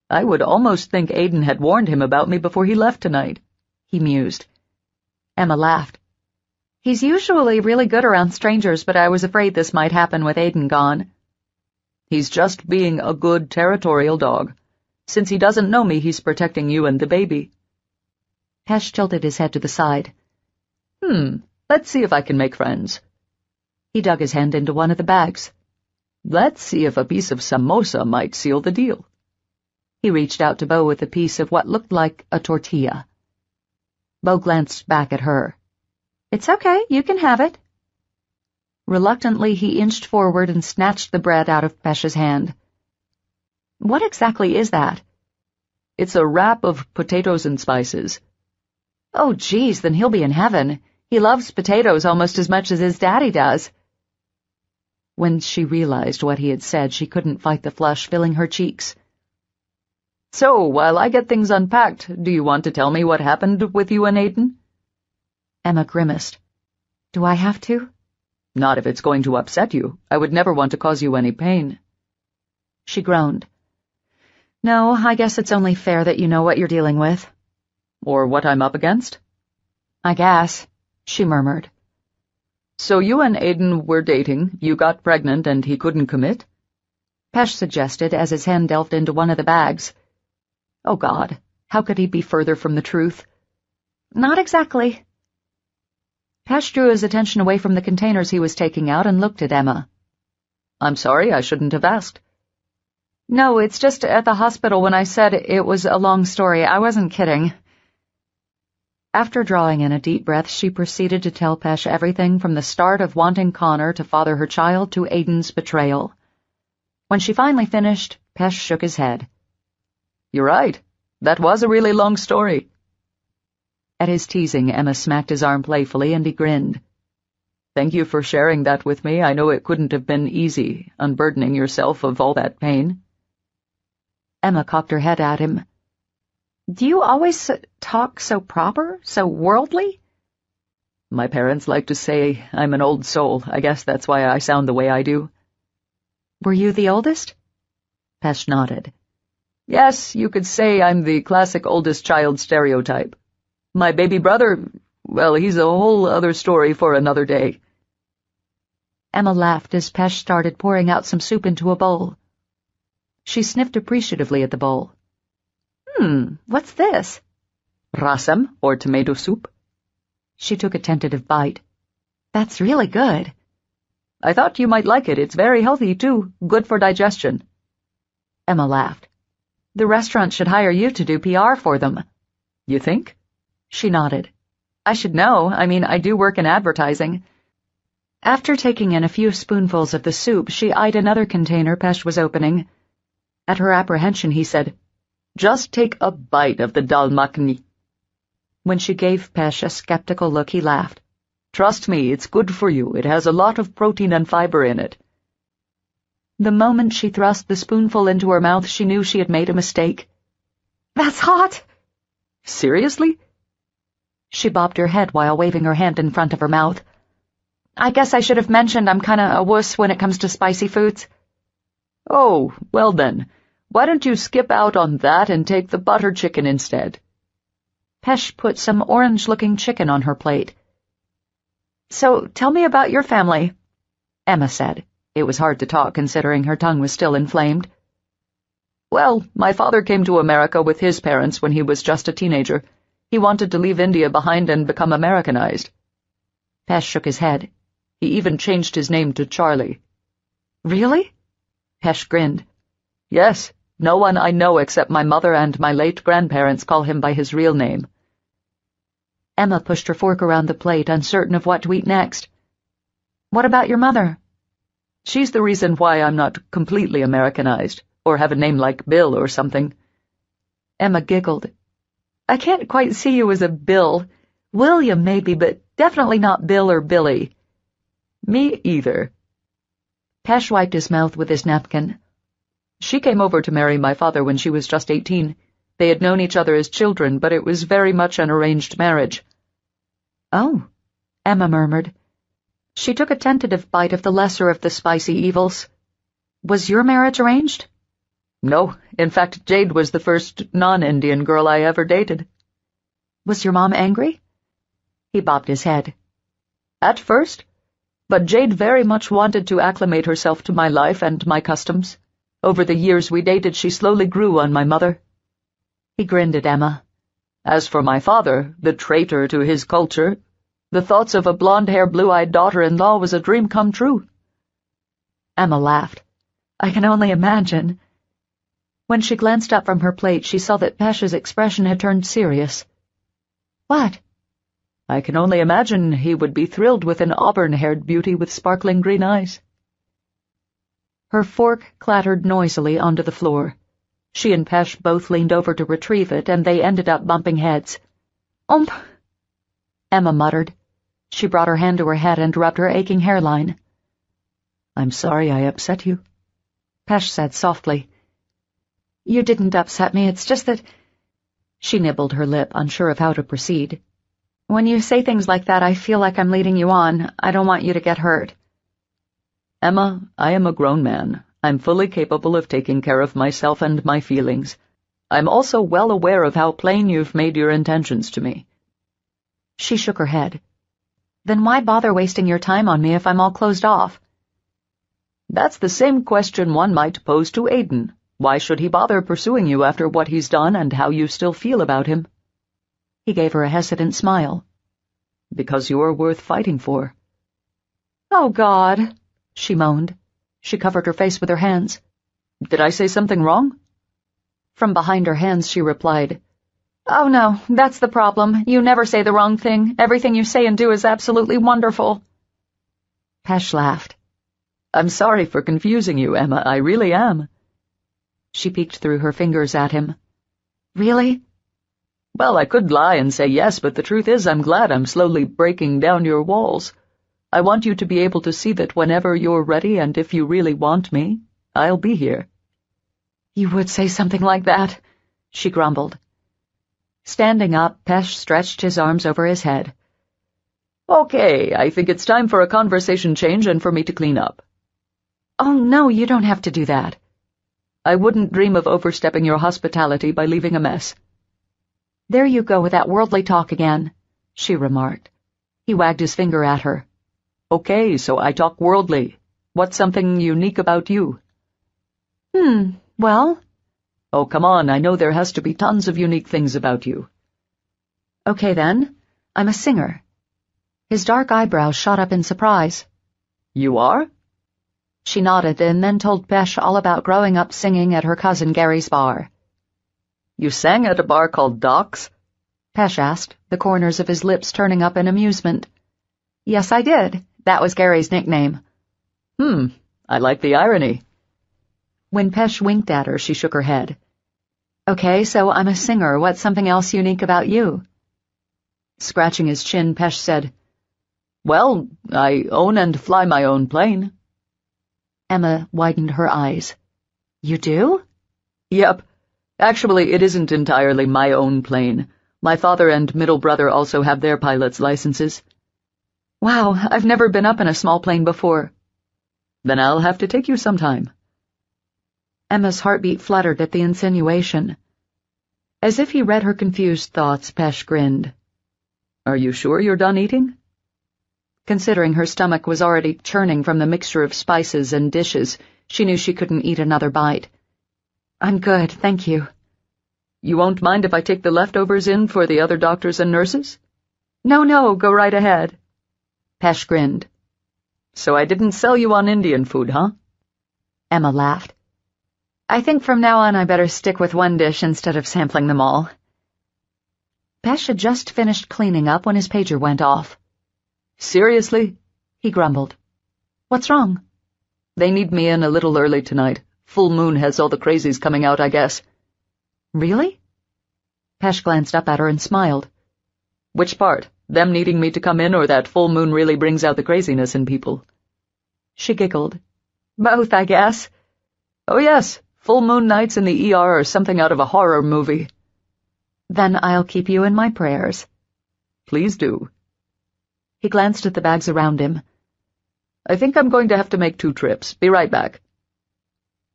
I would almost think Aiden had warned him about me before he left tonight, he mused. Emma laughed. He's usually really good around strangers, but I was afraid this might happen with Aiden gone. He's just being a good territorial dog. Since he doesn't know me, he's protecting you and the baby. Pesh tilted his head to the side. Let's see if I can make friends. He dug his hand into one of the bags. Let's see if a piece of samosa might seal the deal. He reached out to Bo with a piece of what looked like a tortilla. Bo glanced back at her. It's okay, you can have it. Reluctantly, he inched forward and snatched the bread out of Pesh's hand. What exactly is that? It's a wrap of potatoes and spices. Oh, geez, then he'll be in heaven. He loves potatoes almost as much as his daddy does. When she realized what he had said, she couldn't fight the flush filling her cheeks. So, while I get things unpacked, do you want to tell me what happened with you and Aiden? Emma grimaced. Do I have to? Not if it's going to upset you. I would never want to cause you any pain. She groaned. No, I guess it's only fair that you know what you're dealing with. Or what I'm up against? I guess, she murmured. So you and Aiden were dating, you got pregnant, and he couldn't commit? Pesh suggested as his hand delved into one of the bags. Oh, God, how could he be further from the truth? Not exactly. Pesh drew his attention away from the containers he was taking out and looked at Emma. I'm sorry, I shouldn't have asked. No, it's just at the hospital when I said it was a long story. I wasn't kidding. After drawing in a deep breath, she proceeded to tell Pesh everything from the start of wanting Connor to father her child to Aiden's betrayal. When she finally finished, Pesh shook his head. You're right. That was a really long story. At his teasing, Emma smacked his arm playfully, and he grinned. Thank you for sharing that with me. I know it couldn't have been easy, unburdening yourself of all that pain. Emma cocked her head at him. Do you always talk so proper, so worldly? My parents like to say I'm an old soul. I guess that's why I sound the way I do. Were you the oldest? Pesh nodded. Yes, you could say I'm the classic oldest child stereotype. My baby brother, well, he's a whole other story for another day. Emma laughed as Pesh started pouring out some soup into a bowl. She sniffed appreciatively at the bowl. What's this? Rasam, or tomato soup. She took a tentative bite. That's really good. I thought you might like it. It's very healthy, too. Good for digestion. Emma laughed. The restaurant should hire you to do PR for them. You think? She nodded. I should know. I mean, I do work in advertising. After taking in a few spoonfuls of the soup, she eyed another container Pesh was opening. At her apprehension, he said, Just take a bite of the dal makhni. When she gave Pesh a skeptical look, he laughed. Trust me, it's good for you. It has a lot of protein and fiber in it. The moment she thrust the spoonful into her mouth, she knew she had made a mistake. That's hot! Seriously? She bobbed her head while waving her hand in front of her mouth. I guess I should have mentioned I'm kinda a wuss when it comes to spicy foods. Oh, well then, why don't you skip out on that and take the butter chicken instead? Pesh put some orange-looking chicken on her plate. So, tell me about your family, Emma said. It was hard to talk considering her tongue was still inflamed. Well, my father came to America with his parents when he was just a teenager. He wanted to leave India behind and become Americanized. Pesh shook his head. He even changed his name to Charlie. Really? Pesh grinned. Yes, no one I know except my mother and my late grandparents call him by his real name. Emma pushed her fork around the plate, uncertain of what to eat next. What about your mother? She's the reason why I'm not completely Americanized, or have a name like Bill or something. Emma giggled. I can't quite see you as a Bill. William maybe, but definitely not Bill or Billy. Me either. Pesh wiped his mouth with his napkin. She came over to marry my father when she was just 18. They had known each other as children, but it was very much an arranged marriage. Oh, Emma murmured. She took a tentative bite of the lesser of the spicy evils. Was your marriage arranged? No, in fact, Jade was the first non-Indian girl I ever dated. Was your mom angry? He bobbed his head. At first, but Jade very much wanted to acclimate herself to my life and my customs. Over the years we dated, she slowly grew on my mother. He grinned at Emma. As for my father, the traitor to his culture, the thoughts of a blonde-haired, blue-eyed daughter-in-law was a dream come true. Emma laughed. I can only imagine. When she glanced up from her plate, she saw that Pesh's expression had turned serious. What? I can only imagine he would be thrilled with an auburn-haired beauty with sparkling green eyes. Her fork clattered noisily onto the floor. She and Pesh both leaned over to retrieve it, and they ended up bumping heads. Emma muttered. She brought her hand to her head and rubbed her aching hairline. I'm sorry I upset you, Pesh said softly. You didn't upset me, it's just that— She nibbled her lip, unsure of how to proceed. When you say things like that, I feel like I'm leading you on. I don't want you to get hurt. Emma, I am a grown man. I'm fully capable of taking care of myself and my feelings. I'm also well aware of how plain you've made your intentions to me. She shook her head. Then why bother wasting your time on me if I'm all closed off? That's the same question one might pose to Aiden. Why should he bother pursuing you after what he's done and how you still feel about him? He gave her a hesitant smile. Because you're worth fighting for. Oh, God, she moaned. She covered her face with her hands. Did I say something wrong? From behind her hands she replied, Oh no, that's the problem. You never say the wrong thing. Everything you say and do is absolutely wonderful. Pesh laughed. I'm sorry for confusing you, Emma. I really am. She peeked through her fingers at him. Really? Well, I could lie and say yes, but the truth is I'm glad I'm slowly breaking down your walls. I want you to be able to see that whenever you're ready and if you really want me, I'll be here. You would say something like that, she grumbled. Standing up, Pesh stretched his arms over his head. Okay, I think it's time for a conversation change and for me to clean up. Oh, no, you don't have to do that. I wouldn't dream of overstepping your hospitality by leaving a mess." "There you go with that worldly talk again," she remarked. He wagged his finger at her. "Okay, so I talk worldly. What's something unique about you?" Well... "Oh, come on, I know there has to be tons of unique things about you." "Okay then, I'm a singer." His dark eyebrows shot up in surprise. "You are?" She nodded and then told Pesh all about growing up singing at her cousin Gary's bar. "You sang at a bar called Doc's?" Pesh asked, the corners of his lips turning up in amusement. "Yes, I did. That was Gary's nickname." I like the irony." When Pesh winked at her, she shook her head. "Okay, so I'm a singer. What's something else unique about you?" Scratching his chin, Pesh said, "Well, I own and fly my own plane." Emma widened her eyes. "You do?" "Yep. Actually, it isn't entirely my own plane. My father and middle brother also have their pilot's licenses." "Wow, I've never been up in a small plane before." "Then I'll have to take you sometime." Emma's heartbeat fluttered at the insinuation. As if he read her confused thoughts, Pesh grinned. "Are you sure you're done eating?" Considering her stomach was already churning from the mixture of spices and dishes, she knew she couldn't eat another bite. "I'm good, thank you." "You won't mind if I take the leftovers in for the other doctors and nurses?" No, go right ahead." Pesh grinned. "So I didn't sell you on Indian food, huh?" Emma laughed. "I think from now on I better stick with one dish instead of sampling them all." Pesh had just finished cleaning up when his pager went off. "Seriously?" he grumbled. "What's wrong?" "They need me in a little early tonight. Full moon has all the crazies coming out, I guess." "Really?" Pesh glanced up at her and smiled. "Which part? Them needing me to come in, or that full moon really brings out the craziness in people?" She giggled. "Both, I guess." "Oh yes, full moon nights in the ER are something out of a horror movie." "Then I'll keep you in my prayers." "Please do." He glanced at the bags around him. "I think I'm going to have to make 2 trips. Be right back."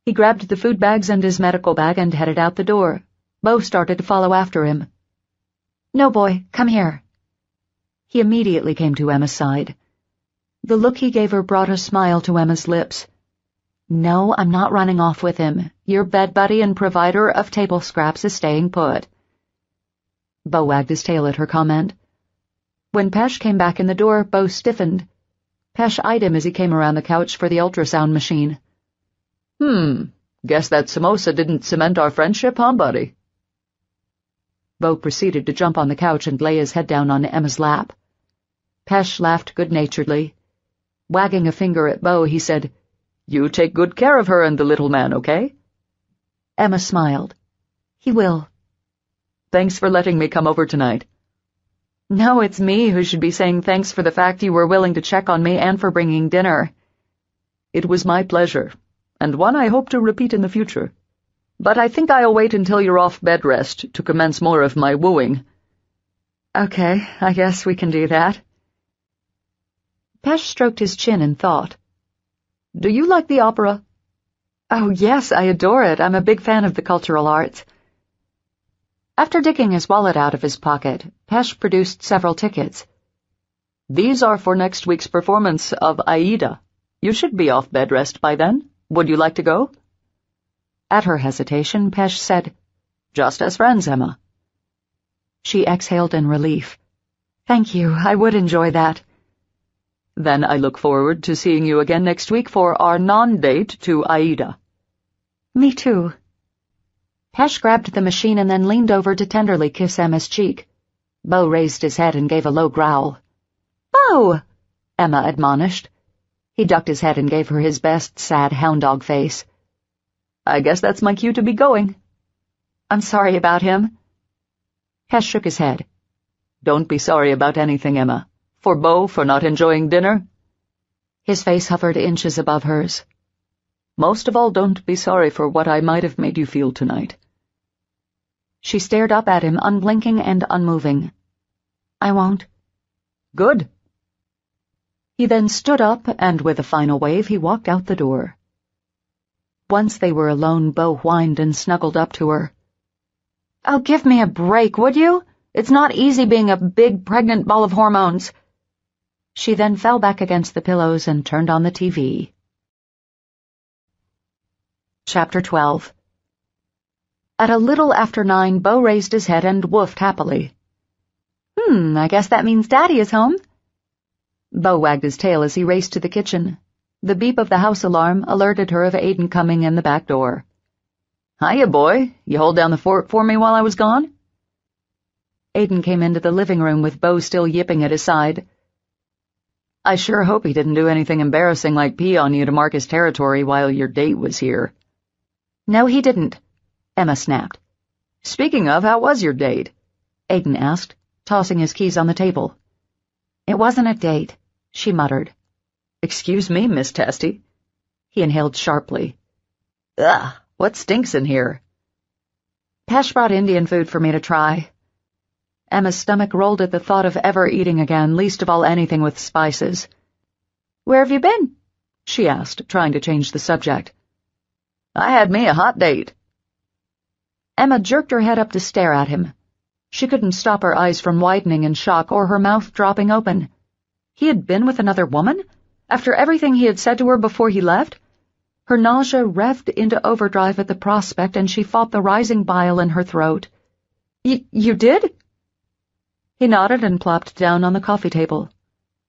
He grabbed the food bags and his medical bag and headed out the door. Bo started to follow after him. "No, boy, come here." He immediately came to Emma's side. The look he gave her brought a smile to Emma's lips. "No, I'm not running off with him. Your bed buddy and provider of table scraps is staying put." Bo wagged his tail at her comment. When Pesh came back in the door, Bo stiffened. Pesh eyed him as he came around the couch for the ultrasound machine. Guess that samosa didn't cement our friendship, huh, buddy?" Bo proceeded to jump on the couch and lay his head down on Emma's lap. Pesh laughed good-naturedly. Wagging a finger at Bo, he said, "You take good care of her and the little man, okay?" Emma smiled. "He will." "Thanks for letting me come over tonight." "No, it's me who should be saying thanks for the fact you were willing to check on me and for bringing dinner." "It was my pleasure, and one I hope to repeat in the future. But I think I'll wait until you're off bed rest to commence more of my wooing." "Okay, I guess we can do that." Pesh stroked his chin in thought. "Do you like the opera?" "Oh, yes, I adore it. I'm a big fan of the cultural arts." After digging his wallet out of his pocket, Pesh produced several tickets. "These are for next week's performance of Aida. You should be off bed rest by then. Would you like to go?" At her hesitation, Pesh said, "Just as friends, Emma." She exhaled in relief. "Thank you, I would enjoy that." "Then I look forward to seeing you again next week for our non-date to Aida." "Me too." Pesh grabbed the machine and then leaned over to tenderly kiss Emma's cheek. Bo raised his head and gave a low growl. "Bo!" Emma admonished. He ducked his head and gave her his best sad hound dog face. "I guess that's my cue to be going." "I'm sorry about him." Pesh shook his head. "Don't be sorry about anything, Emma. For Bo for not enjoying dinner?" His face hovered inches above hers. "Most of all, don't be sorry for what I might have made you feel tonight." She stared up at him, unblinking and unmoving. "I won't." "Good." He then stood up, and with a final wave he walked out the door. Once they were alone, Bo whined and snuggled up to her. "Oh, give me a break, would you? It's not easy being a big, pregnant ball of hormones." She then fell back against the pillows and turned on the TV. Chapter 12. At a little after 9, Bo raised his head and woofed happily. I guess that means Daddy is home." Bo wagged his tail as he raced to the kitchen. The beep of the house alarm alerted her of Aiden coming in the back door. "Hiya, boy. You hold down the fort for me while I was gone?" Aiden came into the living room with Bo still yipping at his side. "I sure hope he didn't do anything embarrassing like pee on you to mark his territory while your date was here." "No, he didn't," Emma snapped. "Speaking of, how was your date?" Aiden asked, tossing his keys on the table. "It wasn't a date," she muttered. "Excuse me, Miss Testy." He inhaled sharply. "Ugh, what stinks in here?" "Pesh brought Indian food for me to try." Emma's stomach rolled at the thought of ever eating again, least of all anything with spices. "Where have you been?" she asked, trying to change the subject. "I had me a hot date." Emma jerked her head up to stare at him. She couldn't stop her eyes from widening in shock or her mouth dropping open. He had been with another woman? After everything he had said to her before he left? Her nausea revved into overdrive at the prospect, and she fought the rising bile in her throat. You did?" He nodded and plopped down on the coffee table.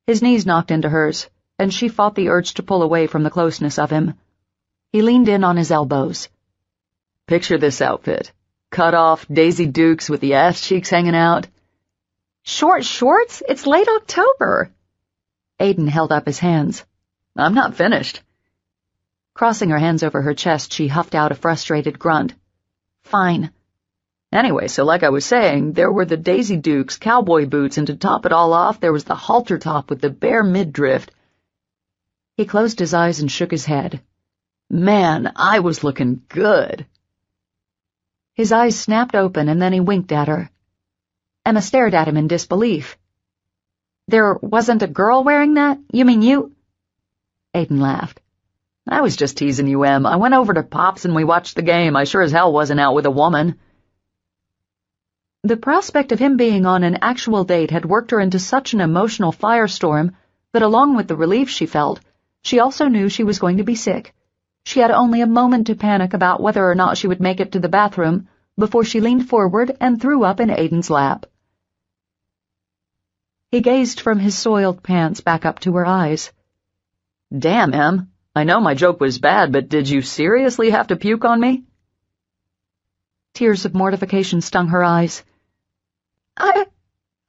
His knees knocked into hers, and she fought the urge to pull away from the closeness of him. He leaned in on his elbows. "Picture this outfit. Cut off, Daisy Dukes with the ass cheeks hanging out." "Short shorts? It's late October." Aiden held up his hands. "I'm not finished." Crossing her hands over her chest, she huffed out a frustrated grunt. "Fine." "Anyway, so like I was saying, there were the Daisy Dukes cowboy boots, and to top it all off, there was the halter top with the bare midriff." He closed his eyes and shook his head. "Man, I was looking good." His eyes snapped open, and then he winked at her. Emma stared at him in disbelief. "There wasn't a girl wearing that? You mean you?" Aiden laughed. "I was just teasing you, Em. I went over to Pop's and we watched the game. I sure as hell wasn't out with a woman." The prospect of him being on an actual date had worked her into such an emotional firestorm that along with the relief she felt, she also knew she was going to be sick. She had only a moment to panic about whether or not she would make it to the bathroom before she leaned forward and threw up in Aiden's lap. He gazed from his soiled pants back up to her eyes. "Damn, Em. I know my joke was bad, but did you seriously have to puke on me?" Tears of mortification stung her eyes.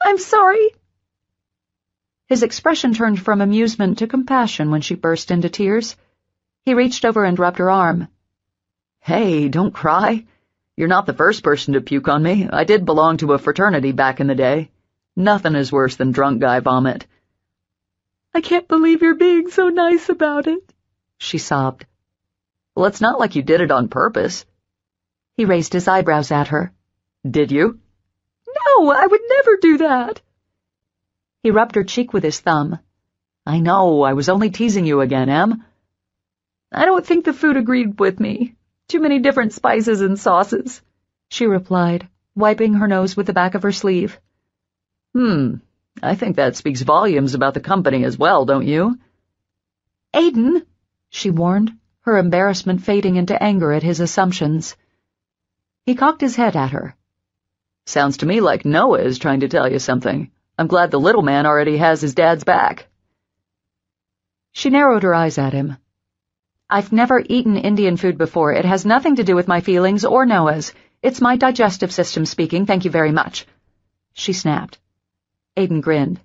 I'm sorry." His expression turned from amusement to compassion when she burst into tears. He reached over and rubbed her arm. "Hey, don't cry. You're not the first person to puke on me. I did belong to a fraternity back in the day. Nothing is worse than drunk guy vomit." "I can't believe you're being so nice about it," she sobbed. "Well, it's not like you did it on purpose." He raised his eyebrows at her. "Did you?" "No, I would never do that." He rubbed her cheek with his thumb. "I know, I was only teasing you again, Em." "I don't think the food agreed with me. Too many different spices and sauces," she replied, wiping her nose with the back of her sleeve. I think that speaks volumes about the company as well, don't you?" "Aiden," she warned, her embarrassment fading into anger at his assumptions. He cocked his head at her. "Sounds to me like Noah is trying to tell you something. I'm glad the little man already has his dad's back." She narrowed her eyes at him. "I've never eaten Indian food before. It has nothing to do with my feelings or Noah's. It's my digestive system speaking, thank you very much," she snapped. Aiden grinned.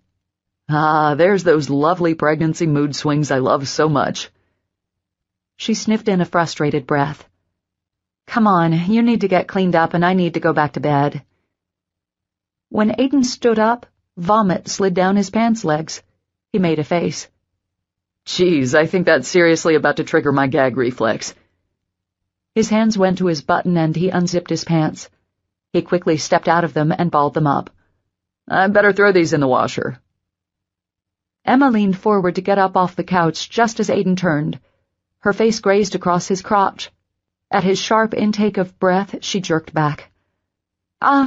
"Ah, there's those lovely pregnancy mood swings I love so much." She sniffed in a frustrated breath. "Come on, you need to get cleaned up and I need to go back to bed." When Aiden stood up, vomit slid down his pants legs. He made a face. "Geez, I think that's seriously about to trigger my gag reflex." His hands went to his button and he unzipped his pants. He quickly stepped out of them and balled them up. "I better throw these in the washer." Emma leaned forward to get up off the couch just as Aiden turned. Her face grazed across his crotch. At his sharp intake of breath, she jerked back.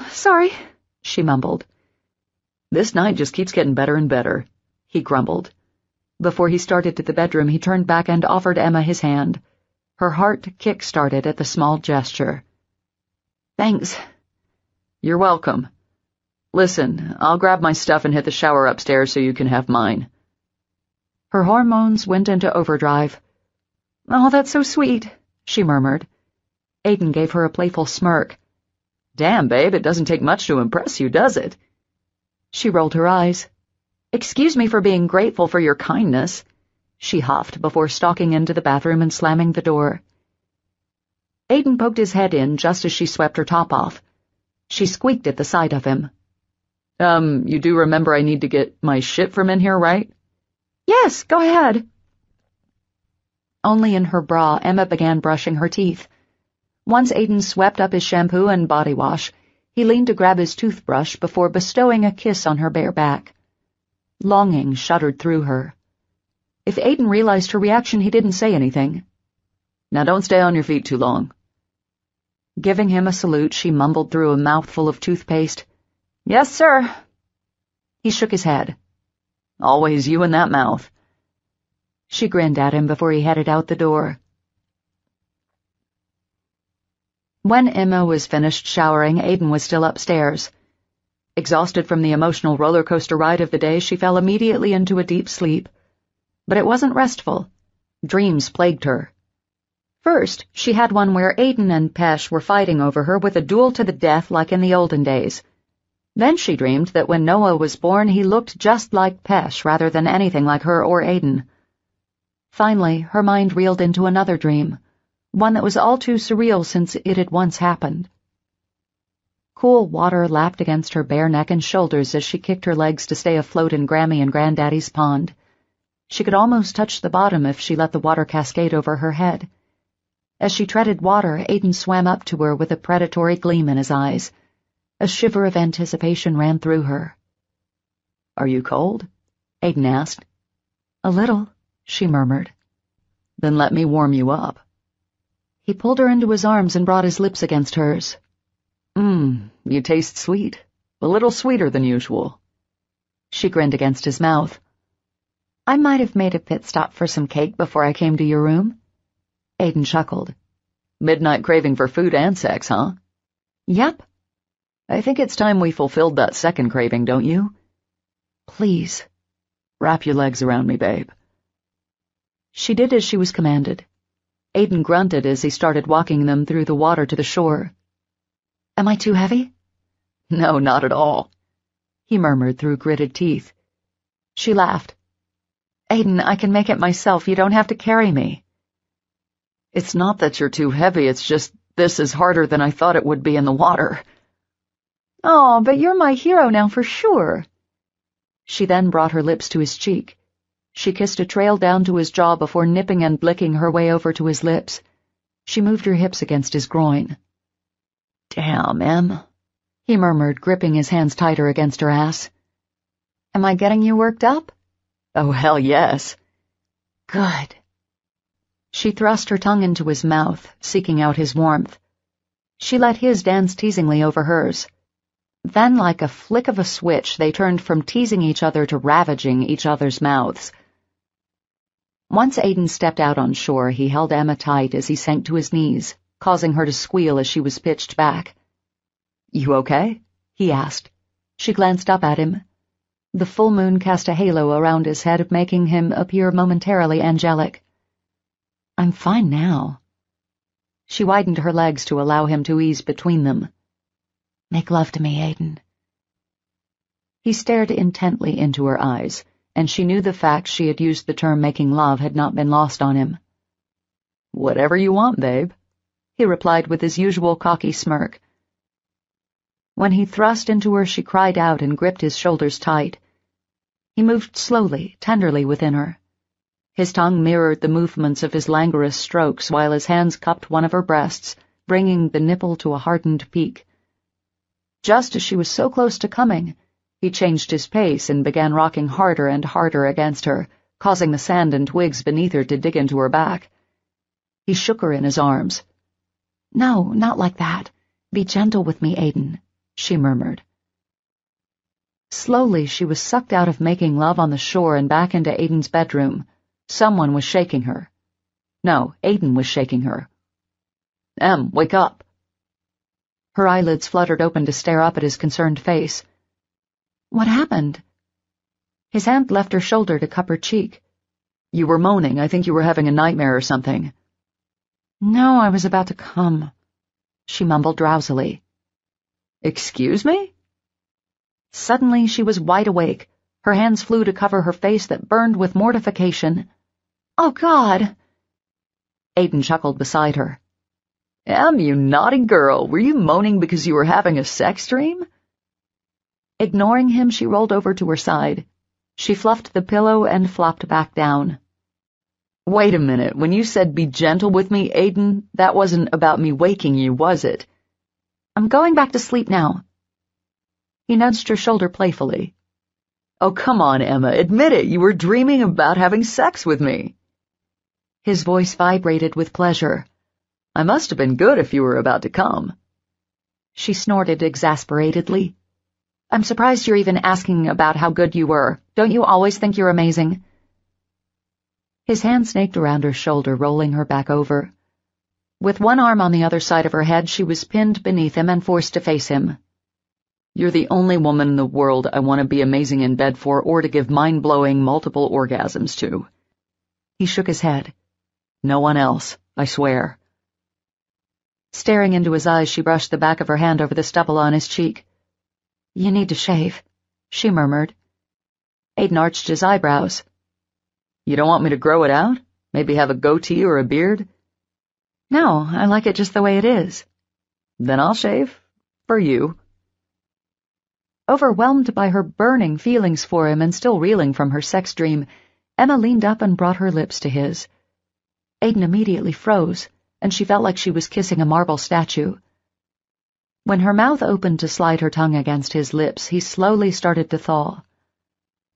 Sorry, she mumbled. This night just keeps getting better and better, he grumbled. Before he started to the bedroom, he turned back and offered Emma his hand. Her heart kick-started at the small gesture. Thanks. You're welcome. Listen, I'll grab my stuff and hit the shower upstairs so you can have mine. Her hormones went into overdrive. Oh, that's so sweet, she murmured. Aiden gave her a playful smirk. Damn, babe, it doesn't take much to impress you, does it? She rolled her eyes. Excuse me for being grateful for your kindness, she huffed before stalking into the bathroom and slamming the door. Aiden poked his head in just as she swept her top off. She squeaked at the sight of him. You do remember I need to get my shit from in here, right? Yes, go ahead. Only in her bra, Emma began brushing her teeth. Once Aiden swept up his shampoo and body wash, he leaned to grab his toothbrush before bestowing a kiss on her bare back. Longing shuddered through her. If Aiden realized her reaction, he didn't say anything. Now don't stay on your feet too long. Giving him a salute, she mumbled through a mouthful of toothpaste. Yes, sir. He shook his head. Always you in that mouth. She grinned at him before he headed out the door. When Emma was finished showering, Aiden was still upstairs. Exhausted from the emotional roller coaster ride of the day, she fell immediately into a deep sleep. But it wasn't restful. Dreams plagued her. First, she had one where Aiden and Pesh were fighting over her with a duel to the death like in the olden days. Then she dreamed that when Noah was born, he looked just like Pesh rather than anything like her or Aiden. Finally, her mind reeled into another dream, one that was all too surreal since it had once happened. Cool water lapped against her bare neck and shoulders as she kicked her legs to stay afloat in Grammy and Granddaddy's pond. She could almost touch the bottom if she let the water cascade over her head. As she treaded water, Aiden swam up to her with a predatory gleam in his eyes. A shiver of anticipation ran through her. Are you cold? Aiden asked. A little, she murmured. Then let me warm you up. He pulled her into his arms and brought his lips against hers. You taste sweet. A little sweeter than usual. She grinned against his mouth. I might have made a pit stop for some cake before I came to your room. Aiden chuckled. Midnight craving for food and sex, huh? Yep. I think it's time we fulfilled that second craving, don't you? Please. Wrap your legs around me, babe. She did as she was commanded. Aiden grunted as he started walking them through the water to the shore. Am I too heavy? No, not at all, he murmured through gritted teeth. She laughed. Aiden, I can make it myself. You don't have to carry me. It's not that you're too heavy, it's just this is harder than I thought it would be in the water. Oh, but you're my hero now for sure. She then brought her lips to his cheek. She kissed a trail down to his jaw before nipping and licking her way over to his lips. She moved her hips against his groin. Damn, Em, he murmured, gripping his hands tighter against her ass. Am I getting you worked up? Oh, hell yes. Good. She thrust her tongue into his mouth, seeking out his warmth. She let his dance teasingly over hers. Then, like a flick of a switch, they turned from teasing each other to ravaging each other's mouths. Once Aiden stepped out on shore, he held Emma tight as he sank to his knees, causing her to squeal as she was pitched back. You okay? He asked. She glanced up at him. The full moon cast a halo around his head, making him appear momentarily angelic. I'm fine now. She widened her legs to allow him to ease between them. Make love to me, Aiden. He stared intently into her eyes, and she knew the fact she had used the term making love had not been lost on him. Whatever you want, babe, he replied with his usual cocky smirk. When he thrust into her, she cried out and gripped his shoulders tight. He moved slowly, tenderly within her. His tongue mirrored the movements of his languorous strokes while his hands cupped one of her breasts, bringing the nipple to a hardened peak. Just as she was so close to coming, he changed his pace and began rocking harder and harder against her, causing the sand and twigs beneath her to dig into her back. He shook her in his arms. No, not like that. Be gentle with me, Aiden, she murmured. Slowly, she was sucked out of making love on the shore and back into Aiden's bedroom. Someone was shaking her. No, Aiden was shaking her. Em, wake up. Her eyelids fluttered open to stare up at his concerned face. What happened? His hand left her shoulder to cup her cheek. You were moaning. I think you were having a nightmare or something. No, I was about to come, she mumbled drowsily. Excuse me? Suddenly she was wide awake. Her hands flew to cover her face that burned with mortification. Oh, God! Aiden chuckled beside her. Em, you naughty girl, were you moaning because you were having a sex dream? Ignoring him, she rolled over to her side. She fluffed the pillow and flopped back down. Wait a minute, when you said be gentle with me, Aiden, that wasn't about me waking you, was it? I'm going back to sleep now. He nudged her shoulder playfully. Oh, come on, Emma, admit it, you were dreaming about having sex with me. His voice vibrated with pleasure. I must have been good if you were about to come. She snorted exasperatedly. I'm surprised you're even asking about how good you were. Don't you always think you're amazing? His hand snaked around her shoulder, rolling her back over. With one arm on the other side of her head, she was pinned beneath him and forced to face him. You're the only woman in the world I want to be amazing in bed for or to give mind-blowing multiple orgasms to. He shook his head. No one else, I swear. Staring into his eyes, she brushed the back of her hand over the stubble on his cheek. You need to shave, she murmured. Aiden arched his eyebrows. You don't want me to grow it out? Maybe have a goatee or a beard? No, I like it just the way it is. Then I'll shave. For you. Overwhelmed by her burning feelings for him and still reeling from her sex dream, Emma leaned up and brought her lips to his. Aiden immediately froze, and she felt like she was kissing a marble statue. When her mouth opened to slide her tongue against his lips, he slowly started to thaw.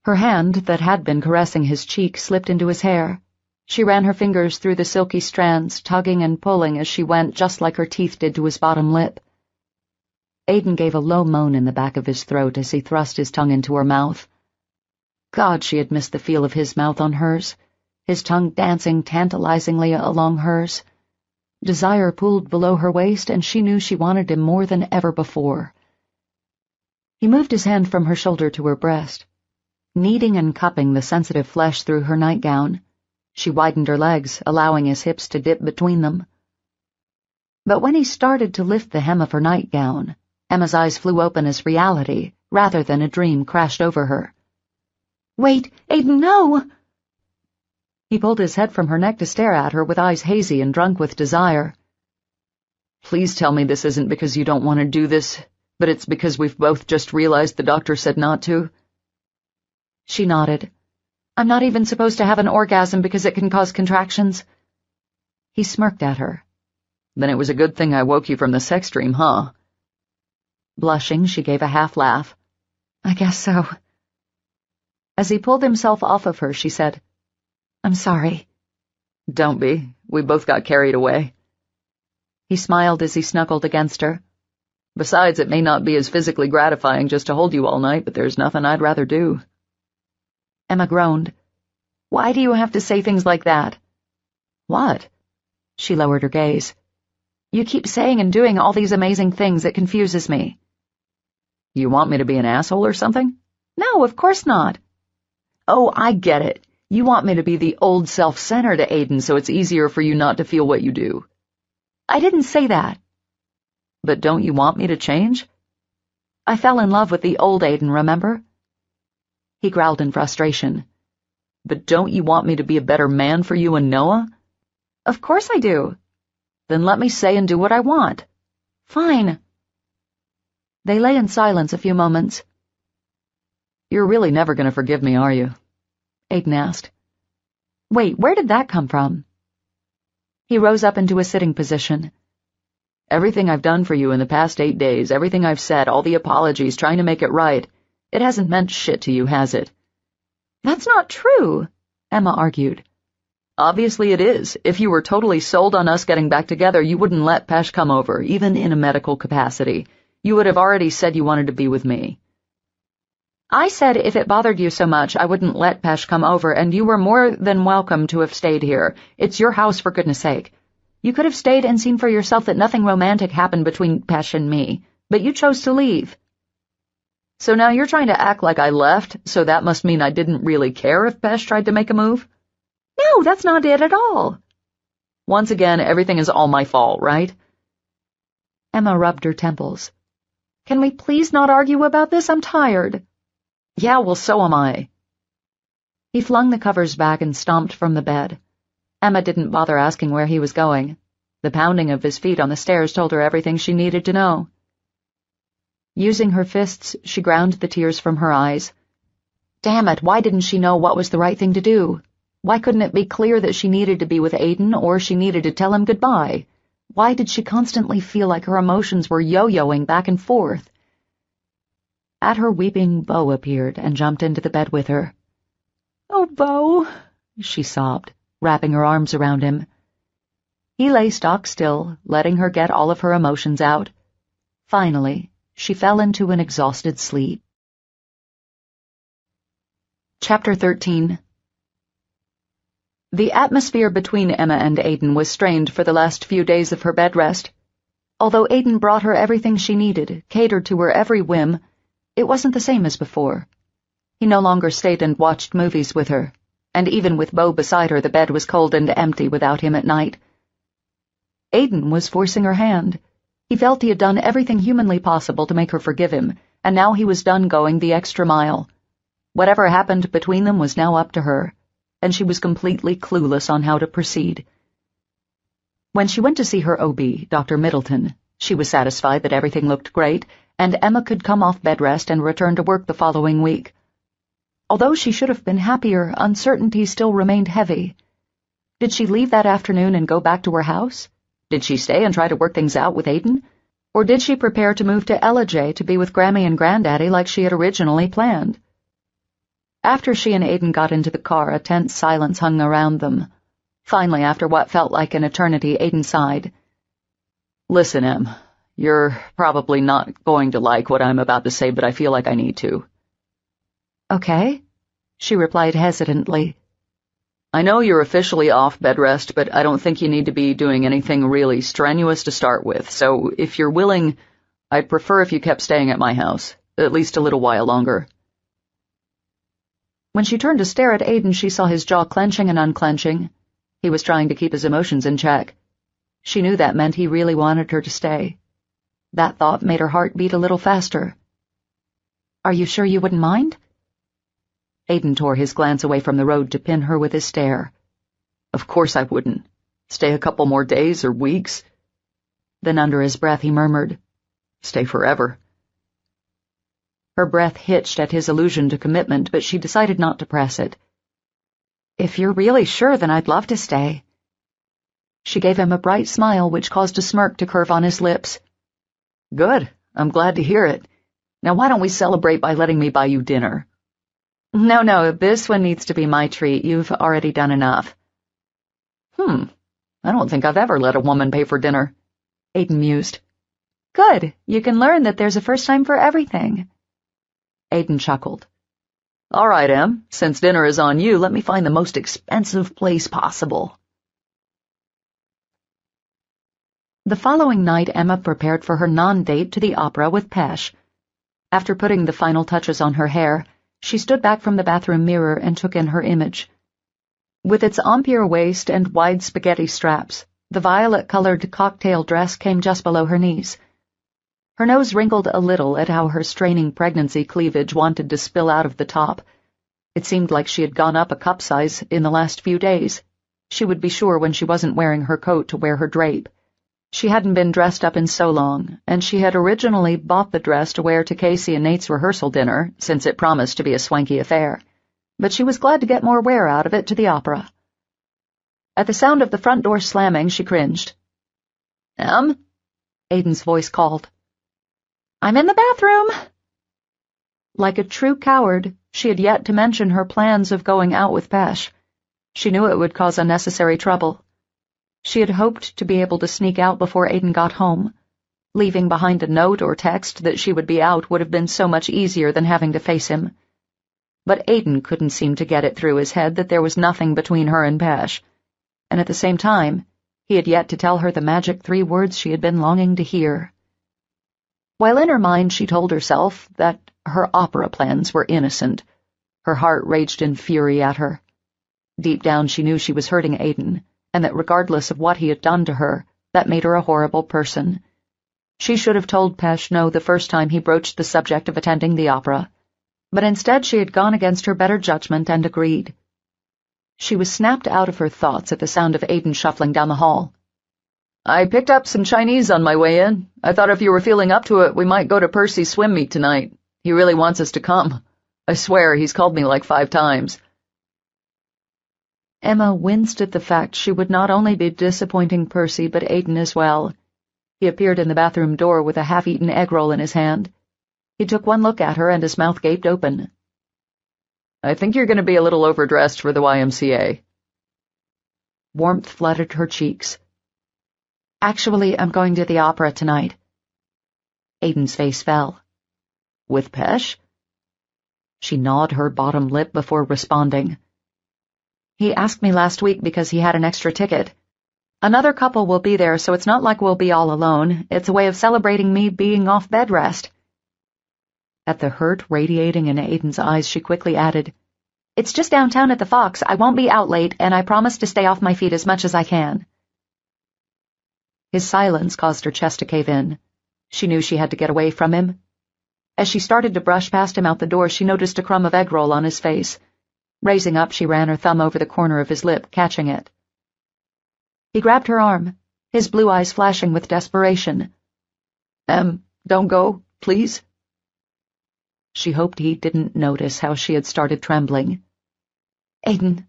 Her hand, that had been caressing his cheek, slipped into his hair. She ran her fingers through the silky strands, tugging and pulling as she went, just like her teeth did to his bottom lip. Aiden gave a low moan in the back of his throat as he thrust his tongue into her mouth. God, she had missed the feel of his mouth on hers, his tongue dancing tantalizingly along hers. Desire pooled below her waist, and she knew she wanted him more than ever before. He moved his hand from her shoulder to her breast, kneading and cupping the sensitive flesh through her nightgown. She widened her legs, allowing his hips to dip between them. But when he started to lift the hem of her nightgown, Emma's eyes flew open as reality, rather than a dream, crashed over her. Wait, Aiden, no! He pulled his head from her neck to stare at her with eyes hazy and drunk with desire. Please tell me this isn't because you don't want to do this, but it's because we've both just realized the doctor said not to. She nodded. I'm not even supposed to have an orgasm because it can cause contractions. He smirked at her. Then it was a good thing I woke you from the sex dream, huh? Blushing, she gave a half laugh. I guess so. As he pulled himself off of her, she said, I'm sorry. Don't be. We both got carried away. He smiled as he snuggled against her. Besides, it may not be as physically gratifying just to hold you all night, but there's nothing I'd rather do. Emma groaned. Why do you have to say things like that? What? She lowered her gaze. You keep saying and doing all these amazing things. It confuses me. You want me to be an asshole or something? No, of course not. Oh, I get it. You want me to be the old self-centered Aiden so it's easier for you not to feel what you do. I didn't say that. But don't you want me to change? I fell in love with the old Aiden, remember? He growled in frustration. But don't you want me to be a better man for you and Noah? Of course I do. Then let me say and do what I want. Fine. They lay in silence a few moments. You're really never going to forgive me, are you? Aiden asked. Wait, where did that come from? He rose up into a sitting position. Everything I've done for you in the past 8 days, everything I've said, all the apologies, trying to make it right, it hasn't meant shit to you, has it? That's not true, Emma argued. Obviously it is. If you were totally sold on us getting back together, you wouldn't let Pesh come over, even in a medical capacity. You would have already said you wanted to be with me. I said if it bothered you so much, I wouldn't let Pesh come over, and you were more than welcome to have stayed here. It's your house, for goodness sake. You could have stayed and seen for yourself that nothing romantic happened between Pesh and me, but you chose to leave. So now you're trying to act like I left, so that must mean I didn't really care if Pesh tried to make a move? No, that's not it at all. Once again, everything is all my fault, right? Emma rubbed her temples. Can we please not argue about this? I'm tired. Yeah, well, so am I. He flung the covers back and stomped from the bed. Emma didn't bother asking where he was going. The pounding of his feet on the stairs told her everything she needed to know. Using her fists, she ground the tears from her eyes. Damn it, why didn't she know what was the right thing to do? Why couldn't it be clear that she needed to be with Aiden, or she needed to tell him goodbye? Why did she constantly feel like her emotions were yo-yoing back and forth? At her weeping, Beau appeared and jumped into the bed with her. Oh, Beau, she sobbed, wrapping her arms around him. He lay stock still, letting her get all of her emotions out. Finally, she fell into an exhausted sleep. Chapter 13. The atmosphere between Emma and Aiden was strained for the last few days of her bed rest. Although Aiden brought her everything she needed, catered to her every whim, it wasn't the same as before. He no longer stayed and watched movies with her, and even with Beau beside her, the bed was cold and empty without him at night. Aiden was forcing her hand. He felt he had done everything humanly possible to make her forgive him, and now he was done going the extra mile. Whatever happened between them was now up to her, and she was completely clueless on how to proceed. When she went to see her OB, Dr. Middleton, she was satisfied that everything looked great, and Emma could come off bed rest and return to work the following week. Although she should have been happier, uncertainty still remained heavy. Did she leave that afternoon and go back to her house? Did she stay and try to work things out with Aiden? Or did she prepare to move to Elijah to be with Grammy and Granddaddy like she had originally planned? After she and Aiden got into the car, a tense silence hung around them. Finally, after what felt like an eternity, Aiden sighed. Listen, Em, you're probably not going to like what I'm about to say, but I feel like I need to. Okay, she replied hesitantly. I know you're officially off bed rest, but I don't think you need to be doing anything really strenuous to start with, so if you're willing, I'd prefer if you kept staying at my house, at least a little while longer. When she turned to stare at Aiden, she saw his jaw clenching and unclenching. He was trying to keep his emotions in check. She knew that meant he really wanted her to stay. That thought made her heart beat a little faster. Are you sure you wouldn't mind? Aiden tore his glance away from the road to pin her with his stare. Of course I wouldn't. Stay a couple more days or weeks. Then under his breath he murmured, Stay forever. Her breath hitched at his allusion to commitment, but she decided not to press it. If you're really sure, then I'd love to stay. She gave him a bright smile which caused a smirk to curve on his lips. Good. I'm glad to hear it. Now why don't we celebrate by letting me buy you dinner? No, this one needs to be my treat. You've already done enough. I don't think I've ever let a woman pay for dinner, Aiden mused. Good. You can learn that there's a first time for everything. Aiden chuckled. All right, Em, since dinner is on you, let me find the most expensive place possible. The following night, Emma prepared for her non-date to the opera with Pesh. After putting the final touches on her hair, she stood back from the bathroom mirror and took in her image. With its ample waist and wide spaghetti straps, the violet-colored cocktail dress came just below her knees. Her nose wrinkled a little at how her straining pregnancy cleavage wanted to spill out of the top. It seemed like she had gone up a cup size in the last few days. She would be sure when she wasn't wearing her coat to wear her drape. She hadn't been dressed up in so long, and she had originally bought the dress to wear to Casey and Nate's rehearsal dinner, since it promised to be a swanky affair. But she was glad to get more wear out of it to the opera. At the sound of the front door slamming, she cringed. Em? Aiden's voice called. I'm in the bathroom. Like a true coward, she had yet to mention her plans of going out with Pesh. She knew it would cause unnecessary trouble. She had hoped to be able to sneak out before Aiden got home. Leaving behind a note or text that she would be out would have been so much easier than having to face him. But Aiden couldn't seem to get it through his head that there was nothing between her and Pesh, and at the same time, he had yet to tell her the magic 3 words she had been longing to hear. While in her mind she told herself that her opera plans were innocent, her heart raged in fury at her. Deep down she knew she was hurting Aiden, and that regardless of what he had done to her, that made her a horrible person. She should have told Pesh no the first time he broached the subject of attending the opera, but instead she had gone against her better judgment and agreed. She was snapped out of her thoughts at the sound of Aiden shuffling down the hall. I picked up some Chinese on my way in. I thought if you were feeling up to it, we might go to Percy's swim meet tonight. He really wants us to come. I swear, he's called me like 5 times. Emma winced at the fact she would not only be disappointing Percy but Aiden as well. He appeared in the bathroom door with a half-eaten egg roll in his hand. He took one look at her and his mouth gaped open. I think you're going to be a little overdressed for the YMCA. Warmth flooded her cheeks. Actually, I'm going to the opera tonight. Aiden's face fell. With Pesh? She gnawed her bottom lip before responding. He asked me last week because he had an extra ticket. Another couple will be there, so it's not like we'll be all alone. It's a way of celebrating me being off bed rest. At the hurt radiating in Aiden's eyes, she quickly added, It's just downtown at the Fox. I won't be out late, and I promise to stay off my feet as much as I can. His silence caused her chest to cave in. She knew she had to get away from him. As she started to brush past him out the door, she noticed a crumb of egg roll on his face. Raising up, she ran her thumb over the corner of his lip, catching it. He grabbed her arm, his blue eyes flashing with desperation. Don't go, please. She hoped he didn't notice how she had started trembling. Aiden,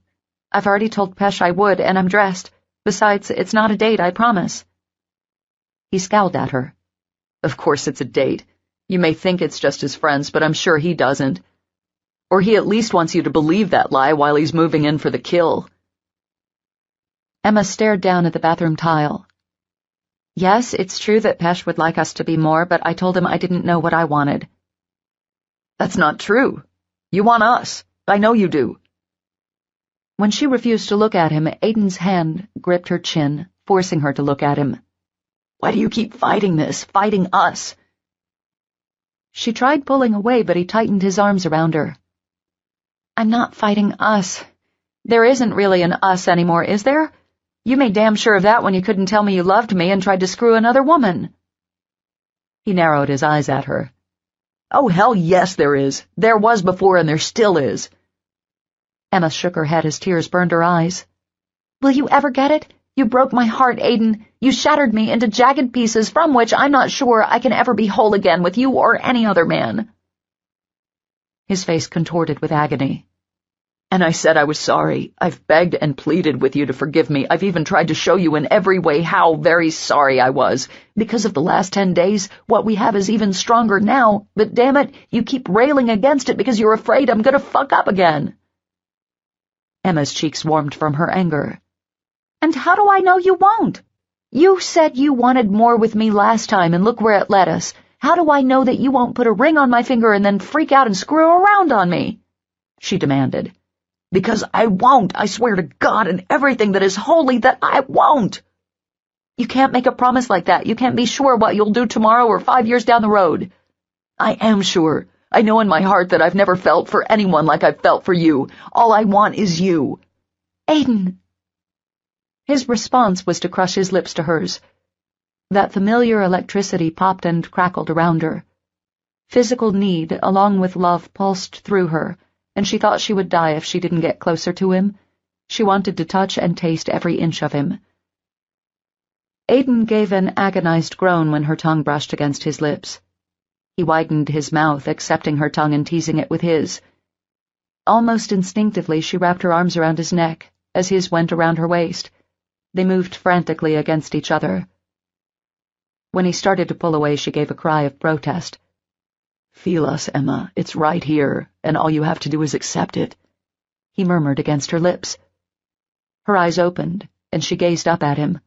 I've already told Pesh I would, and I'm dressed. Besides, it's not a date, I promise. He scowled at her. Of course it's a date. You may think it's just his friends, but I'm sure he doesn't. Or he at least wants you to believe that lie while he's moving in for the kill. Emma stared down at the bathroom tile. Yes, it's true that Pesh would like us to be more, but I told him I didn't know what I wanted. That's not true. You want us. I know you do. When she refused to look at him, Aiden's hand gripped her chin, forcing her to look at him. Why do you keep fighting this, fighting us? She tried pulling away, but he tightened his arms around her. I'm not fighting us. There isn't really an us anymore, is there? You made damn sure of that when you couldn't tell me you loved me and tried to screw another woman. He narrowed his eyes at her. Oh, hell yes there is. There was before and there still is. Emma shook her head as tears burned her eyes. Will you ever get it? You broke my heart, Aiden. You shattered me into jagged pieces from which I'm not sure I can ever be whole again with you or any other man. His face contorted with agony. And I said I was sorry. I've begged and pleaded with you to forgive me. I've even tried to show you in every way how very sorry I was. Because of the last 10 days, what we have is even stronger now, but damn it, you keep railing against it because you're afraid I'm gonna fuck up again. Emma's cheeks warmed from her anger. And how do I know you won't? You said you wanted more with me last time, and look where it led us. How do I know that you won't put a ring on my finger and then freak out and screw around on me? She demanded. Because I won't. I swear to God and everything that is holy that I won't. You can't make a promise like that. You can't be sure what you'll do tomorrow or 5 years down the road. I am sure. I know in my heart that I've never felt for anyone like I've felt for you. All I want is you. Aiden. His response was to crush his lips to hers. That familiar electricity popped and crackled around her. Physical need, along with love, pulsed through her, and she thought she would die if she didn't get closer to him. She wanted to touch and taste every inch of him. Aiden gave an agonized groan when her tongue brushed against his lips. He widened his mouth, accepting her tongue and teasing it with his. Almost instinctively, she wrapped her arms around his neck, as his went around her waist. They moved frantically against each other. When he started to pull away, she gave a cry of protest. Feel us, Emma. It's right here, and all you have to do is accept it, he murmured against her lips. Her eyes opened, and she gazed up at him.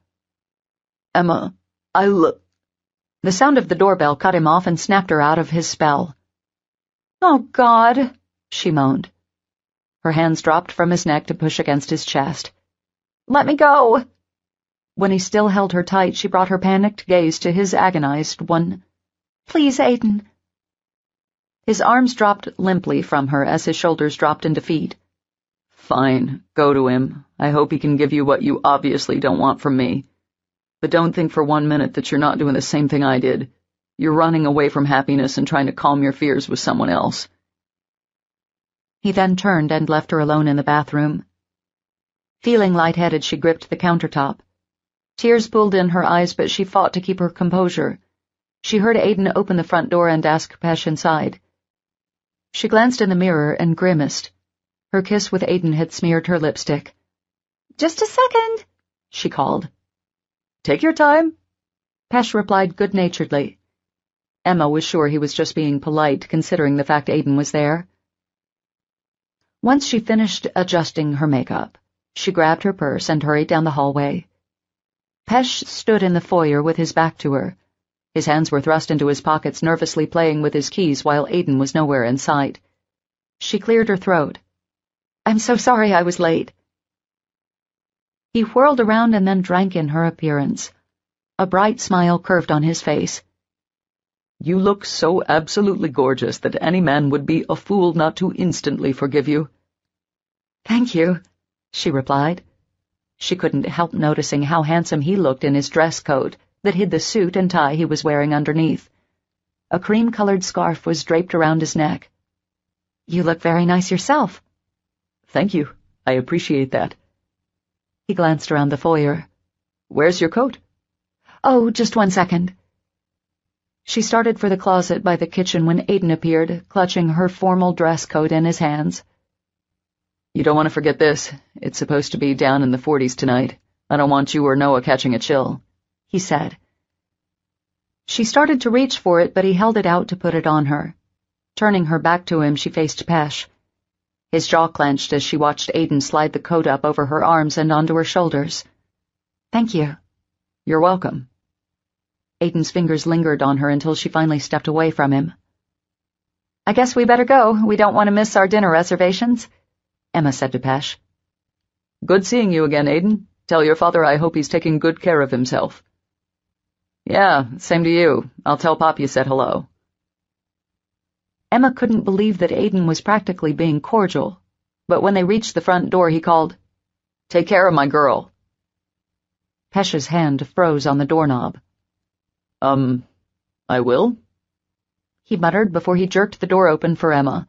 Emma, The sound of the doorbell cut him off and snapped her out of his spell. "Oh, God," she moaned. Her hands dropped from his neck to push against his chest. "Let me go." When he still held her tight, she brought her panicked gaze to his agonized one. "Please, Aiden." His arms dropped limply from her as his shoulders dropped in defeat. Fine, go to him. I hope he can give you what you obviously don't want from me. But don't think for 1 minute that you're not doing the same thing I did. You're running away from happiness and trying to calm your fears with someone else. He then turned and left her alone in the bathroom. Feeling lightheaded, she gripped the countertop. Tears pooled in her eyes, but she fought to keep her composure. She heard Aiden open the front door and ask Pesh inside. She glanced in the mirror and grimaced. Her kiss with Aiden had smeared her lipstick. "Just a second," she called. "Take your time," Pesh replied good-naturedly. Emma was sure he was just being polite, considering the fact Aiden was there. Once she finished adjusting her makeup, she grabbed her purse and hurried down the hallway. Pesh stood in the foyer with his back to her. His hands were thrust into his pockets, nervously playing with his keys while Aiden was nowhere in sight. She cleared her throat. "I'm so sorry I was late." He whirled around and then drank in her appearance. A bright smile curved on his face. "You look so absolutely gorgeous that any man would be a fool not to instantly forgive you." "Thank you," she replied. She couldn't help noticing how handsome he looked in his dress coat that hid the suit and tie he was wearing underneath. A cream-colored scarf was draped around his neck. "You look very nice yourself." "Thank you. I appreciate that." He glanced around the foyer. "Where's your coat?" "Oh, just 1 second." She started for the closet by the kitchen when Aiden appeared, clutching her formal dress coat in his hands. "You don't want to forget this. It's supposed to be down in the 40s tonight. I don't want you or Noah catching a chill," he said. She started to reach for it, but he held it out to put it on her. Turning her back to him, she faced Pesh. His jaw clenched as she watched Aiden slide the coat up over her arms and onto her shoulders. "Thank you." "You're welcome." Aiden's fingers lingered on her until she finally stepped away from him. "I guess we better go. We don't want to miss our dinner reservations," Emma said to Pesh. "Good seeing you again, Aiden. Tell your father I hope he's taking good care of himself." "Yeah, same to you. I'll tell Pop you said hello." Emma couldn't believe that Aiden was practically being cordial, but when they reached the front door he called, "Take care of my girl." Pesh's hand froze on the doorknob. I will?" he muttered before he jerked the door open for Emma.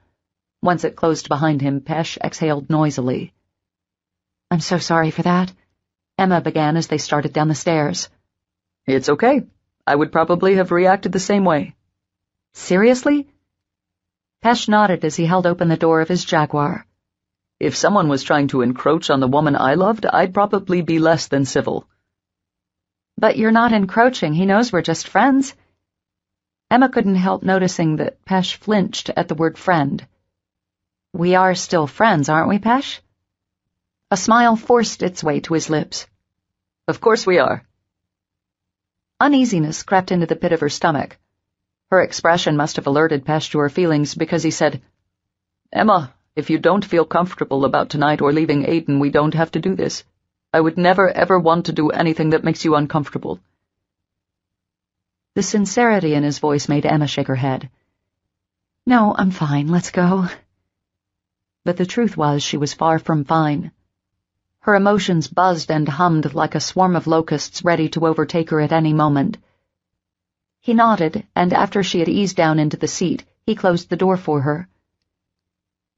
Once it closed behind him, Pesh exhaled noisily. "I'm so sorry for that," Emma began as they started down the stairs. "It's okay. I would probably have reacted the same way." "Seriously?" Pesh nodded as he held open the door of his Jaguar. "If someone was trying to encroach on the woman I loved, I'd probably be less than civil." "But you're not encroaching. He knows we're just friends." Emma couldn't help noticing that Pesh flinched at the word friend. "We are still friends, aren't we, Pesh?" A smile forced its way to his lips. "Of course we are." Uneasiness crept into the pit of her stomach. Her expression must have alerted Pesh to her feelings because he said, "Emma, if you don't feel comfortable about tonight or leaving Aiden, we don't have to do this. I would never, ever want to do anything that makes you uncomfortable." The sincerity in his voice made Emma shake her head. "No, I'm fine. Let's go." But the truth was she was far from fine. Her emotions buzzed and hummed like a swarm of locusts ready to overtake her at any moment. He nodded, and after she had eased down into the seat, he closed the door for her.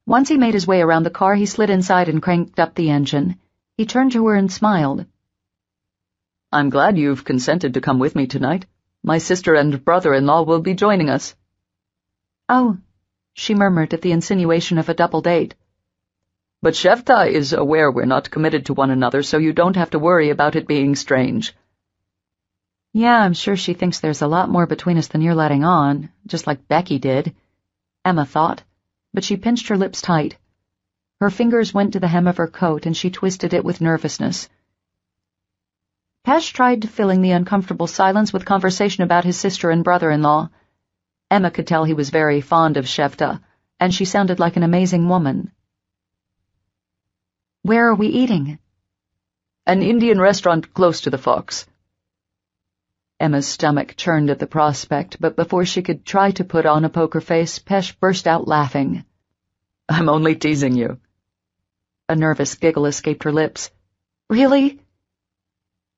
Once he made his way around the car, he slid inside and cranked up the engine. He turned to her and smiled. "I'm glad you've consented to come with me tonight. My sister and brother-in-law will be joining us." "Oh," she murmured at the insinuation of a double date. "But Shevta is aware we're not committed to one another, so you don't have to worry about it being strange." "Yeah, I'm sure she thinks there's a lot more between us than you're letting on, just like Becky did," Emma thought, but she pinched her lips tight. Her fingers went to the hem of her coat and she twisted it with nervousness. Pesh tried filling the uncomfortable silence with conversation about his sister and brother-in-law. Emma could tell he was very fond of Shevta, and she sounded like an amazing woman. "Where are we eating?" "An Indian restaurant close to the Fox." Emma's stomach churned at the prospect, but before she could try to put on a poker face, Pesh burst out laughing. "I'm only teasing you." A nervous giggle escaped her lips. "Really?"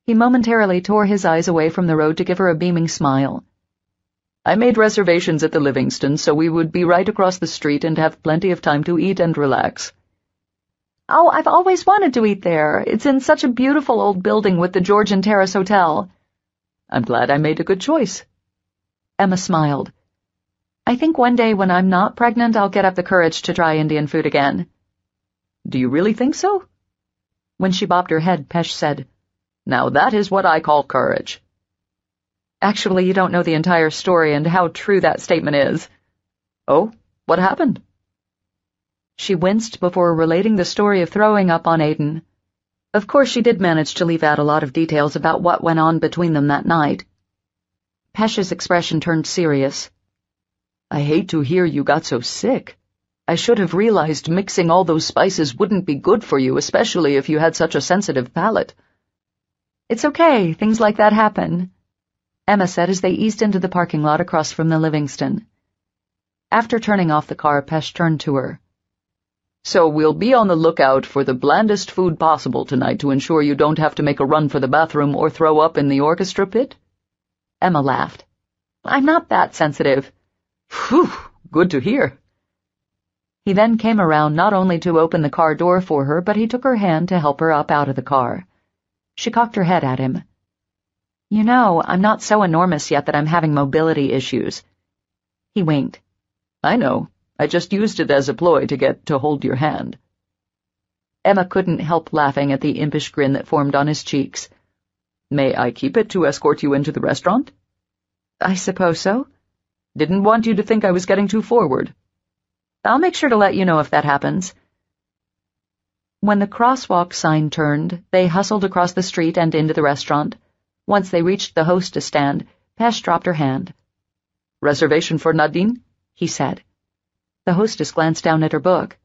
He momentarily tore his eyes away from the road to give her a beaming smile. "I made reservations at the Livingston so we would be right across the street and have plenty of time to eat and relax." "Oh, I've always wanted to eat there. It's in such a beautiful old building with the Georgian Terrace Hotel." "I'm glad I made a good choice." Emma smiled. "I think one day when I'm not pregnant I'll get up the courage to try Indian food again." "Do you really think so?" When she bobbed her head, Pesh said, "Now that is what I call courage." "Actually, you don't know the entire story and how true that statement is." "Oh, what happened?" She winced before relating the story of throwing up on Aiden. Of course, she did manage to leave out a lot of details about what went on between them that night. Pesh's expression turned serious. "I hate to hear you got so sick. I should have realized mixing all those spices wouldn't be good for you, especially if you had such a sensitive palate." "It's okay, things like that happen," Emma said as they eased into the parking lot across from the Livingston. After turning off the car, Pesh turned to her. "So we'll be on the lookout for the blandest food possible tonight to ensure you don't have to make a run for the bathroom or throw up in the orchestra pit?" Emma laughed. "I'm not that sensitive." "Phew, good to hear." He then came around not only to open the car door for her, but he took her hand to help her up out of the car. She cocked her head at him. "You know, I'm not so enormous yet that I'm having mobility issues." He winked. "I know. I just used it as a ploy to get to hold your hand." Emma couldn't help laughing at the impish grin that formed on his cheeks. "May I keep it to escort you into the restaurant?" "I suppose so." "Didn't want you to think I was getting too forward." "I'll make sure to let you know if that happens." When the crosswalk sign turned, they hustled across the street and into the restaurant. Once they reached the hostess stand, Pesh dropped her hand. "Reservation for Nadine?" he said. The hostess glanced down at her book.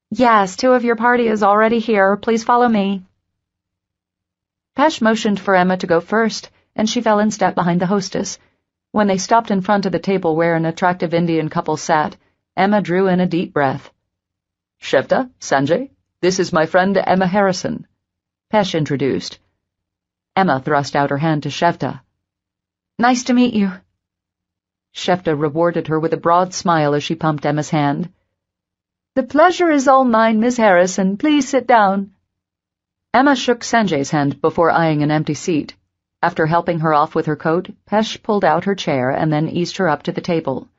"Yes, 2 of your party is already here. Please follow me." Pesh motioned for Emma to go first, and she fell in step behind the hostess. When they stopped in front of the table where an attractive Indian couple sat, Emma drew in a deep breath. "Shevta, Sanjay, this is my friend Emma Harrison," Pesh introduced. Emma thrust out her hand to Shevta. "Nice to meet you." Shevta rewarded her with a broad smile as she pumped Emma's hand. "The pleasure is all mine, Miss Harrison. Please sit down." Emma shook Sanjay's hand before eyeing an empty seat. After helping her off with her coat, Pesh pulled out her chair and then eased her up to the table.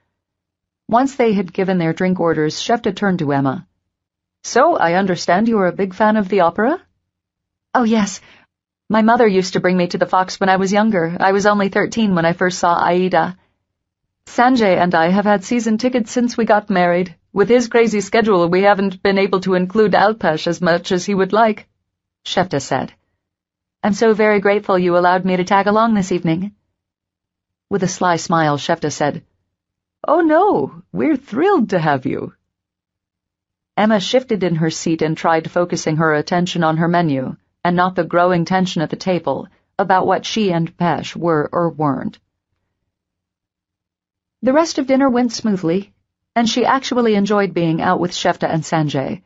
Once they had given their drink orders, Shevta turned to Emma. "So, I understand you are a big fan of the opera?" "Oh, yes. My mother used to bring me to the Fox when I was younger. I was only 13 when I first saw Aida. Sanjay and I have had season tickets since we got married. With his crazy schedule, we haven't been able to include Alpesh as much as he would like," Shevta said. "I'm so very grateful you allowed me to tag along this evening." With a sly smile, Shevta said, "Oh no, we're thrilled to have you." Emma shifted in her seat and tried focusing her attention on her menu, and not the growing tension at the table about what she and Pesh were or weren't. The rest of dinner went smoothly, and she actually enjoyed being out with Shevta and Sanjay.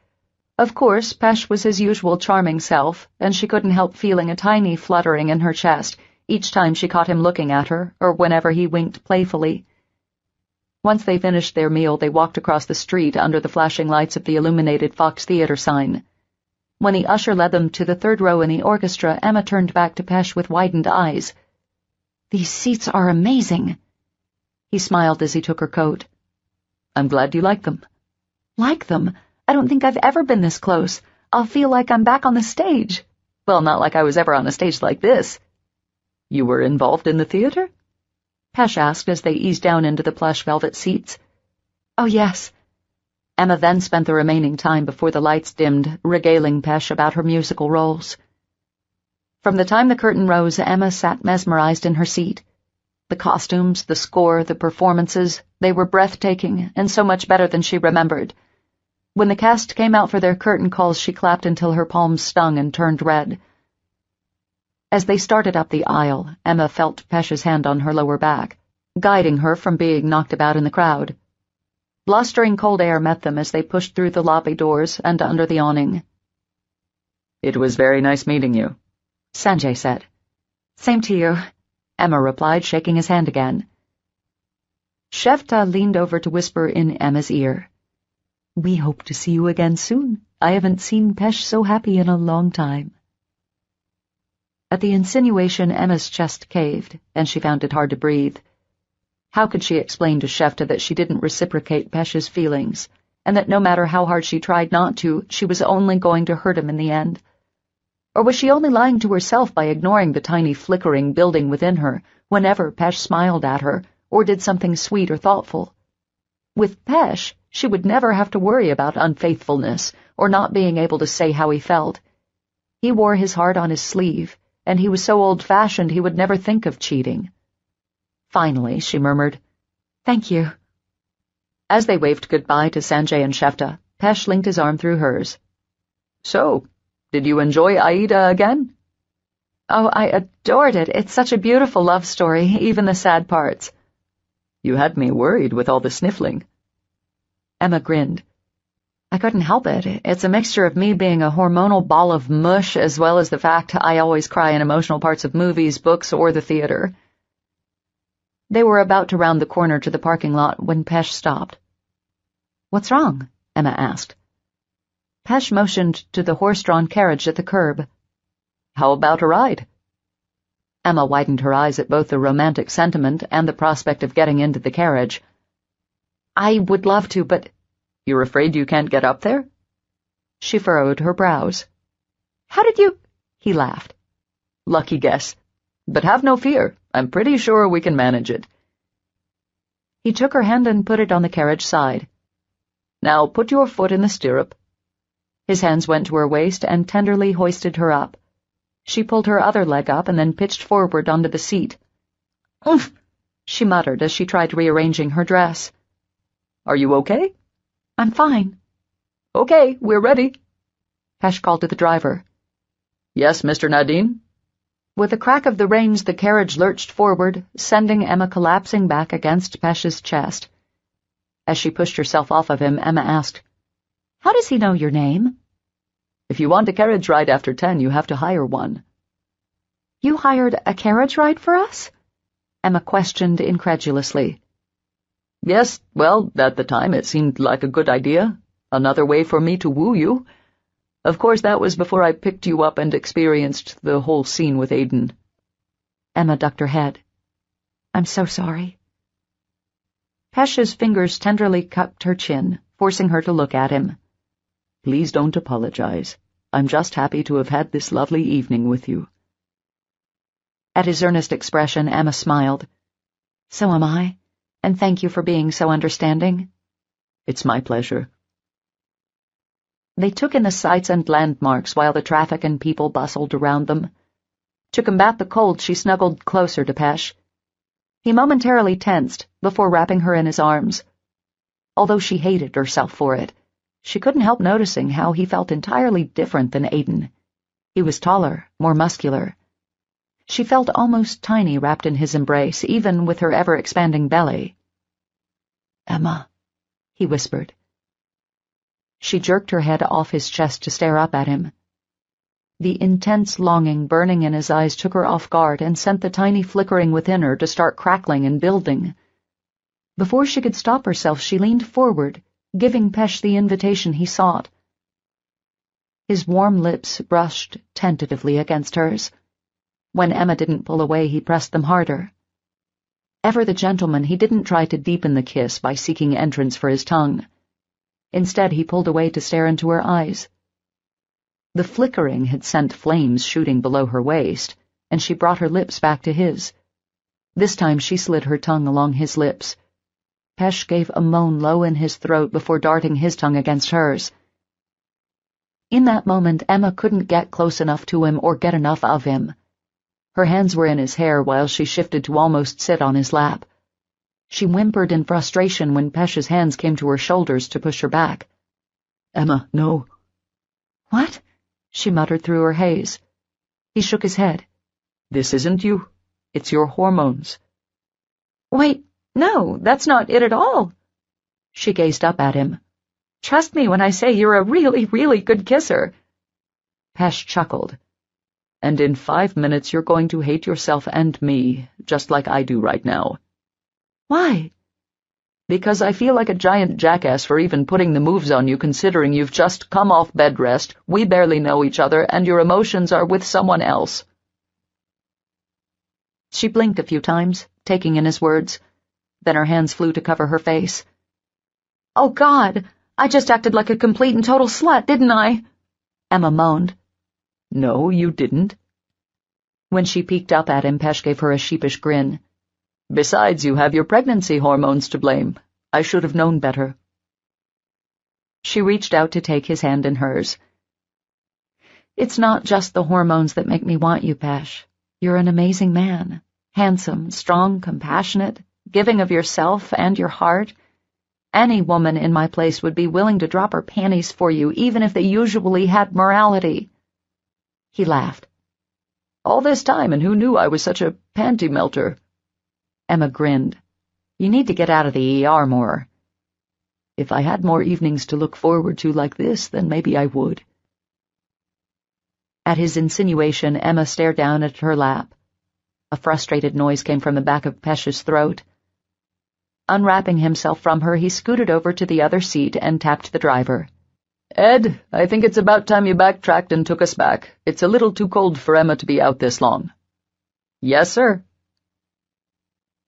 Of course, Pesh was his usual charming self, and she couldn't help feeling a tiny fluttering in her chest each time she caught him looking at her, or whenever he winked playfully. Once they finished their meal, they walked across the street under the flashing lights of the illuminated Fox Theatre sign. When the usher led them to the 3rd row in the orchestra, Emma turned back to Pesh with widened eyes. "These seats are amazing." He smiled as he took her coat. "I'm glad you like them." "Like them? I don't think I've ever been this close. I'll feel like I'm back on the stage. Well, not like I was ever on a stage like this." "You were involved in the theater?" Pesh asked as they eased down into the plush velvet seats. "Oh, yes." Emma then spent the remaining time before the lights dimmed, regaling Pesh about her musical roles. From the time the curtain rose, Emma sat mesmerized in her seat. The costumes, the score, the performances, they were breathtaking, and so much better than she remembered. When the cast came out for their curtain calls, she clapped until her palms stung and turned red. As they started up the aisle, Emma felt Pesh's hand on her lower back, guiding her from being knocked about in the crowd. Blustering cold air met them as they pushed through the lobby doors and under the awning. "It was very nice meeting you," Sanjay said. "Same to you," Emma replied, shaking his hand again. Shevta leaned over to whisper in Emma's ear. "We hope to see you again soon. I haven't seen Pesh so happy in a long time." At the insinuation, Emma's chest caved, and she found it hard to breathe. How could she explain to Shevta that she didn't reciprocate Pesh's feelings, and that no matter how hard she tried not to, she was only going to hurt him in the end? Or was she only lying to herself by ignoring the tiny flickering building within her whenever Pesh smiled at her or did something sweet or thoughtful? With Pesh, she would never have to worry about unfaithfulness or not being able to say how he felt. He wore his heart on his sleeve, and he was so old-fashioned he would never think of cheating. Finally, she murmured, "Thank you." As they waved goodbye to Sanjay and Shevta, Pesh linked his arm through hers. "So, did you enjoy Aida again?" "Oh, I adored it. It's such a beautiful love story, even the sad parts." "You had me worried with all the sniffling." Emma grinned. "I couldn't help it. It's a mixture of me being a hormonal ball of mush as well as the fact I always cry in emotional parts of movies, books, or the theater." They were about to round the corner to the parking lot when Pesh stopped. "What's wrong?" Emma asked. Pesh motioned to the horse-drawn carriage at the curb. "How about a ride?" Emma widened her eyes at both the romantic sentiment and the prospect of getting into the carriage. "I would love to, but—" "You're afraid you can't get up there?" She furrowed her brows. "How did you—" He laughed. "Lucky guess. But have no fear. I'm pretty sure we can manage it." He took her hand and put it on the carriage side. "Now put your foot in the stirrup." His hands went to her waist and tenderly hoisted her up. She pulled her other leg up and then pitched forward onto the seat. "Oomph!" she muttered as she tried rearranging her dress. "Are you okay?" "I'm fine." "Okay, we're ready." Pesh called to the driver. "Yes, Mr. Nadine?" With a crack of the reins, the carriage lurched forward, sending Emma collapsing back against Pesh's chest. As she pushed herself off of him, Emma asked, "How does he know your name?" "If you want a carriage ride after 10, you have to hire one." "You hired a carriage ride for us?" Emma questioned incredulously. "Yes, well, at the time it seemed like a good idea. Another way for me to woo you. Of course, that was before I picked you up and experienced the whole scene with Aiden." Emma ducked her head. "I'm so sorry." Pesh's fingers tenderly cupped her chin, forcing her to look at him. "Please don't apologize. I'm just happy to have had this lovely evening with you." At his earnest expression, Emma smiled. "So am I, and thank you for being so understanding." "It's my pleasure." They took in the sights and landmarks while the traffic and people bustled around them. To combat the cold, she snuggled closer to Pesh. He momentarily tensed before wrapping her in his arms. Although she hated herself for it, she couldn't help noticing how he felt entirely different than Aiden. He was taller, more muscular. She felt almost tiny wrapped in his embrace, even with her ever-expanding belly. "Emma," he whispered. She jerked her head off his chest to stare up at him. The intense longing burning in his eyes took her off guard and sent the tiny flickering within her to start crackling and building. Before she could stop herself, she leaned forward, giving Pesh the invitation he sought. His warm lips brushed tentatively against hers. When Emma didn't pull away, he pressed them harder. Ever the gentleman, he didn't try to deepen the kiss by seeking entrance for his tongue. Instead, he pulled away to stare into her eyes. The flickering had sent flames shooting below her waist, and she brought her lips back to his. This time she slid her tongue along his lips. Pesh gave a moan low in his throat before darting his tongue against hers. In that moment, Emma couldn't get close enough to him or get enough of him. Her hands were in his hair while she shifted to almost sit on his lap. She whimpered in frustration when Pesh's hands came to her shoulders to push her back. Emma, no. What? She muttered through her haze. He shook his head. This isn't you. It's your hormones. Wait, no, that's not it at all. She gazed up at him. Trust me when I say you're a really, really good kisser. Pesh chuckled. And in 5 minutes you're going to hate yourself and me, just like I do right now. Why? Because I feel like a giant jackass for even putting the moves on you, considering you've just come off bed rest, we barely know each other, and your emotions are with someone else. She blinked a few times, taking in his words. Then her hands flew to cover her face. Oh, God, I just acted like a complete and total slut, didn't I? Emma moaned. No, you didn't. When she peeked up at him, Pesh gave her a sheepish grin. Besides, you have your pregnancy hormones to blame. I should have known better. She reached out to take his hand in hers. It's not just the hormones that make me want you, Pesh. You're an amazing man. Handsome, strong, compassionate, giving of yourself and your heart. Any woman in my place would be willing to drop her panties for you, even if they usually had morality. He laughed. All this time, and who knew I was such a panty melter? Emma grinned. You need to get out of the ER more. If I had more evenings to look forward to like this, then maybe I would. At his insinuation, Emma stared down at her lap. A frustrated noise came from the back of Pesh's throat. Unwrapping himself from her, he scooted over to the other seat and tapped the driver. Ed, I think it's about time you backtracked and took us back. It's a little too cold for Emma to be out this long. Yes, sir.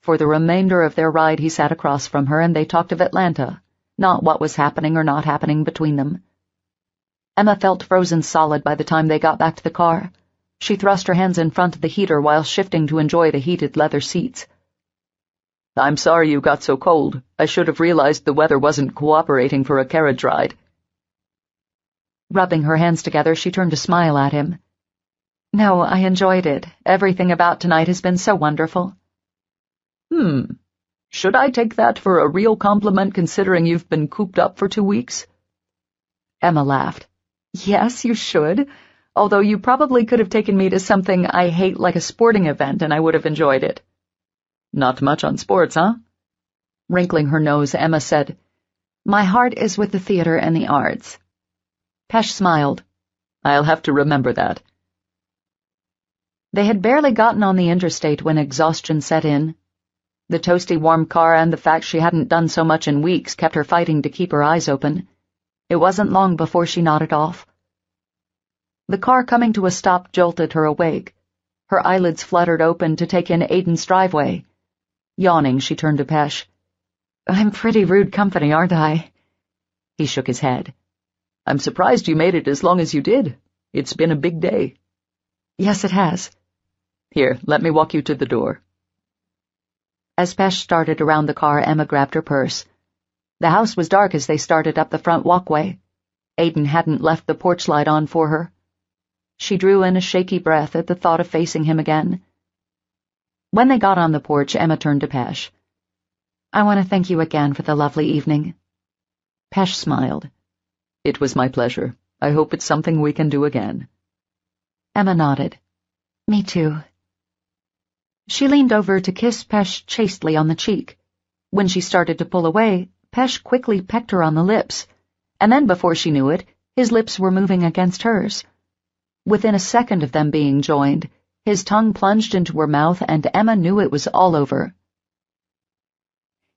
For the remainder of their ride, he sat across from her, and they talked of Atlanta, not what was happening or not happening between them. Emma felt frozen solid by the time they got back to the car. She thrust her hands in front of the heater while shifting to enjoy the heated leather seats. I'm sorry you got so cold. I should have realized the weather wasn't cooperating for a carriage ride. Rubbing her hands together, she turned to smile at him. No, I enjoyed it. Everything about tonight has been so wonderful. Should I take that for a real compliment considering you've been cooped up for 2 weeks? Emma laughed. Yes, you should. Although you probably could have taken me to something I hate like a sporting event and I would have enjoyed it. Not much on sports, huh? Wrinkling her nose, Emma said, My heart is with the theater and the arts. Pesh smiled. I'll have to remember that. They had barely gotten on the interstate when exhaustion set in. The toasty warm car and the fact she hadn't done so much in weeks kept her fighting to keep her eyes open. It wasn't long before she nodded off. The car coming to a stop jolted her awake. Her eyelids fluttered open to take in Aiden's driveway. Yawning, she turned to Pesh. I'm pretty rude company, aren't I? He shook his head. I'm surprised you made it as long as you did. It's been a big day. Yes, it has. Here, let me walk you to the door. As Pesh started around the car, Emma grabbed her purse. The house was dark as they started up the front walkway. Aiden hadn't left the porch light on for her. She drew in a shaky breath at the thought of facing him again. When they got on the porch, Emma turned to Pesh. I want to thank you again for the lovely evening. Pesh smiled. It was my pleasure. I hope it's something we can do again. Emma nodded. Me too. She leaned over to kiss Pesh chastely on the cheek. When she started to pull away, Pesh quickly pecked her on the lips, and then before she knew it, his lips were moving against hers. Within a second of them being joined, his tongue plunged into her mouth and Emma knew it was all over.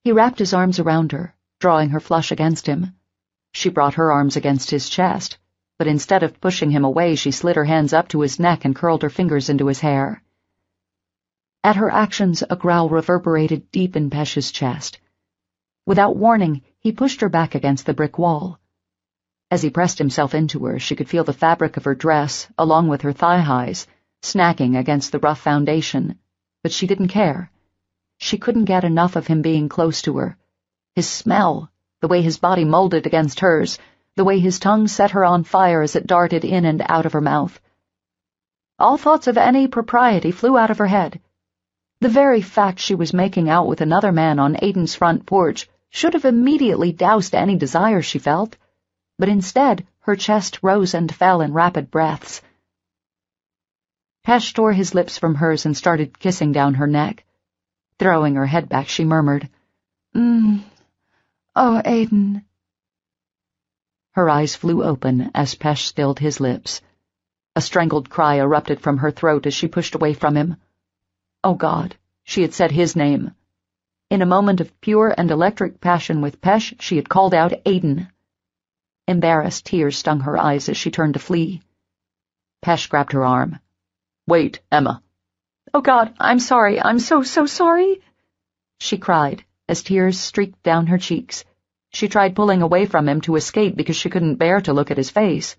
He wrapped his arms around her, drawing her flush against him. She brought her arms against his chest, but instead of pushing him away, she slid her hands up to his neck and curled her fingers into his hair. At her actions, a growl reverberated deep in Pesh's chest. Without warning, he pushed her back against the brick wall. As he pressed himself into her, she could feel the fabric of her dress, along with her thigh-highs, snagging against the rough foundation, but she didn't care. She couldn't get enough of him being close to her. His smell, the way his body molded against hers, the way his tongue set her on fire as it darted in and out of her mouth. All thoughts of any propriety flew out of her head. The very fact she was making out with another man on Aiden's front porch should have immediately doused any desire she felt, but instead her chest rose and fell in rapid breaths. Pesh tore his lips from hers and started kissing down her neck. Throwing her head back, she murmured, Oh, Aiden. Her eyes flew open as Pesh stilled his lips. A strangled cry erupted from her throat as she pushed away from him. Oh God, she had said his name. In a moment of pure and electric passion with Pesh, she had called out Aiden. Embarrassed tears stung her eyes as she turned to flee. Pesh grabbed her arm. Wait, Emma. Oh God, I'm sorry, I'm so sorry, she cried as tears streaked down her cheeks. She tried pulling away from him to escape because she couldn't bear to look at his face.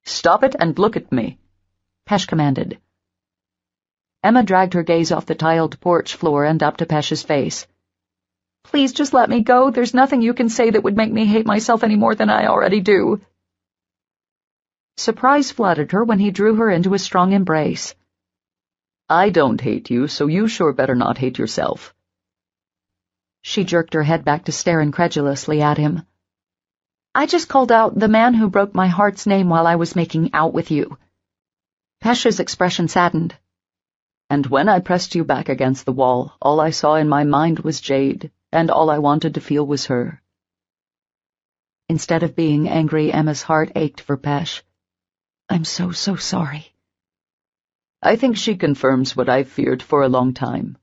Stop it and look at me, Pesh commanded. Emma dragged her gaze off the tiled porch floor and up to Pesh's face. Please just let me go. There's nothing you can say that would make me hate myself any more than I already do. Surprise flooded her when he drew her into a strong embrace. I don't hate you, so you sure better not hate yourself. She jerked her head back to stare incredulously at him. I just called out the man who broke my heart's name while I was making out with you. Pesh's expression saddened. And when I pressed you back against the wall, all I saw in my mind was Jade, and all I wanted to feel was her. Instead of being angry, Emma's heart ached for Pesh. I'm so sorry. I think she confirms what I've feared for a long time.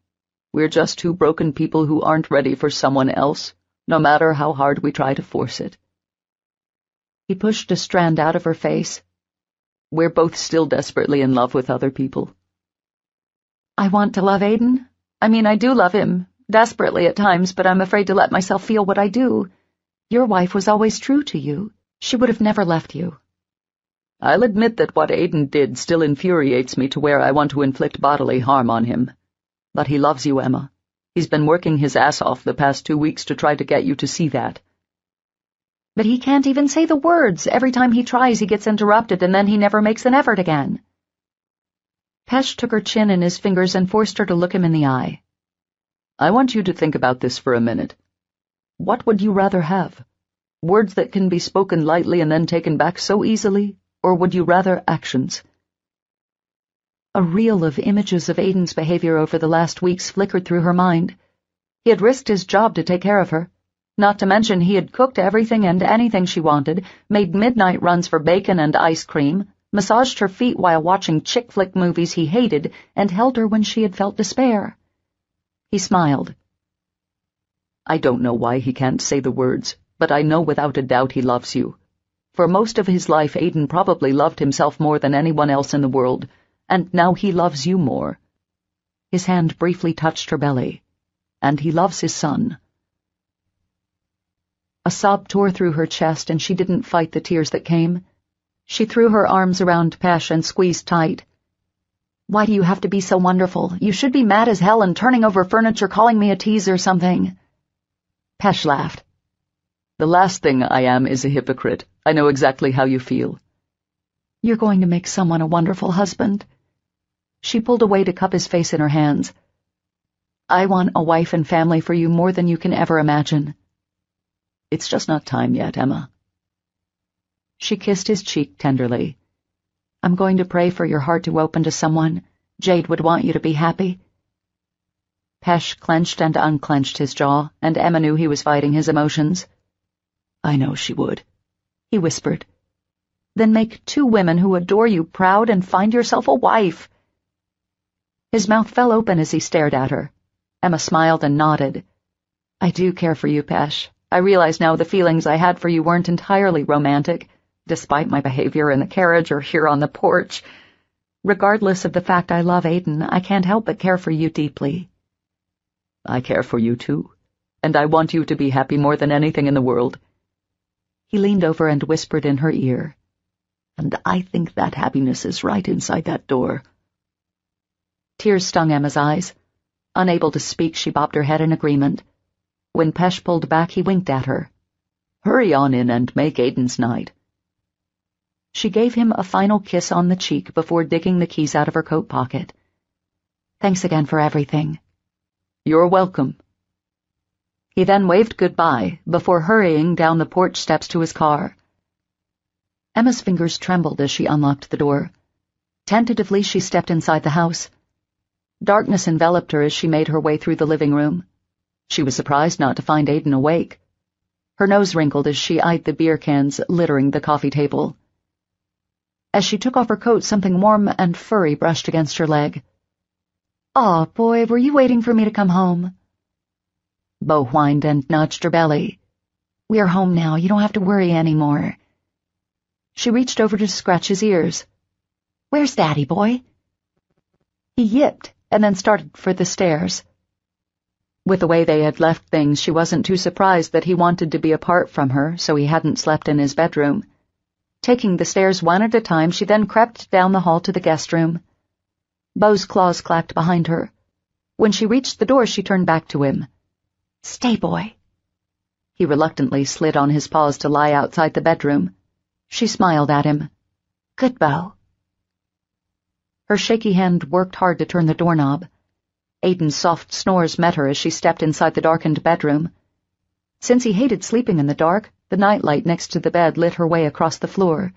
We're just two broken people who aren't ready for someone else, no matter how hard we try to force it. He pushed a strand out of her face. We're both still desperately in love with other people. I want to love Aiden. I mean, I do love him, desperately at times, but I'm afraid to let myself feel what I do. Your wife was always true to you. She would have never left you. I'll admit that what Aiden did still infuriates me to where I want to inflict bodily harm on him. But he loves you, Emma. He's been working his ass off the past 2 weeks to try to get you to see that. But he can't even say the words. Every time he tries, he gets interrupted, and then he never makes an effort again. Pesh took her chin in his fingers and forced her to look him in the eye. I want you to think about this for a minute. What would you rather have? Words that can be spoken lightly and then taken back so easily? Or would you rather actions? A reel of images of Aiden's behavior over the last weeks flickered through her mind. He had risked his job to take care of her. Not to mention he had cooked everything and anything she wanted, made midnight runs for bacon and ice cream, massaged her feet while watching chick flick movies he hated, and held her when she had felt despair. He smiled. I don't know why he can't say the words, but I know without a doubt he loves you. For most of his life, Aiden probably loved himself more than anyone else in the world, and now he loves you more. His hand briefly touched her belly. And he loves his son. A sob tore through her chest, and she didn't fight the tears that came. She threw her arms around Pesh and squeezed tight. Why do you have to be so wonderful? You should be mad as hell and turning over furniture, calling me a tease or something. Pesh laughed. The last thing I am is a hypocrite. I know exactly how you feel. You're going to make someone a wonderful husband. She pulled away to cup his face in her hands. I want a wife and family for you more than you can ever imagine. It's just not time yet, Emma. She kissed his cheek tenderly. I'm going to pray for your heart to open to someone. Jade would want you to be happy. Pesh clenched and unclenched his jaw, and Emma knew he was fighting his emotions. I know she would, he whispered. Then make 2 women who adore you proud and find yourself a wife. His mouth fell open as he stared at her. Emma smiled and nodded. I do care for you, Pesh. I realize now the feelings I had for you weren't entirely romantic, despite my behavior in the carriage or here on the porch. Regardless of the fact I love Aiden, I can't help but care for you deeply. I care for you, too, and I want you to be happy more than anything in the world. He leaned over and whispered in her ear. And I think that happiness is right inside that door. Tears stung Emma's eyes. Unable to speak, she bobbed her head in agreement. When Pesh pulled back, he winked at her. "Hurry on in and make Aiden's night." She gave him a final kiss on the cheek before digging the keys out of her coat pocket. "Thanks again for everything." "You're welcome." He then waved goodbye before hurrying down the porch steps to his car. Emma's fingers trembled as she unlocked the door. Tentatively, she stepped inside the house. Darkness enveloped her as she made her way through the living room. She was surprised not to find Aiden awake. Her nose wrinkled as she eyed the beer cans littering the coffee table. As she took off her coat, something warm and furry brushed against her leg. "Aw, boy, were you waiting for me to come home?" Bo whined and nudged her belly. "We're home now. You don't have to worry anymore." She reached over to scratch his ears. "Where's Daddy, boy?" He yipped and then started for the stairs. With the way they had left things, she wasn't too surprised that he wanted to be apart from her, so he hadn't slept in his bedroom. Taking the stairs one at a time, she then crept down the hall to the guest room. Bo's claws clacked behind her. When she reached the door, she turned back to him. "Stay, boy." He reluctantly slid on his paws to lie outside the bedroom. She smiled at him. "Good, Bo." Her shaky hand worked hard to turn the doorknob. Aiden's soft snores met her as she stepped inside the darkened bedroom. Since he hated sleeping in the dark, the nightlight next to the bed lit her way across the floor.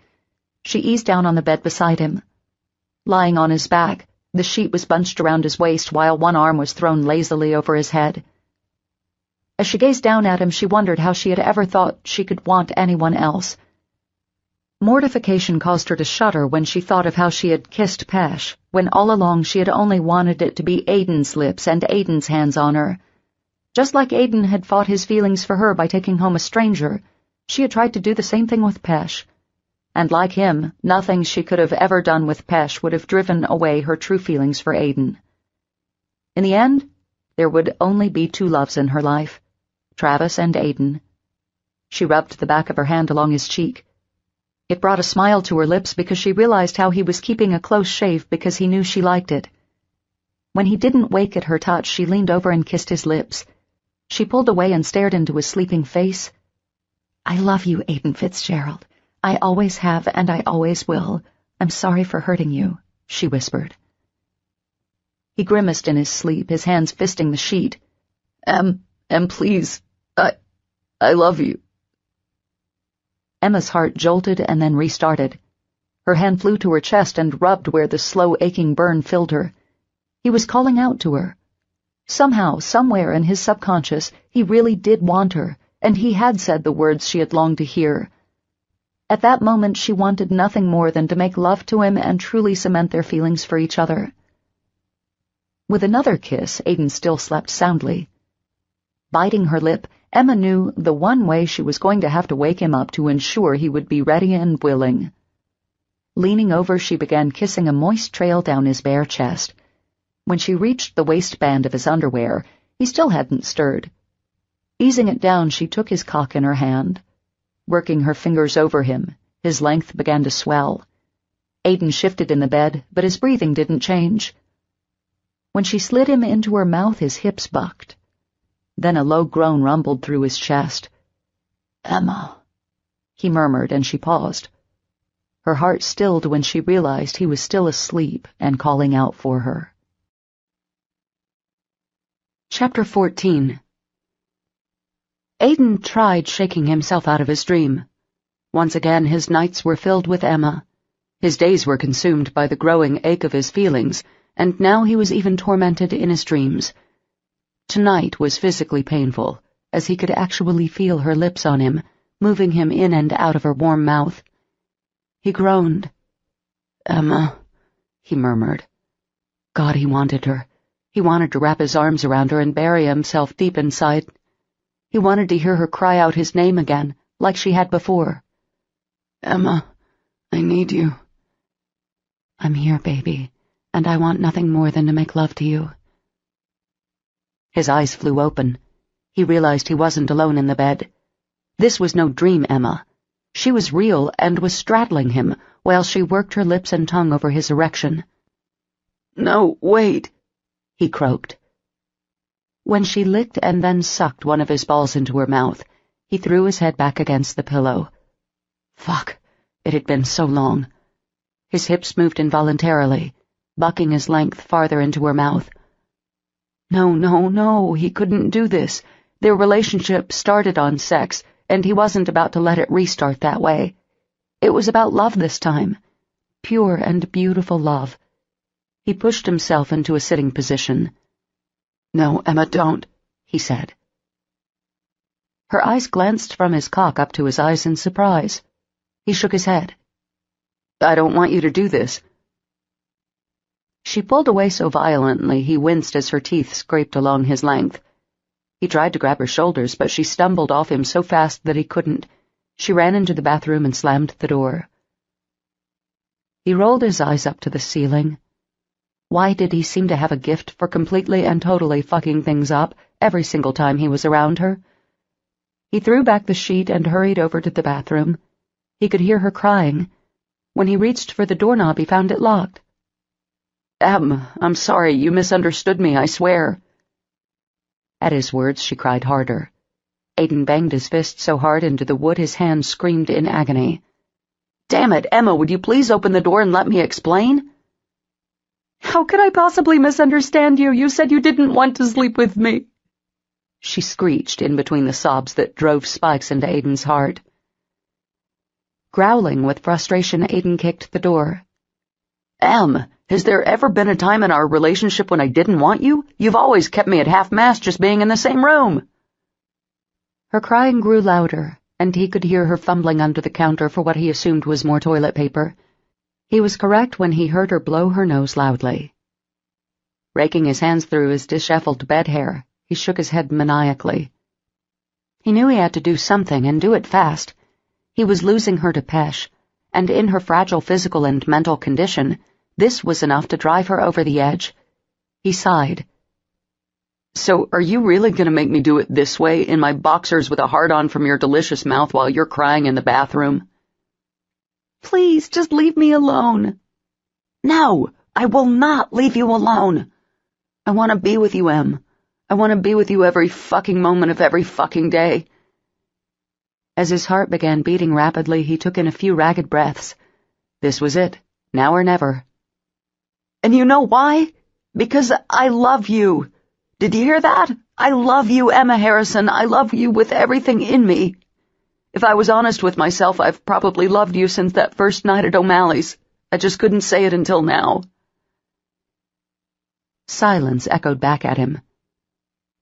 She eased down on the bed beside him. Lying on his back, the sheet was bunched around his waist while one arm was thrown lazily over his head. As she gazed down at him, she wondered how she had ever thought she could want anyone else. Mortification caused her to shudder when she thought of how she had kissed Pesh, when all along she had only wanted it to be Aiden's lips and Aiden's hands on her. Just like Aiden had fought his feelings for her by taking home a stranger, she had tried to do the same thing with Pesh. And like him, nothing she could have ever done with Pesh would have driven away her true feelings for Aiden. In the end, there would only be two loves in her life, Travis and Aiden. She rubbed the back of her hand along his cheek. It brought a smile to her lips because she realized how he was keeping a close shave because he knew she liked it. When he didn't wake at her touch, she leaned over and kissed his lips. She pulled away and stared into his sleeping face. "I love you, Aiden Fitzgerald. I always have and I always will. I'm sorry for hurting you," she whispered. He grimaced in his sleep, his hands fisting the sheet. Em, please, I love you." Emma's heart jolted and then restarted. Her hand flew to her chest and rubbed where the slow, aching burn filled her. He was calling out to her. Somehow, somewhere in his subconscious, he really did want her, and he had said the words she had longed to hear. At that moment, she wanted nothing more than to make love to him and truly cement their feelings for each other. With another kiss, Aiden still slept soundly. Biting her lip, Emma knew the one way she was going to have to wake him up to ensure he would be ready and willing. Leaning over, she began kissing a moist trail down his bare chest. When she reached the waistband of his underwear, he still hadn't stirred. Easing it down, she took his cock in her hand. Working her fingers over him, his length began to swell. Aiden shifted in the bed, but his breathing didn't change. When she slid him into her mouth, his hips bucked. Then a low groan rumbled through his chest. "Emma," he murmured, and she paused. Her heart stilled when she realized he was still asleep and calling out for her. Chapter 14. Aiden tried shaking himself out of his dream. Once again, his nights were filled with Emma. His days were consumed by the growing ache of his feelings, and now he was even tormented in his dreams. Tonight was physically painful, as he could actually feel her lips on him, moving him in and out of her warm mouth. He groaned. "Emma," he murmured. God, he wanted her. He wanted to wrap his arms around her and bury himself deep inside. He wanted to hear her cry out his name again, like she had before. "Emma, I need you." "I'm here, baby, and I want nothing more than to make love to you." His eyes flew open. He realized he wasn't alone in the bed. This was no dream Emma. She was real and was straddling him while she worked her lips and tongue over his erection. "No, wait," he croaked. When she licked and then sucked one of his balls into her mouth, he threw his head back against the pillow. Fuck, it had been so long. His hips moved involuntarily, bucking his length farther into her mouth. No, he couldn't do this. Their relationship started on sex, and he wasn't about to let it restart that way. It was about love this time. Pure and beautiful love. He pushed himself into a sitting position. "No, Emma, don't," he said. Her eyes glanced from his cock up to his eyes in surprise. He shook his head. "I don't want you to do this." She pulled away so violently he winced as her teeth scraped along his length. He tried to grab her shoulders, but she stumbled off him so fast that he couldn't. She ran into the bathroom and slammed the door. He rolled his eyes up to the ceiling. Why did he seem to have a gift for completely and totally fucking things up every single time he was around her? He threw back the sheet and hurried over to the bathroom. He could hear her crying. When he reached for the doorknob, he found it locked. I'm sorry, you misunderstood me, I swear." At his words, she cried harder. Aiden banged his fist so hard into the wood his hand screamed in agony. "Damn it, Emma, would you please open the door and let me explain?" "How could I possibly misunderstand you? You said you didn't want to sleep with me," she screeched in between the sobs that drove spikes into Aiden's heart. Growling with frustration, Aiden kicked the door. "Em, has there ever been a time in our relationship when I didn't want you? You've always kept me at half-mast just being in the same room." Her crying grew louder, and he could hear her fumbling under the counter for what he assumed was more toilet paper. He was correct when he heard her blow her nose loudly. Raking his hands through his disheveled bed hair, he shook his head maniacally. He knew he had to do something, and do it fast. He was losing her to Pesh, and in her fragile physical and mental condition, this was enough to drive her over the edge. He sighed. "So are you really going to make me do it this way, in my boxers with a hard-on from your delicious mouth while you're crying in the bathroom?" "Please, just leave me alone." "No, I will not leave you alone. I want to be with you, Em. I want to be with you every fucking moment of every fucking day." As his heart began beating rapidly, he took in a few ragged breaths. This was it, now or never. "And you know why? Because I love you. Did you hear that? I love you, Emma Harrison. I love you with everything in me. If I was honest with myself, I've probably loved you since that first night at O'Malley's. I just couldn't say it until now." Silence echoed back at him.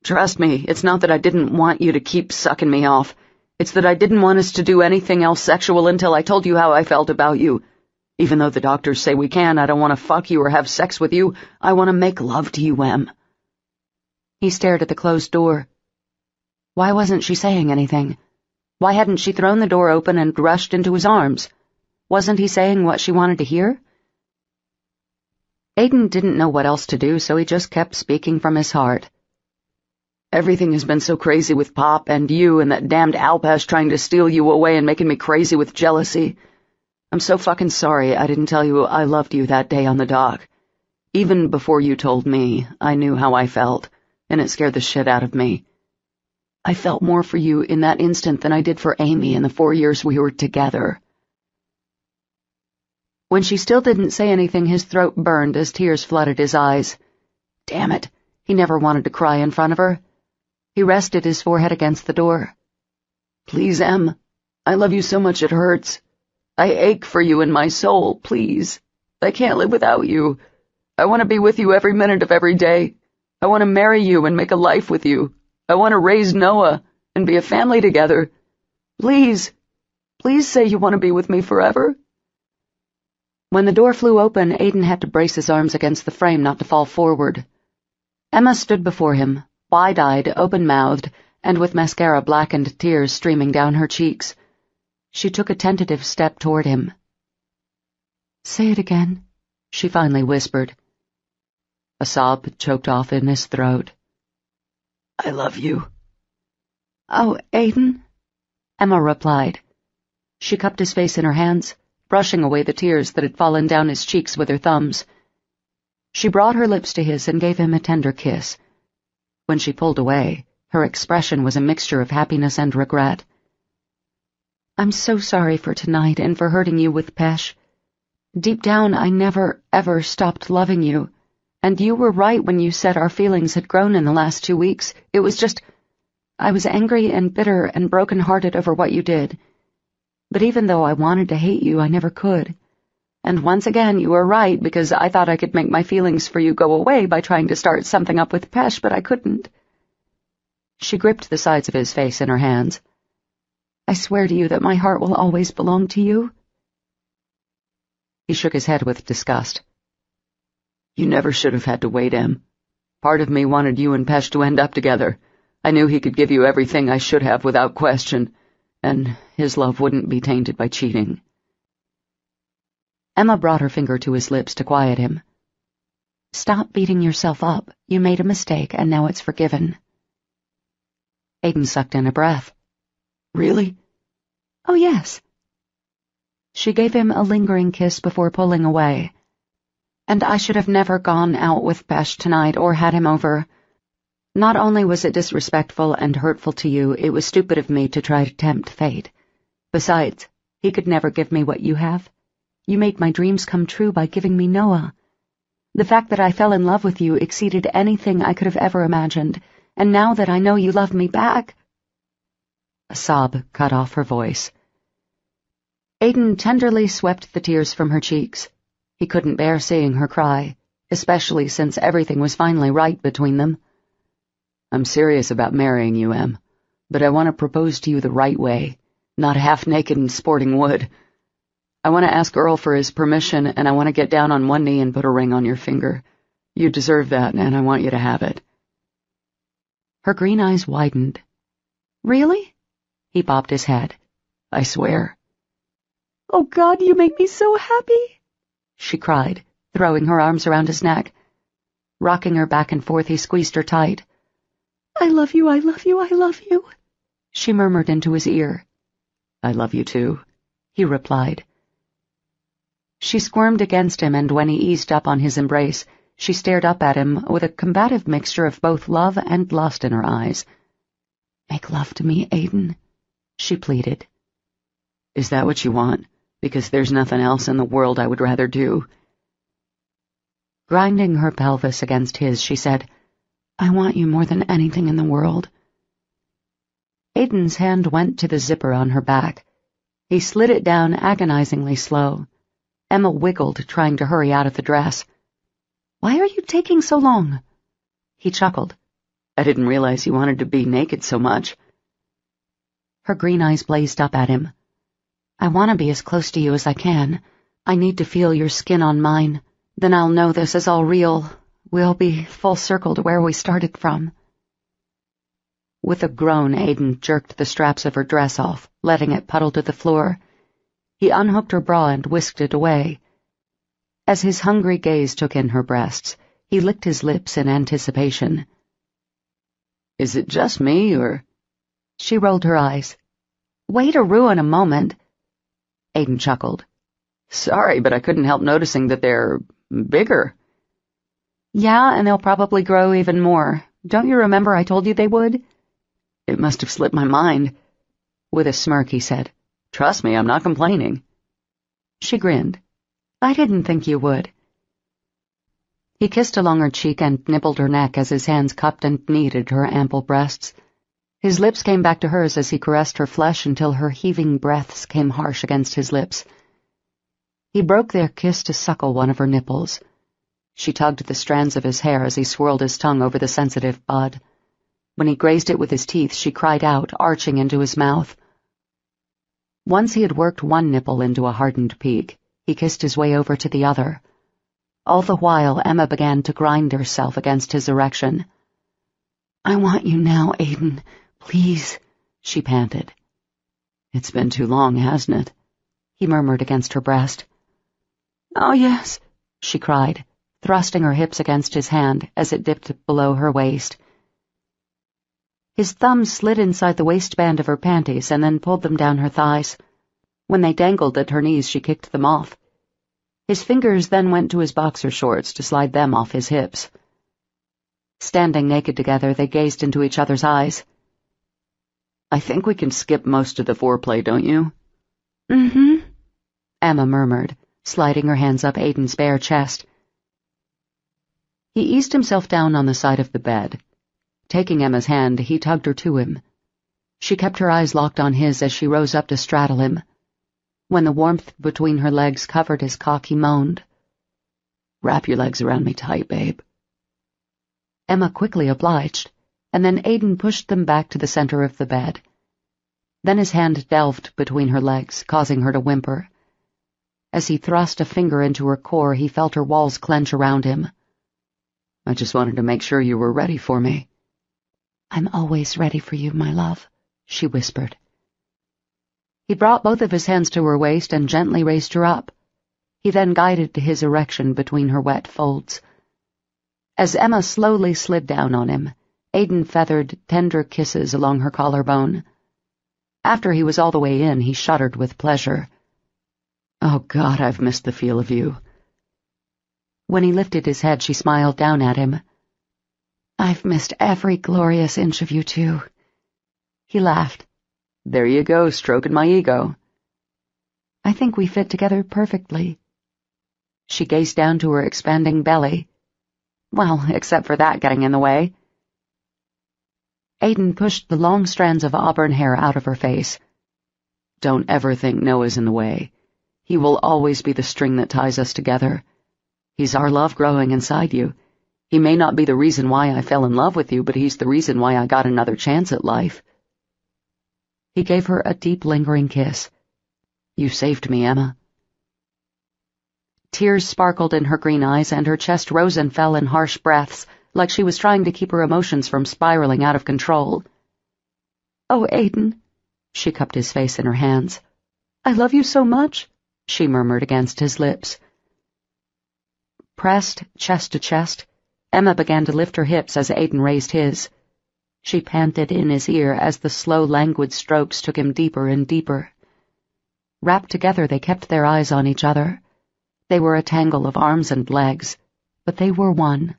"Trust me, it's not that I didn't want you to keep sucking me off. It's that I didn't want us to do anything else sexual until I told you how I felt about you. Even though the doctors say we can, I don't want to fuck you or have sex with you. I want to make love to you, Em." He stared at the closed door. Why wasn't she saying anything? Why hadn't she thrown the door open and rushed into his arms? Wasn't he saying what she wanted to hear? Aiden didn't know what else to do, so he just kept speaking from his heart. "Everything has been so crazy with Pop and you and that damned Alpesh trying to steal you away and making me crazy with jealousy. I'm so fucking sorry I didn't tell you I loved you that day on the dock. Even before you told me, I knew how I felt, and it scared the shit out of me. I felt more for you in that instant than I did for Amy in the 4 years we were together." When she still didn't say anything, his throat burned as tears flooded his eyes. Damn it, he never wanted to cry in front of her. He rested his forehead against the door. "Please, Em, I love you so much it hurts. I ache for you in my soul, please. I can't live without you. I want to be with you every minute of every day. I want to marry you and make a life with you. I want to raise Noah and be a family together. Please, please say you want to be with me forever." When the door flew open, Aiden had to brace his arms against the frame not to fall forward. Emma stood before him, wide-eyed, open-mouthed, and with mascara black and tears streaming down her cheeks. She took a tentative step toward him. "Say it again," she finally whispered. A sob choked off in his throat. "I love you." "Oh, Aiden," Emma replied. She cupped his face in her hands, brushing away the tears that had fallen down his cheeks with her thumbs. She brought her lips to his and gave him a tender kiss. When she pulled away, her expression was a mixture of happiness and regret. I'm so sorry for tonight and for hurting you with Pesh. Deep down, I never, ever stopped loving you, and you were right when you said our feelings had grown in the last 2 weeks. It was just, I was angry and bitter and broken-hearted over what you did. But even though I wanted to hate you, I never could. And once again, you were right, because I thought I could make my feelings for you go away by trying to start something up with Pesh, but I couldn't. She gripped the sides of his face in her hands. I swear to you that my heart will always belong to you. He shook his head with disgust. You never should have had to wait, Em. Part of me wanted you and Pesh to end up together. I knew he could give you everything I should have without question, and his love wouldn't be tainted by cheating. Emma brought her finger to his lips to quiet him. Stop beating yourself up. You made a mistake, and now it's forgiven. Aiden sucked in a breath. Really? Oh, yes. She gave him a lingering kiss before pulling away. And I should have never gone out with Pesh tonight or had him over. Not only was it disrespectful and hurtful to you, it was stupid of me to try to tempt fate. Besides, he could never give me what you have. You made my dreams come true by giving me Noah. The fact that I fell in love with you exceeded anything I could have ever imagined, and now that I know you love me back— A sob cut off her voice. Aiden tenderly swept the tears from her cheeks. He couldn't bear seeing her cry, especially since everything was finally right between them. I'm serious about marrying you, Em, but I want to propose to you the right way, not half-naked and sporting wood. I want to ask Earl for his permission, and I want to get down on one knee and put a ring on your finger. You deserve that, and I want you to have it. Her green eyes widened. Really? He bobbed his head. I swear. Oh, God, you make me so happy, she cried, throwing her arms around his neck. Rocking her back and forth, he squeezed her tight. I love you, I love you, I love you, she murmured into his ear. I love you too, he replied. She squirmed against him, and when he eased up on his embrace, she stared up at him with a combative mixture of both love and lust in her eyes. Make love to me, Aiden, she pleaded. Is that what you want? Because there's nothing else in the world I would rather do. Grinding her pelvis against his, she said, I want you more than anything in the world. Aiden's hand went to the zipper on her back. He slid it down agonizingly slow. Emma wiggled, trying to hurry out of the dress. Why are you taking so long? He chuckled. I didn't realize you wanted to be naked so much. Her green eyes blazed up at him. I want to be as close to you as I can. I need to feel your skin on mine. Then I'll know this is all real. We'll be full circle to where we started from. With a groan, Aiden jerked the straps of her dress off, letting it puddle to the floor. He unhooked her bra and whisked it away. As his hungry gaze took in her breasts, he licked his lips in anticipation. Is it just me, or— She rolled her eyes. Way to ruin a moment. Aiden chuckled. Sorry, but I couldn't help noticing that they're bigger. Yeah, and they'll probably grow even more. Don't you remember I told you they would? It must have slipped my mind. With a smirk, he said, Trust me, I'm not complaining. She grinned. I didn't think you would. He kissed along her cheek and nibbled her neck as his hands cupped and kneaded her ample breasts. His lips came back to hers as he caressed her flesh until her heaving breaths came harsh against his lips. He broke their kiss to suckle one of her nipples. She tugged the strands of his hair as he swirled his tongue over the sensitive bud. When he grazed it with his teeth, she cried out, arching into his mouth. Once he had worked one nipple into a hardened peak, he kissed his way over to the other. All the while, Emma began to grind herself against his erection. I want you now, Aiden. Please, she panted. It's been too long, hasn't it? He murmured against her breast. Oh, yes, she cried, thrusting her hips against his hand as it dipped below her waist. His thumb slid inside the waistband of her panties and then pulled them down her thighs. When they dangled at her knees, she kicked them off. His fingers then went to his boxer shorts to slide them off his hips. Standing naked together, they gazed into each other's eyes. I think we can skip most of the foreplay, don't you? Mm-hmm, Emma murmured, sliding her hands up Aiden's bare chest. He eased himself down on the side of the bed. Taking Emma's hand, he tugged her to him. She kept her eyes locked on his as she rose up to straddle him. When the warmth between her legs covered his cock, he moaned. "Wrap your legs around me tight, babe." Emma quickly obliged, and then Aiden pushed them back to the center of the bed. Then his hand delved between her legs, causing her to whimper. As he thrust a finger into her core, he felt her walls clench around him. "I just wanted to make sure you were ready for me." "I'm always ready for you, my love," she whispered. He brought both of his hands to her waist and gently raised her up. He then guided his erection between her wet folds. As Emma slowly slid down on him, Aiden feathered tender kisses along her collarbone. After he was all the way in, he shuddered with pleasure. "Oh, God, I've missed the feel of you." When he lifted his head, she smiled down at him. I've missed every glorious inch of you, too. He laughed. "There you go, stroking my ego." I think we fit together perfectly. She gazed down to her expanding belly. Well, except for that getting in the way. Aiden pushed the long strands of auburn hair out of her face. "Don't ever think Noah's in the way. He will always be the string that ties us together. He's our love growing inside you. He may not be the reason why I fell in love with you, but he's the reason why I got another chance at life." He gave her a deep, lingering kiss. "You saved me, Emma." Tears sparkled in her green eyes, and her chest rose and fell in harsh breaths, like she was trying to keep her emotions from spiraling out of control. "Oh, Aiden," she cupped his face in her hands. "I love you so much," she murmured against his lips. Pressed chest to chest, Emma began to lift her hips as Aiden raised his. She panted in his ear as the slow, languid strokes took him deeper and deeper. Wrapped together, they kept their eyes on each other. They were a tangle of arms and legs, but they were one.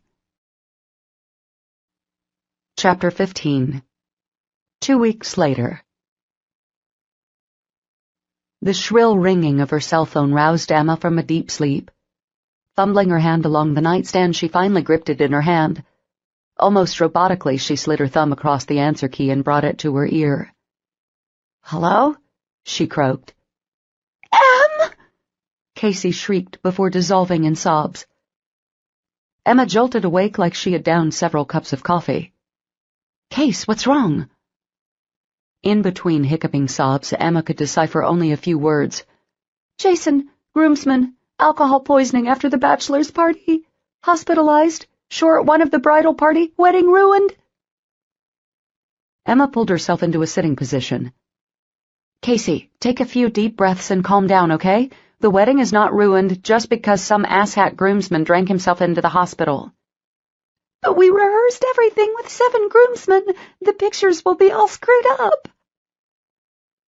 Chapter 15. 2 weeks later. The shrill ringing of her cell phone roused Emma from a deep sleep. Fumbling her hand along the nightstand, she finally gripped it in her hand. Almost robotically, she slid her thumb across the answer key and brought it to her ear. "Hello?" she croaked. "Em!" Casey shrieked before dissolving in sobs. Emma jolted awake like she had downed several cups of coffee. "Case, what's wrong?" In between hiccuping sobs, Emma could decipher only a few words. "Jason, groomsman, alcohol poisoning after the bachelor's party, hospitalized, short one of the bridal party, wedding ruined." Emma pulled herself into a sitting position. "Casey, take a few deep breaths and calm down, okay? The wedding is not ruined just because some asshat groomsman drank himself into the hospital." "But we rehearsed everything with 7 groomsmen. The pictures will be all screwed up."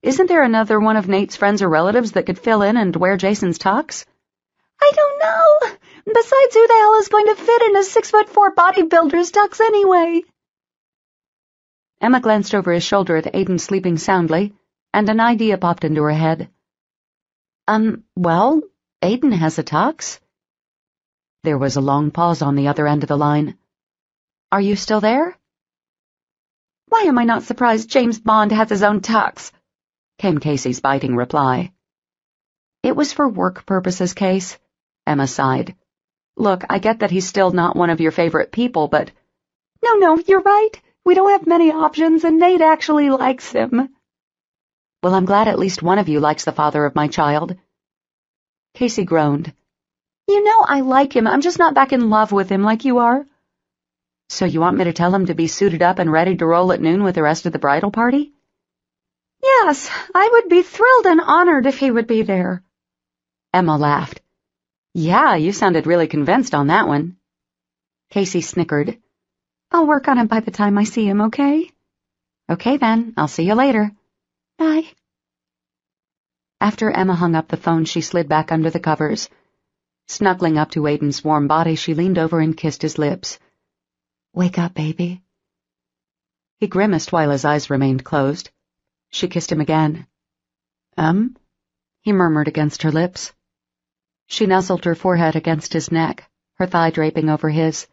"Isn't there another one of Nate's friends or relatives that could fill in and wear Jason's tux?" "I don't know. Besides, who the hell is going to fit in a 6'4" bodybuilder's tux anyway?" Emma glanced over his shoulder at Aiden sleeping soundly, and an idea popped into her head. Well, Aiden has a tux." There was a long pause on the other end of the line. "Are you still there?" "Why am I not surprised James Bond has his own tux?" came Casey's biting reply. "It was for work purposes, Case," Emma sighed. "Look, I get that he's still not one of your favorite people, but—" No, you're right. We don't have many options, and Nate actually likes him." "Well, I'm glad at least one of you likes the father of my child." Casey groaned. "You know I like him. I'm just not back in love with him like you are." "So you want me to tell him to be suited up and ready to roll at noon with the rest of the bridal party?" "Yes, I would be thrilled and honored if he would be there." Emma laughed. "Yeah, you sounded really convinced on that one." Casey snickered. "I'll work on it by the time I see him, okay?" "Okay then, I'll see you later." "Bye." After Emma hung up the phone, she slid back under the covers. Snuggling up to Aiden's warm body, she leaned over and kissed his lips. Wake up, baby. He grimaced while his eyes remained closed. She kissed him again. He murmured against her lips. She nuzzled her forehead against his neck, her thigh draping over his.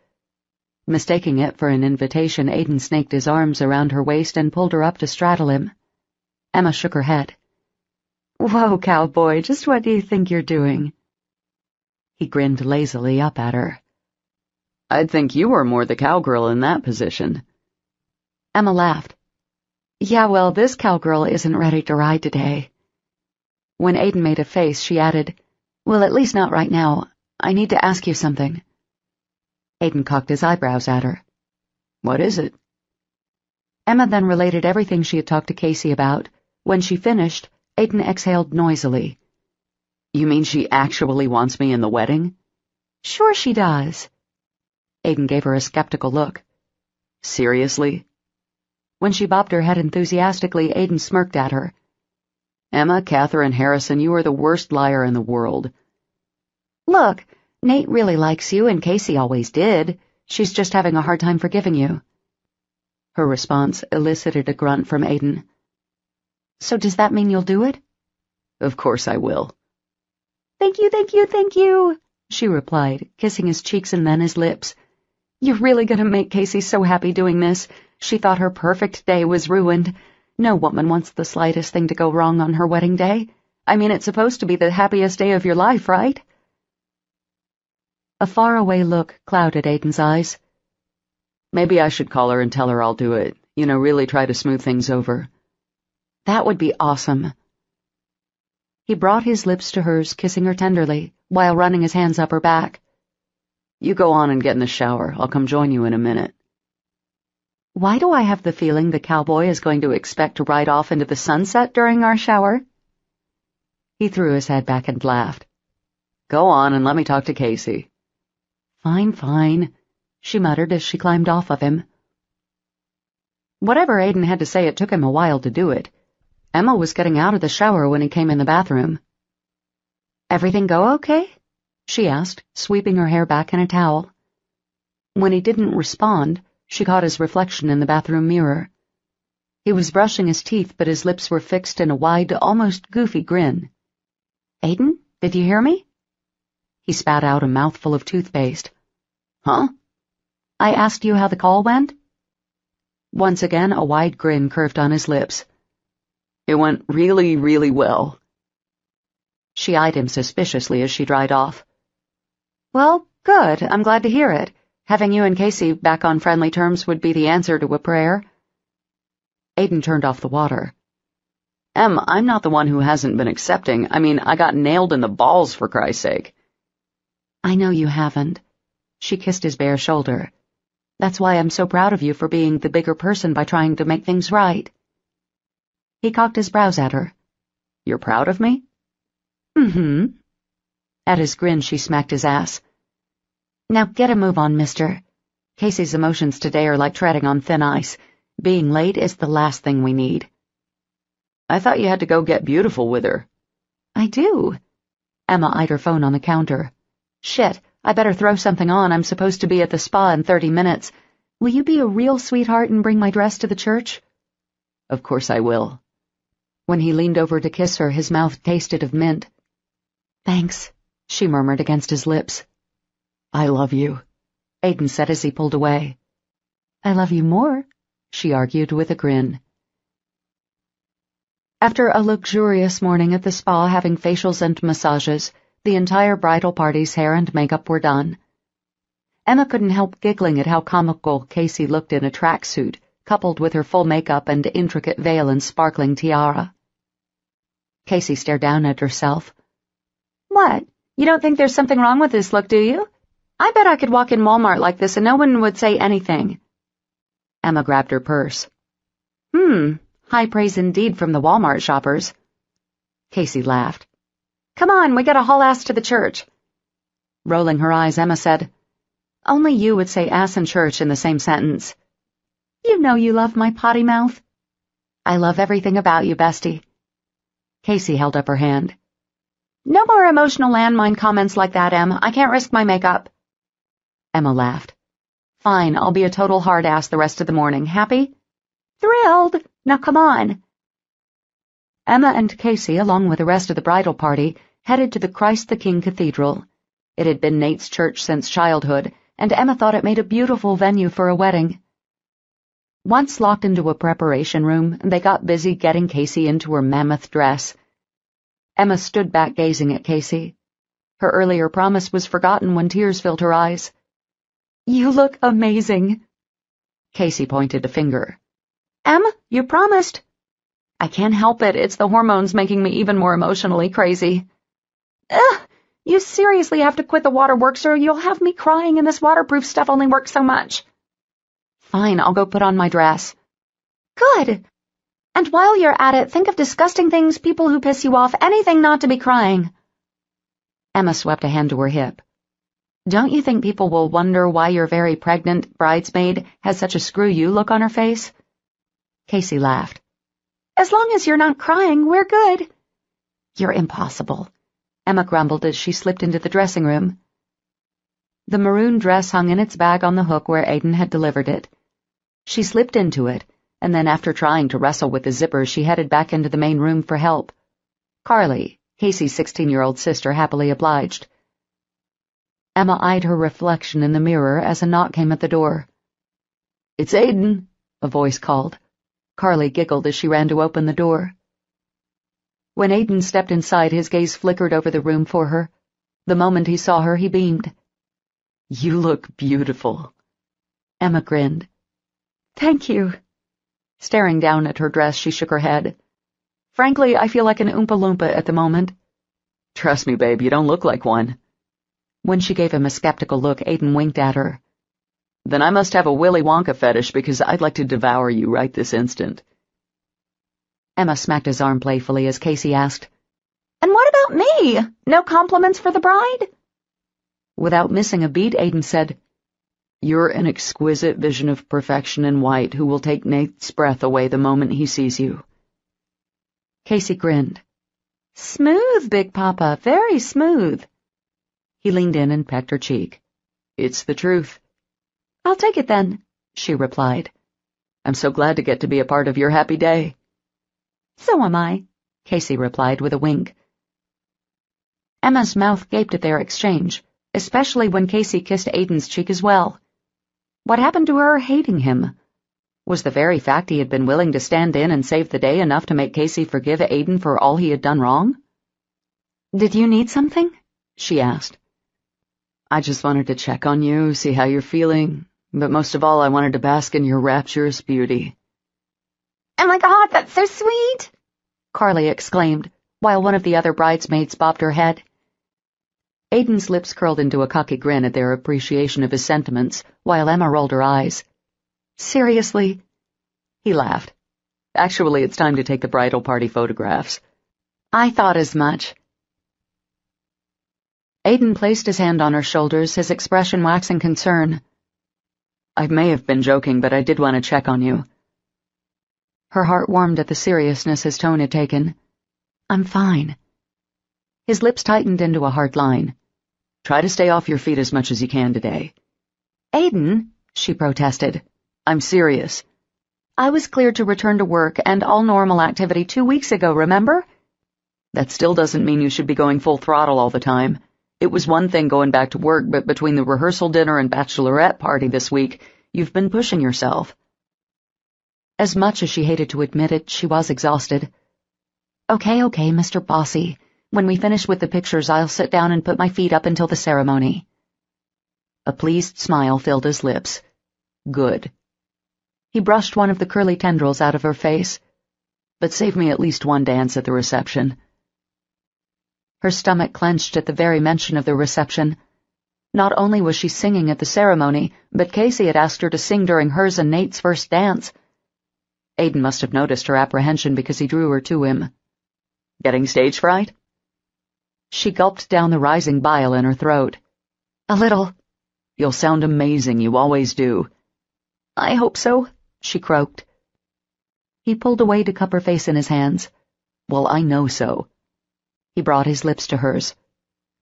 Mistaking it for an invitation, Aiden snaked his arms around her waist and pulled her up to straddle him. Emma shook her head. Whoa, cowboy, just what do you think you're doing? He grinned lazily up at her. I'd think you were more the cowgirl in that position. Emma laughed. Yeah, well, this cowgirl isn't ready to ride today. When Aiden made a face, she added, Well, at least not right now. I need to ask you something. Aiden cocked his eyebrows at her. What is it? Emma then related everything she had talked to Casey about. When she finished, Aiden exhaled noisily. You mean she actually wants me in the wedding? Sure she does. Aiden gave her a skeptical look. Seriously? When she bobbed her head enthusiastically, Aiden smirked at her. Emma Catherine Harrison, you are the worst liar in the world. Look, Nate really likes you, and Casey always did. She's just having a hard time forgiving you. Her response elicited a grunt from Aiden. So does that mean you'll do it? Of course I will. Thank you, thank you, thank you, she replied, kissing his cheeks and then his lips. You're really going to make Casey so happy doing this. She thought her perfect day was ruined. No woman wants the slightest thing to go wrong on her wedding day. I mean, it's supposed to be the happiest day of your life, right? A faraway look clouded Aiden's eyes. Maybe I should call her and tell her I'll do it. Really try to smooth things over. That would be awesome. He brought his lips to hers, kissing her tenderly, while running his hands up her back. You go on and get in the shower. I'll come join you in a minute. Why do I have the feeling the cowboy is going to expect to ride off into the sunset during our shower? He threw his head back and laughed. Go on and let me talk to Casey. Fine, fine, she muttered as she climbed off of him. Whatever Aiden had to say, it took him a while to do it. Emma was getting out of the shower when he came in the bathroom. Everything go okay? She asked, sweeping her hair back in a towel. When he didn't respond, she caught his reflection in the bathroom mirror. He was brushing his teeth, but his lips were fixed in a wide, almost goofy grin. Aiden, did you hear me? He spat out a mouthful of toothpaste. Huh? I asked you how the call went? Once again, a wide grin curved on his lips. It went really, really well. She eyed him suspiciously as she dried off. Well, good. I'm glad to hear it. Having you and Casey back on friendly terms would be the answer to a prayer. Aiden turned off the water. Em, I'm not the one who hasn't been accepting. I got nailed in the balls, for Christ's sake. I know you haven't. She kissed his bare shoulder. That's why I'm so proud of you for being the bigger person by trying to make things right. He cocked his brows at her. You're proud of me? Mm-hmm. At his grin, she smacked his ass. Now get a move on, mister. Casey's emotions today are like treading on thin ice. Being late is the last thing we need. I thought you had to go get beautiful with her. I do. Emma eyed her phone on the counter. Shit, I better throw something on. I'm supposed to be at the spa in 30 minutes. Will you be a real sweetheart and bring my dress to the church? Of course I will. When he leaned over to kiss her, his mouth tasted of mint. Thanks, she murmured against his lips. I love you, Aiden said as he pulled away. I love you more, she argued with a grin. After a luxurious morning at the spa having facials and massages, the entire bridal party's hair and makeup were done. Emma couldn't help giggling at how comical Casey looked in a tracksuit, coupled with her full makeup and intricate veil and sparkling tiara. Casey stared down at herself. What? You don't think there's something wrong with this look, do you? I bet I could walk in Walmart like this and no one would say anything. Emma grabbed her purse. High praise indeed from the Walmart shoppers. Casey laughed. Come on, we gotta haul ass to the church. Rolling her eyes, Emma said, Only you would say ass and church in the same sentence. You know you love my potty mouth. I love everything about you, bestie. Casey held up her hand. No more emotional landmine comments like that, Em. I can't risk my makeup. Emma laughed. Fine, I'll be a total hard ass the rest of the morning. Happy? Thrilled! Now come on. Emma and Casey, along with the rest of the bridal party, headed to the Christ the King Cathedral. It had been Nate's church since childhood, and Emma thought it made a beautiful venue for a wedding. Once locked into a preparation room, they got busy getting Casey into her mammoth dress. Emma stood back gazing at Casey. Her earlier promise was forgotten when tears filled her eyes. "You look amazing." Casey pointed a finger. "Em, you promised." "I can't help it. It's the hormones making me even more emotionally crazy." "Ugh! You seriously have to quit the waterworks or you'll have me crying and this waterproof stuff only works so much." "Fine, I'll go put on my dress." "Good. And while you're at it, think of disgusting things, people who piss you off, anything not to be crying." Emma swept a hand to her hip. "Don't you think people will wonder why your very pregnant bridesmaid has such a screw-you look on her face?" Casey laughed. "As long as you're not crying, we're good." "You're impossible," Emma grumbled as she slipped into the dressing room. The maroon dress hung in its bag on the hook where Aiden had delivered it. She slipped into it, and then after trying to wrestle with the zipper, she headed back into the main room for help. Carly, Casey's 16-year-old sister, happily obliged. Emma eyed her reflection in the mirror as a knock came at the door. "It's Aiden," a voice called. Carly giggled as she ran to open the door. When Aiden stepped inside, his gaze flickered over the room for her. The moment he saw her, he beamed. "You look beautiful." Emma grinned. "Thank you." Staring down at her dress, she shook her head. "Frankly, I feel like an Oompa Loompa at the moment." "Trust me, babe, you don't look like one." When she gave him a skeptical look, Aiden winked at her. "Then I must have a Willy Wonka fetish because I'd like to devour you right this instant." Emma smacked his arm playfully as Casey asked, "And what about me? No compliments for the bride?" Without missing a beat, Aiden said, "You're an exquisite vision of perfection in white who will take Nate's breath away the moment he sees you." Casey grinned. "Smooth, Big Papa, very smooth." He leaned in and pecked her cheek. "It's the truth." "I'll take it then," she replied. "I'm so glad to get to be a part of your happy day." "So am I," Casey replied with a wink. Emma's mouth gaped at their exchange, especially when Casey kissed Aiden's cheek as well. What happened to her hating him? Was the very fact he had been willing to stand in and save the day enough to make Casey forgive Aiden for all he had done wrong? "Did you need something?" she asked. "I just wanted to check on you, see how you're feeling, but most of all I wanted to bask in your rapturous beauty." "Oh my God, that's so sweet!" Carly exclaimed, while one of the other bridesmaids bobbed her head. Aiden's lips curled into a cocky grin at their appreciation of his sentiments, while Emma rolled her eyes. "Seriously?" He laughed. "Actually, it's time to take the bridal party photographs." "I thought as much." Aiden placed his hand on her shoulders, his expression waxing concern. "I may have been joking, but I did want to check on you." Her heart warmed at the seriousness his tone had taken. "I'm fine." His lips tightened into a hard line. "Try to stay off your feet as much as you can today." "Aiden," she protested. "I'm serious." "I was cleared to return to work and all normal activity 2 weeks ago, remember?" "That still doesn't mean you should be going full throttle all the time. It was one thing going back to work, but between the rehearsal dinner and bachelorette party this week, you've been pushing yourself." As much as she hated to admit it, she was exhausted. Okay, Mr. Bossy. When we finish with the pictures, I'll sit down and put my feet up until the ceremony." A pleased smile filled his lips. Good. He brushed one of the curly tendrils out of her face. "But save me at least one dance at the reception." Her stomach clenched at the very mention of the reception. Not only was she singing at the ceremony, but Casey had asked her to sing during hers and Nate's first dance. Aiden must have noticed her apprehension because he drew her to him. "Getting stage fright?" She gulped down the rising bile in her throat. "A little." "You'll sound amazing, you always do." "I hope so," she croaked. He pulled away to cup her face in his hands. "Well, I know so." He brought his lips to hers.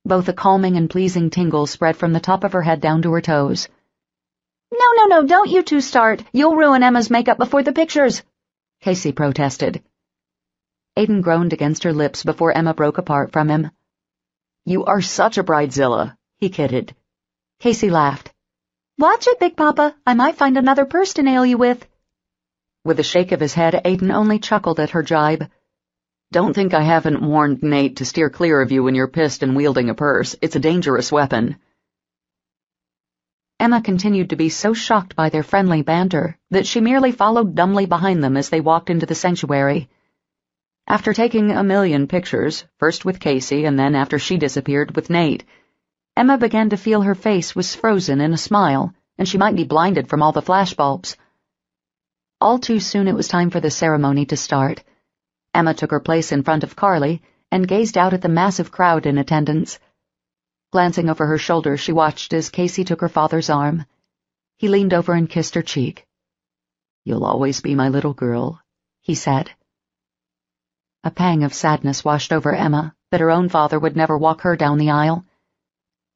Both a calming and pleasing tingle spread from the top of her head down to her toes. No, don't you two start. You'll ruin Emma's makeup before the pictures, Casey protested. Aiden groaned against her lips before Emma broke apart from him. You are such a bridezilla, he kidded. Casey laughed. Watch it, Big Papa. I might find another purse to nail you with. With a shake of his head, Aiden only chuckled at her jibe. Don't think I haven't warned Nate to steer clear of you when you're pissed and wielding a purse. It's a dangerous weapon. Emma continued to be so shocked by their friendly banter that she merely followed dumbly behind them as they walked into the sanctuary. After taking a million pictures, first with Casey and then after she disappeared with Nate, Emma began to feel her face was frozen in a smile, and she might be blinded from all the flashbulbs. All too soon it was time for the ceremony to start. Emma took her place in front of Carly and gazed out at the massive crowd in attendance. Glancing over her shoulder, she watched as Casey took her father's arm. He leaned over and kissed her cheek. "You'll always be my little girl," he said. A pang of sadness washed over Emma that her own father would never walk her down the aisle.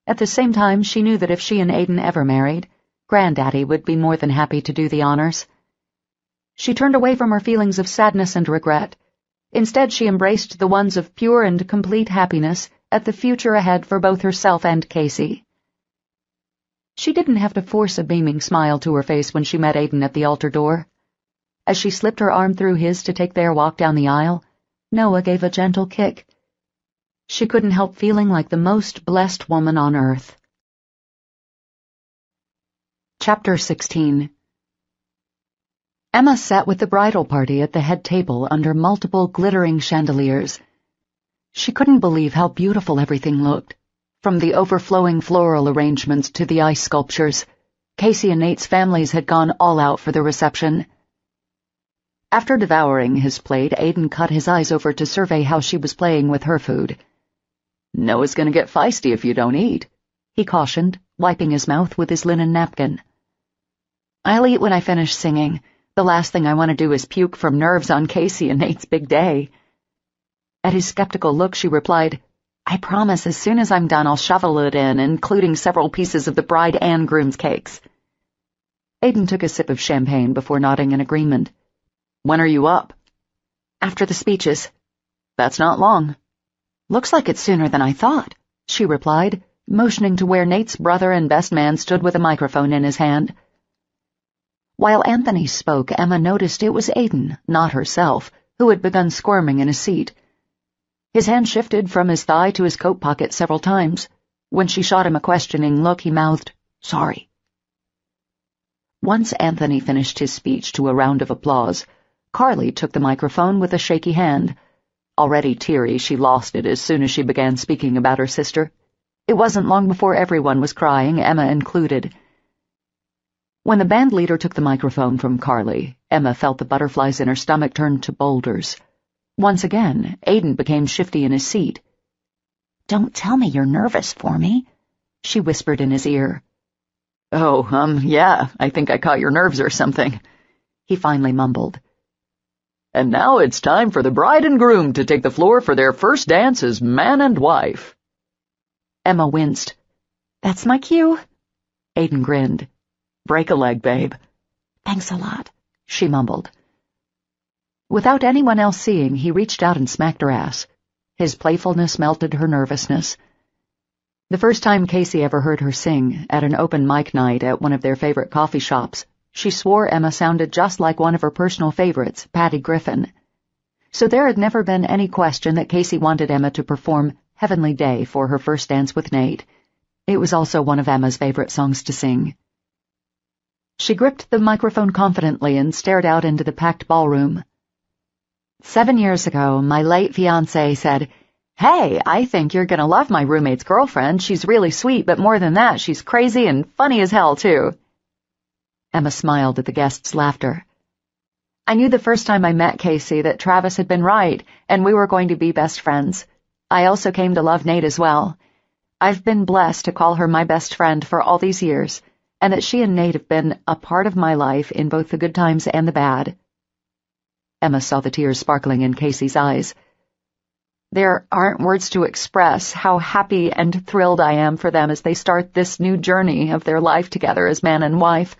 At the same time, she knew that if she and Aiden ever married, Granddaddy would be more than happy to do the honors. She turned away from her feelings of sadness and regret. Instead, she embraced the ones of pure and complete happiness at the future ahead for both herself and Casey. She didn't have to force a beaming smile to her face when she met Aiden at the altar door. As she slipped her arm through his to take their walk down the aisle, Noah gave a gentle kick. She couldn't help feeling like the most blessed woman on earth. Chapter 16. Emma sat with the bridal party at the head table under multiple glittering chandeliers. She couldn't believe how beautiful everything looked, from the overflowing floral arrangements to the ice sculptures. Casey and Nate's families had gone all out for the reception. After devouring his plate, Aiden cut his eyes over to survey how she was playing with her food. "Noah's gonna get feisty if you don't eat," he cautioned, wiping his mouth with his linen napkin. "I'll eat when I finish singing. The last thing I want to do is puke from nerves on Casey and Nate's big day." At his skeptical look, she replied, "I promise as soon as I'm done I'll shovel it in, including several pieces of the bride and groom's cakes." Aiden took a sip of champagne before nodding in agreement. "When are you up?" "After the speeches." "That's not long." "Looks like it's sooner than I thought," she replied, motioning to where Nate's brother and best man stood with a microphone in his hand. While Anthony spoke, Emma noticed it was Aiden, not herself, who had begun squirming in his seat. His hand shifted from his thigh to his coat pocket several times. When she shot him a questioning look, he mouthed, "Sorry." Once Anthony finished his speech to a round of applause, Carly took the microphone with a shaky hand. Already teary, she lost it as soon as she began speaking about her sister. It wasn't long before everyone was crying, Emma included. When the band leader took the microphone from Carly, Emma felt the butterflies in her stomach turn to boulders. Once again, Aiden became shifty in his seat. "Don't tell me you're nervous for me," she whispered in his ear. "Oh, yeah, I think I caught your nerves or something," he finally mumbled. "And now it's time for the bride and groom to take the floor for their first dance as man and wife." Emma winced. "That's my cue." Aiden grinned. "Break a leg, babe." "Thanks a lot," she mumbled. Without anyone else seeing, he reached out and smacked her ass. His playfulness melted her nervousness. The first time Casey ever heard her sing, at an open mic night at one of their favorite coffee shops, she swore Emma sounded just like one of her personal favorites, Patty Griffin. So there had never been any question that Casey wanted Emma to perform Heavenly Day for her first dance with Nate. It was also one of Emma's favorite songs to sing. She gripped the microphone confidently and stared out into the packed ballroom. 7 years ago, my late fiancé said, "Hey, I think you're gonna love my roommate's girlfriend. She's really sweet, but more than that, she's crazy and funny as hell, too." Emma smiled at the guests' laughter. "I knew the first time I met Casey that Travis had been right, and we were going to be best friends. I also came to love Nate as well. I've been blessed to call her my best friend for all these years, and that she and Nate have been a part of my life in both the good times and the bad." Emma saw the tears sparkling in Casey's eyes. There aren't words to express how happy and thrilled I am for them as they start this new journey of their life together as man and wife.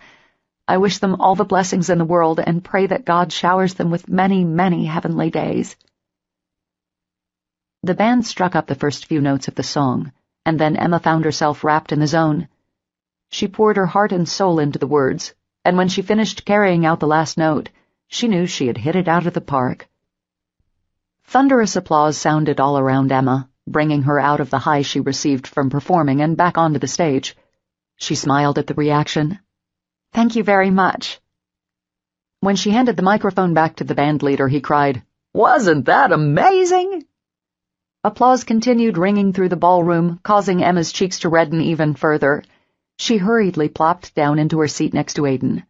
I wish them all the blessings in the world and pray that God showers them with many, many heavenly days." The band struck up the first few notes of the song, and then Emma found herself wrapped in the zone. She poured her heart and soul into the words, and when she finished carrying out the last note, she knew she had hit it out of the park. Thunderous applause sounded all around Emma, bringing her out of the high she received from performing and back onto the stage. She smiled at the reaction. "Thank you very much." When she handed the microphone back to the band leader, he cried, "Wasn't that amazing?" Applause continued ringing through the ballroom, causing Emma's cheeks to redden even further. She hurriedly plopped down into her seat next to Aiden.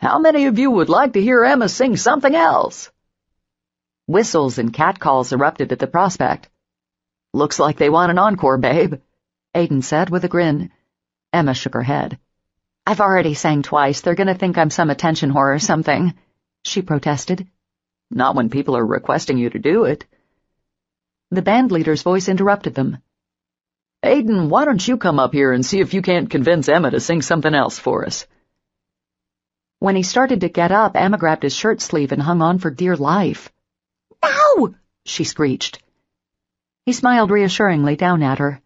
"How many of you would like to hear Emma sing something else?" Whistles and catcalls erupted at the prospect. "Looks like they want an encore, babe," Aiden said with a grin. Emma shook her head. "I've already sang twice. They're going to think I'm some attention whore or something," she protested. "Not when people are requesting you to do it." The band leader's voice interrupted them. "Aiden, why don't you come up here and see if you can't convince Emma to sing something else for us?" When he started to get up, Emma grabbed his shirt sleeve and hung on for dear life. "No!" she screeched. He smiled reassuringly down at her.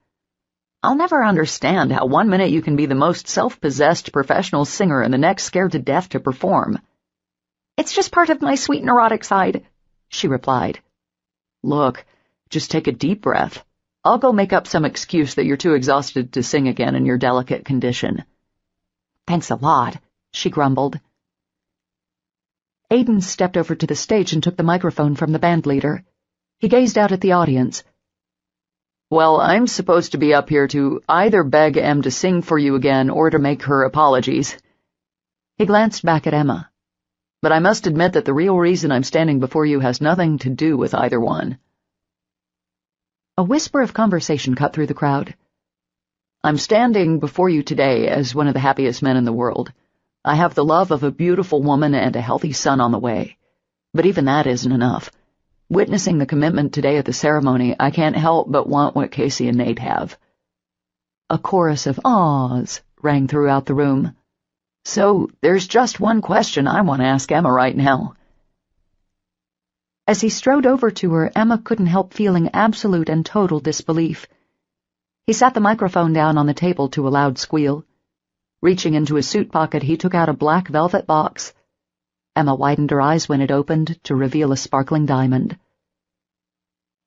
"I'll never understand how 1 minute you can be the most self-possessed professional singer and the next scared to death to perform." "It's just part of my sweet neurotic side," she replied. "Look, just take a deep breath. I'll go make up some excuse that you're too exhausted to sing again in your delicate condition." "Thanks a lot," she grumbled. Aiden stepped over to the stage and took the microphone from the band leader. He gazed out at the audience. "Well, I'm supposed to be up here to either beg Em to sing for you again or to make her apologies." He glanced back at Emma. "But I must admit that the real reason I'm standing before you has nothing to do with either one." A whisper of conversation cut through the crowd. "I'm standing before you today as one of the happiest men in the world. I have the love of a beautiful woman and a healthy son on the way. But even that isn't enough. Witnessing the commitment today at the ceremony, I can't help but want what Casey and Nate have." A chorus of ahs rang throughout the room. "So, there's just one question I want to ask Emma right now." As he strode over to her, Emma couldn't help feeling absolute and total disbelief. He sat the microphone down on the table to a loud squeal. Reaching into his suit pocket, he took out a black velvet box. Emma widened her eyes when it opened to reveal a sparkling diamond.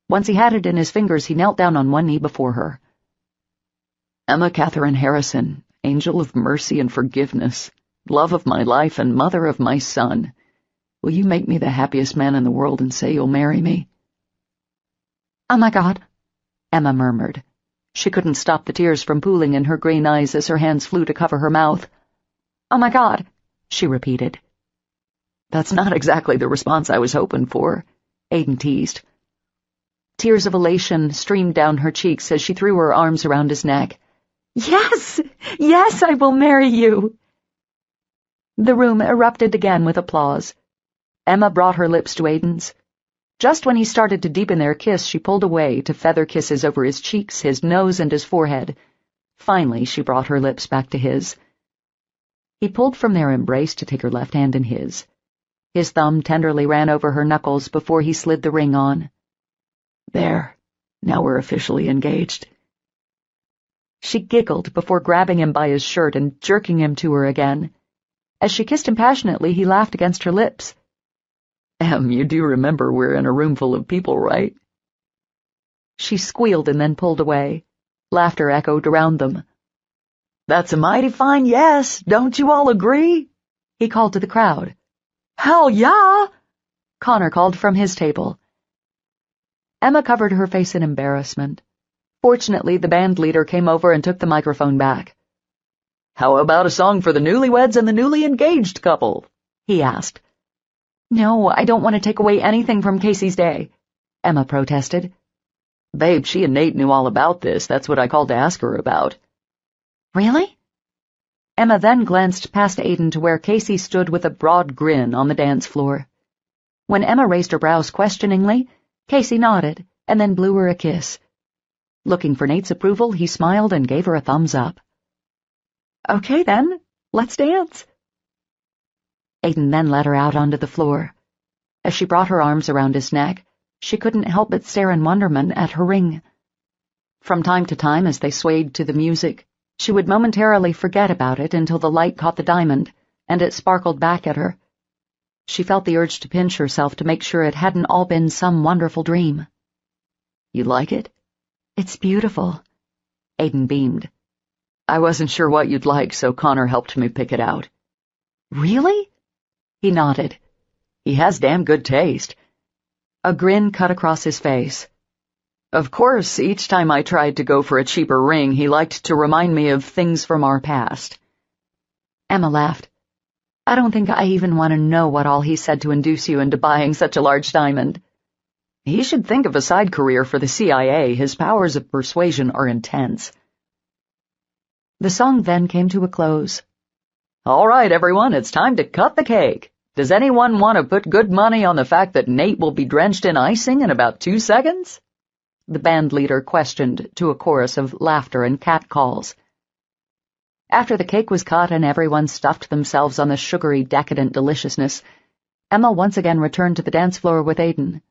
Once he had it in his fingers, he knelt down on one knee before her. "Emma Catherine Harrison, angel of mercy and forgiveness, love of my life and mother of my son, will you make me the happiest man in the world and say you'll marry me?" "Oh my God," Emma murmured. She couldn't stop the tears from pooling in her green eyes as her hands flew to cover her mouth. "Oh my God," she repeated. "That's not exactly the response I was hoping for," Aiden teased. Tears of elation streamed down her cheeks as she threw her arms around his neck. "Yes! Yes, I will marry you!" The room erupted again with applause. Emma brought her lips to Aiden's. Just when he started to deepen their kiss, she pulled away to feather kisses over his cheeks, his nose, and his forehead. Finally, she brought her lips back to his. He pulled from their embrace to take her left hand in his. His thumb tenderly ran over her knuckles before he slid the ring on. "There, now we're officially engaged." She giggled before grabbing him by his shirt and jerking him to her again. As she kissed him passionately, he laughed against her lips. "Em, you do remember we're in a room full of people, right?" She squealed and then pulled away. Laughter echoed around them. "That's a mighty fine yes, don't you all agree?" he called to the crowd. "Hell yeah!" Connor called from his table. Emma covered her face in embarrassment. Fortunately, the band leader came over and took the microphone back. "How about a song for the newlyweds and the newly engaged couple?" he asked. "No, I don't want to take away anything from Casey's day," Emma protested. "Babe, she and Nate knew all about this. That's what I called to ask her about." "Really?" Emma then glanced past Aiden to where Casey stood with a broad grin on the dance floor. When Emma raised her brows questioningly, Casey nodded, and then blew her a kiss. Looking for Nate's approval, he smiled and gave her a thumbs up. "Okay then, let's dance." Aiden then led her out onto the floor. As she brought her arms around his neck, she couldn't help but stare in wonderment at her ring. From time to time, as they swayed to the music, she would momentarily forget about it until the light caught the diamond, and it sparkled back at her. She felt the urge to pinch herself to make sure it hadn't all been some wonderful dream. "You like it?" "It's beautiful." Aiden beamed. "I wasn't sure what you'd like, so Connor helped me pick it out." "Really?" He nodded. "He has damn good taste." A grin cut across his face. "Of course, each time I tried to go for a cheaper ring, he liked to remind me of things from our past." Emma laughed. "I don't think I even want to know what all he said to induce you into buying such a large diamond." "He should think of a side career for the CIA. His powers of persuasion are intense." The song then came to a close. "All right, everyone, it's time to cut the cake. Does anyone want to put good money on the fact that Nate will be drenched in icing in about 2 seconds? The band leader questioned to a chorus of laughter and catcalls. After the cake was cut and everyone stuffed themselves on the sugary, decadent deliciousness, Emma once again returned to the dance floor with Aiden.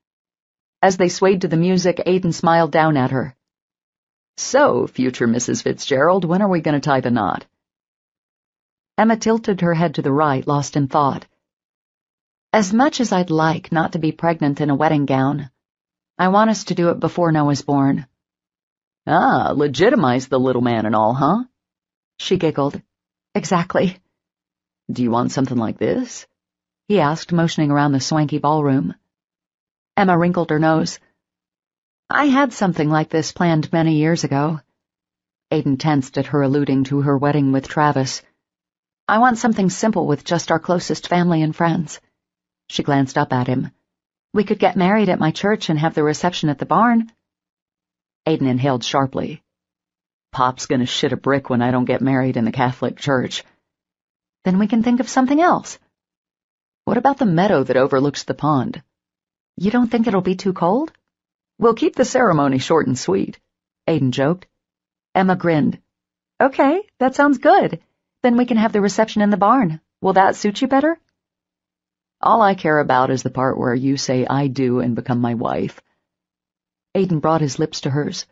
As they swayed to the music, Aiden smiled down at her. "So, future Mrs. Fitzgerald, when are we going to tie the knot?" Emma tilted her head to the right, lost in thought. "As much as I'd like not to be pregnant in a wedding gown, I want us to do it before Noah's born." "Ah, legitimize the little man and all, huh?" She giggled. "Exactly." "Do you want something like this?" he asked, motioning around the swanky ballroom. Emma wrinkled her nose. "I had something like this planned many years ago." Aiden tensed at her alluding to her wedding with Travis. "I want something simple with just our closest family and friends." She glanced up at him. "We could get married at my church and have the reception at the barn." Aiden inhaled sharply. "Pop's gonna shit a brick when I don't get married in the Catholic Church." "Then we can think of something else." "What about the meadow that overlooks the pond?" "You don't think it'll be too cold?" "We'll keep the ceremony short and sweet," Aiden joked. Emma grinned. "Okay, that sounds good. Then we can have the reception in the barn. Will that suit you better?" "All I care about is the part where you say I do and become my wife." Aiden brought his lips to hers.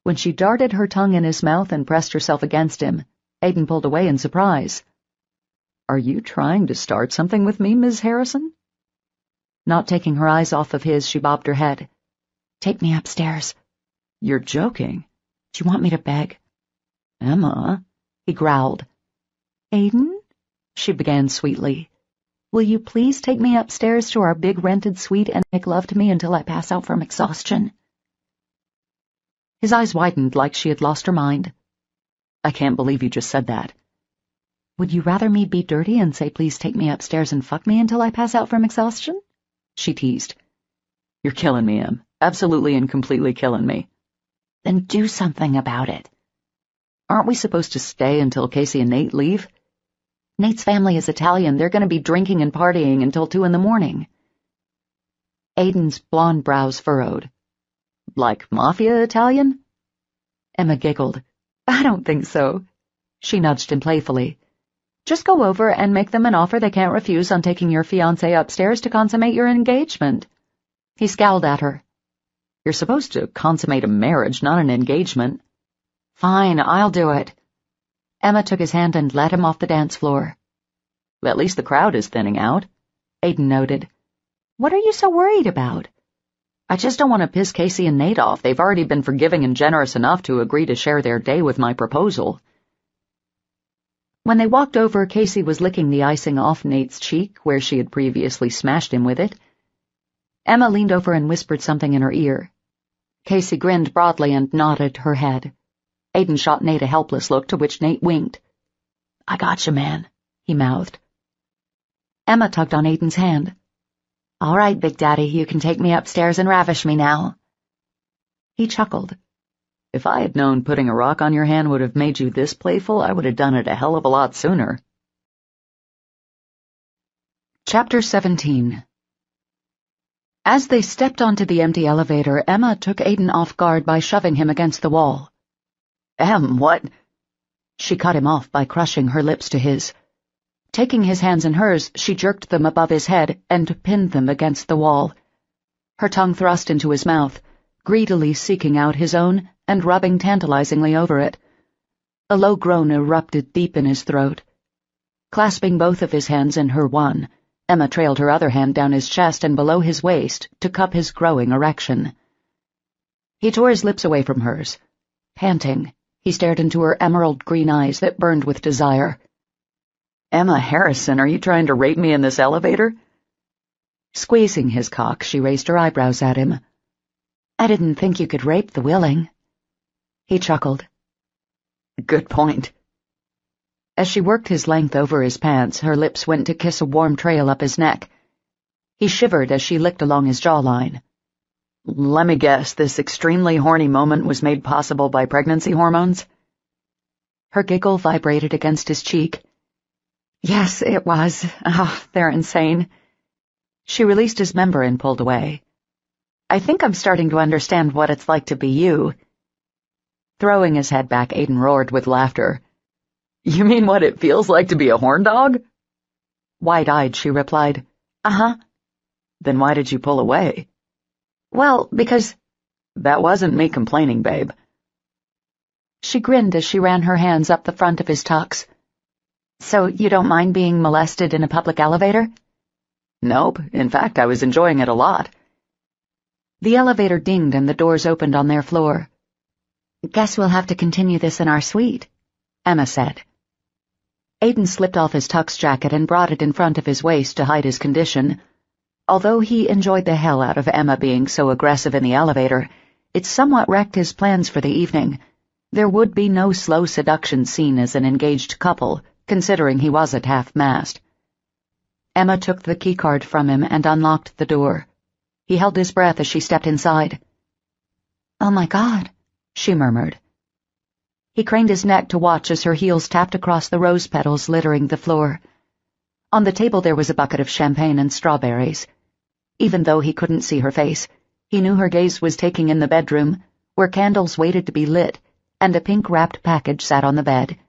When she darted her tongue in his mouth and pressed herself against him, Aiden pulled away in surprise. "Are you trying to start something with me, Ms. Harrison?" Not taking her eyes off of his, she bobbed her head. "Take me upstairs." "You're joking." "Do you want me to beg?" "Emma," he growled. "Aiden," she began sweetly, "will you please take me upstairs to our big rented suite and make love to me until I pass out from exhaustion?" His eyes widened like she had lost her mind. "I can't believe you just said that." "Would you rather me be dirty and say please take me upstairs and fuck me until I pass out from exhaustion?" she teased. "You're killing me, Em. Absolutely and completely killing me." "Then do something about it." "Aren't we supposed to stay until Casey and Nate leave?" "Nate's family is Italian. They're going to be drinking and partying until 2 a.m. Aiden's blonde brows furrowed. "Like mafia Italian?" Emma giggled. "I don't think so." She nudged him playfully. "Just go over and make them an offer they can't refuse on taking your fiancé upstairs to consummate your engagement." He scowled at her. "You're supposed to consummate a marriage, not an engagement." "Fine, I'll do it." Emma took his hand and led him off the dance floor. "At least the crowd is thinning out," Aiden noted. "What are you so worried about?" "I just don't want to piss Casey and Nate off. They've already been forgiving and generous enough to agree to share their day with my proposal." When they walked over, Casey was licking the icing off Nate's cheek, where she had previously smashed him with it. Emma leaned over and whispered something in her ear. Casey grinned broadly and nodded her head. Aiden shot Nate a helpless look, to which Nate winked. "I gotcha, man," he mouthed. Emma tugged on Aiden's hand. "All right, Big Daddy, you can take me upstairs and ravish me now." He chuckled. "If I had known putting a rock on your hand would have made you this playful, I would have done it a hell of a lot sooner." Chapter 17. As they stepped onto the empty elevator, Emma took Aiden off guard by shoving him against the wall. What? She cut him off by crushing her lips to his. Taking his hands in hers, she jerked them above his head and pinned them against the wall. Her tongue thrust into his mouth, greedily seeking out his own and rubbing tantalizingly over it. A low groan erupted deep in his throat. Clasping both of his hands in her one, Emma trailed her other hand down his chest and below his waist to cup his growing erection. He tore his lips away from hers. Panting, he stared into her emerald green eyes that burned with desire. Emma Harrison, are you trying to rape me in this elevator? Squeezing his cock, she raised her eyebrows at him. I didn't think you could rape the willing. He chuckled. Good point. As she worked his length over his pants, her lips went to kiss a warm trail up his neck. He shivered as she licked along his jawline. Let me guess, this extremely horny moment was made possible by pregnancy hormones? Her giggle vibrated against his cheek. Yes, it was. Oh, they're insane. She released his member and pulled away. I think I'm starting to understand what it's like to be you. Throwing his head back, Aiden roared with laughter. You mean what it feels like to be a horn dog? Wide-eyed, she replied, Uh-huh. Then why did you pull away? Well, because... That wasn't me complaining, babe. She grinned as she ran her hands up the front of his tux. So you don't mind being molested in a public elevator? Nope. In fact, I was enjoying it a lot. The elevator dinged and the doors opened on their floor. Guess we'll have to continue this in our suite, Emma said. Aiden slipped off his tux jacket and brought it in front of his waist to hide his condition. Although he enjoyed the hell out of Emma being so aggressive in the elevator, it somewhat wrecked his plans for the evening. There would be no slow seduction scene as an engaged couple, considering he was at half-mast. Emma took the keycard from him and unlocked the door. He held his breath as she stepped inside. Oh my God, she murmured. He craned his neck to watch as her heels tapped across the rose petals littering the floor. On the table there was a bucket of champagne and strawberries. Even though he couldn't see her face, he knew her gaze was taking in the bedroom, where candles waited to be lit, and a pink-wrapped package sat on the bed.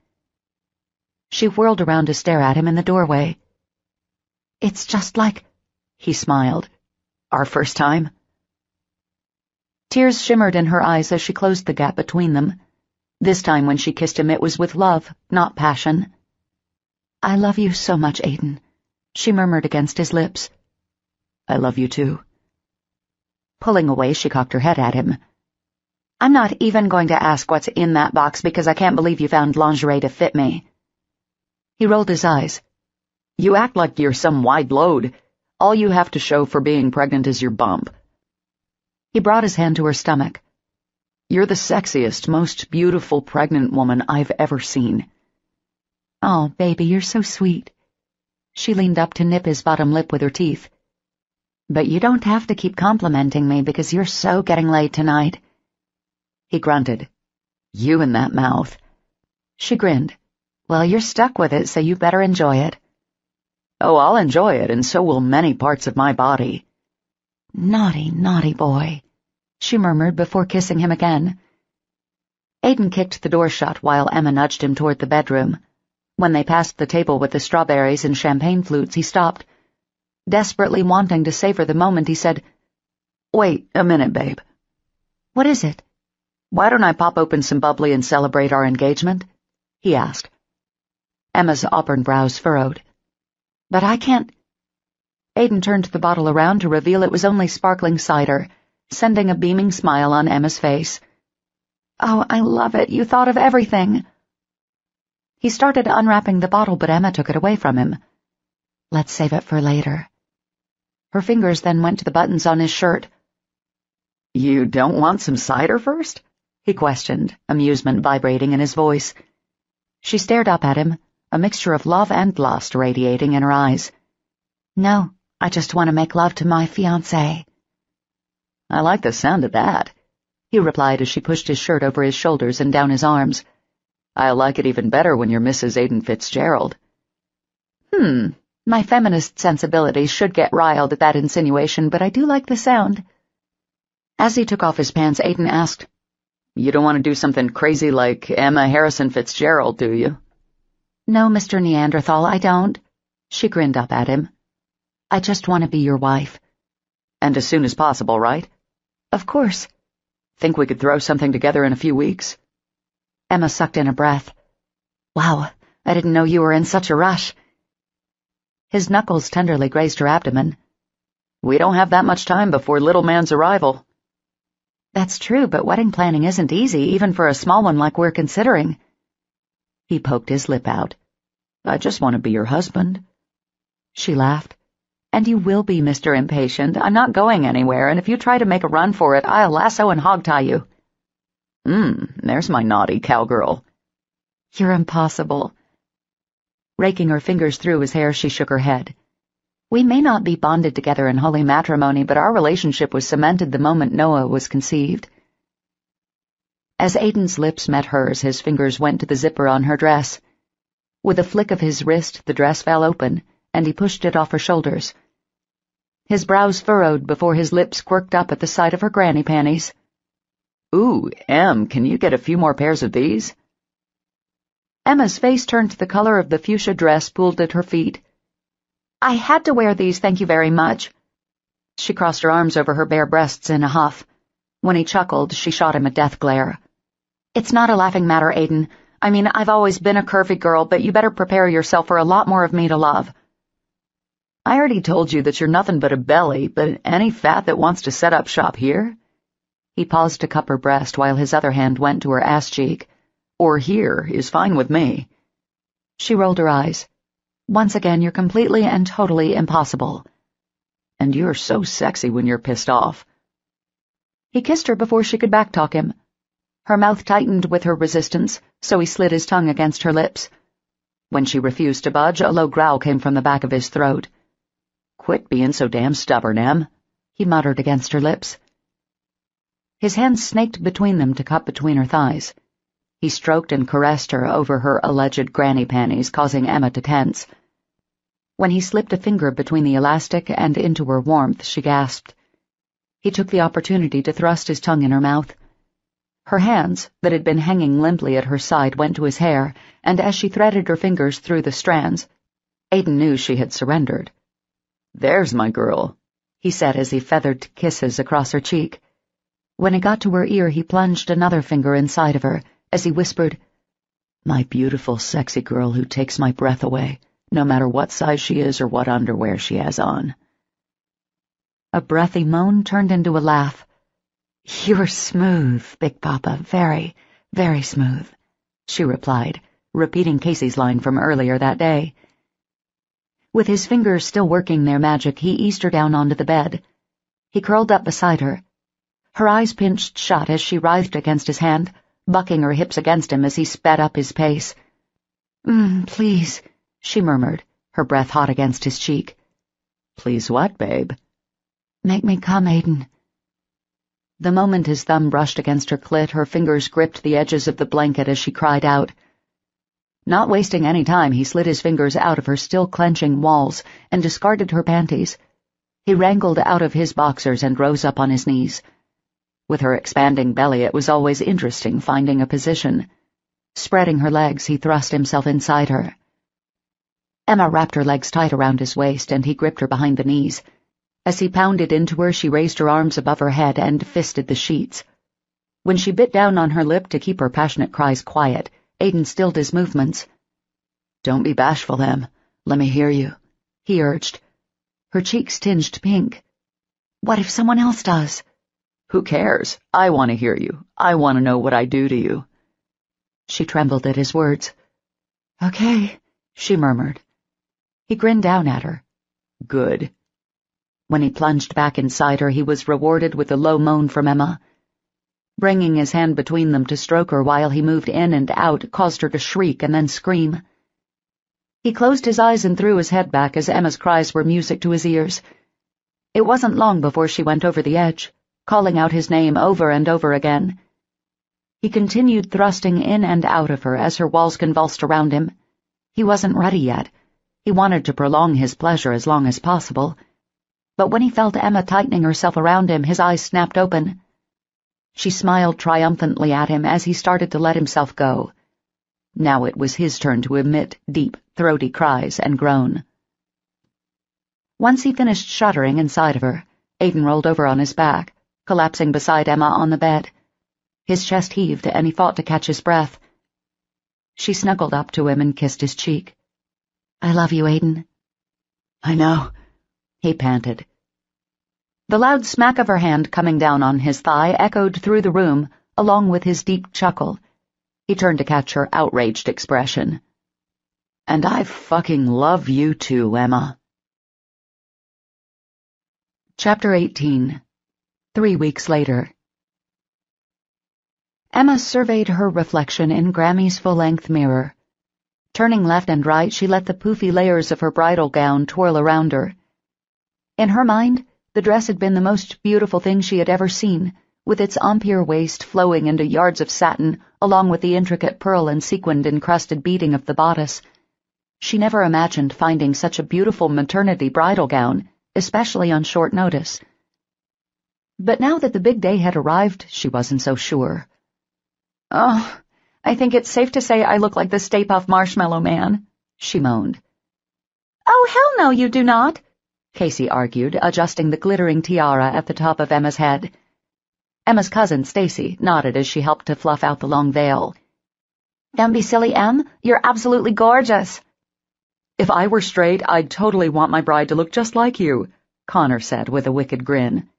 She whirled around to stare at him in the doorway. It's just like... He smiled. Our first time? Tears shimmered in her eyes as she closed the gap between them. This time when she kissed him it was with love, not passion. I love you so much, Aiden, she murmured against his lips. I love you too. Pulling away, she cocked her head at him. I'm not even going to ask what's in that box because I can't believe you found lingerie to fit me. He rolled his eyes. You act like you're some wide load. All you have to show for being pregnant is your bump. He brought his hand to her stomach. You're the sexiest, most beautiful pregnant woman I've ever seen. Oh, baby, you're so sweet. She leaned up to nip his bottom lip with her teeth. But you don't have to keep complimenting me because you're so getting laid tonight. He grunted. You and that mouth. She grinned. Well, you're stuck with it, so you better enjoy it. Oh, I'll enjoy it, and so will many parts of my body. Naughty, naughty boy, she murmured before kissing him again. Aiden kicked the door shut while Emma nudged him toward the bedroom. When they passed the table with the strawberries and champagne flutes, he stopped. Desperately wanting to savor the moment, he said, Wait a minute, babe. What is it? Why don't I pop open some bubbly and celebrate our engagement? He asked. Emma's auburn brows furrowed. But I can't... Aiden turned the bottle around to reveal it was only sparkling cider, sending a beaming smile on Emma's face. Oh, I love it. You thought of everything. He started unwrapping the bottle, but Emma took it away from him. Let's save it for later. Her fingers then went to the buttons on his shirt. You don't want some cider first? He questioned, amusement vibrating in his voice. She stared up at him, a mixture of love and lust radiating in her eyes. No, I just want to make love to my fiancé. I like the sound of that, he replied as she pushed his shirt over his shoulders and down his arms. I like it even better when you're Mrs. Aiden Fitzgerald. My feminist sensibilities should get riled at that insinuation, but I do like the sound. As he took off his pants, Aiden asked, You don't want to do something crazy like Emma Harrison Fitzgerald, do you? No, Mr. Neanderthal, I don't. She grinned up at him. I just want to be your wife. And as soon as possible, right? Of course. Think we could throw something together in a few weeks? Emma sucked in a breath. Wow, I didn't know you were in such a rush. His knuckles tenderly grazed her abdomen. We don't have that much time before little man's arrival. That's true, but wedding planning isn't easy, even for a small one like we're considering. He poked his lip out. I just want to be your husband. She laughed. And you will be, Mr. Impatient. I'm not going anywhere, and if you try to make a run for it, I'll lasso and hog-tie you. There's my naughty cowgirl. You're impossible. Raking her fingers through his hair, she shook her head. We may not be bonded together in holy matrimony, but our relationship was cemented the moment Noah was conceived. As Aiden's lips met hers, his fingers went to the zipper on her dress. With a flick of his wrist, the dress fell open, and he pushed it off her shoulders. His brows furrowed before his lips quirked up at the sight of her granny panties. Ooh, Em, can you get a few more pairs of these? Emma's face turned to the color of the fuchsia dress pooled at her feet. I had to wear these, thank you very much. She crossed her arms over her bare breasts in a huff. When he chuckled, she shot him a death glare. It's not a laughing matter, Aiden. I mean, I've always been a curvy girl, but you better prepare yourself for a lot more of me to love. I already told you that you're nothing but a belly, but any fat that wants to set up shop here? He paused to cup her breast while his other hand went to her ass cheek. Or here is fine with me. She rolled her eyes. Once again, you're completely and totally impossible. And you're so sexy when you're pissed off. He kissed her before she could backtalk him. Her mouth tightened with her resistance, so he slid his tongue against her lips. When she refused to budge, a low growl came from the back of his throat. Quit being so damn stubborn, Em, he muttered against her lips. His hands snaked between them to cup between her thighs. He stroked and caressed her over her alleged granny panties, causing Emma to tense. When he slipped a finger between the elastic and into her warmth, she gasped. He took the opportunity to thrust his tongue in her mouth. Her hands, that had been hanging limply at her side, went to his hair, and as she threaded her fingers through the strands, Aiden knew she had surrendered. There's my girl, he said as he feathered kisses across her cheek. When it got to her ear, he plunged another finger inside of her, as he whispered, My beautiful, sexy girl who takes my breath away, no matter what size she is or what underwear she has on. A breathy moan turned into a laugh. You're smooth, Big Papa, very, very smooth, she replied, repeating Casey's line from earlier that day. With his fingers still working their magic, he eased her down onto the bed. He curled up beside her. Her eyes pinched shut as she writhed against his hand, bucking her hips against him as he sped up his pace. Please, she murmured, her breath hot against his cheek. Please what, babe? Make me come, Aiden. The moment his thumb brushed against her clit, her fingers gripped the edges of the blanket as she cried out. Not wasting any time, he slid his fingers out of her still-clenching walls and discarded her panties. He wrangled out of his boxers and rose up on his knees. With her expanding belly, it was always interesting finding a position. Spreading her legs, he thrust himself inside her. Emma wrapped her legs tight around his waist, and he gripped her behind the knees. As he pounded into her, she raised her arms above her head and fisted the sheets. When she bit down on her lip to keep her passionate cries quiet, Aiden stilled his movements. Don't be bashful, Em. Let me hear you, he urged. Her cheeks tinged pink. What if someone else does? Who cares? I want to hear you. I want to know what I do to you. She trembled at his words. Okay, she murmured. He grinned down at her. Good. When he plunged back inside her, he was rewarded with a low moan from Emma. Bringing his hand between them to stroke her while he moved in and out caused her to shriek and then scream. He closed his eyes and threw his head back as Emma's cries were music to his ears. It wasn't long before she went over the edge, calling out his name over and over again. He continued thrusting in and out of her as her walls convulsed around him. He wasn't ready yet. He wanted to prolong his pleasure as long as possible, but when he felt Emma tightening herself around him, his eyes snapped open. She smiled triumphantly at him as he started to let himself go. Now it was his turn to emit deep, throaty cries and groan. Once he finished shuddering inside of her, Aiden rolled over on his back, collapsing beside Emma on the bed. His chest heaved, and he fought to catch his breath. She snuggled up to him and kissed his cheek. "I love you, Aiden." "I know," he panted. The loud smack of her hand coming down on his thigh echoed through the room, along with his deep chuckle. He turned to catch her outraged expression. "And I fucking love you too, Emma." Chapter 18. 3 weeks later. Emma surveyed her reflection in Grammy's full-length mirror. Turning left and right, she let the poofy layers of her bridal gown twirl around her. In her mind, the dress had been the most beautiful thing she had ever seen, with its empire waist flowing into yards of satin, along with the intricate pearl and sequined-encrusted beading of the bodice. She never imagined finding such a beautiful maternity bridal gown, especially on short notice. But now that the big day had arrived, she wasn't so sure. "Oh, I think it's safe to say I look like the Stay Puft Marshmallow Man," she moaned. "Oh, hell no, you do not," Casey argued, adjusting the glittering tiara at the top of Emma's head. Emma's cousin, Stacy, nodded as she helped to fluff out the long veil. "Don't be silly, Em. You're absolutely gorgeous." "If I were straight, I'd totally want my bride to look just like you," Connor said with a wicked grin.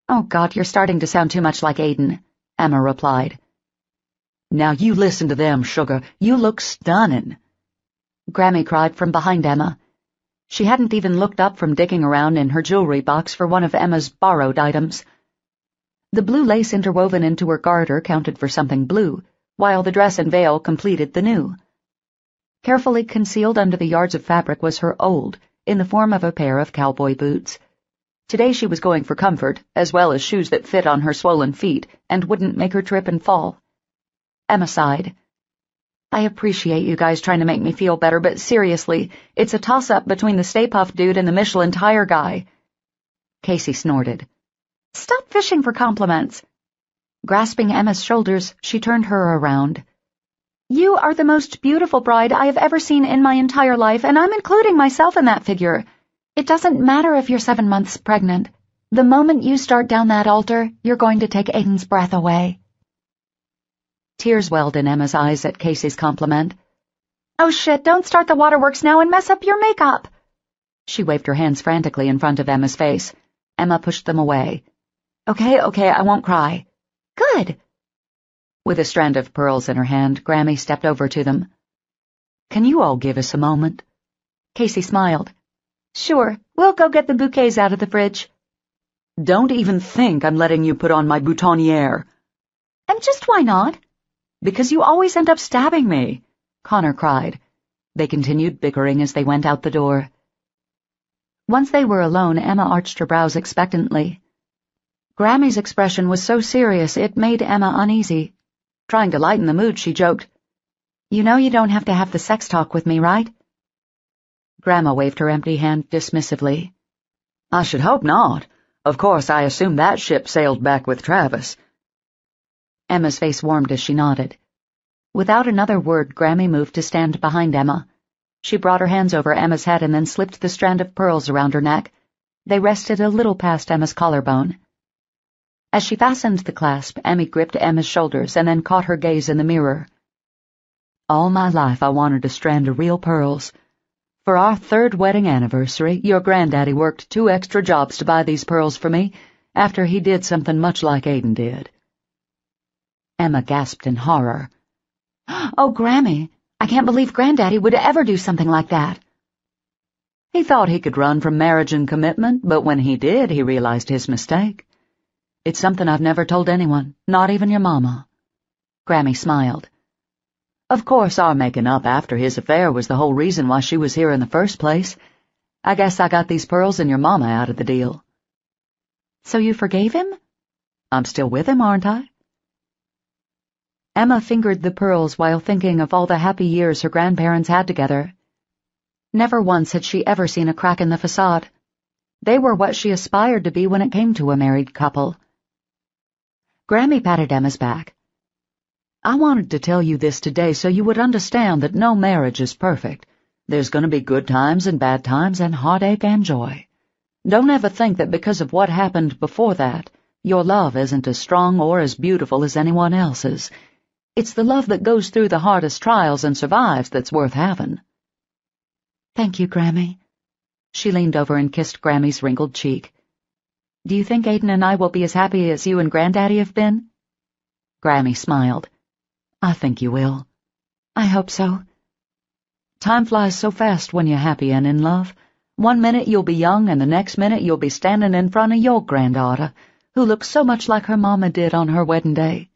"Oh, God, you're starting to sound too much like Aiden," Emma replied. "Now you listen to them, sugar. You look stunning," Grammy cried from behind Emma. She hadn't even looked up from digging around in her jewelry box for one of Emma's borrowed items. The blue lace interwoven into her garter counted for something blue, while the dress and veil completed the new. Carefully concealed under the yards of fabric was her old, in the form of a pair of cowboy boots. Today she was going for comfort, as well as shoes that fit on her swollen feet and wouldn't make her trip and fall. Emma sighed. "I appreciate you guys trying to make me feel better, but seriously, it's a toss-up between the Stay Puft dude and the Michelin tire guy." Casey snorted. "Stop fishing for compliments." Grasping Emma's shoulders, she turned her around. "You are the most beautiful bride I have ever seen in my entire life, and I'm including myself in that figure. It doesn't matter if you're 7 months pregnant. The moment you start down that altar, you're going to take Aiden's breath away." Tears welled in Emma's eyes at Casey's compliment. "Oh shit, don't start the waterworks now and mess up your makeup." She waved her hands frantically in front of Emma's face. Emma pushed them away. Okay, I won't cry." "Good." With a strand of pearls in her hand, Grammy stepped over to them. "Can you all give us a moment?" Casey smiled. "Sure, we'll go get the bouquets out of the fridge." "Don't even think I'm letting you put on my boutonniere." "And just why not?" "Because you always end up stabbing me," Connor cried. They continued bickering as they went out the door. Once they were alone, Emma arched her brows expectantly. Grammy's expression was so serious it made Emma uneasy. Trying to lighten the mood, she joked, "You know you don't have to have the sex talk with me, right?" Grandma waved her empty hand dismissively. "I should hope not. Of course, I assume that ship sailed back with Travis." Emma's face warmed as she nodded. Without another word, Grammy moved to stand behind Emma. She brought her hands over Emma's head and then slipped the strand of pearls around her neck. They rested a little past Emma's collarbone. As she fastened the clasp, Emmy gripped Emma's shoulders and then caught her gaze in the mirror. "All my life I wanted a strand of real pearls. For our 3rd wedding anniversary, your granddaddy worked 2 extra jobs to buy these pearls for me, after he did something much like Aiden did." Emma gasped in horror. "Oh, Grammy, I can't believe Granddaddy would ever do something like that." "He thought he could run from marriage and commitment, but when he did, he realized his mistake. It's something I've never told anyone, not even your mama." Grammy smiled. "Of course, our making up after his affair was the whole reason why she was here in the first place. I guess I got these pearls and your mama out of the deal." "So you forgave him?" "I'm still with him, aren't I?" Emma fingered the pearls while thinking of all the happy years her grandparents had together. Never once had she ever seen a crack in the facade. They were what she aspired to be when it came to a married couple. Grammy patted Emma's back. I wanted to tell you this today so you would understand that no marriage is perfect. There's going to be good times and bad times and heartache and joy. Don't ever think that because of what happened before that, your love isn't as strong or as beautiful as anyone else's. It's the love that goes through the hardest trials and survives that's worth having. Thank you, Grammy. She leaned over and kissed Grammy's wrinkled cheek. Do you think Aiden and I will be as happy as you and Granddaddy have been? Grammy smiled. I think you will. I hope so. Time flies so fast when you're happy and in love. One minute you'll be young and the next minute you'll be standing in front of your granddaughter, who looks so much like her mama did on her wedding day.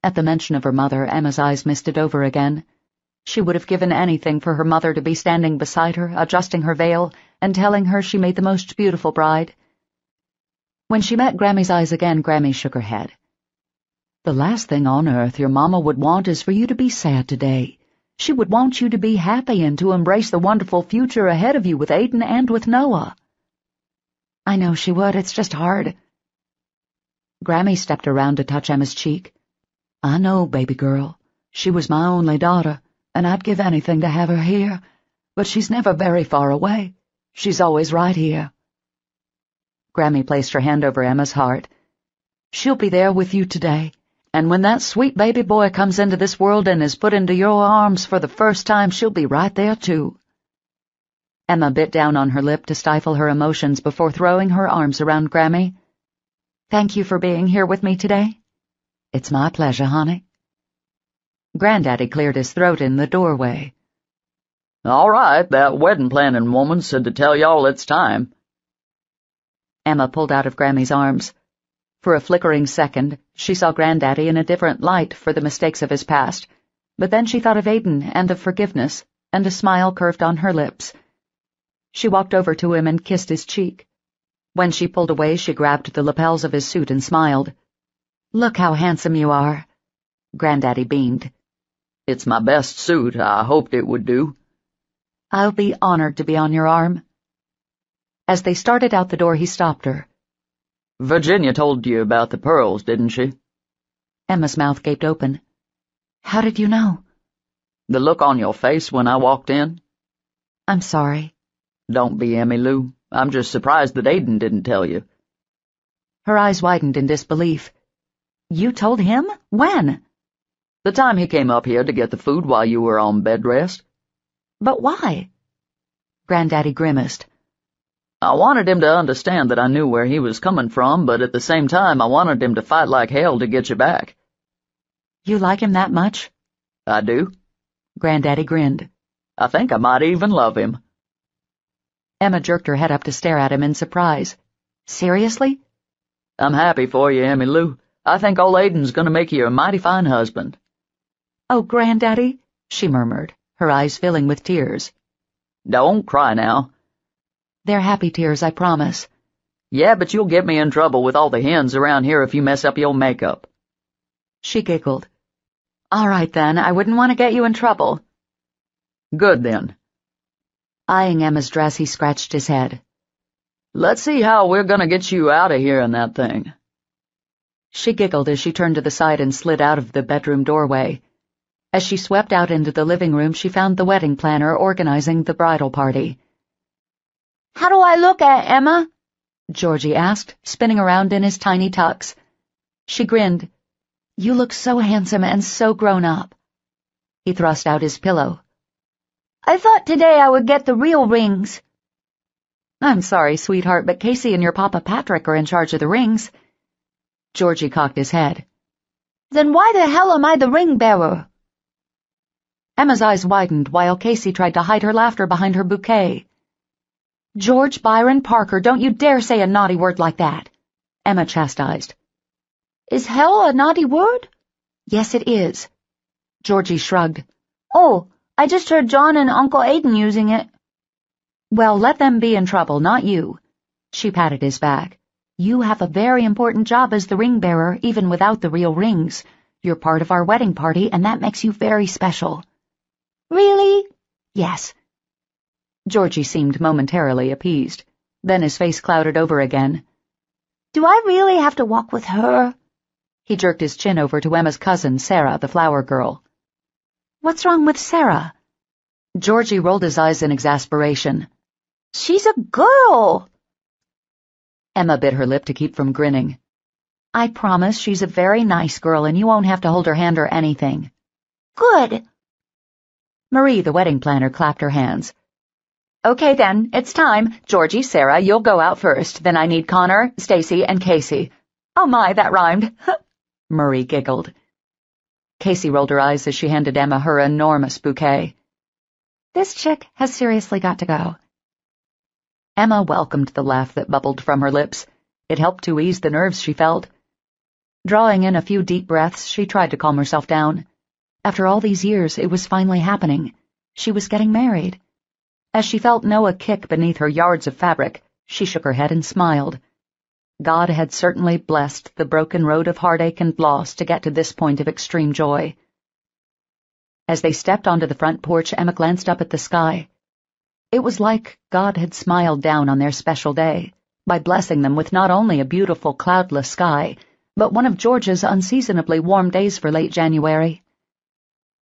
At the mention of her mother, Emma's eyes misted over again. She would have given anything for her mother to be standing beside her, adjusting her veil, and telling her she made the most beautiful bride. When she met Grammy's eyes again, Grammy shook her head. The last thing on earth your mama would want is for you to be sad today. She would want you to be happy and to embrace the wonderful future ahead of you with Aiden and with Noah. I know she would, it's just hard. Grammy stepped around to touch Emma's cheek. I know, baby girl. She was my only daughter, and I'd give anything to have her here, but she's never very far away. She's always right here. Grammy placed her hand over Emma's heart. She'll be there with you today, and when that sweet baby boy comes into this world and is put into your arms for the first time, she'll be right there too. Emma bit down on her lip to stifle her emotions before throwing her arms around Grammy. Thank you for being here with me today. It's my pleasure, honey. Granddaddy cleared his throat in the doorway. All right, that wedding planning woman said to tell y'all it's time. Emma pulled out of Grammy's arms. For a flickering second, she saw Granddaddy in a different light for the mistakes of his past, but then she thought of Aiden and of forgiveness, and a smile curved on her lips. She walked over to him and kissed his cheek. When she pulled away, she grabbed the lapels of his suit and smiled. Look how handsome you are. Granddaddy beamed. It's my best suit. I hoped it would do. I'll be honored to be on your arm. As they started out the door, he stopped her. Virginia told you about the pearls, didn't she? Emma's mouth gaped open. How did you know? The look on your face when I walked in. I'm sorry. Don't be, Emmy Lou. I'm just surprised that Aiden didn't tell you. Her eyes widened in disbelief. You told him? When? The time he came up here to get the food while you were on bed rest. But why? Granddaddy grimaced. I wanted him to understand that I knew where he was coming from, but at the same time I wanted him to fight like hell to get you back. You like him that much? I do. Granddaddy grinned. I think I might even love him. Emma jerked her head up to stare at him in surprise. Seriously? I'm happy for you, Emmy Lou. I think old Aiden's going to make you a mighty fine husband. Oh, Granddaddy, she murmured, her eyes filling with tears. Don't cry now. They're happy tears, I promise. Yeah, but you'll get me in trouble with all the hens around here if you mess up your makeup. She giggled. All right, then, I wouldn't want to get you in trouble. Good, then. Eyeing Emma's dress, he scratched his head. Let's see how we're going to get you out of here in that thing. She giggled as she turned to the side and slid out of the bedroom doorway. As she swept out into the living room, she found the wedding planner organizing the bridal party. How do I look at Emma? Georgie asked, spinning around in his tiny tux. She grinned. You look so handsome and so grown up. He thrust out his pillow. I thought today I would get the real rings. I'm sorry, sweetheart, but Casey and your Papa Patrick are in charge of the rings. Georgie cocked his head. Then why the hell am I the ring bearer? Emma's eyes widened while Casey tried to hide her laughter behind her bouquet. George Byron Parker, don't you dare say a naughty word like that, Emma chastised. Is hell a naughty word? Yes, it is. Georgie shrugged. Oh, I just heard John and Uncle Aiden using it. Well, let them be in trouble, not you. She patted his back. You have a very important job as the ring bearer, even without the real rings. You're part of our wedding party, and that makes you very special. Really? Yes, Georgie seemed momentarily appeased. Then his face clouded over again. Do I really have to walk with her? He jerked his chin over to Emma's cousin, Sarah, the flower girl. What's wrong with Sarah? Georgie rolled his eyes in exasperation. She's a girl. Emma bit her lip to keep from grinning. I promise she's a very nice girl and you won't have to hold her hand or anything. Good. Marie, the wedding planner, clapped her hands. Okay then, it's time. Georgie, Sarah, you'll go out first. Then I need Connor, Stacy, and Casey. Oh my, that rhymed. Marie giggled. Casey rolled her eyes as she handed Emma her enormous bouquet. This chick has seriously got to go. Emma welcomed the laugh that bubbled from her lips. It helped to ease the nerves she felt. Drawing in a few deep breaths, she tried to calm herself down. After all these years, it was finally happening. She was getting married. As she felt Noah kick beneath her yards of fabric, she shook her head and smiled. God had certainly blessed the broken road of heartache and loss to get to this point of extreme joy. As they stepped onto the front porch, Emma glanced up at the sky. It was like God had smiled down on their special day, by blessing them with not only a beautiful cloudless sky, but one of George's unseasonably warm days for late January.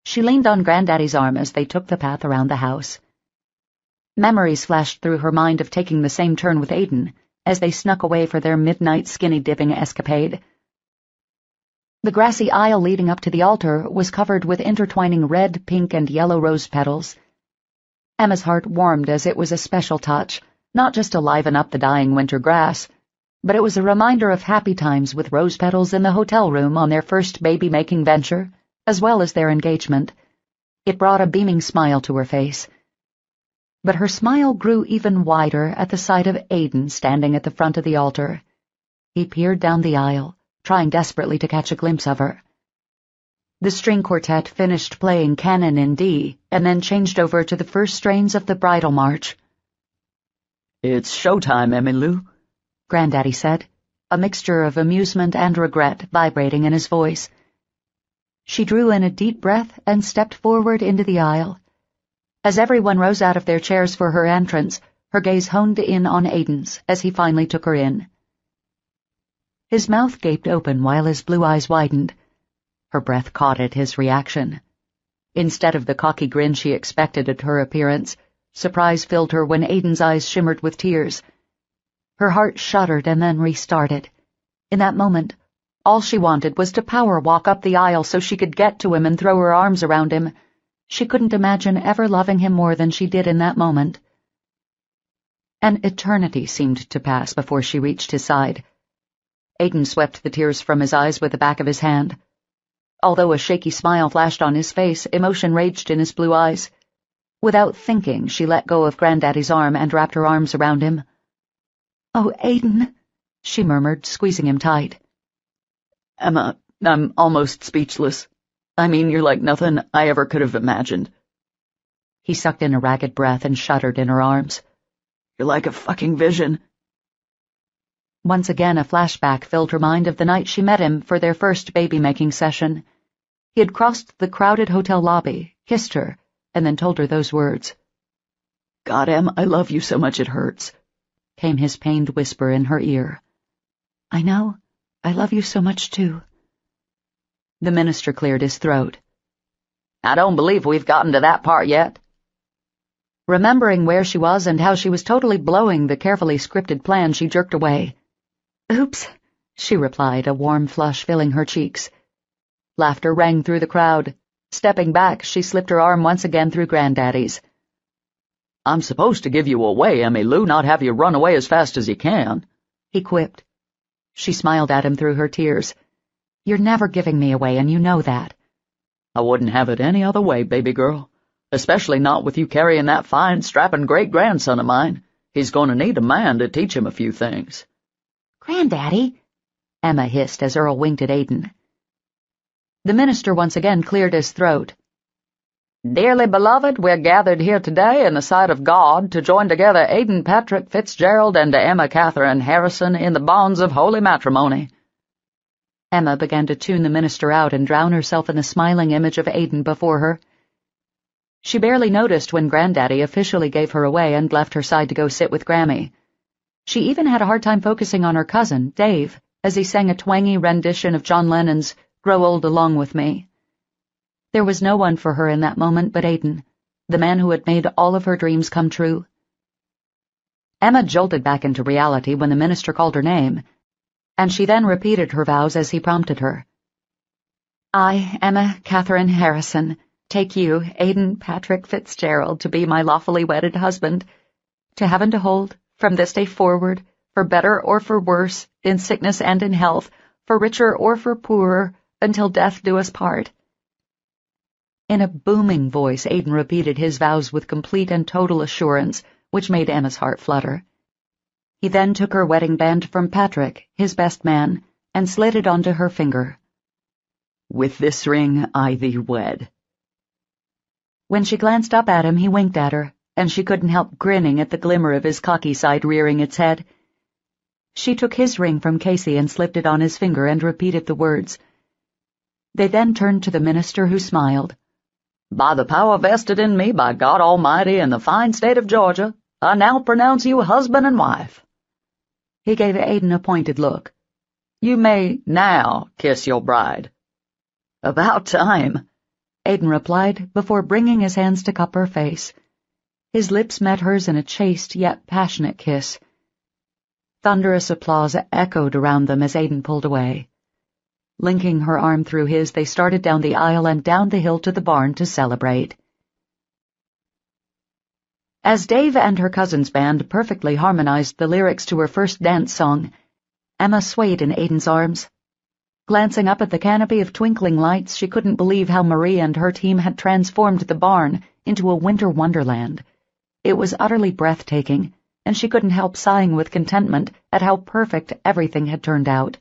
She leaned on Granddaddy's arm as they took the path around the house. Memories flashed through her mind of taking the same turn with Aiden, as they snuck away for their midnight skinny-dipping escapade. The grassy aisle leading up to the altar was covered with intertwining red, pink, and yellow rose petals. Emma's heart warmed as it was a special touch, not just to liven up the dying winter grass, but it was a reminder of happy times with rose petals in the hotel room on their first baby-making venture, as well as their engagement. It brought a beaming smile to her face. But her smile grew even wider at the sight of Aiden standing at the front of the altar. He peered down the aisle, trying desperately to catch a glimpse of her. The string quartet finished playing Canon in D, and then changed over to the first strains of the bridal march. It's showtime, Emmylou, Granddaddy said, a mixture of amusement and regret vibrating in his voice. She drew in a deep breath and stepped forward into the aisle. As everyone rose out of their chairs for her entrance, her gaze honed in on Aiden's as he finally took her in. His mouth gaped open while his blue eyes widened. Her breath caught at his reaction. Instead of the cocky grin she expected at her appearance, surprise filled her when Aiden's eyes shimmered with tears. Her heart shuddered and then restarted. In that moment, all she wanted was to power walk up the aisle so she could get to him and throw her arms around him. She couldn't imagine ever loving him more than she did in that moment. An eternity seemed to pass before she reached his side. Aiden swept the tears from his eyes with the back of his hand. Although a shaky smile flashed on his face, emotion raged in his blue eyes. Without thinking, she let go of Granddaddy's arm and wrapped her arms around him. "Oh, Aiden," she murmured, squeezing him tight. Emma, I'm almost speechless. I mean, you're like nothing I ever could have imagined. He sucked in a ragged breath and shuddered in her arms. You're like a fucking vision. Once again, a flashback filled her mind of the night she met him for their first baby-making session. He had crossed the crowded hotel lobby, kissed her, and then told her those words. God, Em, I love you so much it hurts, came his pained whisper in her ear. I know. I love you so much, too. The minister cleared his throat. I don't believe we've gotten to that part yet. Remembering where she was and how she was totally blowing the carefully scripted plan, she jerked away. Oops, she replied, a warm flush filling her cheeks. Laughter rang through the crowd. Stepping back, she slipped her arm once again through Granddaddy's. I'm supposed to give you away, Emmylou, not have you run away as fast as you can, he quipped. She smiled at him through her tears. You're never giving me away, and you know that. I wouldn't have it any other way, baby girl. Especially not with you carrying that fine, strapping great-grandson of mine. He's going to need a man to teach him a few things. Granddaddy, Emma hissed as Earl winked at Aiden. The minister once again cleared his throat. Dearly beloved, we're gathered here today in the sight of God to join together Aiden Patrick Fitzgerald and Emma Catherine Harrison in the bonds of holy matrimony. Emma began to tune the minister out and drown herself in the smiling image of Aiden before her. She barely noticed when Granddaddy officially gave her away and left her side to go sit with Grammy. She even had a hard time focusing on her cousin, Dave, as he sang a twangy rendition of John Lennon's Grow Old Along with Me. There was no one for her in that moment but Aiden, the man who had made all of her dreams come true. Emma jolted back into reality when the minister called her name, and she then repeated her vows as he prompted her. I, Emma Catherine Harrison, take you, Aiden Patrick Fitzgerald, to be my lawfully wedded husband, to have and to hold, from this day forward, for better or for worse, in sickness and in health, for richer or for poorer, until death do us part. In a booming voice, Aiden repeated his vows with complete and total assurance, which made Emma's heart flutter. He then took her wedding band from Patrick, his best man, and slid it onto her finger. With this ring I thee wed. When she glanced up at him, he winked at her, and she couldn't help grinning at the glimmer of his cocky side rearing its head. She took his ring from Casey and slipped it on his finger and repeated the words. They then turned to the minister, who smiled. By the power vested in me by God Almighty in the fine state of Georgia, I now pronounce you husband and wife. He gave Aiden a pointed look. You may now kiss your bride. About time, Aiden replied before bringing his hands to cup her face. His lips met hers in a chaste yet passionate kiss. Thunderous applause echoed around them as Aiden pulled away. Linking her arm through his, they started down the aisle and down the hill to the barn to celebrate. As Dave and her cousin's band perfectly harmonized the lyrics to her first dance song, Emma swayed in Aiden's arms. Glancing up at the canopy of twinkling lights, she couldn't believe how Marie and her team had transformed the barn into a winter wonderland. It was utterly breathtaking, and she couldn't help sighing with contentment at how perfect everything had turned out.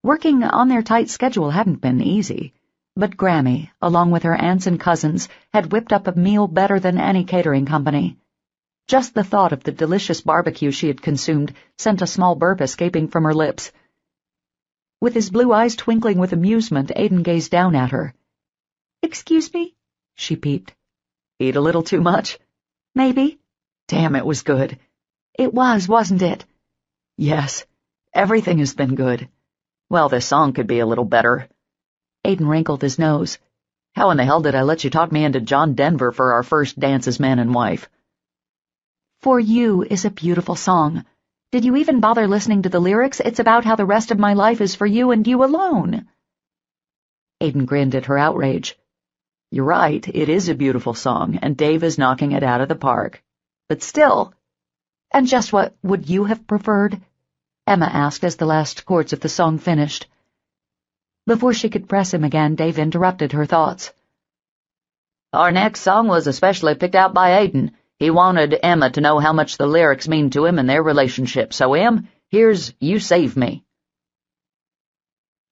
Working on their tight schedule hadn't been easy, but Grammy, along with her aunts and cousins, had whipped up a meal better than any catering company. Just the thought of the delicious barbecue she had consumed sent a small burp escaping from her lips. With his blue eyes twinkling with amusement, Aiden gazed down at her. "Excuse me?" she peeped. Eat a little too much? Maybe. Damn, it was good. It was, wasn't it? Yes, everything has been good. Well, this song could be a little better. Aiden wrinkled his nose. How in the hell did I let you talk me into John Denver for our first dance as man and wife? For You is a beautiful song. Did you even bother listening to the lyrics? It's about how the rest of my life is for you and you alone. Aiden grinned at her outrage. You're right, it is a beautiful song, and Dave is knocking it out of the park. But still... And just what would you have preferred? Emma asked as the last chords of the song finished. Before she could press him again, Dave interrupted her thoughts. Our next song was especially picked out by Aiden. He wanted Emma to know how much the lyrics mean to him and their relationship. So, Em, here's You Save Me.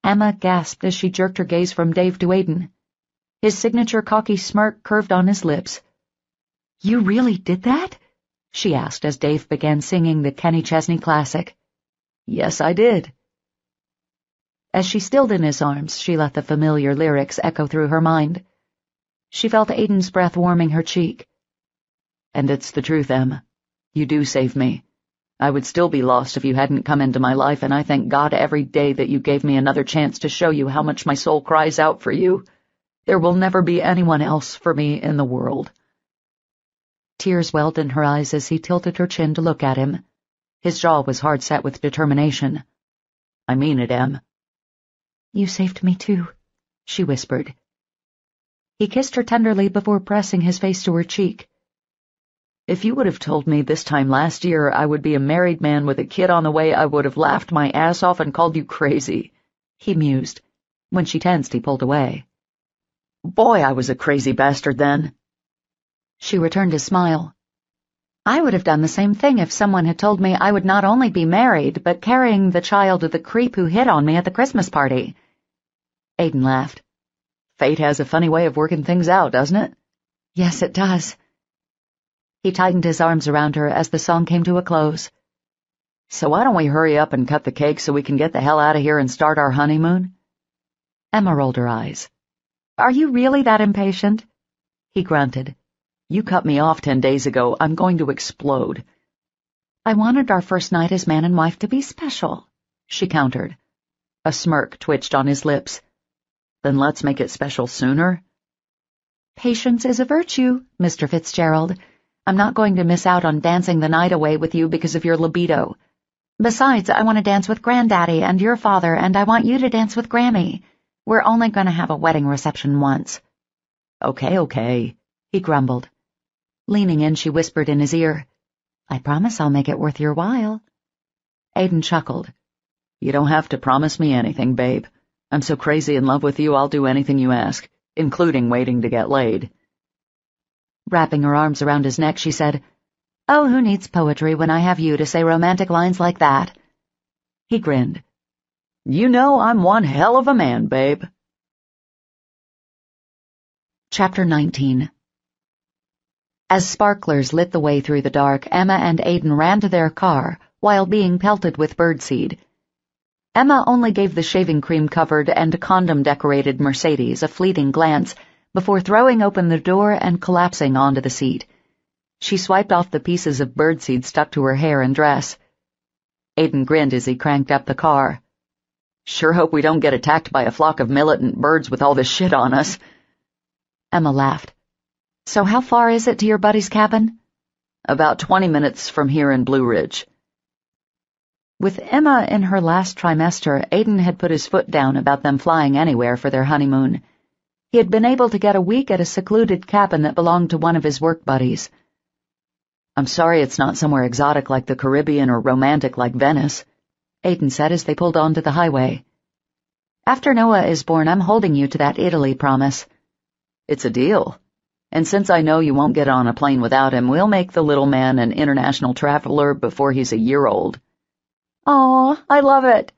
Emma gasped as she jerked her gaze from Dave to Aiden. His signature cocky smirk curved on his lips. You really did that? She asked as Dave began singing the Kenny Chesney classic. Yes, I did. As she stilled in his arms, she let the familiar lyrics echo through her mind. She felt Aiden's breath warming her cheek. And it's the truth, Em. You do save me. I would still be lost if you hadn't come into my life, and I thank God every day that you gave me another chance to show you how much my soul cries out for you. There will never be anyone else for me in the world. Tears welled in her eyes as he tilted her chin to look at him. His jaw was hard set with determination. I mean it, Em. You saved me too, she whispered. He kissed her tenderly before pressing his face to her cheek. If you would have told me this time last year I would be a married man with a kid on the way, I would have laughed my ass off and called you crazy, he mused. When she tensed, he pulled away. Boy, I was a crazy bastard then. She returned his smile. I would have done the same thing if someone had told me I would not only be married, but carrying the child of the creep who hit on me at the Christmas party. Aiden laughed. Fate has a funny way of working things out, doesn't it? Yes, it does. He tightened his arms around her as the song came to a close. So why don't we hurry up and cut the cake so we can get the hell out of here and start our honeymoon? Emma rolled her eyes. Are you really that impatient? He grunted. You cut me off 10 days ago. I'm going to explode. I wanted our first night as man and wife to be special, she countered. A smirk twitched on his lips. Then let's make it special sooner. Patience is a virtue, Mr. Fitzgerald. I'm not going to miss out on dancing the night away with you because of your libido. Besides, I want to dance with Granddaddy and your father, and I want you to dance with Grammy. We're only going to have a wedding reception once. Okay, he grumbled. Leaning in, she whispered in his ear, I promise I'll make it worth your while. Aiden chuckled. You don't have to promise me anything, babe. I'm so crazy in love with you, I'll do anything you ask, including waiting to get laid. Wrapping her arms around his neck, she said, Oh, who needs poetry when I have you to say romantic lines like that? He grinned. You know I'm one hell of a man, babe. Chapter 19. As sparklers lit the way through the dark, Emma and Aiden ran to their car while being pelted with birdseed. Emma only gave the shaving cream-covered and condom-decorated Mercedes a fleeting glance before throwing open the door and collapsing onto the seat. She swiped off the pieces of birdseed stuck to her hair and dress. Aiden grinned as he cranked up the car. Sure hope we don't get attacked by a flock of militant birds with all this shit on us. Emma laughed. So how far is it to your buddy's cabin? About 20 minutes from here in Blue Ridge. With Emma in her last trimester, Aiden had put his foot down about them flying anywhere for their honeymoon. He had been able to get a week at a secluded cabin that belonged to one of his work buddies. I'm sorry it's not somewhere exotic like the Caribbean or romantic like Venice, Aiden said as they pulled onto the highway. After Noah is born, I'm holding you to that Italy promise. It's a deal. And since I know you won't get on a plane without him, we'll make the little man an international traveler before he's a year old. Aw, I love it.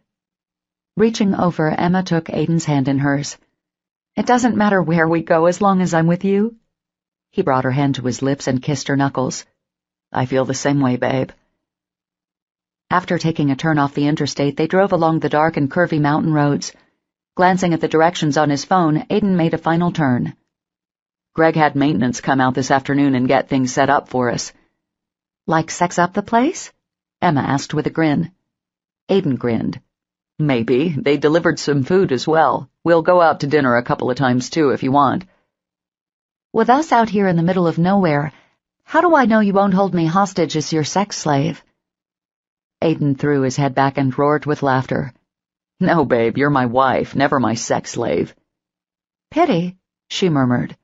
Reaching over, Emma took Aiden's hand in hers. It doesn't matter where we go as long as I'm with you. He brought her hand to his lips and kissed her knuckles. I feel the same way, babe. After taking a turn off the interstate, they drove along the dark and curvy mountain roads. Glancing at the directions on his phone, Aiden made a final turn. Greg had maintenance come out this afternoon and get things set up for us. Like sex up the place? Emma asked with a grin. Aiden grinned. Maybe. They delivered some food as well. We'll go out to dinner a couple of times too if you want. With us out here in the middle of nowhere, how do I know you won't hold me hostage as your sex slave? Aiden threw his head back and roared with laughter. No, babe, you're my wife, never my sex slave. Pity, she murmured.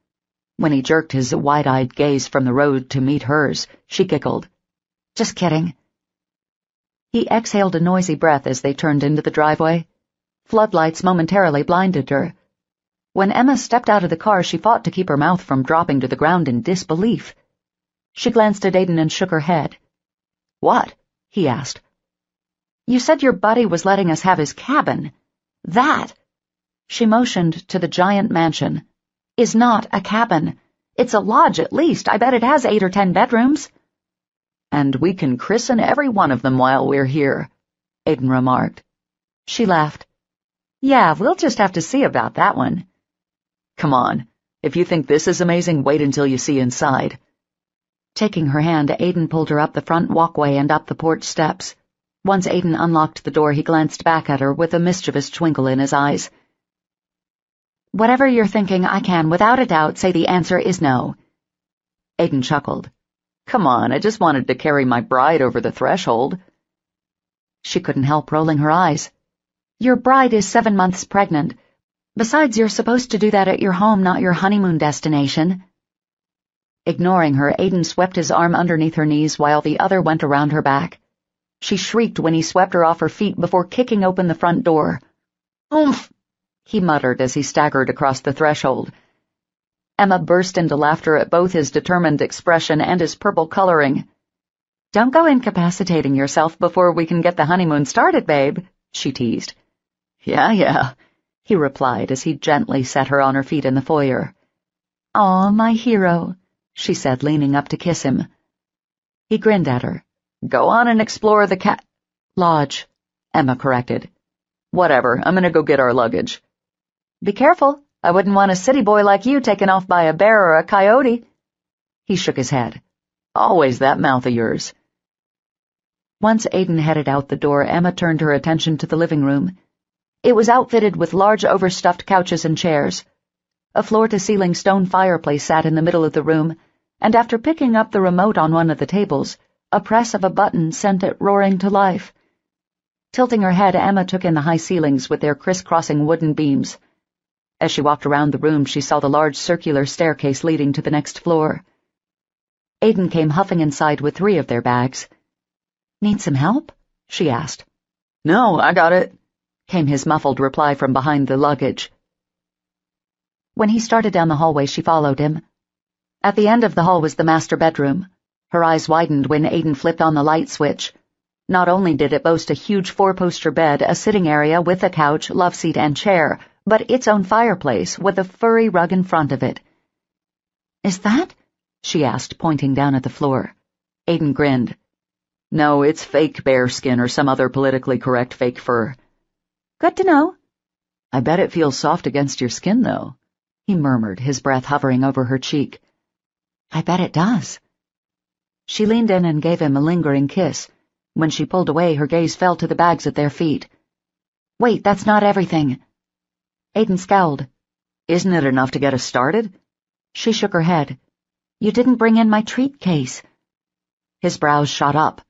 When he jerked his wide-eyed gaze from the road to meet hers, she giggled. Just kidding. He exhaled a noisy breath as they turned into the driveway. Floodlights momentarily blinded her. When Emma stepped out of the car, she fought to keep her mouth from dropping to the ground in disbelief. She glanced at Aiden and shook her head. What? He asked. You said your buddy was letting us have his cabin. That, she motioned to the giant mansion, is not a cabin. It's a lodge at least. I bet it has 8 or 10 bedrooms. And we can christen every one of them while we're here, Aiden remarked. She laughed. Yeah, we'll just have to see about that one. Come on. If you think this is amazing, wait until you see inside. Taking her hand, Aiden pulled her up the front walkway and up the porch steps. Once Aiden unlocked the door, he glanced back at her with a mischievous twinkle in his eyes. Whatever you're thinking, I can, without a doubt, say the answer is no. Aiden chuckled. Come on, I just wanted to carry my bride over the threshold. She couldn't help rolling her eyes. Your bride is 7 months pregnant. Besides, you're supposed to do that at your home, not your honeymoon destination. Ignoring her, Aiden swept his arm underneath her knees while the other went around her back. She shrieked when he swept her off her feet before kicking open the front door. Oomph! He muttered as he staggered across the threshold. Emma burst into laughter at both his determined expression and his purple coloring. Don't go incapacitating yourself before we can get the honeymoon started, babe, she teased. Yeah, he replied as he gently set her on her feet in the foyer. Aw, my hero, she said, leaning up to kiss him. He grinned at her. Go on and explore the lodge, Emma corrected. Whatever, I'm gonna go get our luggage. Be careful, I wouldn't want a city boy like you taken off by a bear or a coyote. He shook his head. Always that mouth of yours. Once Aiden headed out the door, Emma turned her attention to the living room. It was outfitted with large overstuffed couches and chairs. A floor-to-ceiling stone fireplace sat in the middle of the room, and after picking up the remote on one of the tables, a press of a button sent it roaring to life. Tilting her head, Emma took in the high ceilings with their criss-crossing wooden beams. As she walked around the room, she saw the large circular staircase leading to the next floor. Aiden came huffing inside with 3 of their bags. "Need some help?" she asked. "No, I got it," came his muffled reply from behind the luggage. When he started down the hallway, she followed him. At the end of the hall was the master bedroom. Her eyes widened when Aiden flipped on the light switch. Not only did it boast a huge 4-poster bed, a sitting area with a couch, love seat, and chair, but its own fireplace with a furry rug in front of it. "Is that?" she asked, pointing down at the floor. Aiden grinned. "No, it's fake bear skin or some other politically correct fake fur." "Good to know." "I bet it feels soft against your skin, though," he murmured, his breath hovering over her cheek. "I bet it does." She leaned in and gave him a lingering kiss. When she pulled away, her gaze fell to the bags at their feet. "Wait, that's not everything." Aiden scowled. "Isn't it enough to get us started?" She shook her head. "You didn't bring in my treat case." His brows shot up.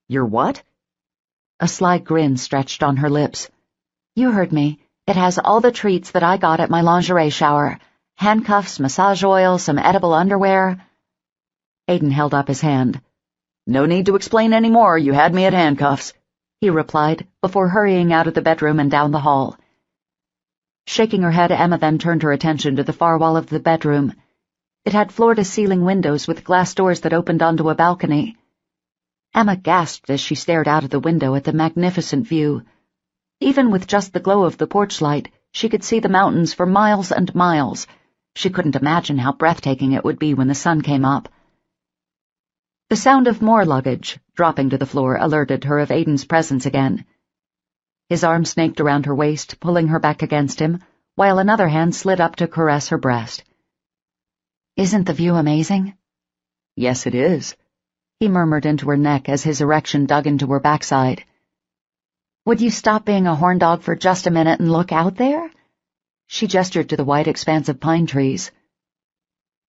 "Your what?" A sly grin stretched on her lips. "You heard me. It has all the treats that I got at my lingerie shower. Handcuffs, massage oil, some edible underwear." Aiden held up his hand. "No need to explain any more. You had me at handcuffs," he replied, before hurrying out of the bedroom and down the hall. Shaking her head, Emma then turned her attention to the far wall of the bedroom. It had floor-to-ceiling windows with glass doors that opened onto a balcony. Emma gasped as she stared out of the window at the magnificent view. Even with just the glow of the porch light, she could see the mountains for miles and miles. She couldn't imagine how breathtaking it would be when the sun came up. The sound of more luggage, dropping to the floor, alerted her of Aiden's presence again. His arm snaked around her waist, pulling her back against him, while another hand slid up to caress her breast. "Isn't the view amazing?" "Yes, it is," he murmured into her neck as his erection dug into her backside. "Would you stop being a horn dog for just a minute and look out there?" She gestured to the wide expanse of pine trees.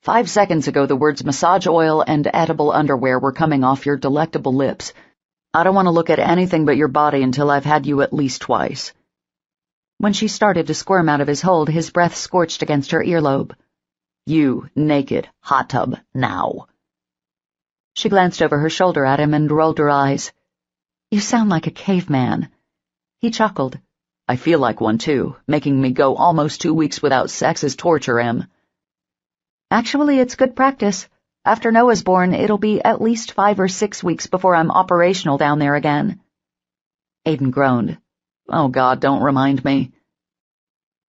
5 seconds ago, the words massage oil and edible underwear were coming off your delectable lips. I don't want to look at anything but your body until I've had you at least twice. When she started to squirm out of his hold, his breath scorched against her earlobe. "You, naked, hot tub, now." She glanced over her shoulder at him and rolled her eyes. "You sound like a caveman." He chuckled. "I feel like one, too. Making me go almost 2 weeks without sex is torture, Em." "Actually, it's good practice. After Noah's born, it'll be at least 5 or 6 weeks before I'm operational down there again." Aiden groaned. "Oh, God, don't remind me."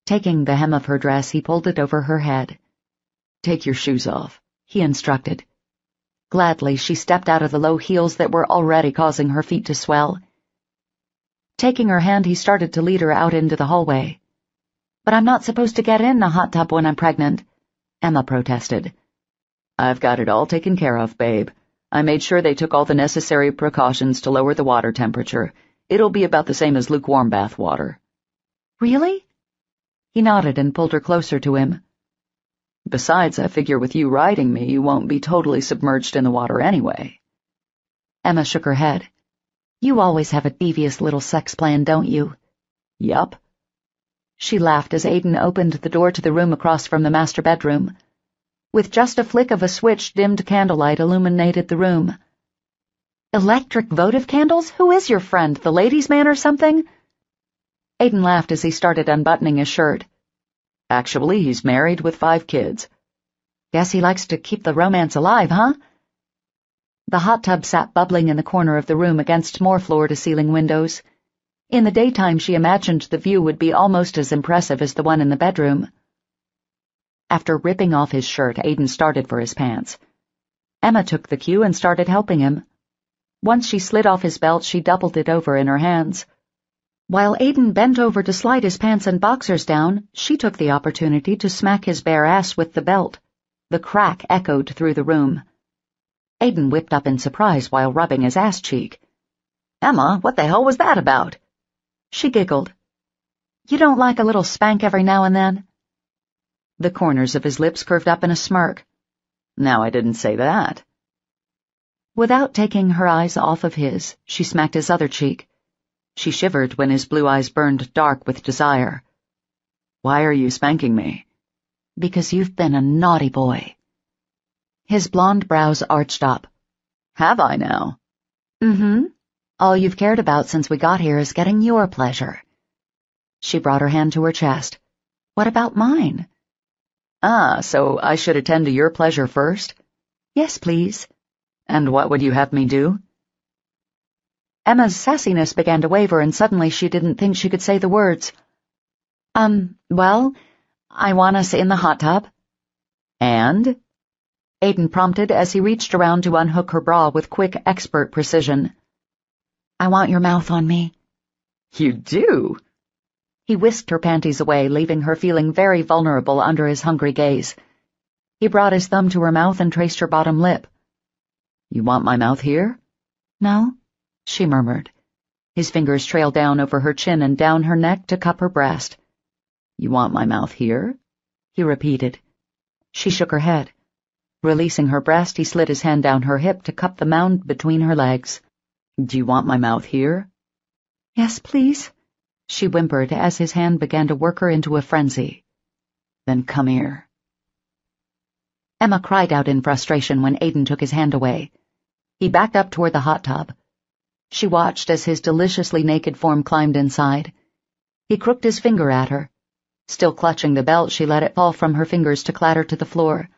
Taking the hem of her dress, he pulled it over her head. "Take your shoes off," he instructed. Gladly, she stepped out of the low heels that were already causing her feet to swell. Taking her hand, he started to lead her out into the hallway. "But I'm not supposed to get in the hot tub when I'm pregnant," Emma protested. "I've got it all taken care of, babe. I made sure they took all the necessary precautions to lower the water temperature. It'll be about the same as lukewarm bath water." "Really?" He nodded and pulled her closer to him. "Besides, I figure with you riding me, you won't be totally submerged in the water anyway." Emma shook her head. "You always have a devious little sex plan, don't you?" "Yup." She laughed as Aiden opened the door to the room across from the master bedroom. With just a flick of a switch, dimmed candlelight illuminated the room. "Electric votive candles? Who is your friend, the ladies' man or something?" Aiden laughed as he started unbuttoning his shirt. "Actually, he's married with 5 kids. Guess he likes to keep the romance alive, huh?" The hot tub sat bubbling in the corner of the room against more floor-to-ceiling windows. In the daytime, she imagined the view would be almost as impressive as the one in the bedroom. After ripping off his shirt, Aiden started for his pants. Emma took the cue and started helping him. Once she slid off his belt, she doubled it over in her hands. While Aiden bent over to slide his pants and boxers down, she took the opportunity to smack his bare ass with the belt. The crack echoed through the room. Aiden whipped up in surprise while rubbing his ass cheek. Emma, what the hell was that about? She giggled. You don't like a little spank every now and then? The corners of his lips curved up in a smirk. Now I didn't say that. Without taking her eyes off of his, she smacked his other cheek. She shivered when his blue eyes burned dark with desire. Why are you spanking me? Because you've been a naughty boy. His blonde brows arched up. Have I now? Mm-hmm. All you've cared about since we got here is getting your pleasure. She brought her hand to her chest. What about mine? Ah, so I should attend to your pleasure first? Yes, please. And what would you have me do? Emma's sassiness began to waver, and suddenly she didn't think she could say the words. Well, I want us in the hot tub. And? Aiden prompted as he reached around to unhook her bra with quick, expert precision. I want your mouth on me. You do? He whisked her panties away, leaving her feeling very vulnerable under his hungry gaze. He brought his thumb to her mouth and traced her bottom lip. You want my mouth here? No, she murmured. His fingers trailed down over her chin and down her neck to cup her breast. You want my mouth here? He repeated. She shook her head. Releasing her breast, he slid his hand down her hip to cup the mound between her legs. Do you want my mouth here? Yes, please, she whimpered as his hand began to work her into a frenzy. Then come here. Emma cried out in frustration when Aiden took his hand away. He backed up toward the hot tub. She watched as his deliciously naked form climbed inside. He crooked his finger at her. Still clutching the belt, she let it fall from her fingers to clatter to the floor.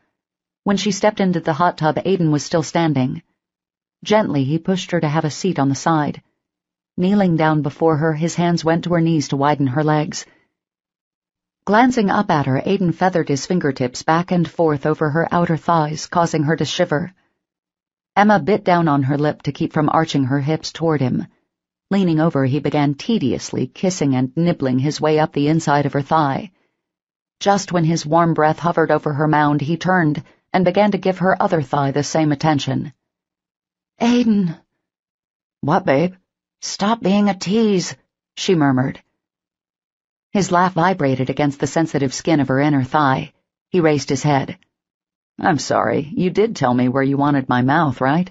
When she stepped into the hot tub, Aiden was still standing. Gently, he pushed her to have a seat on the side. Kneeling down before her, his hands went to her knees to widen her legs. Glancing up at her, Aiden feathered his fingertips back and forth over her outer thighs, causing her to shiver. Emma bit down on her lip to keep from arching her hips toward him. Leaning over, he began tediously kissing and nibbling his way up the inside of her thigh. Just when his warm breath hovered over her mound, he turned and began to give her other thigh the same attention. Aiden. What, babe? Stop being a tease, she murmured. His laugh vibrated against the sensitive skin of her inner thigh. He raised his head. I'm sorry, you did tell me where you wanted my mouth, right?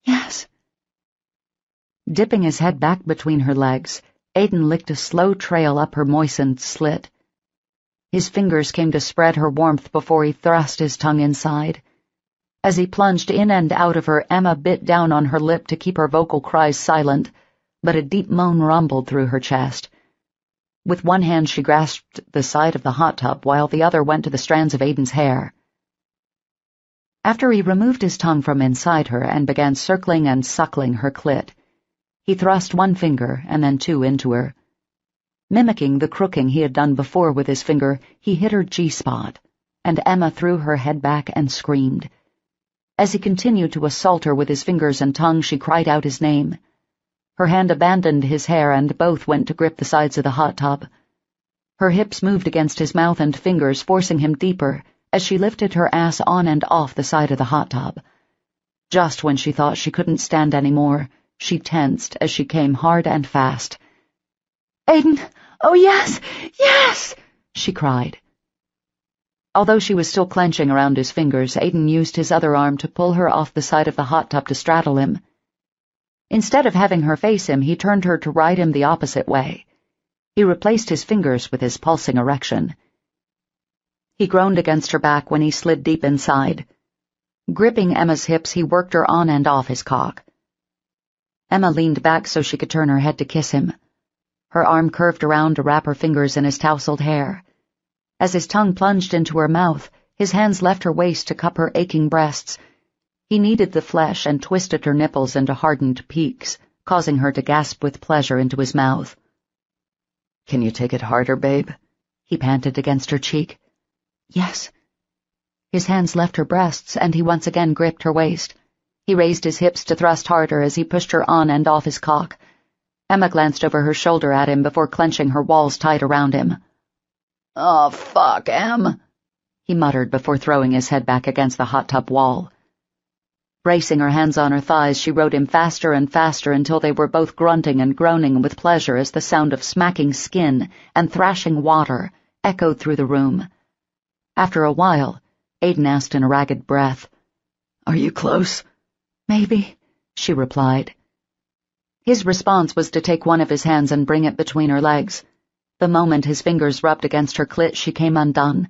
Yes. Dipping his head back between her legs, Aiden licked a slow trail up her moistened slit. His fingers came to spread her warmth before he thrust his tongue inside. As he plunged in and out of her, Emma bit down on her lip to keep her vocal cries silent, but a deep moan rumbled through her chest. With one hand she grasped the side of the hot tub while the other went to the strands of Aiden's hair. After he removed his tongue from inside her and began circling and suckling her clit, he thrust one finger and then two into her. Mimicking the crooking he had done before with his finger, he hit her G-spot, and Emma threw her head back and screamed. As he continued to assault her with his fingers and tongue, she cried out his name. Her hand abandoned his hair, and both went to grip the sides of the hot tub. Her hips moved against his mouth and fingers, forcing him deeper, as she lifted her ass on and off the side of the hot tub. Just when she thought she couldn't stand any more, she tensed as she came hard and fast. Aiden! Oh, yes! Yes! She cried. Although she was still clenching around his fingers, Aiden used his other arm to pull her off the side of the hot tub to straddle him. Instead of having her face him, he turned her to ride him the opposite way. He replaced his fingers with his pulsing erection. He groaned against her back when he slid deep inside. Gripping Emma's hips, he worked her on and off his cock. Emma leaned back so she could turn her head to kiss him. Her arm curved around to wrap her fingers in his tousled hair. As his tongue plunged into her mouth, his hands left her waist to cup her aching breasts. He kneaded the flesh and twisted her nipples into hardened peaks, causing her to gasp with pleasure into his mouth. Can you take it harder, babe? He panted against her cheek. Yes. His hands left her breasts, and he once again gripped her waist. He raised his hips to thrust harder as he pushed her on and off his cock. Emma glanced over her shoulder at him before clenching her walls tight around him. "Oh, fuck, Em," he muttered before throwing his head back against the hot tub wall. Bracing her hands on her thighs, she rode him faster and faster until they were both grunting and groaning with pleasure as the sound of smacking skin and thrashing water echoed through the room. After a while, Aiden asked in a ragged breath, "Are you close?" "Maybe," she replied. His response was to take one of his hands and bring it between her legs. The moment his fingers rubbed against her clit, she came undone.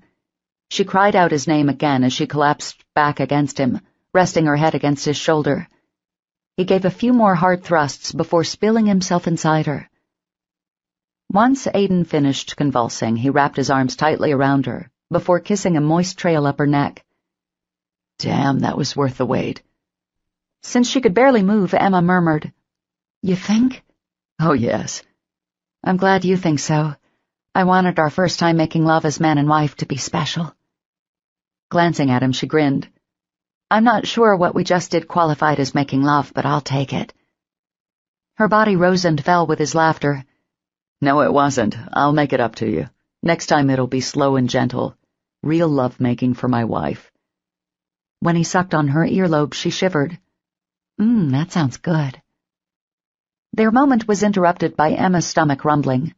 She cried out his name again as she collapsed back against him, resting her head against his shoulder. He gave a few more hard thrusts before spilling himself inside her. Once Aiden finished convulsing, he wrapped his arms tightly around her, before kissing a moist trail up her neck. "Damn, that was worth the wait." Since she could barely move, Emma murmured, "You think?" "Oh, yes." "I'm glad you think so. I wanted our first time making love as man and wife to be special." Glancing at him, she grinned. "I'm not sure what we just did qualified as making love, but I'll take it." Her body rose and fell with his laughter. "No, it wasn't. I'll make it up to you. Next time it'll be slow and gentle. Real love-making for my wife." When he sucked on her earlobe, she shivered. That sounds good." Their moment was interrupted by Emma's stomach rumbling.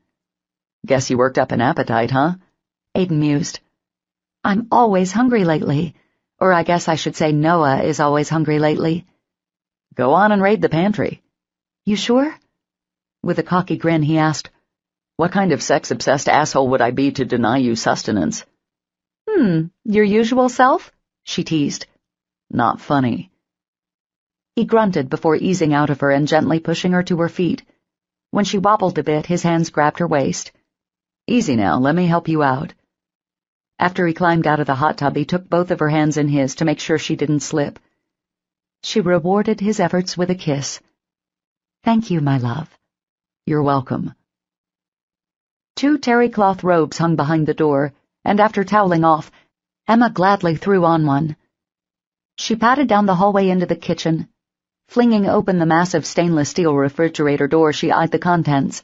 "Guess you worked up an appetite, huh?" Aiden mused. "I'm always hungry lately. Or I guess I should say Noah is always hungry lately." "Go on and raid the pantry." "You sure?" With a cocky grin, he asked, "What kind of sex-obsessed asshole would I be to deny you sustenance?" Your usual self?" she teased. "Not funny." He grunted before easing out of her and gently pushing her to her feet. When she wobbled a bit, his hands grabbed her waist. "Easy now, let me help you out." After he climbed out of the hot tub, he took both of her hands in his to make sure she didn't slip. She rewarded his efforts with a kiss. "Thank you, my love." "You're welcome." 2 terry cloth robes hung behind the door, and after toweling off, Emma gladly threw on one. She padded down the hallway into the kitchen. Flinging open the massive stainless steel refrigerator door, she eyed the contents.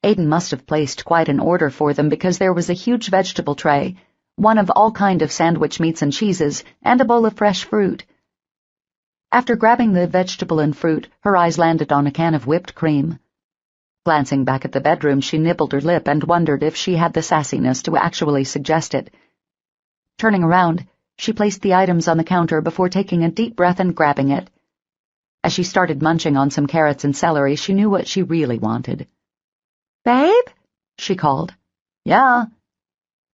Aiden must have placed quite an order for them because there was a huge vegetable tray, one of all kind of sandwich meats and cheeses, and a bowl of fresh fruit. After grabbing the vegetable and fruit, her eyes landed on a can of whipped cream. Glancing back at the bedroom, she nibbled her lip and wondered if she had the sassiness to actually suggest it. Turning around, she placed the items on the counter before taking a deep breath and grabbing it. As she started munching on some carrots and celery, she knew what she really wanted. "Babe?" she called. "Yeah?"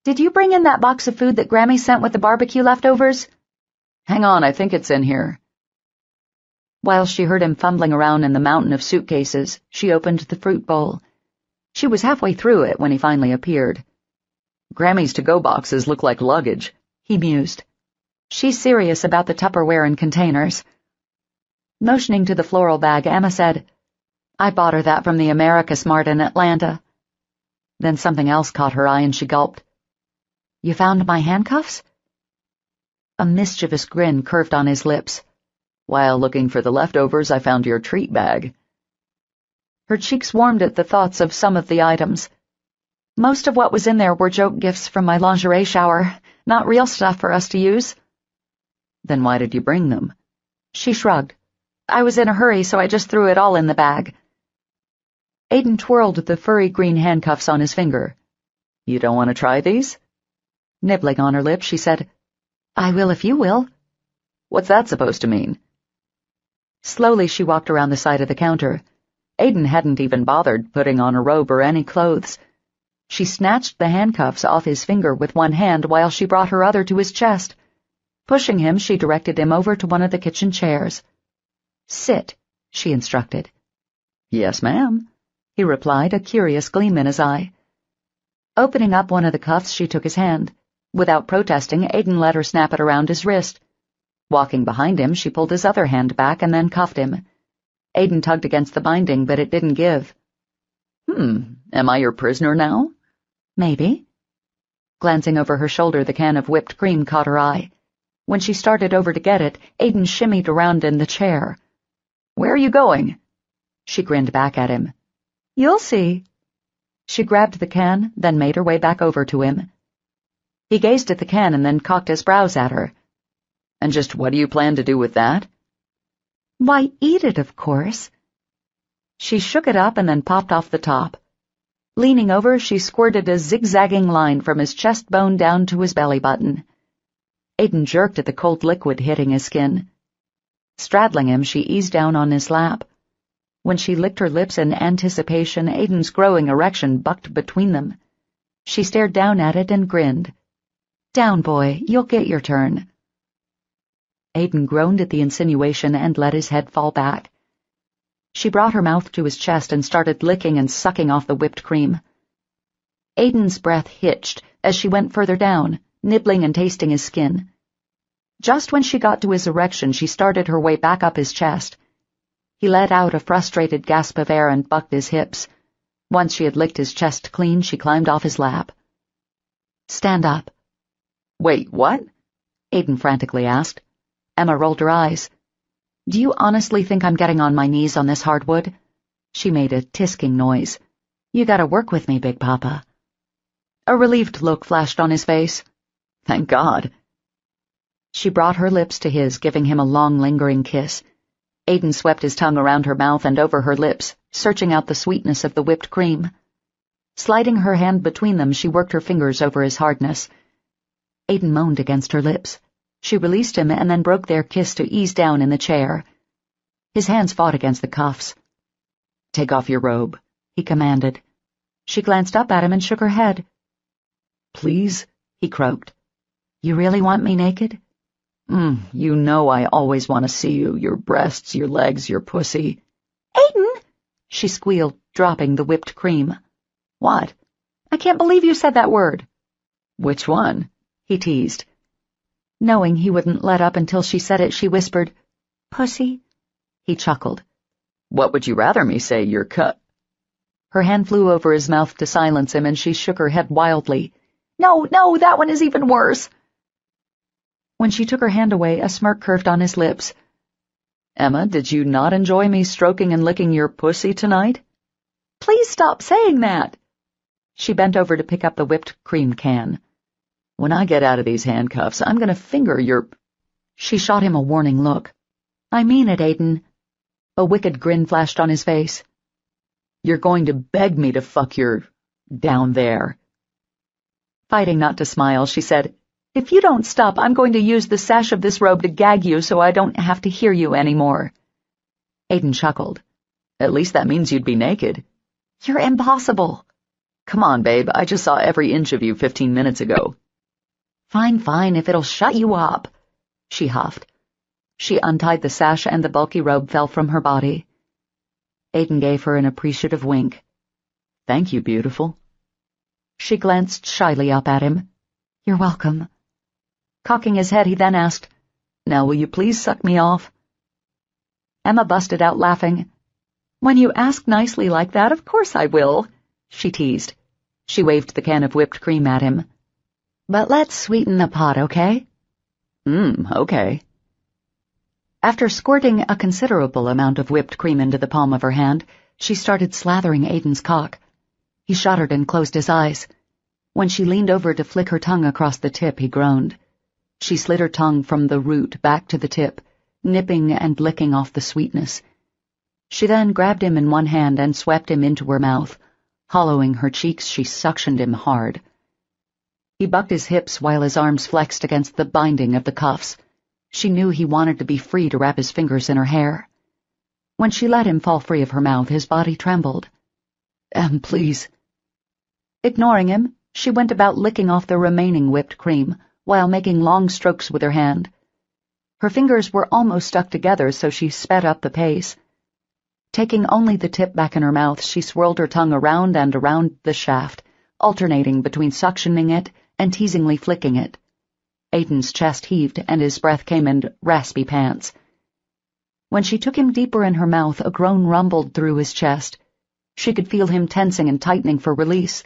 "Did you bring in that box of food that Grammy sent with the barbecue leftovers?" "Hang on, I think it's in here." While she heard him fumbling around in the mountain of suitcases, she opened the fruit bowl. She was halfway through it when he finally appeared. "Grammy's to-go boxes look like luggage," he mused. "She's serious about the Tupperware and containers." Motioning to the floral bag, Emma said, "I bought her that from the America Smart in Atlanta." Then something else caught her eye and she gulped. "You found my handcuffs?" A mischievous grin curved on his lips. "While looking for the leftovers, I found your treat bag." Her cheeks warmed at the thoughts of some of the items. "Most of what was in there were joke gifts from my lingerie shower, not real stuff for us to use." "Then why did you bring them?" She shrugged. "I was in a hurry, so I just threw it all in the bag." Aiden twirled the furry green handcuffs on his finger. "You don't want to try these?" Nibbling on her lip, she said, "I will if you will." "What's that supposed to mean?" Slowly she walked around the side of the counter. Aiden hadn't even bothered putting on a robe or any clothes. She snatched the handcuffs off his finger with one hand while she brought her other to his chest. Pushing him, she directed him over to one of the kitchen chairs. "Sit," she instructed. "Yes, ma'am," he replied, a curious gleam in his eye. Opening up one of the cuffs, she took his hand. Without protesting, Aiden let her snap it around his wrist. Walking behind him, she pulled his other hand back and then cuffed him. Aiden tugged against the binding, but it didn't give. Am I your prisoner now?" "Maybe." Glancing over her shoulder, the can of whipped cream caught her eye. When she started over to get it, Aiden shimmied around in the chair. "Where are you going?" She grinned back at him. You'll see. She grabbed the can, then made her way back over to him. He gazed at the can and then cocked his brows at her. And just what do you plan to do with that? Why, eat it, of course. She shook it up and then popped off the top. Leaning over, she squirted a zigzagging line from his chest bone down to his belly button. Aiden jerked at the cold liquid hitting his skin. Straddling him, she eased down on his lap. When she licked her lips in anticipation, Aiden's growing erection bucked between them. She stared down at it and grinned. Down, boy, you'll get your turn. Aiden groaned at the insinuation and let his head fall back. She brought her mouth to his chest and started licking and sucking off the whipped cream. Aiden's breath hitched as she went further down, nibbling and tasting his skin. Just when she got to his erection, she started her way back up his chest. He let out a frustrated gasp of air and bucked his hips. Once she had licked his chest clean, she climbed off his lap. Stand up. Wait, what? Aiden frantically asked. Emma rolled her eyes. Do you honestly think I'm getting on my knees on this hardwood? She made a tisking noise. You gotta work with me, Big Papa. A relieved look flashed on his face. Thank God. She brought her lips to his, giving him a long, lingering kiss. Aiden swept his tongue around her mouth and over her lips, searching out the sweetness of the whipped cream. Sliding her hand between them, she worked her fingers over his hardness. Aiden moaned against her lips. She released him and then broke their kiss to ease down in the chair. His hands fought against the cuffs. Take off your robe, he commanded. She glanced up at him and shook her head. Please, he croaked. You really want me naked? You know I always want to see you, your breasts, your legs, your pussy. Aiden! She squealed, dropping the whipped cream. What? I can't believe you said that word. Which one? He teased. Knowing he wouldn't let up until she said it, she whispered, Pussy? He chuckled. What would you rather me say, your cut? Her hand flew over his mouth to silence him, and she shook her head wildly. No, that one is even worse. When she took her hand away, a smirk curved on his lips. Emma, did you not enjoy me stroking and licking your pussy tonight? Please stop saying that. She bent over to pick up the whipped cream can. When I get out of these handcuffs, I'm going to finger your... She shot him a warning look. I mean it, Aiden. A wicked grin flashed on his face. You're going to beg me to fuck your... down there. Fighting not to smile, she said, If you don't stop, I'm going to use the sash of this robe to gag you so I don't have to hear you anymore. Aiden chuckled. At least that means you'd be naked. You're impossible. Come on, babe, I just saw every inch of you 15 minutes ago. Fine, if it'll shut you up, she huffed. She untied the sash and the bulky robe fell from her body. Aiden gave her an appreciative wink. Thank you, beautiful. She glanced shyly up at him. You're welcome. Cocking his head, he then asked, Now will you please suck me off? Emma busted out laughing. When you ask nicely like that, of course I will, she teased. She waved the can of whipped cream at him. But let's sweeten the pot, okay? Okay. After squirting a considerable amount of whipped cream into the palm of her hand, she started slathering Aiden's cock. He shuddered and closed his eyes. When she leaned over to flick her tongue across the tip, he groaned. She slid her tongue from the root back to the tip, nipping and licking off the sweetness. She then grabbed him in one hand and swept him into her mouth. Hollowing her cheeks, she suctioned him hard. He bucked his hips while his arms flexed against the binding of the cuffs. She knew he wanted to be free to wrap his fingers in her hair. When she let him fall free of her mouth, his body trembled. Please. Ignoring him, she went about licking off the remaining whipped cream, while making long strokes with her hand. Her fingers were almost stuck together, so she sped up the pace. Taking only the tip back in her mouth, she swirled her tongue around and around the shaft, alternating between suctioning it and teasingly flicking it. Aiden's chest heaved, and his breath came in raspy pants. When she took him deeper in her mouth, a groan rumbled through his chest. She could feel him tensing and tightening for release.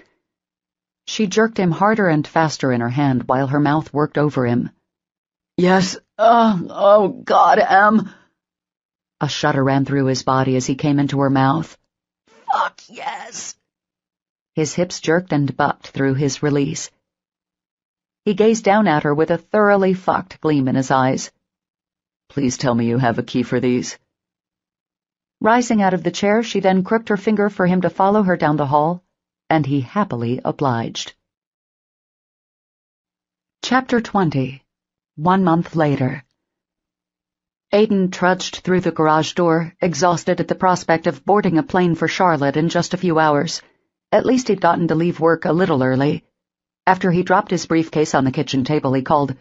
She jerked him harder and faster in her hand while her mouth worked over him. Yes, oh God, A shudder ran through his body as he came into her mouth. Fuck yes! His hips jerked and bucked through his release. He gazed down at her with a thoroughly fucked gleam in his eyes. Please tell me you have a key for these. Rising out of the chair, she then crooked her finger for him to follow her down the hall, and he happily obliged. Chapter 20. 1 month later. Aiden trudged through the garage door, exhausted at the prospect of boarding a plane for Charlotte in just a few hours. At least he'd gotten to leave work a little early. After he dropped his briefcase on the kitchen table, he called,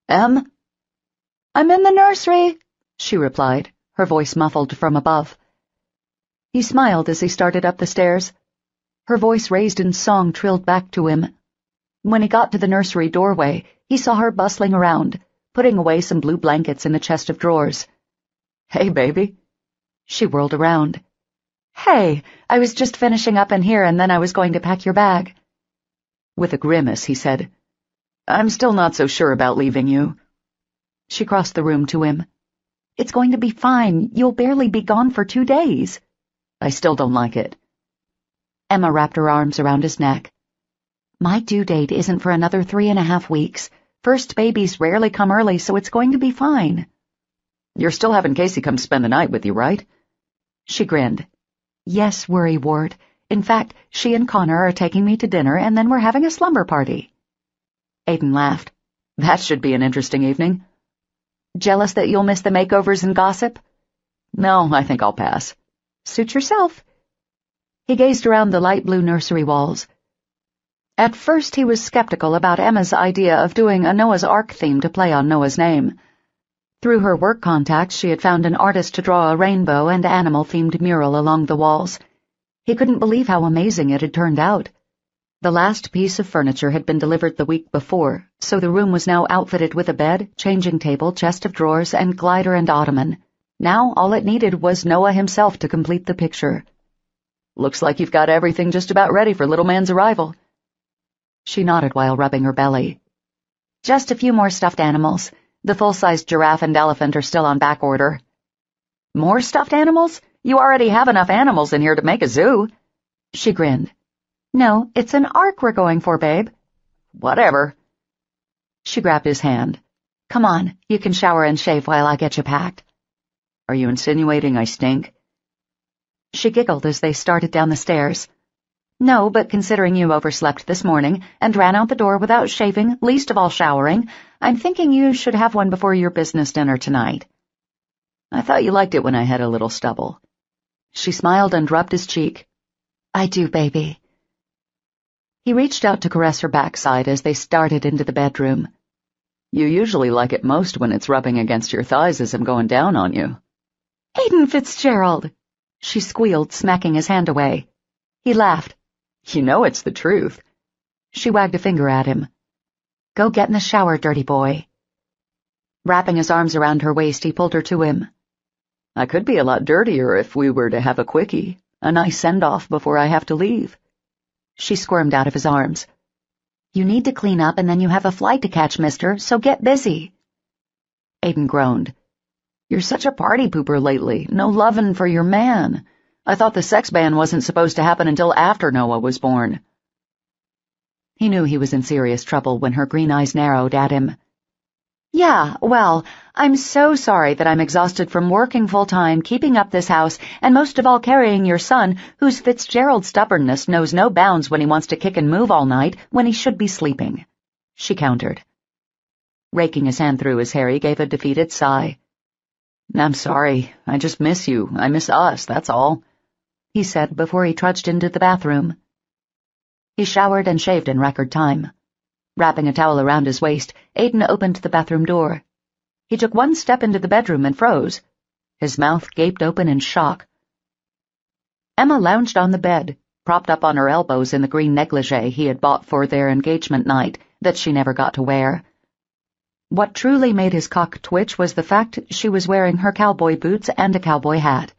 "Em?" "I'm in the nursery," she replied, her voice muffled from above. He smiled as he started up the stairs. Her voice raised in song trilled back to him. When he got to the nursery doorway, he saw her bustling around, putting away some blue blankets in the chest of drawers. "Hey, baby." She whirled around. "Hey, I was just finishing up in here and then I was going to pack your bag." With a grimace, he said, "I'm still not so sure about leaving you." She crossed the room to him. "It's going to be fine. You'll barely be gone for 2 days." "I still don't like it." Emma wrapped her arms around his neck. "My due date isn't for another 3.5 weeks. First babies rarely come early, so it's going to be fine." "You're still having Casey come spend the night with you, right?" She grinned. "Yes, worrywart. In fact, she and Connor are taking me to dinner, and then we're having a slumber party." Aiden laughed. "That should be an interesting evening." "Jealous that you'll miss the makeovers and gossip?" "No, I think I'll pass." "Suit yourself." He gazed around the light blue nursery walls. At first he was skeptical about Emma's idea of doing a Noah's Ark theme to play on Noah's name. Through her work contacts, she had found an artist to draw a rainbow and animal-themed mural along the walls. He couldn't believe how amazing it had turned out. The last piece of furniture had been delivered the week before, so the room was now outfitted with a bed, changing table, chest of drawers, and glider and ottoman. Now all it needed was Noah himself to complete the picture. "Looks like you've got everything just about ready for little man's arrival." She nodded while rubbing her belly. "Just a few more stuffed animals. The full-sized giraffe and elephant are still on back order." "More stuffed animals? You already have enough animals in here to make a zoo." She grinned. "No, it's an ark we're going for, babe." "Whatever." She grabbed his hand. "Come on, you can shower and shave while I get you packed." "Are you insinuating I stink?" She giggled as they started down the stairs. "No, but considering you overslept this morning and ran out the door without shaving, least of all showering, I'm thinking you should have one before your business dinner tonight." "I thought you liked it when I had a little stubble." She smiled and rubbed his cheek. "I do, baby." He reached out to caress her backside as they started into the bedroom. "You usually like it most when it's rubbing against your thighs as I'm going down on you." "Aiden Fitzgerald!" She squealed, smacking his hand away. He laughed. "You know it's the truth." She wagged a finger at him. "Go get in the shower, dirty boy." Wrapping his arms around her waist, he pulled her to him. "I could be a lot dirtier if we were to have a quickie, a nice send-off before I have to leave." She squirmed out of his arms. "You need to clean up and then you have a flight to catch, mister, so get busy." Aiden groaned. "You're such a party pooper lately. No lovin' for your man. I thought the sex ban wasn't supposed to happen until after Noah was born." He knew he was in serious trouble when her green eyes narrowed at him. "Yeah, well, I'm so sorry that I'm exhausted from working full-time, keeping up this house, and most of all carrying your son, whose Fitzgerald stubbornness knows no bounds when he wants to kick and move all night when he should be sleeping," she countered. Raking his hand through his hair, he gave a defeated sigh. "I'm sorry. I just miss you. I miss us, that's all," he said before he trudged into the bathroom. He showered and shaved in record time. Wrapping a towel around his waist, Aiden opened the bathroom door. He took one step into the bedroom and froze. His mouth gaped open in shock. Emma lounged on the bed, propped up on her elbows in the green negligee he had bought for their engagement night that she never got to wear. What truly made his cock twitch was the fact she was wearing her cowboy boots and a cowboy hat.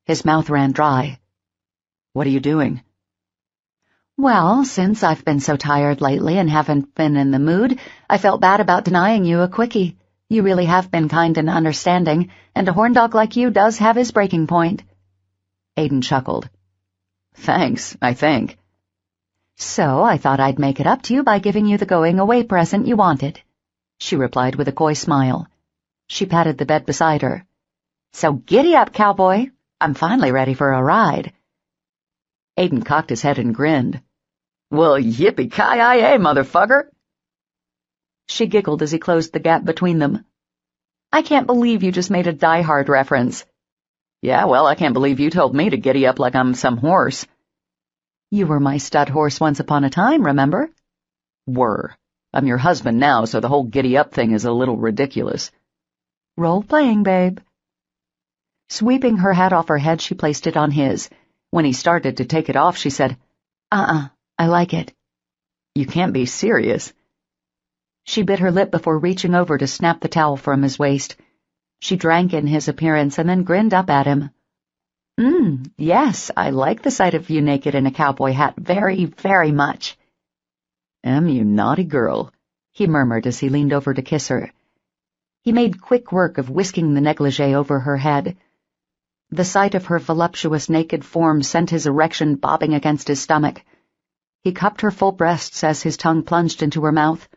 His mouth ran dry. "What are you doing?" "Well, since I've been so tired lately and haven't been in the mood, I felt bad about denying you a quickie. You really have been kind and understanding, and a horn dog like you does have his breaking point." Aiden chuckled. Thanks, I think. So I thought I'd make it up to you by giving you the going-away present you wanted, she replied with a coy smile. She patted the bed beside her. So giddy up, cowboy. I'm finally ready for a ride. Aiden cocked his head and grinned. Well, yippee-ki-yay, motherfucker! She giggled as he closed the gap between them. I can't believe you just made a Die Hard reference. Yeah, well, I can't believe you told me to giddy up like I'm some horse. You were my stud horse once upon a time, remember? Were. I'm your husband now, so the whole giddy-up thing is a little ridiculous. Role-playing, babe. Sweeping her hat off her head, she placed it on his. When he started to take it off, she said, I like it. You can't be serious. She bit her lip before reaching over to snap the towel from his waist. She drank in his appearance and then grinned up at him. Yes, I like the sight of you naked in a cowboy hat very, very much. You naughty girl, he murmured as he leaned over to kiss her. He made quick work of whisking the negligee over her head. The sight of her voluptuous naked form sent his erection bobbing against his stomach. He cupped her full breasts as his tongue plunged into her mouth.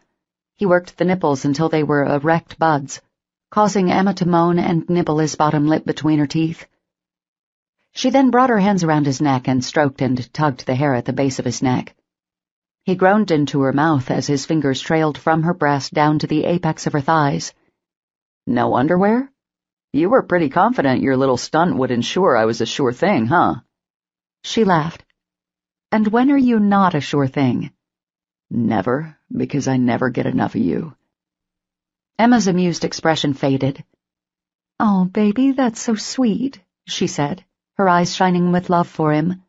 He worked the nipples until they were erect buds, causing Emma to moan and nibble his bottom lip between her teeth. She then brought her hands around his neck and stroked and tugged the hair at the base of his neck. He groaned into her mouth as his fingers trailed from her breast down to the apex of her thighs. No underwear? You were pretty confident your little stunt would ensure I was a sure thing, huh? She laughed. And when are you not a sure thing? Never, because I never get enough of you. Emma's amused expression faded. Oh, baby, that's so sweet, she said, her eyes shining with love for him.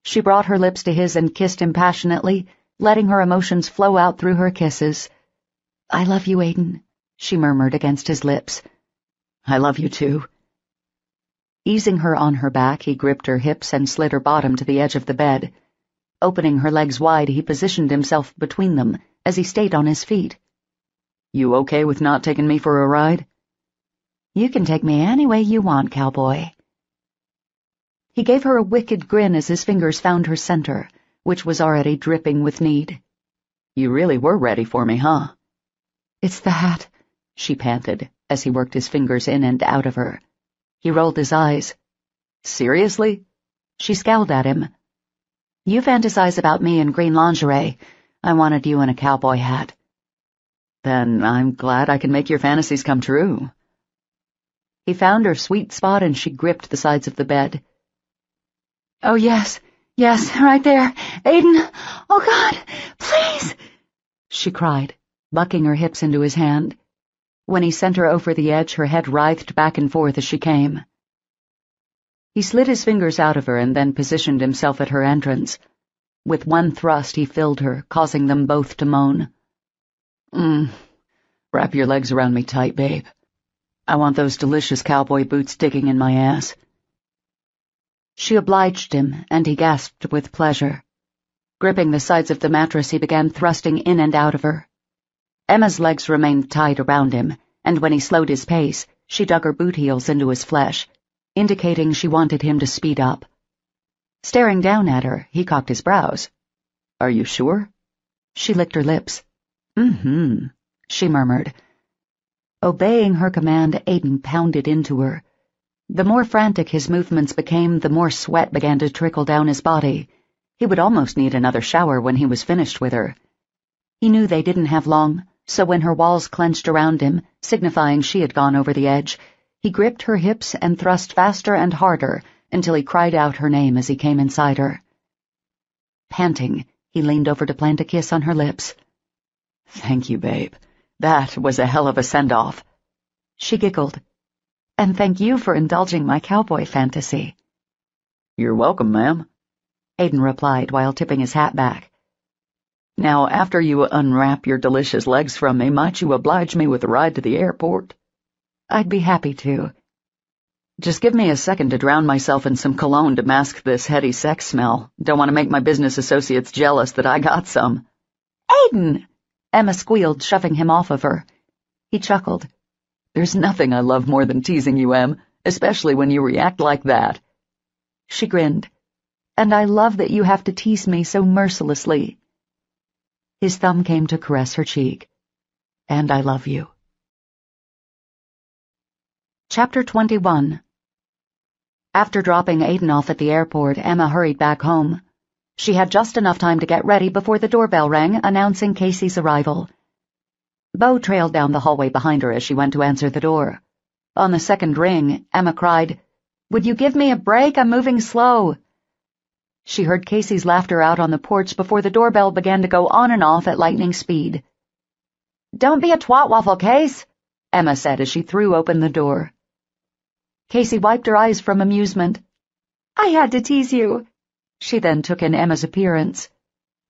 She brought her lips to his and kissed him passionately, letting her emotions flow out through her kisses. I love you, Aiden, she murmured against his lips. I love you too. Easing her on her back, he gripped her hips and slid her bottom to the edge of the bed. Opening her legs wide, he positioned himself between them as he stayed on his feet. You okay with not taking me for a ride? You can take me any way you want, cowboy. He gave her a wicked grin as his fingers found her center, which was already dripping with need. You really were ready for me, huh? It's the hat, she panted as he worked his fingers in and out of her. He rolled his eyes. Seriously? She scowled at him. You fantasize about me in green lingerie. I wanted you in a cowboy hat. Then I'm glad I can make your fantasies come true. He found her sweet spot and she gripped the sides of the bed. Oh, yes, right there. Aiden, oh God, please, she cried, bucking her hips into his hand. When he sent her over the edge, her head writhed back and forth as she came. He slid his fingers out of her and then positioned himself at her entrance. With one thrust, he filled her, causing them both to moan. Wrap your legs around me tight, babe. I want those delicious cowboy boots digging in my ass. She obliged him, and he gasped with pleasure. Gripping the sides of the mattress, he began thrusting in and out of her. Emma's legs remained tied around him, and when he slowed his pace, she dug her boot heels into his flesh, indicating she wanted him to speed up. Staring down at her, he cocked his brows. Are you sure? She licked her lips. She murmured. Obeying her command, Aiden pounded into her. The more frantic his movements became, the more sweat began to trickle down his body. He would almost need another shower when he was finished with her. He knew they didn't have long, so when her walls clenched around him, signifying she had gone over the edge, he gripped her hips and thrust faster and harder until he cried out her name as he came inside her. Panting, he leaned over to plant a kiss on her lips. Thank you, babe. That was a hell of a send-off. She giggled. And thank you for indulging my cowboy fantasy. You're welcome, ma'am, Aiden replied while tipping his hat back. Now, after you unwrap your delicious legs from me, might you oblige me with a ride to the airport? I'd be happy to. Just give me a second to drown myself in some cologne to mask this heady sex smell. Don't want to make my business associates jealous that I got some. Aiden! Emma squealed, shoving him off of her. He chuckled. There's nothing I love more than teasing you, Em, especially when you react like that. She grinned. and I love that you have to tease me so mercilessly. His thumb came to caress her cheek. And I love you. Chapter 21. After dropping Aiden off at the airport, Emma hurried back home. She had just enough time to get ready before the doorbell rang, announcing Casey's arrival. Bo trailed down the hallway behind her as she went to answer the door. On the second ring, Emma cried, "Would you give me a break? I'm moving slow." She heard Casey's laughter out on the porch before the doorbell began to go on and off at lightning speed. "Don't be a twat-waffle, Case," Emma said as she threw open the door. Casey wiped her eyes from amusement. "I had to tease you." She then took in Emma's appearance.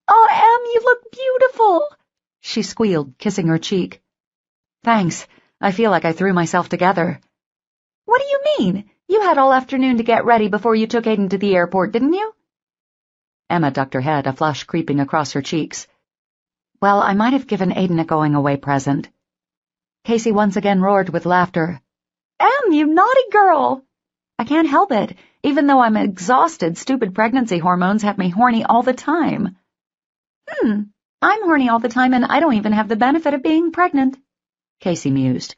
"Oh, Em, you look beautiful," she squealed, kissing her cheek. "Thanks. I feel like I threw myself together." "What do you mean? You had all afternoon to get ready before you took Aiden to the airport, didn't you?" Emma ducked her head, a flush creeping across her cheeks. "Well, I might have given Aiden a going-away present." Casey once again roared with laughter. "Em, you naughty girl!" "I can't help it. Even though I'm exhausted, stupid pregnancy hormones have me horny all the time." I'm horny all the time and I don't even have the benefit of being pregnant," Casey mused.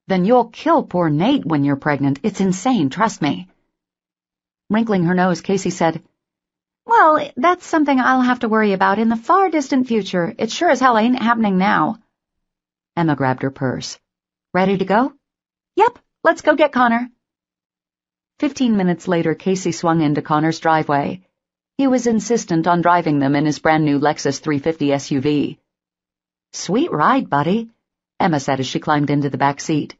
"Then you'll kill poor Nate when you're pregnant. It's insane, trust me." Wrinkling her nose, Casey said, "Well, that's something I'll have to worry about in the far distant future. It sure as hell ain't happening now." Emma grabbed her purse. "Ready to go?" "Yep, let's go get Connor." 15 minutes later, Casey swung into Connor's driveway. He was insistent on driving them in his brand-new Lexus 350 SUV. "Sweet ride, buddy," Emma said as she climbed into the back seat.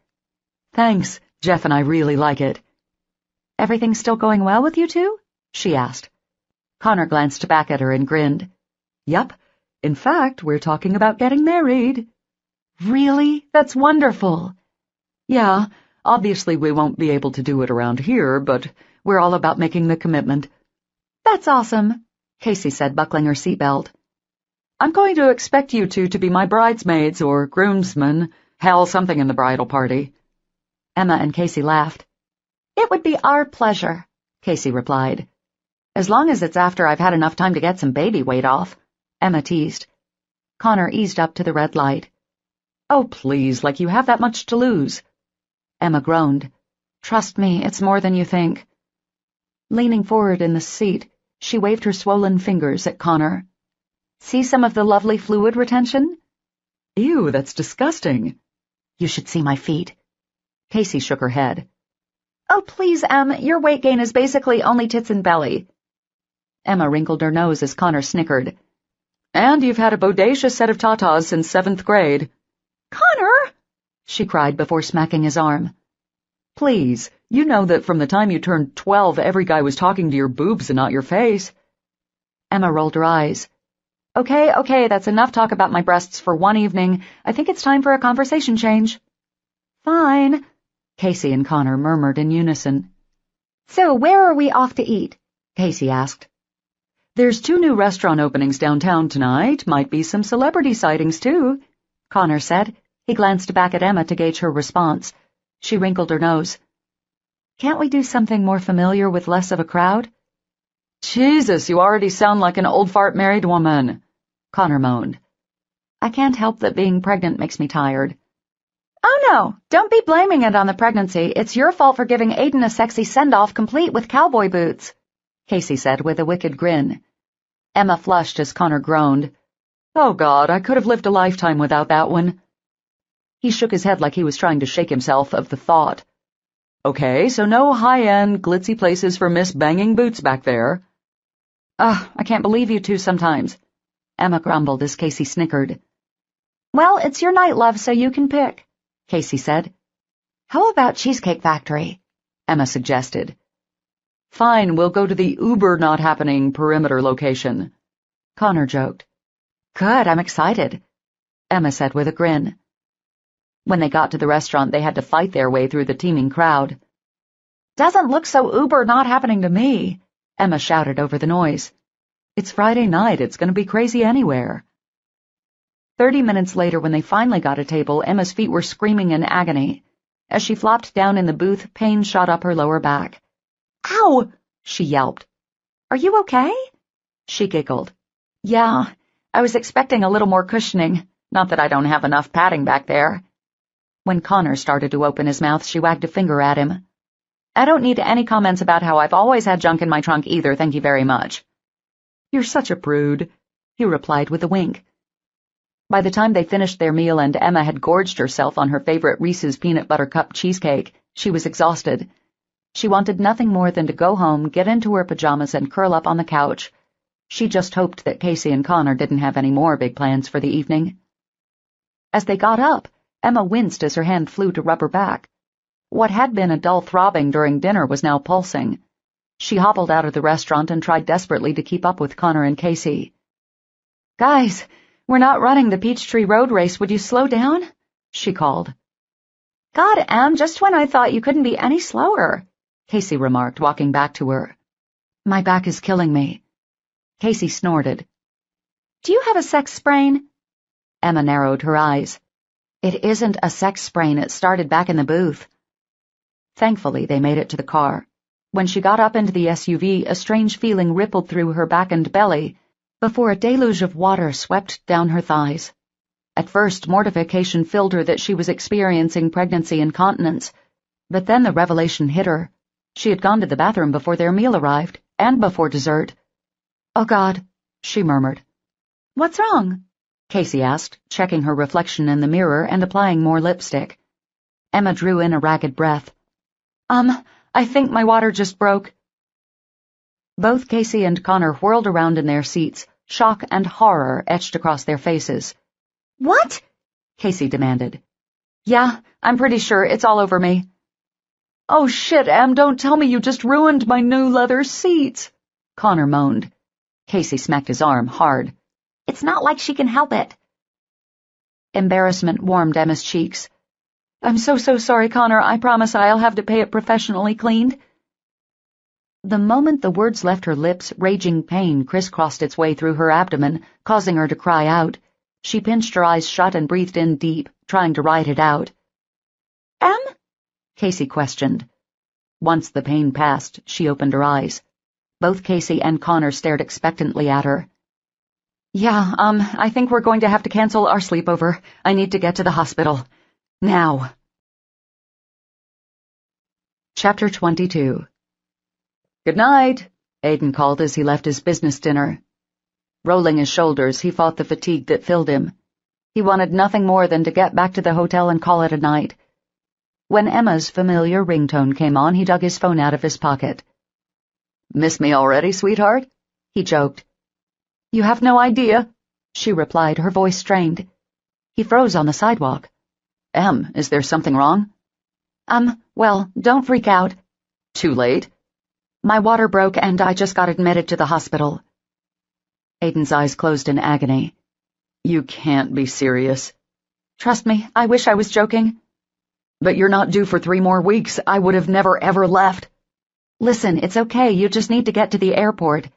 "Thanks, Jeff and I really like it." "Everything still going well with you two?" she asked. Connor glanced back at her and grinned. "Yup. In fact, we're talking about getting married." "Really? That's wonderful." "Yeah, obviously we won't be able to do it around here, but we're all about making the commitment." "That's awesome," Casey said, buckling her seatbelt. "I'm going to expect you two to be my bridesmaids or groomsmen, hell, something in the bridal party." Emma and Casey laughed. "It would be our pleasure," Casey replied. "As long as it's after I've had enough time to get some baby weight off," Emma teased. Connor eased up to the red light. "Oh, please, like you have that much to lose." Emma groaned. "Trust me, it's more than you think." Leaning forward in the seat, she waved her swollen fingers at Connor. "See some of the lovely fluid retention?" "Ew, that's disgusting." "You should see my feet." Casey shook her head. "Oh, please, Em, your weight gain is basically only tits and belly." Emma wrinkled her nose as Connor snickered. "And you've had a bodacious set of tatas since 7th grade. "Connor!" she cried before smacking his arm. "Please, you know that from the time you turned 12, every guy was talking to your boobs and not your face." Emma rolled her eyes. Okay, that's enough talk about my breasts for one evening. I think it's time for a conversation change." "Fine," Casey and Connor murmured in unison. "So where are we off to eat?" Casey asked. "There's 2 new restaurant openings downtown tonight. Might be some celebrity sightings, too," Connor said. He glanced back at Emma to gauge her response. She wrinkled her nose. "Can't we do something more familiar with less of a crowd?" "Jesus, you already sound like an old fart married woman," Connor moaned. "I can't help that being pregnant makes me tired." "Oh no, don't be blaming it on the pregnancy. It's your fault for giving Aiden a sexy send-off complete with cowboy boots," Casey said with a wicked grin. Emma flushed as Connor groaned. "Oh God, I could have lived a lifetime without that one." He shook his head like he was trying to shake himself of the thought. "Okay, so no high-end, glitzy places for Miss Banging Boots back there." I can't believe you two sometimes," Emma grumbled as Casey snickered. "Well, it's your night, love, so you can pick," Casey said. "How about Cheesecake Factory?" Emma suggested. "Fine, we'll go to the uber-not-happening perimeter location," Connor joked. "Good, I'm excited," Emma said with a grin. When they got to the restaurant, they had to fight their way through the teeming crowd. "Doesn't look so uber-not-happening to me," Emma shouted over the noise. "It's Friday night. It's going to be crazy anywhere." 30 minutes later, when they finally got a table, Emma's feet were screaming in agony. As she flopped down in the booth, pain shot up her lower back. "Ow!" she yelped. Are you okay? She giggled. Yeah, I was expecting a little more cushioning. Not that I don't have enough padding back there. When Connor started to open his mouth, she wagged a finger at him. I don't need any comments about how I've always had junk in my trunk either, thank you very much. You're such a prude, he replied with a wink. By the time they finished their meal and Emma had gorged herself on her favorite Reese's peanut butter cup cheesecake, she was exhausted. She wanted nothing more than to go home, get into her pajamas, and curl up on the couch. She just hoped that Casey and Connor didn't have any more big plans for the evening. As they got up, Emma winced as her hand flew to rub her back. What had been a dull throbbing during dinner was now pulsing. She hobbled out of the restaurant and tried desperately to keep up with Connor and Casey. Guys, we're not running the Peachtree Road race. Would you slow down? She called. God, Em, just when I thought you couldn't be any slower, Casey remarked, walking back to her. My back is killing me. Casey snorted. Do you have a sex sprain? Emma narrowed her eyes. It isn't a sex sprain. It started back in the booth. Thankfully, they made it to the car. When she got up into the SUV, a strange feeling rippled through her back and belly before a deluge of water swept down her thighs. At first, mortification filled her that she was experiencing pregnancy incontinence, but then the revelation hit her. She had gone to the bathroom before their meal arrived, and before dessert. Oh, God, she murmured. What's wrong? Casey asked, checking her reflection in the mirror and applying more lipstick. Emma drew in a ragged breath. I think my water just broke. Both Casey and Connor whirled around in their seats, shock and horror etched across their faces. What? Casey demanded. Yeah, I'm pretty sure it's all over me. Oh shit, Em, don't tell me you just ruined my new leather seats, Connor moaned. Casey smacked his arm hard. It's not like she can help it. Embarrassment warmed Emma's cheeks. I'm so sorry, Connor. I promise I'll have to pay it professionally cleaned. The moment the words left her lips, raging pain crisscrossed its way through her abdomen, causing her to cry out. She pinched her eyes shut and breathed in deep, trying to ride it out. Em? Casey questioned. Once the pain passed, she opened her eyes. Both Casey and Connor stared expectantly at her. Yeah, I think we're going to have to cancel our sleepover. I need to get to the hospital. Now. Chapter 22. Good night, Aiden called as he left his business dinner. Rolling his shoulders, he fought the fatigue that filled him. He wanted nothing more than to get back to the hotel and call it a night. When Emma's familiar ringtone came on, he dug his phone out of his pocket. Miss me already, sweetheart? He joked. You have no idea, she replied, her voice strained. He froze on the sidewalk. Em, is there something wrong? Well, don't freak out. Too late? My water broke and I just got admitted to the hospital. Aiden's eyes closed in agony. You can't be serious. Trust me, I wish I was joking. But you're not due for 3 more weeks. I would have never ever left. Listen, it's okay. You just need to get to the airport.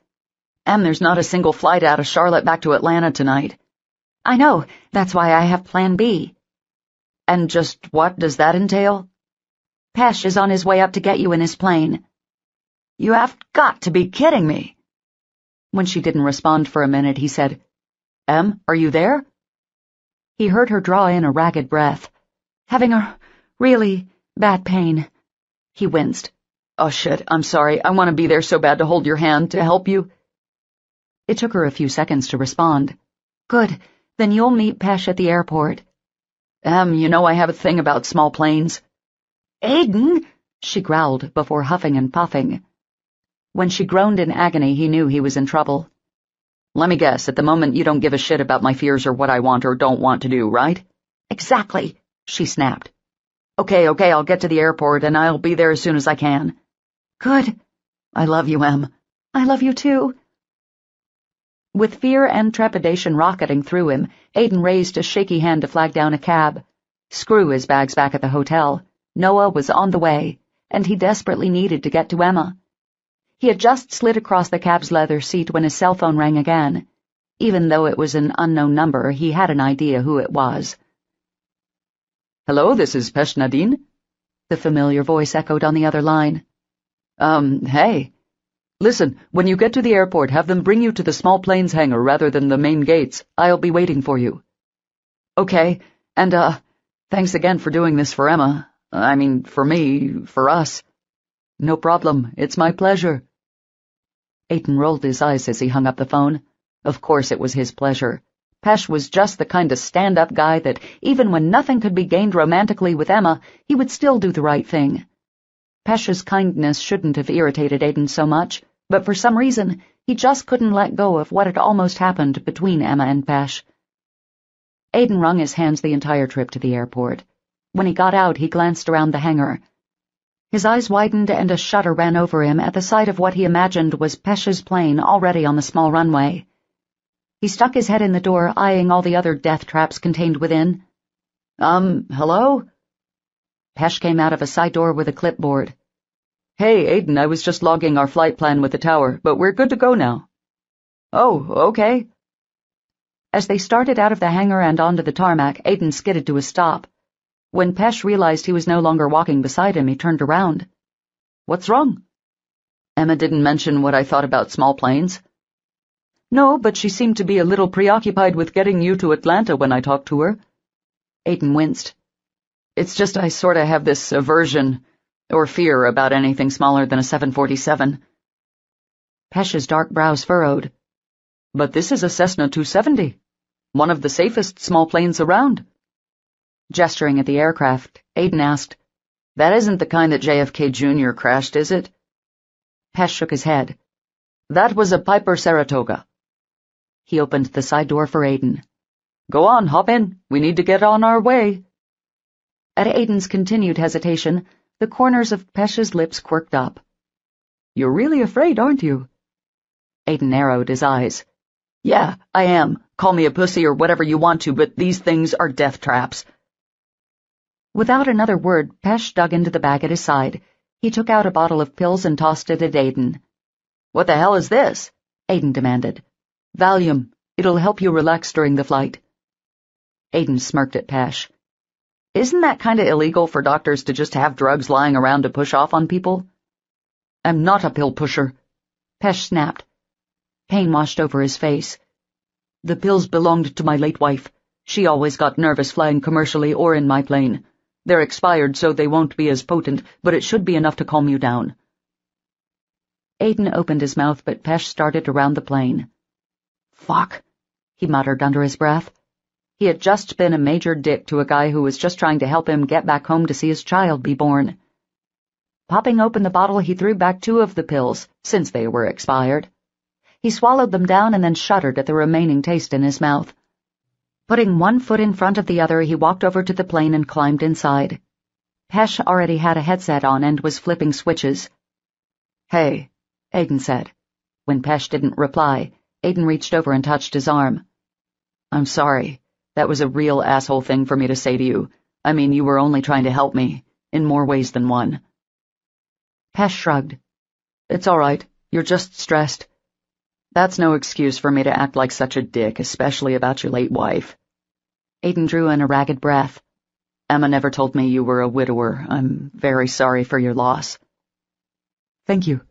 Em, there's not a single flight out of Charlotte back to Atlanta tonight. I know. That's why I have Plan B. And just what does that entail? Pesh is on his way up to get you in his plane. You have got to be kidding me. When she didn't respond for a minute, he said, Em, are you there? He heard her draw in a ragged breath. Having a really bad pain. He winced. Oh shit, I'm sorry. I want to be there so bad to hold your hand, to help you. It took her a few seconds to respond. Good, then you'll meet Pesh at the airport. Em, you know I have a thing about small planes. Aiden, she growled before huffing and puffing. When she groaned in agony, he knew he was in trouble. Let me guess, at the moment you don't give a shit about my fears or what I want or don't want to do, right? Exactly, she snapped. Okay, I'll get to the airport and I'll be there as soon as I can. Good. I love you, Em. I love you too. With fear and trepidation rocketing through him, Aiden raised a shaky hand to flag down a cab. Screw his bags back at the hotel. Noah was on the way, and he desperately needed to get to Emma. He had just slid across the cab's leather seat when his cell phone rang again. Even though it was an unknown number, he had an idea who it was. Hello, this is Pesh Nadine? The familiar voice echoed on the other line. Hey. Listen, when you get to the airport, have them bring you to the small planes hangar rather than the main gates. I'll be waiting for you. Okay, and, thanks again for doing this for Emma. I mean, for me, for us. No problem, it's my pleasure. Aidan rolled his eyes as he hung up the phone. Of course it was his pleasure. Pesh was just the kind of stand-up guy that, even when nothing could be gained romantically with Emma, he would still do the right thing. Pesh's kindness shouldn't have irritated Aidan so much, but for some reason, he just couldn't let go of what had almost happened between Emma and Pesh. Aidan wrung his hands the entire trip to the airport. When he got out, he glanced around the hangar. His eyes widened and a shudder ran over him at the sight of what he imagined was Pesh's plane already on the small runway. He stuck his head in the door, eyeing all the other death traps contained within. Hello? Pesh came out of a side door with a clipboard. Hey, Aidan, I was just logging our flight plan with the tower, but we're good to go now. Oh, okay. As they started out of the hangar and onto the tarmac, Aidan skidded to a stop. When Pesh realized he was no longer walking beside him, he turned around. What's wrong? Emma didn't mention what I thought about small planes. No, but she seemed to be a little preoccupied with getting you to Atlanta when I talked to her. Aidan winced. It's just I sort of have this aversion or fear about anything smaller than a 747. Pesh's dark brows furrowed. But this is a Cessna 270, one of the safest small planes around. Gesturing at the aircraft, Aidan asked, That isn't the kind that JFK Jr. crashed, is it? Pesh shook his head. That was a Piper Saratoga. He opened the side door for Aidan. Go on, hop in. We need to get on our way. At Aidan's continued hesitation, the corners of Pesh's lips quirked up. You're really afraid, aren't you? Aidan narrowed his eyes. Yeah, I am. Call me a pussy or whatever you want to, but these things are death traps. Without another word, Pesh dug into the bag at his side. He took out a bottle of pills and tossed it at Aidan. What the hell is this? Aidan demanded. Valium. It'll help you relax during the flight. Aidan smirked at Pesh. Isn't that kind of illegal for doctors to just have drugs lying around to push off on people? I'm not a pill pusher. Pesh snapped. Pain washed over his face. The pills belonged to my late wife. She always got nervous flying commercially or in my plane. They're expired, so they won't be as potent, but it should be enough to calm you down. Aidan opened his mouth, but Pesh started around the plane. Fuck, he muttered under his breath. He had just been a major dick to a guy who was just trying to help him get back home to see his child be born. Popping open the bottle, he threw back 2 of the pills, since they were expired. He swallowed them down and then shuddered at the remaining taste in his mouth. Putting one foot in front of the other, he walked over to the plane and climbed inside. Pesh already had a headset on and was flipping switches. Hey, Aidan said. When Pesh didn't reply, Aidan reached over and touched his arm. I'm sorry. That was a real asshole thing for me to say to you. I mean, you were only trying to help me, in more ways than one. Pesh shrugged. It's all right. You're just stressed. That's no excuse for me to act like such a dick, especially about your late wife. Aidan drew in a ragged breath. Emma never told me you were a widower. I'm very sorry for your loss. Thank you,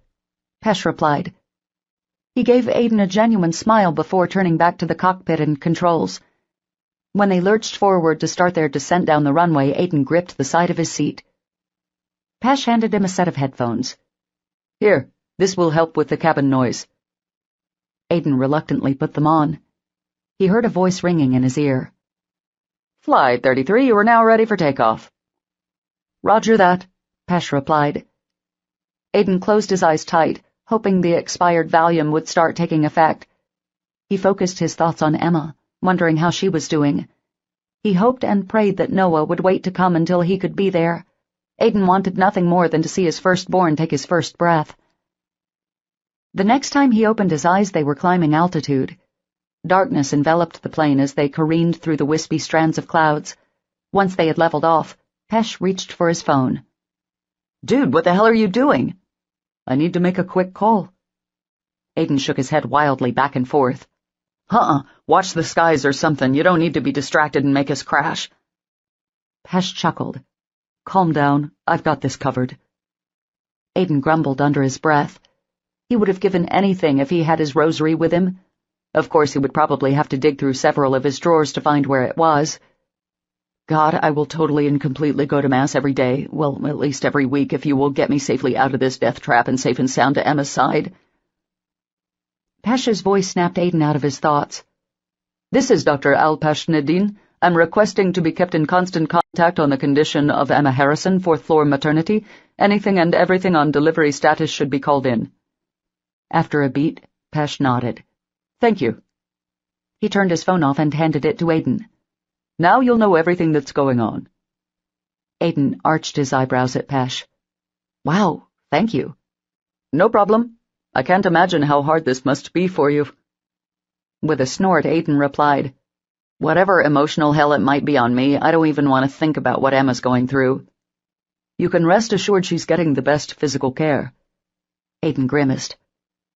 Pesh replied. He gave Aidan a genuine smile before turning back to the cockpit and controls. When they lurched forward to start their descent down the runway, Aidan gripped the side of his seat. Pesh handed him a set of headphones. Here, this will help with the cabin noise. Aidan reluctantly put them on. He heard a voice ringing in his ear. Flight 33, you are now ready for takeoff. Roger that, Pesh replied. Aidan closed his eyes tight, hoping the expired Valium would start taking effect. He focused his thoughts on Emma, wondering how she was doing. He hoped and prayed that Noah would wait to come until he could be there. Aidan wanted nothing more than to see his firstborn take his first breath. The next time he opened his eyes, they were climbing altitude. Darkness enveloped the plane as they careened through the wispy strands of clouds. Once they had leveled off, Pesh reached for his phone. Dude, what the hell are you doing? I need to make a quick call. Aidan shook his head wildly back and forth. Watch the skies or something. You don't need to be distracted and make us crash. Pesh chuckled. Calm down. I've got this covered. Aidan grumbled under his breath. He would have given anything if he had his rosary with him. Of course, he would probably have to dig through several of his drawers to find where it was. God, I will totally and completely go to Mass every day, well, at least every week, if you will get me safely out of this death trap and safe and sound to Emma's side. Pesh's voice snapped Aiden out of his thoughts. This is Dr. Al-Pashnadine. I'm requesting to be kept in constant contact on the condition of Emma Harrison, 4th floor maternity. Anything and everything on delivery status should be called in. After a beat, Pesh nodded. Thank you. He turned his phone off and handed it to Aiden. Now you'll know everything that's going on. Aiden arched his eyebrows at Pesh. Wow, thank you. No problem. I can't imagine how hard this must be for you. With a snort, Aiden replied, Whatever emotional hell it might be on me, I don't even want to think about what Emma's going through. You can rest assured she's getting the best physical care. Aiden grimaced.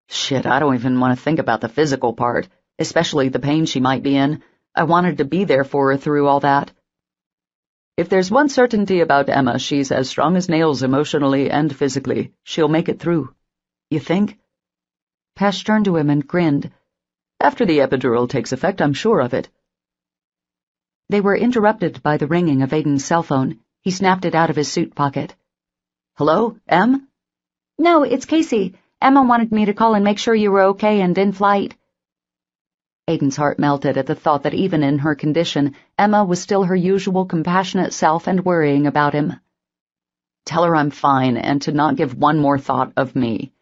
Shit, I don't even want to think about the physical part, especially the pain she might be in. I wanted to be there for her through all that. If there's one certainty about Emma, she's as strong as nails emotionally and physically. She'll make it through. You think? Pesh turned to him and grinned. After the epidural takes effect, I'm sure of it. They were interrupted by the ringing of Aiden's cell phone. He snapped it out of his suit pocket. Hello, Em? No, it's Casey. Emma wanted me to call and make sure you were okay and in flight. Aiden's heart melted at the thought that even in her condition, Emma was still her usual compassionate self and worrying about him. Tell her I'm fine and to not give one more thought of me.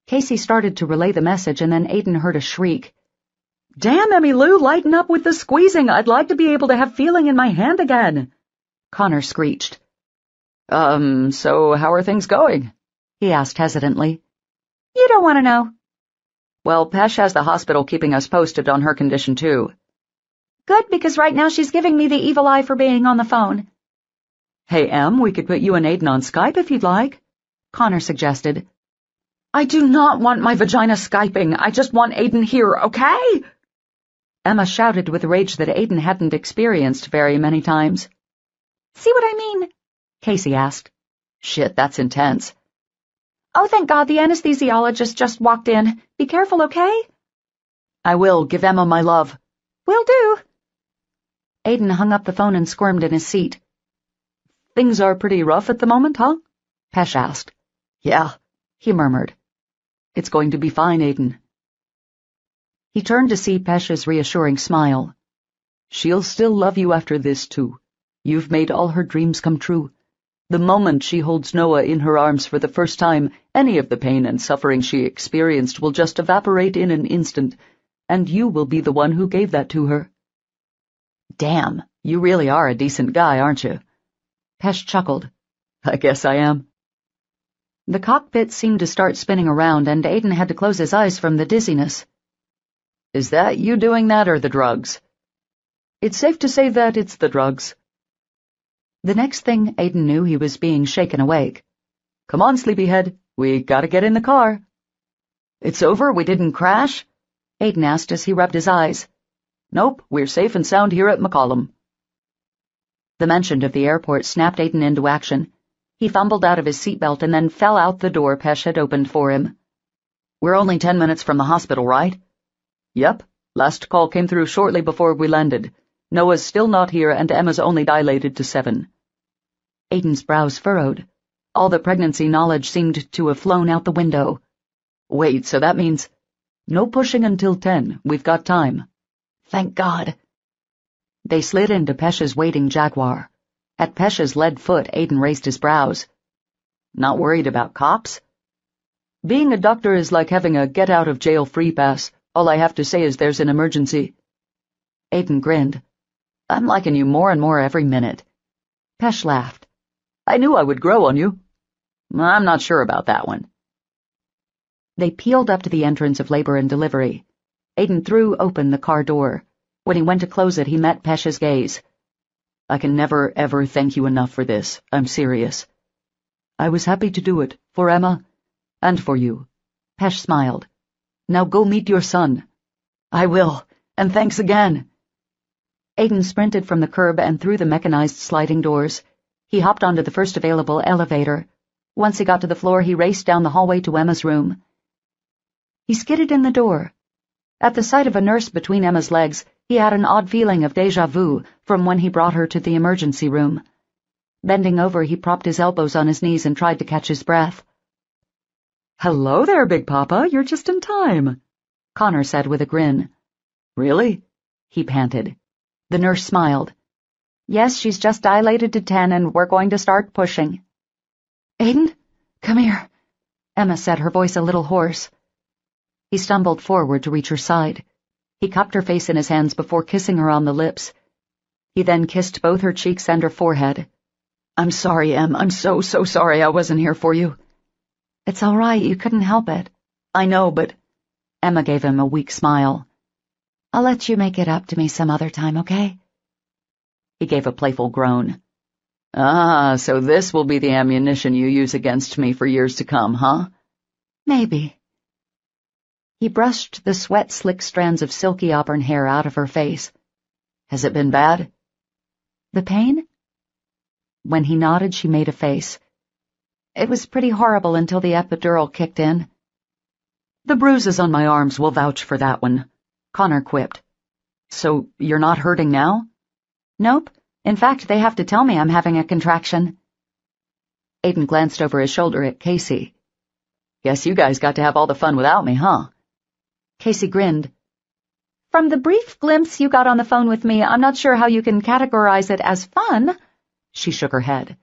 Casey started to relay the message, and then Aiden heard a shriek. Damn, Emmy Lou, lighten up with the squeezing. I'd like to be able to have feeling in my hand again. Connor screeched. So how are things going? He asked hesitantly. You don't want to know. Well, Pesh has the hospital keeping us posted on her condition, too. Good, because right now she's giving me the evil eye for being on the phone. Hey, Em, we could put you and Aiden on Skype if you'd like, Connor suggested. I do not want my vagina Skyping. I just want Aiden here, okay? Emma shouted with rage that Aiden hadn't experienced very many times. See what I mean? Casey asked. Shit, that's intense. Oh, thank God, the anesthesiologist just walked in. Be careful, okay? I will. Give Emma my love. Will do. Aiden hung up the phone and squirmed in his seat. Things are pretty rough at the moment, huh? Pesh asked. Yeah, he murmured. It's going to be fine, Aiden. He turned to see Pesh's reassuring smile. She'll still love you after this, too. You've made all her dreams come true. The moment she holds Noah in her arms for the first time, any of the pain and suffering she experienced will just evaporate in an instant, and you will be the one who gave that to her. Damn, you really are a decent guy, aren't you? Pesh chuckled. I guess I am. The cockpit seemed to start spinning around, and Aiden had to close his eyes from the dizziness. Is that you doing that or the drugs? It's safe to say that it's the drugs. The next thing Aiden knew, he was being shaken awake. Come on, sleepyhead. We gotta get in the car. It's over? We didn't crash? Aiden asked as he rubbed his eyes. Nope, we're safe and sound here at McCollum. The mention of the airport snapped Aiden into action. He fumbled out of his seatbelt and then fell out the door Pesh had opened for him. We're only 10 minutes from the hospital, right? Yep. Last call came through shortly before we landed. Noah's still not here, and Emma's only dilated to 7. Aiden's brows furrowed. All the pregnancy knowledge seemed to have flown out the window. Wait, so that means... No pushing until 10. We've got time. Thank God. They slid into Pesh's waiting Jaguar. At Pesh's lead foot, Aiden raised his brows. Not worried about cops? Being a doctor is like having a get-out-of-jail-free pass. All I have to say is there's an emergency. Aiden grinned. I'm liking you more and more every minute. Pesh laughed. I knew I would grow on you. I'm not sure about that one. They peeled up to the entrance of labor and delivery. Aiden threw open the car door. When he went to close it, he met Pesh's gaze. I can never, ever thank you enough for this. I'm serious. I was happy to do it, for Emma, and for you. Pesh smiled. Now go meet your son. I will, and thanks again. Aiden sprinted from the curb and through the mechanized sliding doors. He hopped onto the first available elevator. Once he got to the floor, he raced down the hallway to Emma's room. He skidded in the door. At the sight of a nurse between Emma's legs, he had an odd feeling of déjà vu from when he brought her to the emergency room. Bending over, he propped his elbows on his knees and tried to catch his breath. "Hello there, Big Papa. You're just in time," Connor said with a grin. "Really?" he panted. The nurse smiled. "Yes, she's just dilated to 10 and we're going to start pushing." "Aiden, come here," Emma said, her voice a little hoarse. He stumbled forward to reach her side. He cupped her face in his hands before kissing her on the lips. He then kissed both her cheeks and her forehead. "I'm sorry, Em. I'm so sorry I wasn't here for you." "It's all right, you couldn't help it." "I know, but—" Emma gave him a weak smile. "I'll let you make it up to me some other time, okay?" He gave a playful groan. "Ah, so this will be the ammunition you use against me for years to come, huh?" "Maybe." He brushed the sweat-slick strands of silky auburn hair out of her face. "Has it been bad?" "The pain?" When he nodded, she made a face. "It was pretty horrible until the epidural kicked in." "The bruises on my arms will vouch for that one," Connor quipped. "So you're not hurting now?" "Nope. In fact, they have to tell me I'm having a contraction." Aiden glanced over his shoulder at Casey. "Guess you guys got to have all the fun without me, huh?" Casey grinned. "From the brief glimpse you got on the phone with me, I'm not sure how you can categorize it as fun." She shook her head.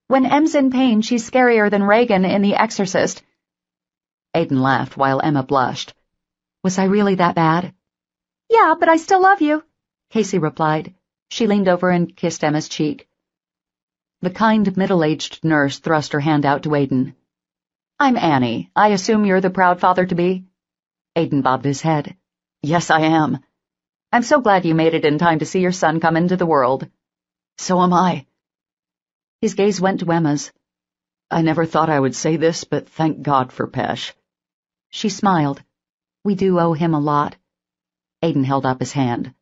"When Em's in pain, she's scarier than Reagan in The Exorcist." Aiden laughed while Emma blushed. "Was I really that bad?" "Yeah, but I still love you," Casey replied. She leaned over and kissed Emma's cheek. The kind, middle-aged nurse thrust her hand out to Aiden. "I'm Annie. I assume you're the proud father-to-be?" Aiden bobbed his head. "Yes, I am." "I'm so glad you made it in time to see your son come into the world." "So am I." His gaze went to Emma's. "I never thought I would say this, but thank God for Pesh." She smiled. "We do owe him a lot." Aiden held up his hand.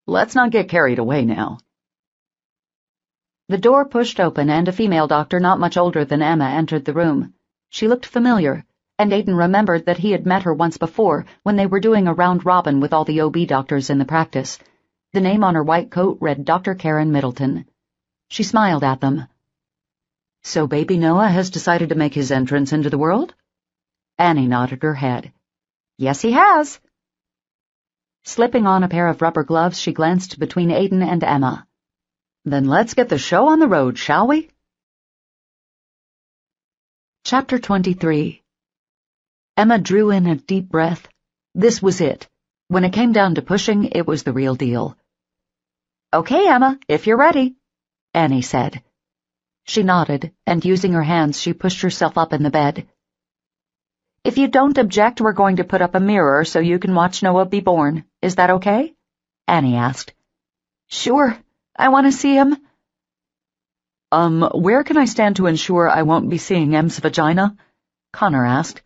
"Let's not get carried away now." The door pushed open and a female doctor not much older than Emma entered the room. She looked familiar, and Aiden remembered that he had met her once before when they were doing a round-robin with all the OB doctors in the practice. The name on her white coat read Dr. Karen Middleton. She smiled at them. "So baby Noah has decided to make his entrance into the world?" Annie nodded her head. "Yes, he has." Slipping on a pair of rubber gloves, she glanced between Aiden and Emma. "Then let's get the show on the road, shall we?" Chapter 23. Emma drew in a deep breath. This was it. When it came down to pushing, it was the real deal. "Okay, Emma, if you're ready," Annie said. She nodded, and using her hands, she pushed herself up in the bed. "If you don't object, we're going to put up a mirror so you can watch Noah be born. Is that okay?" Annie asked. "Sure. I want to see him." Where can I stand to ensure I won't be seeing Em's vagina?" Connor asked.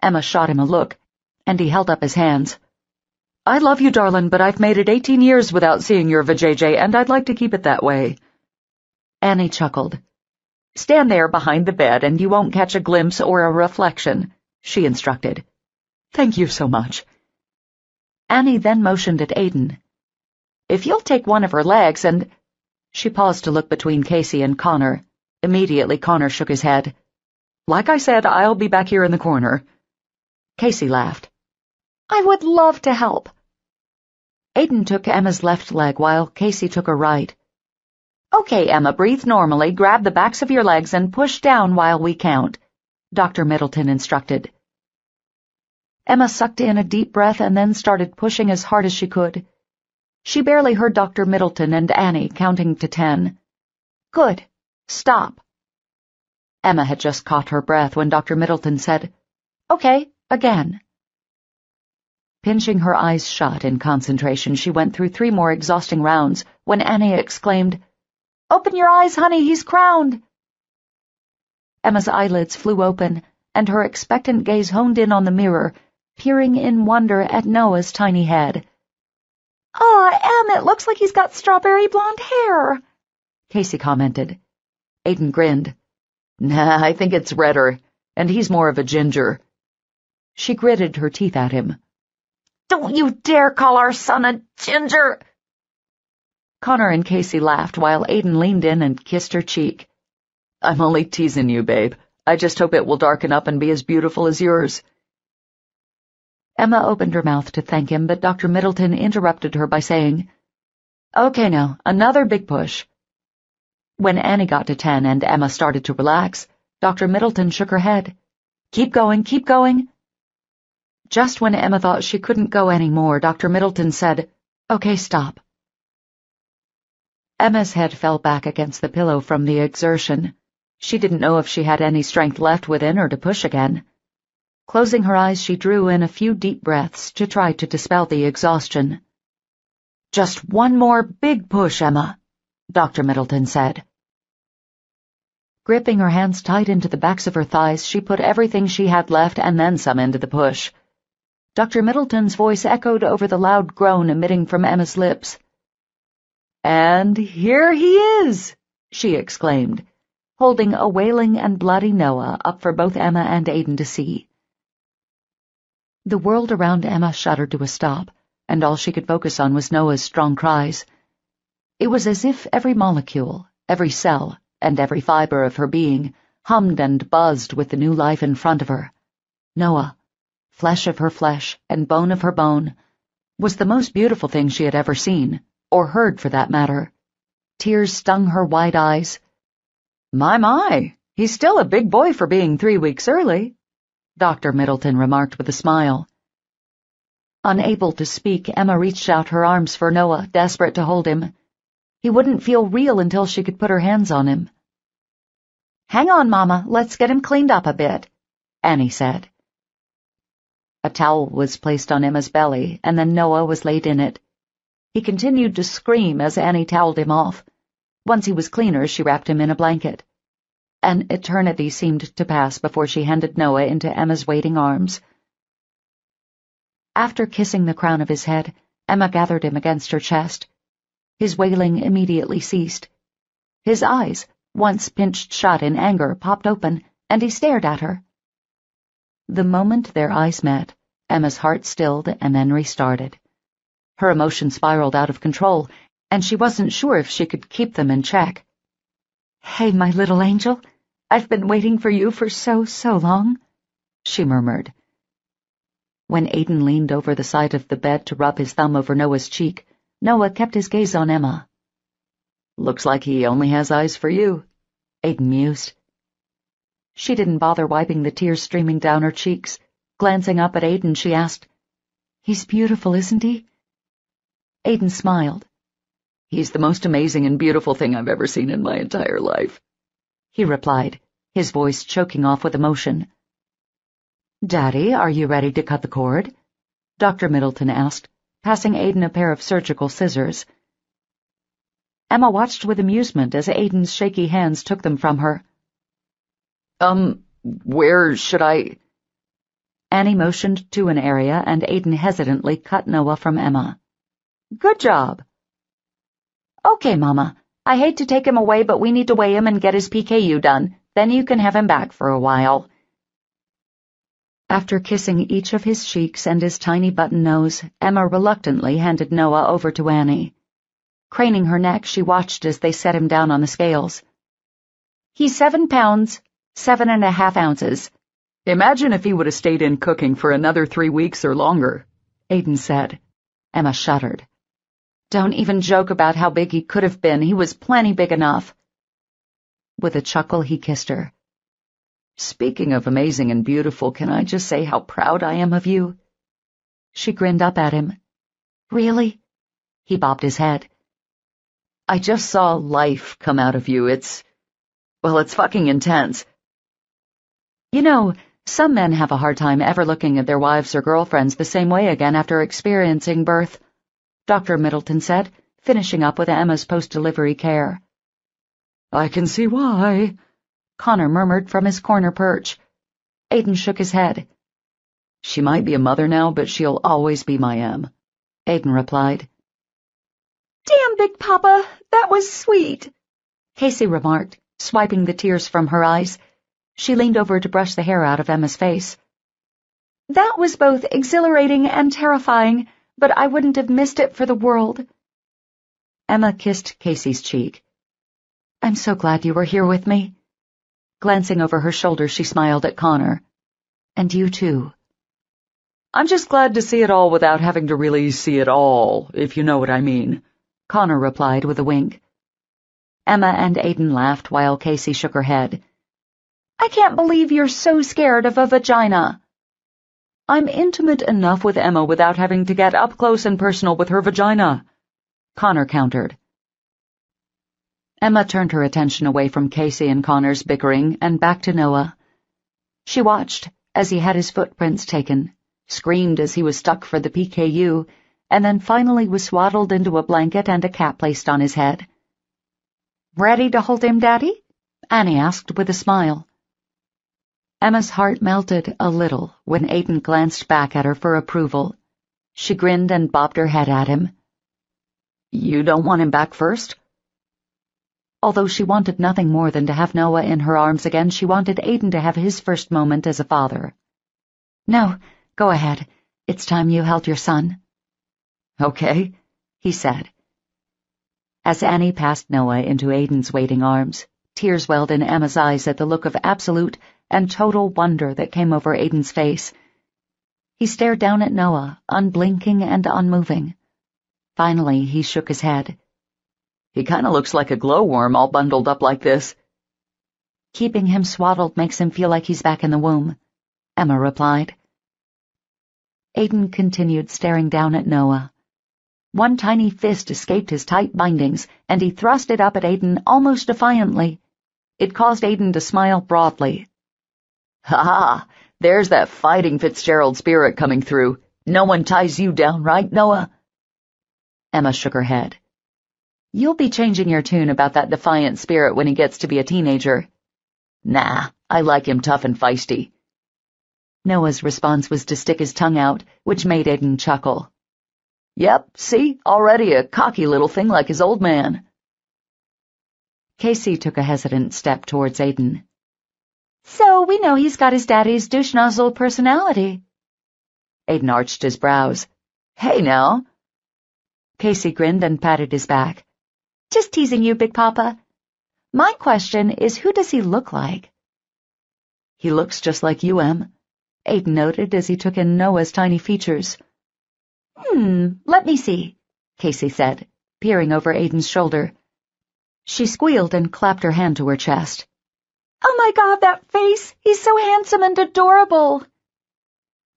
Emma shot him a look, and he held up his hands. "I love you, darling, but I've made it 18 years without seeing your vajayjay, and I'd like to keep it that way." Annie chuckled. "Stand there behind the bed and you won't catch a glimpse or a reflection," she instructed. "Thank you so much." Annie then motioned at Aiden. "If you'll take one of her legs and—" She paused to look between Casey and Connor. Immediately Connor shook his head. "Like I said, I'll be back here in the corner." Casey laughed. "I would love to help." Aiden took Emma's left leg while Casey took her right. "Okay, Emma, breathe normally, grab the backs of your legs and push down while we count," Dr. Middleton instructed. Emma sucked in a deep breath and then started pushing as hard as she could. She barely heard Dr. Middleton and Annie counting to 10. "Good. Stop." Emma had just caught her breath when Dr. Middleton said, "Okay, again." Pinching her eyes shut in concentration, she went through 3 more exhausting rounds when Annie exclaimed, "Open your eyes, honey, he's crowned." Emma's eyelids flew open, and her expectant gaze honed in on the mirror, peering in wonder at Noah's tiny head. "Aw, Em, it looks like he's got strawberry blonde hair," Casey commented. Aiden grinned. Nah, I think it's redder, and he's more of a ginger. She gritted her teeth at him. Don't you dare call our son a ginger! Connor and Casey laughed while Aiden leaned in and kissed her cheek. I'm only teasing you, babe. I just hope it will darken up and be as beautiful as yours. Emma opened her mouth to thank him, but Dr. Middleton interrupted her by saying, Okay now, another big push. When Annie got to 10 and Emma started to relax, Dr. Middleton shook her head. Keep going, keep going. Just when Emma thought she couldn't go any more, Dr. Middleton said, Okay, stop. Emma's head fell back against the pillow from the exertion. She didn't know if she had any strength left within her to push again. Closing her eyes, she drew in a few deep breaths to try to dispel the exhaustion. Just one more big push, Emma, Dr. Middleton said. Gripping her hands tight into the backs of her thighs, she put everything she had left and then some into the push. Dr. Middleton's voice echoed over the loud groan emitting from Emma's lips. And here he is, she exclaimed, holding a wailing and bloody Noah up for both Emma and Aiden to see. The world around Emma shuddered to a stop, and all she could focus on was Noah's strong cries. It was as if every molecule, every cell, and every fiber of her being hummed and buzzed with the new life in front of her. Noah, flesh of her flesh and bone of her bone, was the most beautiful thing she had ever seen, or heard for that matter. Tears stung her wide eyes. My, he's still a big boy for being 3 weeks early, Dr. Middleton remarked with a smile. Unable to speak, Emma reached out her arms for Noah, desperate to hold him. He wouldn't feel real until she could put her hands on him. Hang on, Mama, let's get him cleaned up a bit, Annie said. A towel was placed on Emma's belly, and then Noah was laid in it. He continued to scream as Annie toweled him off. Once he was cleaner, she wrapped him in a blanket. An eternity seemed to pass before she handed Noah into Emma's waiting arms. After kissing the crown of his head, Emma gathered him against her chest. His wailing immediately ceased. His eyes, once pinched shut in anger, popped open, and he stared at her. The moment their eyes met, Emma's heart stilled and then restarted. Her emotions spiraled out of control, and she wasn't sure if she could keep them in check. Hey, my little angel, I've been waiting for you for so long, she murmured. When Aiden leaned over the side of the bed to rub his thumb over Noah's cheek, Noah kept his gaze on Emma. Looks like he only has eyes for you, Aiden mused. She didn't bother wiping the tears streaming down her cheeks. Glancing up at Aiden, she asked, He's beautiful, isn't he? Aiden smiled. He's the most amazing and beautiful thing I've ever seen in my entire life, he replied, his voice choking off with emotion. Daddy, are you ready to cut the cord? Dr. Middleton asked, passing Aiden a pair of surgical scissors. Emma watched with amusement as Aiden's shaky hands took them from her. Where should I... Annie motioned to an area, and Aiden hesitantly cut Noah from Emma. Good job. Okay, Mama. I hate to take him away, but we need to weigh him and get his PKU done. Then you can have him back for a while. After kissing each of his cheeks and his tiny button nose, Emma reluctantly handed Noah over to Annie. Craning her neck, she watched as they set him down on the scales. He's 7 pounds, 7.5 ounces. Imagine if he would have stayed in cooking for another 3 weeks or longer, Aiden said. Emma shuddered. Don't even joke about how big he could have been. He was plenty big enough. With a chuckle, he kissed her. Speaking of amazing and beautiful, can I just say how proud I am of you? She grinned up at him. Really? He bobbed his head. I just saw life come out of you. It's fucking intense. You know, some men have a hard time ever looking at their wives or girlfriends the same way again after experiencing birth, Dr. Middleton said, finishing up with Emma's post-delivery care. I can see why, Connor murmured from his corner perch. Aiden shook his head. She might be a mother now, but she'll always be my Em, Aiden replied. Damn, Big Papa, that was sweet, Casey remarked, Swiping the tears from her eyes, she leaned over to brush the hair out of Emma's face. "That was both exhilarating and terrifying, but I wouldn't have missed it for the world." Emma kissed Casey's cheek. "I'm so glad you were here with me." Glancing over her shoulder, she smiled at Connor. "And you too." "I'm just glad to see it all without having to really see it all, if you know what I mean," Connor replied with a wink. Emma and Aiden laughed while Casey shook her head. "I can't believe you're so scared of a vagina." "I'm intimate enough with Emma without having to get up close and personal with her vagina," Connor countered. Emma turned her attention away from Casey and Connor's bickering and back to Noah. She watched as he had his footprints taken, screamed as he was stuck for the PKU, and then finally was swaddled into a blanket and a cap placed on his head. "Ready to hold him, Daddy?" Annie asked with a smile. Emma's heart melted a little when Aiden glanced back at her for approval. She grinned and bobbed her head at him. "You don't want him back first?" Although she wanted nothing more than to have Noah in her arms again, she wanted Aiden to have his first moment as a father. "No, go ahead. It's time you held your son." "Okay," he said. As Annie passed Noah into Aiden's waiting arms, tears welled in Emma's eyes at the look of absolute and total wonder that came over Aiden's face. He stared down at Noah, unblinking and unmoving. Finally, he shook his head. "He kind of looks like a glowworm all bundled up like this." "Keeping him swaddled makes him feel like he's back in the womb," Emma replied. Aiden continued staring down at Noah. One tiny fist escaped his tight bindings, and he thrust it up at Aiden almost defiantly. It caused Aiden to smile broadly. "Ha! There's that fighting Fitzgerald spirit coming through. No one ties you down, right, Noah?" Emma shook her head. "You'll be changing your tune about that defiant spirit when he gets to be a teenager." "Nah, I like him tough and feisty." Noah's response was to stick his tongue out, which made Aiden chuckle. "Yep, see? Already a cocky little thing like his old man." Casey took a hesitant step towards Aiden. "So we know he's got his daddy's douche nozzle personality." Aiden arched his brows. "Hey, now." Casey grinned and patted his back. "Just teasing you, Big Papa. My question is, who does he look like?" "He looks just like you, Em," Aiden noted as he took in Noah's tiny features. Let me see," Casey said, peering over Aiden's shoulder. She squealed and clapped her hand to her chest. "Oh my God, that face! He's so handsome and adorable!"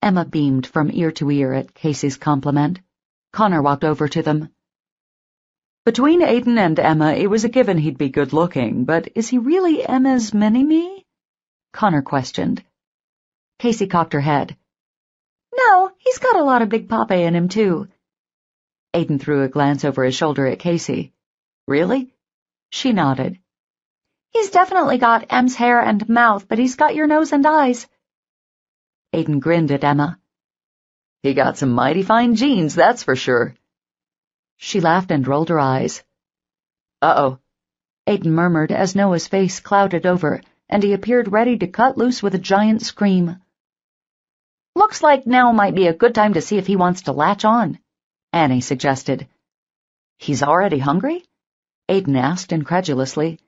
Emma beamed from ear to ear at Casey's compliment. Connor walked over to them. "Between Aiden and Emma, it was a given he'd be good-looking, but is he really Emma's mini-me?" Connor questioned. Casey cocked her head. "No, he's got a lot of Big Papa in him, too." Aiden threw a glance over his shoulder at Casey. "Really?" She nodded. "He's definitely got Em's hair and mouth, but he's got your nose and eyes." Aiden grinned at Emma. "He got some mighty fine genes, that's for sure." She laughed and rolled her eyes. "Uh-oh," Aiden murmured as Noah's face clouded over, and he appeared ready to cut loose with a giant scream. "Looks like now might be a good time to see if he wants to latch on," Annie suggested. "He's already hungry?" Aiden asked incredulously.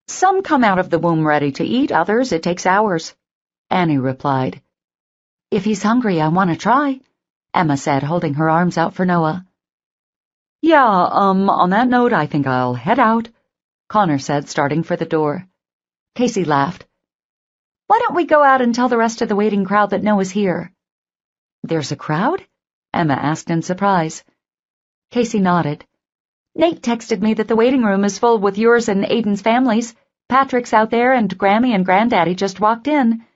"Some come out of the womb ready to eat, others it takes hours," Annie replied. "If he's hungry, I want to try," Emma said, holding her arms out for Noah. "Yeah, on that note, I think I'll head out," Connor said, starting for the door. Casey laughed. "Why don't we go out and tell the rest of the waiting crowd that Noah's here?" "There's a crowd?" Emma asked in surprise. Casey nodded. "Nate texted me that the waiting room is full with yours and Aiden's families. Patrick's out there and Grammy and Granddaddy just walked in.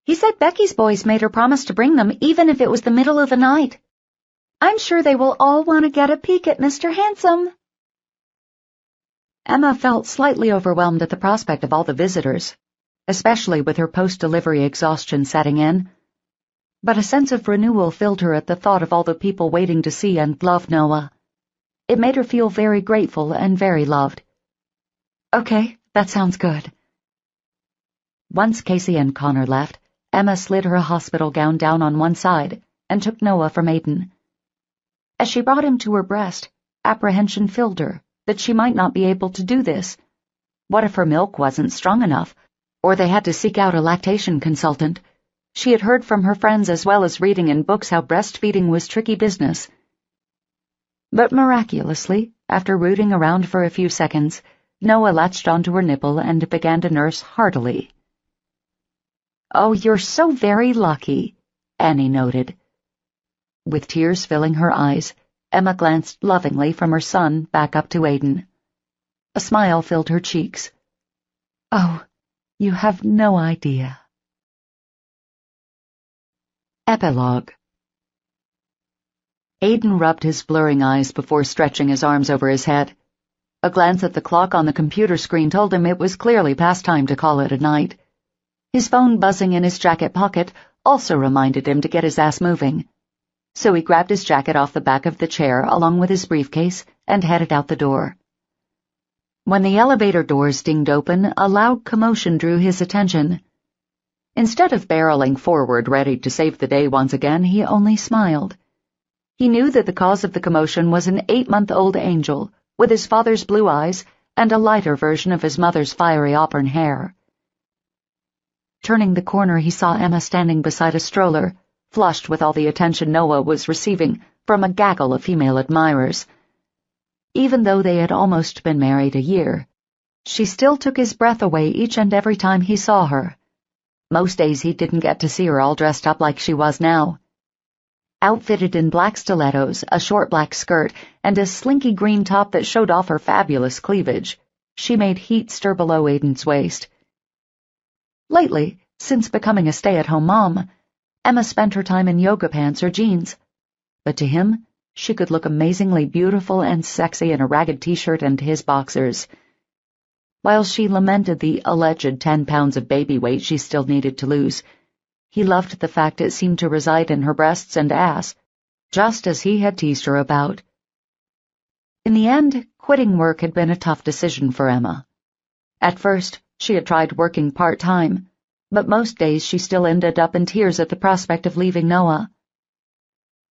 He said Becky's boys made her promise to bring them even if it was the middle of the night. I'm sure they will all want to get a peek at Mr. Handsome." Emma felt slightly overwhelmed at the prospect of all the visitors, especially with her post-delivery exhaustion setting in. But a sense of renewal filled her at the thought of all the people waiting to see and love Noah. It made her feel very grateful and very loved. "Okay, That sounds good. Once Casey and Connor left, Emma slid her hospital gown down on one side and took Noah from Aiden. As she brought him to her breast, apprehension filled her that she might not be able to do this. What if her milk wasn't strong enough, or they had to seek out a lactation consultant? She had heard from her friends as well as reading in books how breastfeeding was tricky business. But miraculously, after rooting around for a few seconds, Noah latched onto her nipple and began to nurse heartily. "Oh, you're so very lucky," Annie noted. With tears filling her eyes, Emma glanced lovingly from her son back up to Aiden. A smile filled her cheeks. "Oh, you have no idea." Epilogue. Aiden rubbed his blurring eyes before stretching his arms over his head. A glance at the clock on the computer screen told him it was clearly past time to call it a night. His phone buzzing in his jacket pocket also reminded him to get his ass moving. So he grabbed his jacket off the back of the chair along with his briefcase and headed out the door. When the elevator doors dinged open, a loud commotion drew his attention. Instead of barreling forward ready to save the day once again, he only smiled. He knew that the cause of the commotion was an 8-month-old angel with his father's blue eyes and a lighter version of his mother's fiery auburn hair. Turning the corner, he saw Emma standing beside a stroller, flushed with all the attention Noah was receiving from a gaggle of female admirers. Even though they had almost been married a year, she still took his breath away each and every time he saw her. Most days he didn't get to see her all dressed up like she was now. Outfitted in black stilettos, a short black skirt, and a slinky green top that showed off her fabulous cleavage, she made heat stir below Aiden's waist. Lately, since becoming a stay-at-home mom, Emma spent her time in yoga pants or jeans. But to him, she could look amazingly beautiful and sexy in a ragged t-shirt and his boxers. While she lamented the alleged 10 pounds of baby weight she still needed to lose, he loved the fact it seemed to reside in her breasts and ass, just as he had teased her about. In the end, quitting work had been a tough decision for Emma. At first, she had tried working part-time, but most days she still ended up in tears at the prospect of leaving Noah.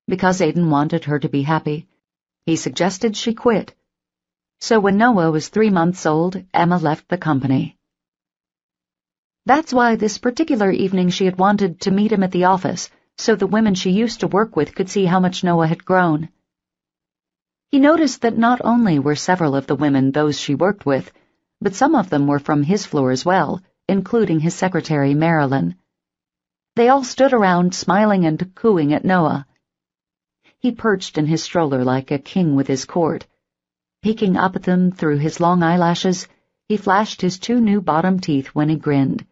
Because Aiden wanted her to be happy, he suggested she quit. So when Noah was 3 months old, Emma left the company. That's why this particular evening she had wanted to meet him at the office, so the women she used to work with could see how much Noah had grown. He noticed that not only were several of the women those she worked with, but some of them were from his floor as well, including his secretary, Marilyn. They all stood around, smiling and cooing at Noah. He perched in his stroller like a king with his court. Peeking up at them through his long eyelashes, he flashed his 2 new bottom teeth when he grinned.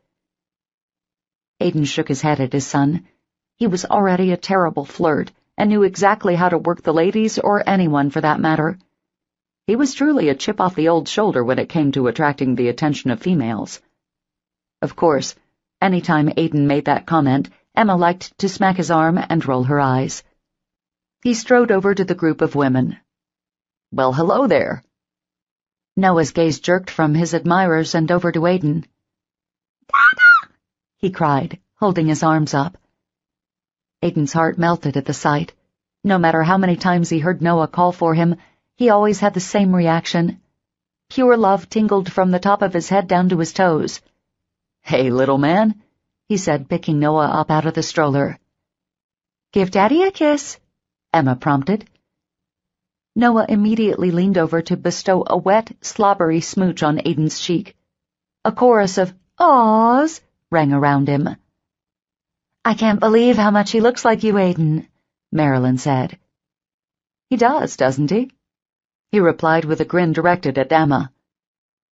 Aiden shook his head at his son. He was already a terrible flirt, and knew exactly how to work the ladies or anyone for that matter. He was truly a chip off the old shoulder when it came to attracting the attention of females. Of course, any time Aiden made that comment, Emma liked to smack his arm and roll her eyes. He strode over to the group of women. "Well, hello there." Noah's gaze jerked from his admirers and over to Aiden. "Dada!" he cried, holding his arms up. Aiden's heart melted at the sight. No matter how many times he heard Noah call for him, he always had the same reaction. Pure love tingled from the top of his head down to his toes. "Hey, little man," he said, picking Noah up out of the stroller. "Give Daddy a kiss," Emma prompted. Noah immediately leaned over to bestow a wet, slobbery smooch on Aiden's cheek. A chorus of "Awws" rang around him. "I can't believe how much he looks like you, Aiden," Marilyn said. "He does, doesn't he?" he replied with a grin directed at Emma.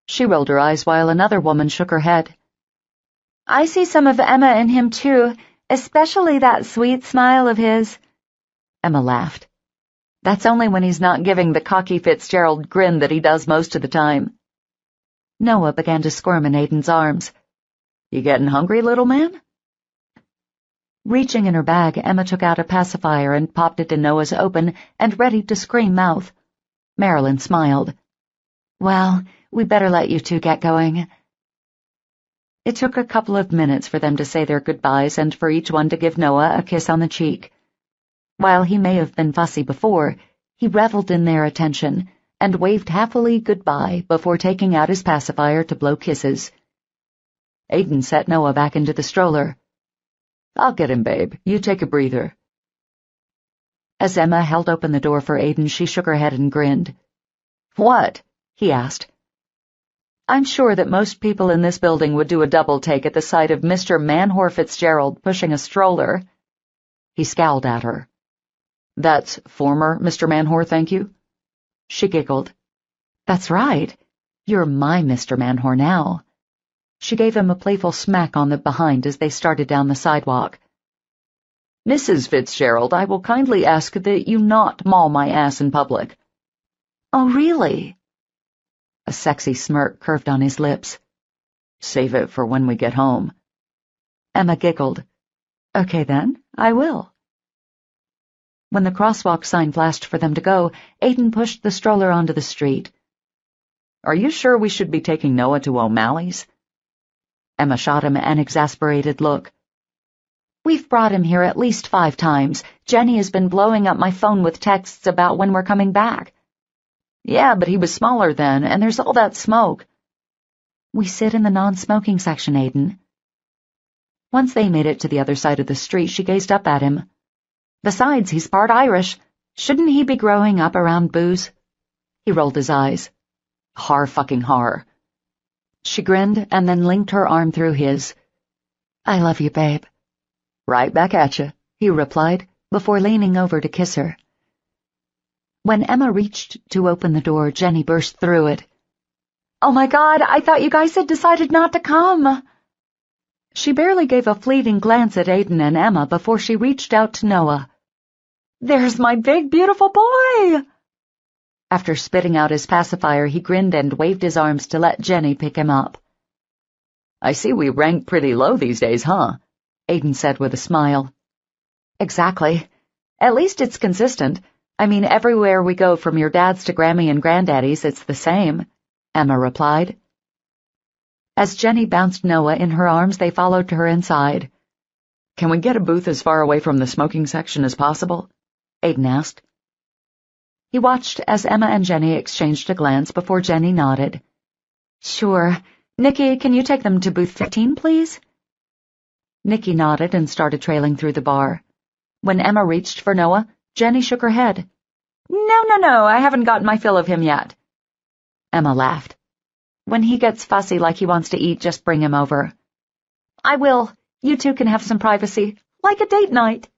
She rolled her eyes while another woman shook her head. "I see some of Emma in him, too, especially that sweet smile of his." Emma laughed. "That's only when he's not giving the cocky Fitzgerald grin that he does most of the time." Noah began to squirm in Aiden's arms. "You getting hungry, little man?" Reaching in her bag, Emma took out a pacifier and popped it in Noah's open and ready-to-scream mouth. Marilyn smiled. "Well, We better let you two get going. It took a couple of minutes for them to say their goodbyes and for each one to give Noah a kiss on the cheek. While he may have been fussy before, he reveled in their attention and waved happily goodbye before taking out his pacifier to blow kisses. Aiden set Noah back into the stroller. "I'll get him, babe. You take a breather." As Emma held open the door for Aiden, she shook her head and grinned. "What?" he asked. "I'm sure that most people in this building would do a double take at the sight of Mr. Manhor Fitzgerald pushing a stroller." He scowled at her. "That's former Mr. Manhor, thank you?" She giggled. "That's right. You're my Mr. Manhor now." She gave him a playful smack on the behind as they started down the sidewalk. "Mrs. Fitzgerald, I will kindly ask that you not maul my ass in public." "Oh, really?" A sexy smirk curved on his lips. "Save it for when we get home." Emma giggled. "Okay then, I will." When the crosswalk sign flashed for them to go, Aiden pushed the stroller onto the street. "Are you sure we should be taking Noah to O'Malley's?" Emma shot him an exasperated look. "We've brought him here at least 5 times. Jenny has been blowing up my phone with texts about when we're coming back." "Yeah, but he was smaller then, and there's all that smoke." "We sit in the non-smoking section, Aiden." Once they made it to the other side of the street, she gazed up at him. "Besides, he's part Irish. Shouldn't he be growing up around booze?" He rolled his eyes. Har. She grinned and then linked her arm through his. "I love you, babe." "Right back at you," he replied, before leaning over to kiss her. When Emma reached to open the door, Jenny burst through it. "Oh my God, I thought you guys had decided not to come." She barely gave a fleeting glance at Aiden and Emma before she reached out to Noah. "There's my big, beautiful boy!" After spitting out his pacifier, he grinned and waved his arms to let Jenny pick him up. "I see we rank pretty low these days, huh?" Aiden said with a smile. "Exactly. At least it's consistent. I mean, everywhere we go from your dad's to Grammy and Granddaddy's, it's the same," Emma replied. As Jenny bounced Noah in her arms, they followed her inside. "Can we get a booth as far away from the smoking section as possible?" Aiden asked. He watched as Emma and Jenny exchanged a glance before Jenny nodded. "Sure. Nikki, can you take them to booth 15, please?" Nikki nodded and started trailing through the bar. When Emma reached for Noah, Jenny shook her head. No, I haven't gotten my fill of him yet." Emma laughed. "When he gets fussy like he wants to eat, just bring him over." "I will. You two can have some privacy, like a date night,"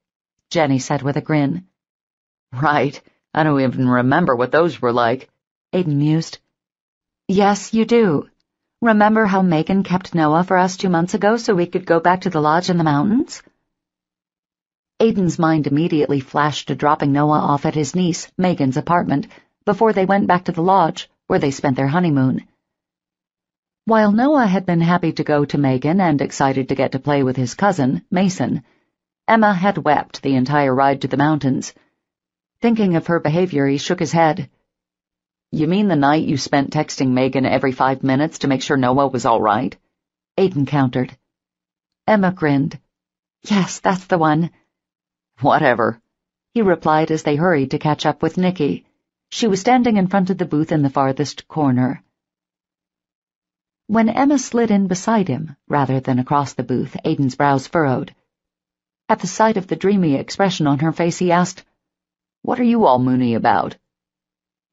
Jenny said with a grin. "Right. I don't even remember what those were like," Aiden mused. "Yes, you do. Remember how Megan kept Noah for us 2 months ago so we could go back to the lodge in the mountains?" Aiden's mind immediately flashed to dropping Noah off at his niece, Megan's apartment, before they went back to the lodge, where they spent their honeymoon. While Noah had been happy to go to Megan and excited to get to play with his cousin, Mason, Emma had wept the entire ride to the mountains. Thinking of her behavior, he shook his head. "You mean the night you spent texting Megan every 5 minutes to make sure Noah was all right?" Aiden countered. Emma grinned. "Yes, that's the one." "Whatever," he replied as they hurried to catch up with Nikki. She was standing in front of the booth in the farthest corner. When Emma slid in beside him, rather than across the booth, Aiden's brows furrowed. At the sight of the dreamy expression on her face, he asked, "What are you all moony about?"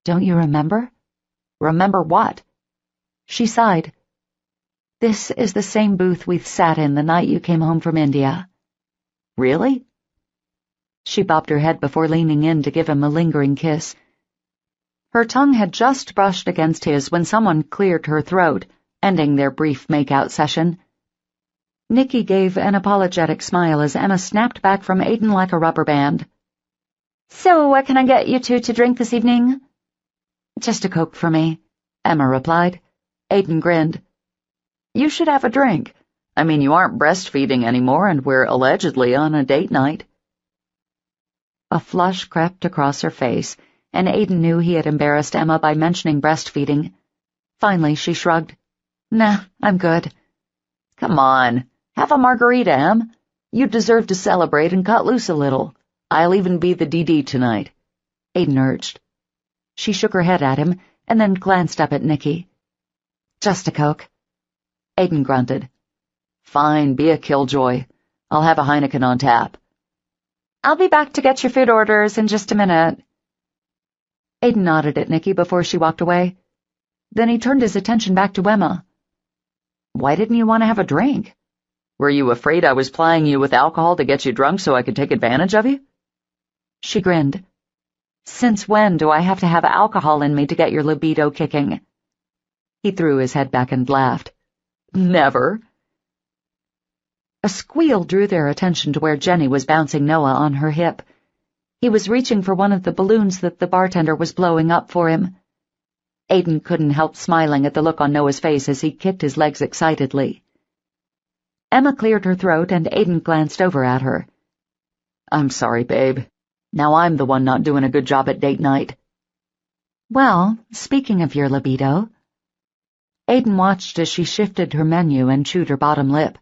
"Don't you remember?" "Remember what?" She sighed. "This is the same booth we sat in the night you came home from India." "Really?" She bobbed her head before leaning in to give him a lingering kiss. Her tongue had just brushed against his when someone cleared her throat, ending their brief make-out session. Nikki gave an apologetic smile as Emma snapped back from Aiden like a rubber band. "So what can I get you two to drink this evening?" "Just a Coke for me," Emma replied. Aiden grinned. "You should have a drink. I mean, you aren't breastfeeding anymore, and we're allegedly on a date night." A flush crept across her face, and Aiden knew he had embarrassed Emma by mentioning breastfeeding. Finally, she shrugged. Nah, I'm good. Come on, have a margarita, Em. You deserve to celebrate and cut loose a little. I'll even be the DD tonight, Aiden urged. She shook her head at him and then glanced up at Nicky. Just a Coke. Aiden grunted. Fine, be a killjoy. I'll have a Heineken on tap. I'll be back to get your food orders in just a minute. Aiden nodded at Nicky before she walked away. Then he turned his attention back to Emma. Why didn't you want to have a drink? Were you afraid I was plying you with alcohol to get you drunk so I could take advantage of you? She grinned. Since when do I have to have alcohol in me to get your libido kicking? He threw his head back and laughed. Never. A squeal drew their attention to where Jenny was bouncing Noah on her hip. He was reaching for one of the balloons that the bartender was blowing up for him. Aiden couldn't help smiling at the look on Noah's face as he kicked his legs excitedly. Emma cleared her throat and Aiden glanced over at her. I'm sorry, babe. Now I'm the one not doing a good job at date night. Well, speaking of your libido... Aiden watched as she shifted her menu and chewed her bottom lip.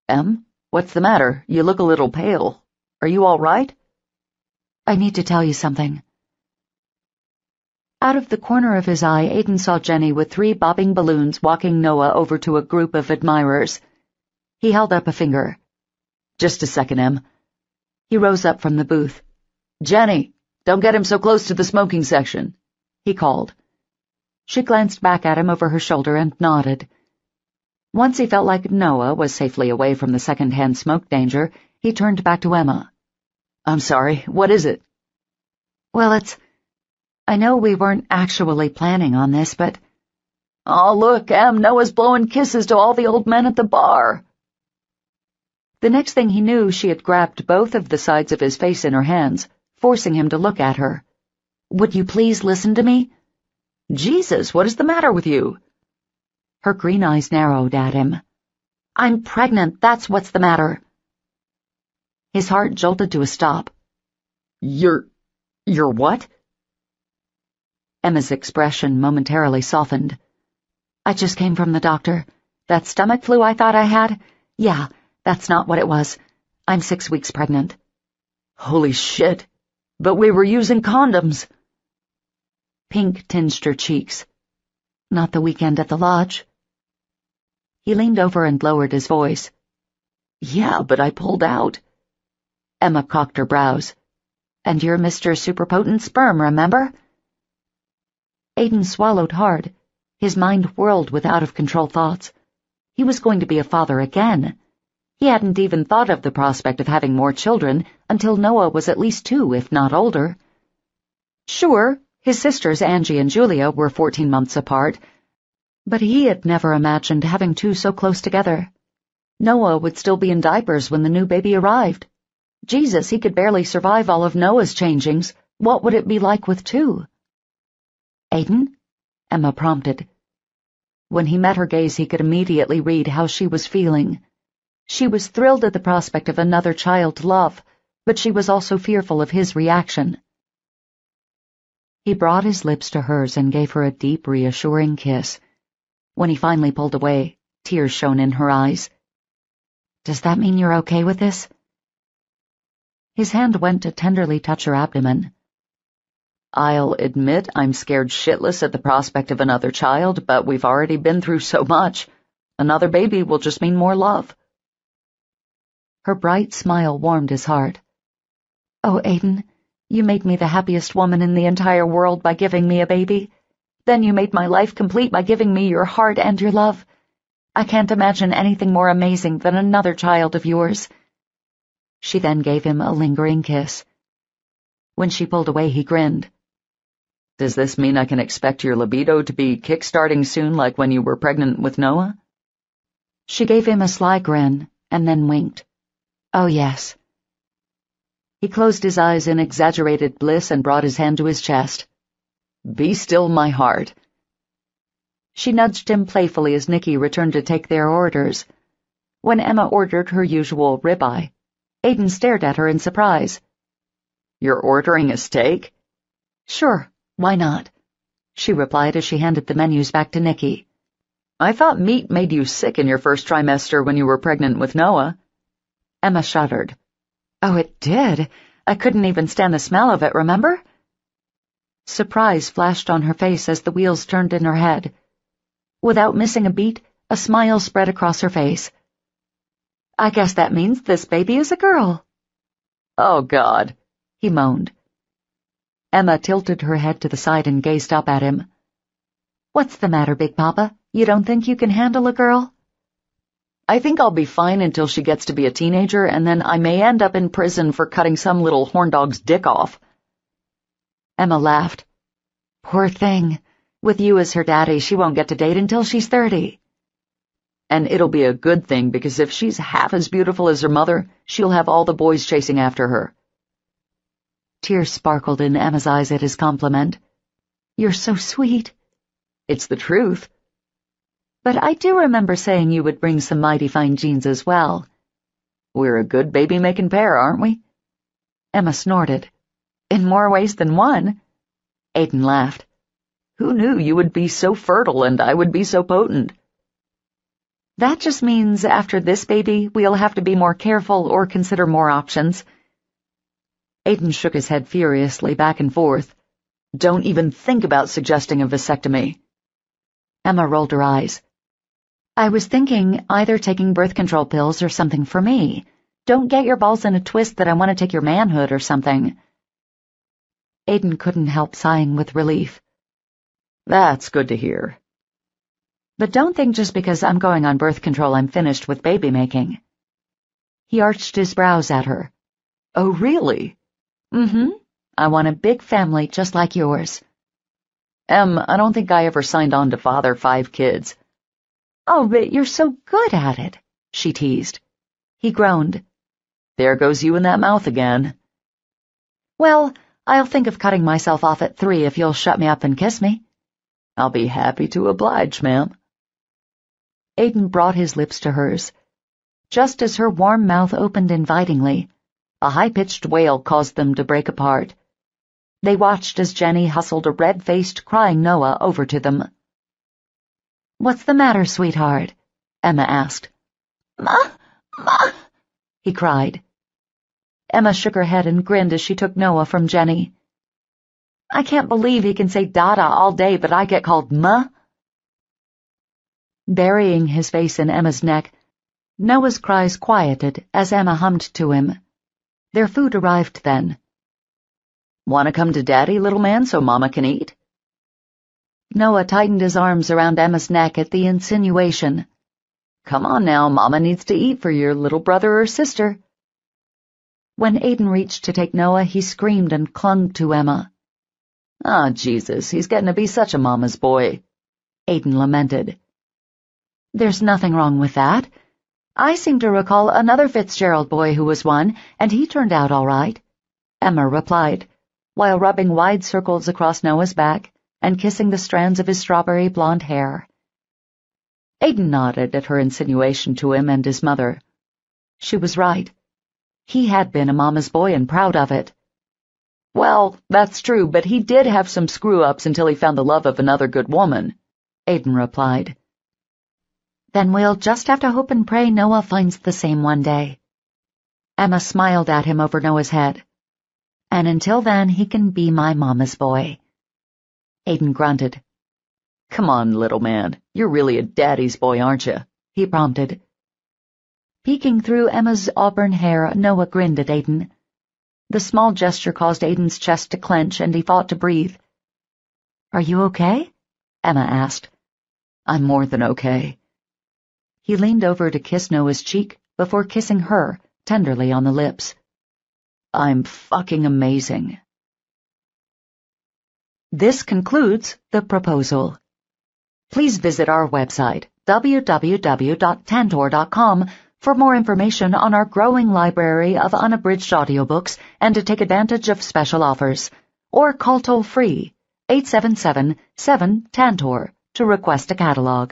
Em, what's the matter? You look a little pale. Are you all right? I need to tell you something. Out of the corner of his eye, Aiden saw Jenny with 3 bobbing balloons walking Noah over to a group of admirers. He held up a finger. Just a second, Em. He rose up from the booth. Jenny, don't get him so close to the smoking section, he called. She glanced back at him over her shoulder and nodded. Once he felt like Noah was safely away from the second-hand smoke danger, he turned back to Emma. I'm sorry, what is it? Well, I know we weren't actually planning on this, but... Oh, look, Em, Noah's blowing kisses to all the old men at the bar. The next thing he knew, she had grabbed both of the sides of his face in her hands, forcing him to look at her. Would you please listen to me? Jesus, what is the matter with you? Her green eyes narrowed at him. I'm pregnant, that's what's the matter. His heart jolted to a stop. You're what? Emma's expression momentarily softened. I just came from the doctor. That stomach flu I thought I had? Yeah, that's not what it was. I'm 6 weeks pregnant. Holy shit. But we were using condoms. Pink tinged her cheeks. Not the weekend at the lodge. He leaned over and lowered his voice. Yeah, but I pulled out. Emma cocked her brows. And you're Mr. Superpotent Sperm, remember? Aiden swallowed hard. His mind whirled with out-of-control thoughts. He was going to be a father again. He hadn't even thought of the prospect of having more children until Noah was at least 2, if not older. Sure, his sisters Angie and Julia were 14 months apart, but he had never imagined having 2 so close together. Noah would still be in diapers when the new baby arrived. Jesus, he could barely survive all of Noah's changings. What would it be like with 2? Aiden? Emma prompted. When he met her gaze, he could immediately read how she was feeling. She was thrilled at the prospect of another child to love, but she was also fearful of his reaction. He brought his lips to hers and gave her a deep, reassuring kiss. When he finally pulled away, tears shone in her eyes. Does that mean you're okay with this? His hand went to tenderly touch her abdomen. I'll admit I'm scared shitless at the prospect of another child, but we've already been through so much. Another baby will just mean more love. Her bright smile warmed his heart. Oh, Aiden, you made me the happiest woman in the entire world by giving me a baby. Then you made my life complete by giving me your heart and your love. I can't imagine anything more amazing than another child of yours. She then gave him a lingering kiss. When she pulled away, he grinned. Does this mean I can expect your libido to be kick-starting soon like when you were pregnant with Noah? She gave him a sly grin and then winked. Oh, yes. He closed his eyes in exaggerated bliss and brought his hand to his chest. Be still, my heart. She nudged him playfully as Nicky returned to take their orders. When Emma ordered her usual ribeye, Aiden stared at her in surprise. You're ordering a steak? Sure, why not? she replied as she handed the menus back to Nikki. I thought meat made you sick in your first trimester when you were pregnant with Noah. Emma shuddered. Oh, it did. I couldn't even stand the smell of it, remember? Surprise flashed on her face as the wheels turned in her head. Without missing a beat, a smile spread across her face. I guess that means this baby is a girl. Oh, God, he moaned. Emma tilted her head to the side and gazed up at him. What's the matter, Big Papa? You don't think you can handle a girl? I think I'll be fine until she gets to be a teenager, and then I may end up in prison for cutting some little horn dog's dick off. Emma laughed. Poor thing. With you as her daddy, she won't get to date until she's 30. And it'll be a good thing, because if she's half as beautiful as her mother, she'll have all the boys chasing after her. Tears sparkled in Emma's eyes at his compliment. You're so sweet. It's the truth. But I do remember saying you would bring some mighty fine genes as well. We're a good baby-making pair, aren't we? Emma snorted. In more ways than one. Aiden laughed. Who knew you would be so fertile and I would be so potent? That just means after this baby, we'll have to be more careful or consider more options. Aiden shook his head furiously back and forth. Don't even think about suggesting a vasectomy. Emma rolled her eyes. I was thinking either taking birth control pills or something for me. Don't get your balls in a twist that I want to take your manhood or something. Aiden couldn't help sighing with relief. That's good to hear. But don't think just because I'm going on birth control I'm finished with baby-making. He arched his brows at her. Oh, really? Mm-hmm. I want a big family just like yours. I don't think I ever signed on to father 5 kids. Oh, but you're so good at it, she teased. He groaned. There goes you in that mouth again. Well, I'll think of cutting myself off at 3 if you'll shut me up and kiss me. I'll be happy to oblige, ma'am. Aiden brought his lips to hers. Just as her warm mouth opened invitingly, a high-pitched wail caused them to break apart. They watched as Jenny hustled a red-faced, crying Noah over to them. What's the matter, sweetheart? Emma asked. Ma, he cried. Emma shook her head and grinned as she took Noah from Jenny. I can't believe he can say Dada all day, but I get called Ma. Burying his face in Emma's neck, Noah's cries quieted as Emma hummed to him. Their food arrived then. Want to come to Daddy, little man, so Mama can eat? Noah tightened his arms around Emma's neck at the insinuation. Come on now, Mama needs to eat for your little brother or sister. When Aiden reached to take Noah, he screamed and clung to Emma. Ah, Jesus, he's getting to be such a mama's boy, Aiden lamented. There's nothing wrong with that. I seem to recall another Fitzgerald boy who was one, and he turned out all right, Emma replied, while rubbing wide circles across Noah's back and kissing the strands of his strawberry blonde hair. Aiden nodded at her insinuation to him and his mother. She was right. He had been a mama's boy and proud of it. Well, that's true, but he did have some screw-ups until he found the love of another good woman, Aiden replied. Then we'll just have to hope and pray Noah finds the same one day. Emma smiled at him over Noah's head. And until then, he can be my mama's boy. Aiden grunted. Come on, little man. You're really a daddy's boy, aren't you? He prompted. Peeking through Emma's auburn hair, Noah grinned at Aiden. The small gesture caused Aiden's chest to clench, and he fought to breathe. Are you okay? Emma asked. I'm more than okay. He leaned over to kiss Noah's cheek before kissing her tenderly on the lips. I'm fucking amazing. This concludes The Proposal. Please visit our website, www.tantor.com, for more information on our growing library of unabridged audiobooks and to take advantage of special offers. Or call toll-free 877-7-TANTOR to request a catalog.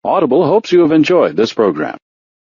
Audible hopes you have enjoyed this program.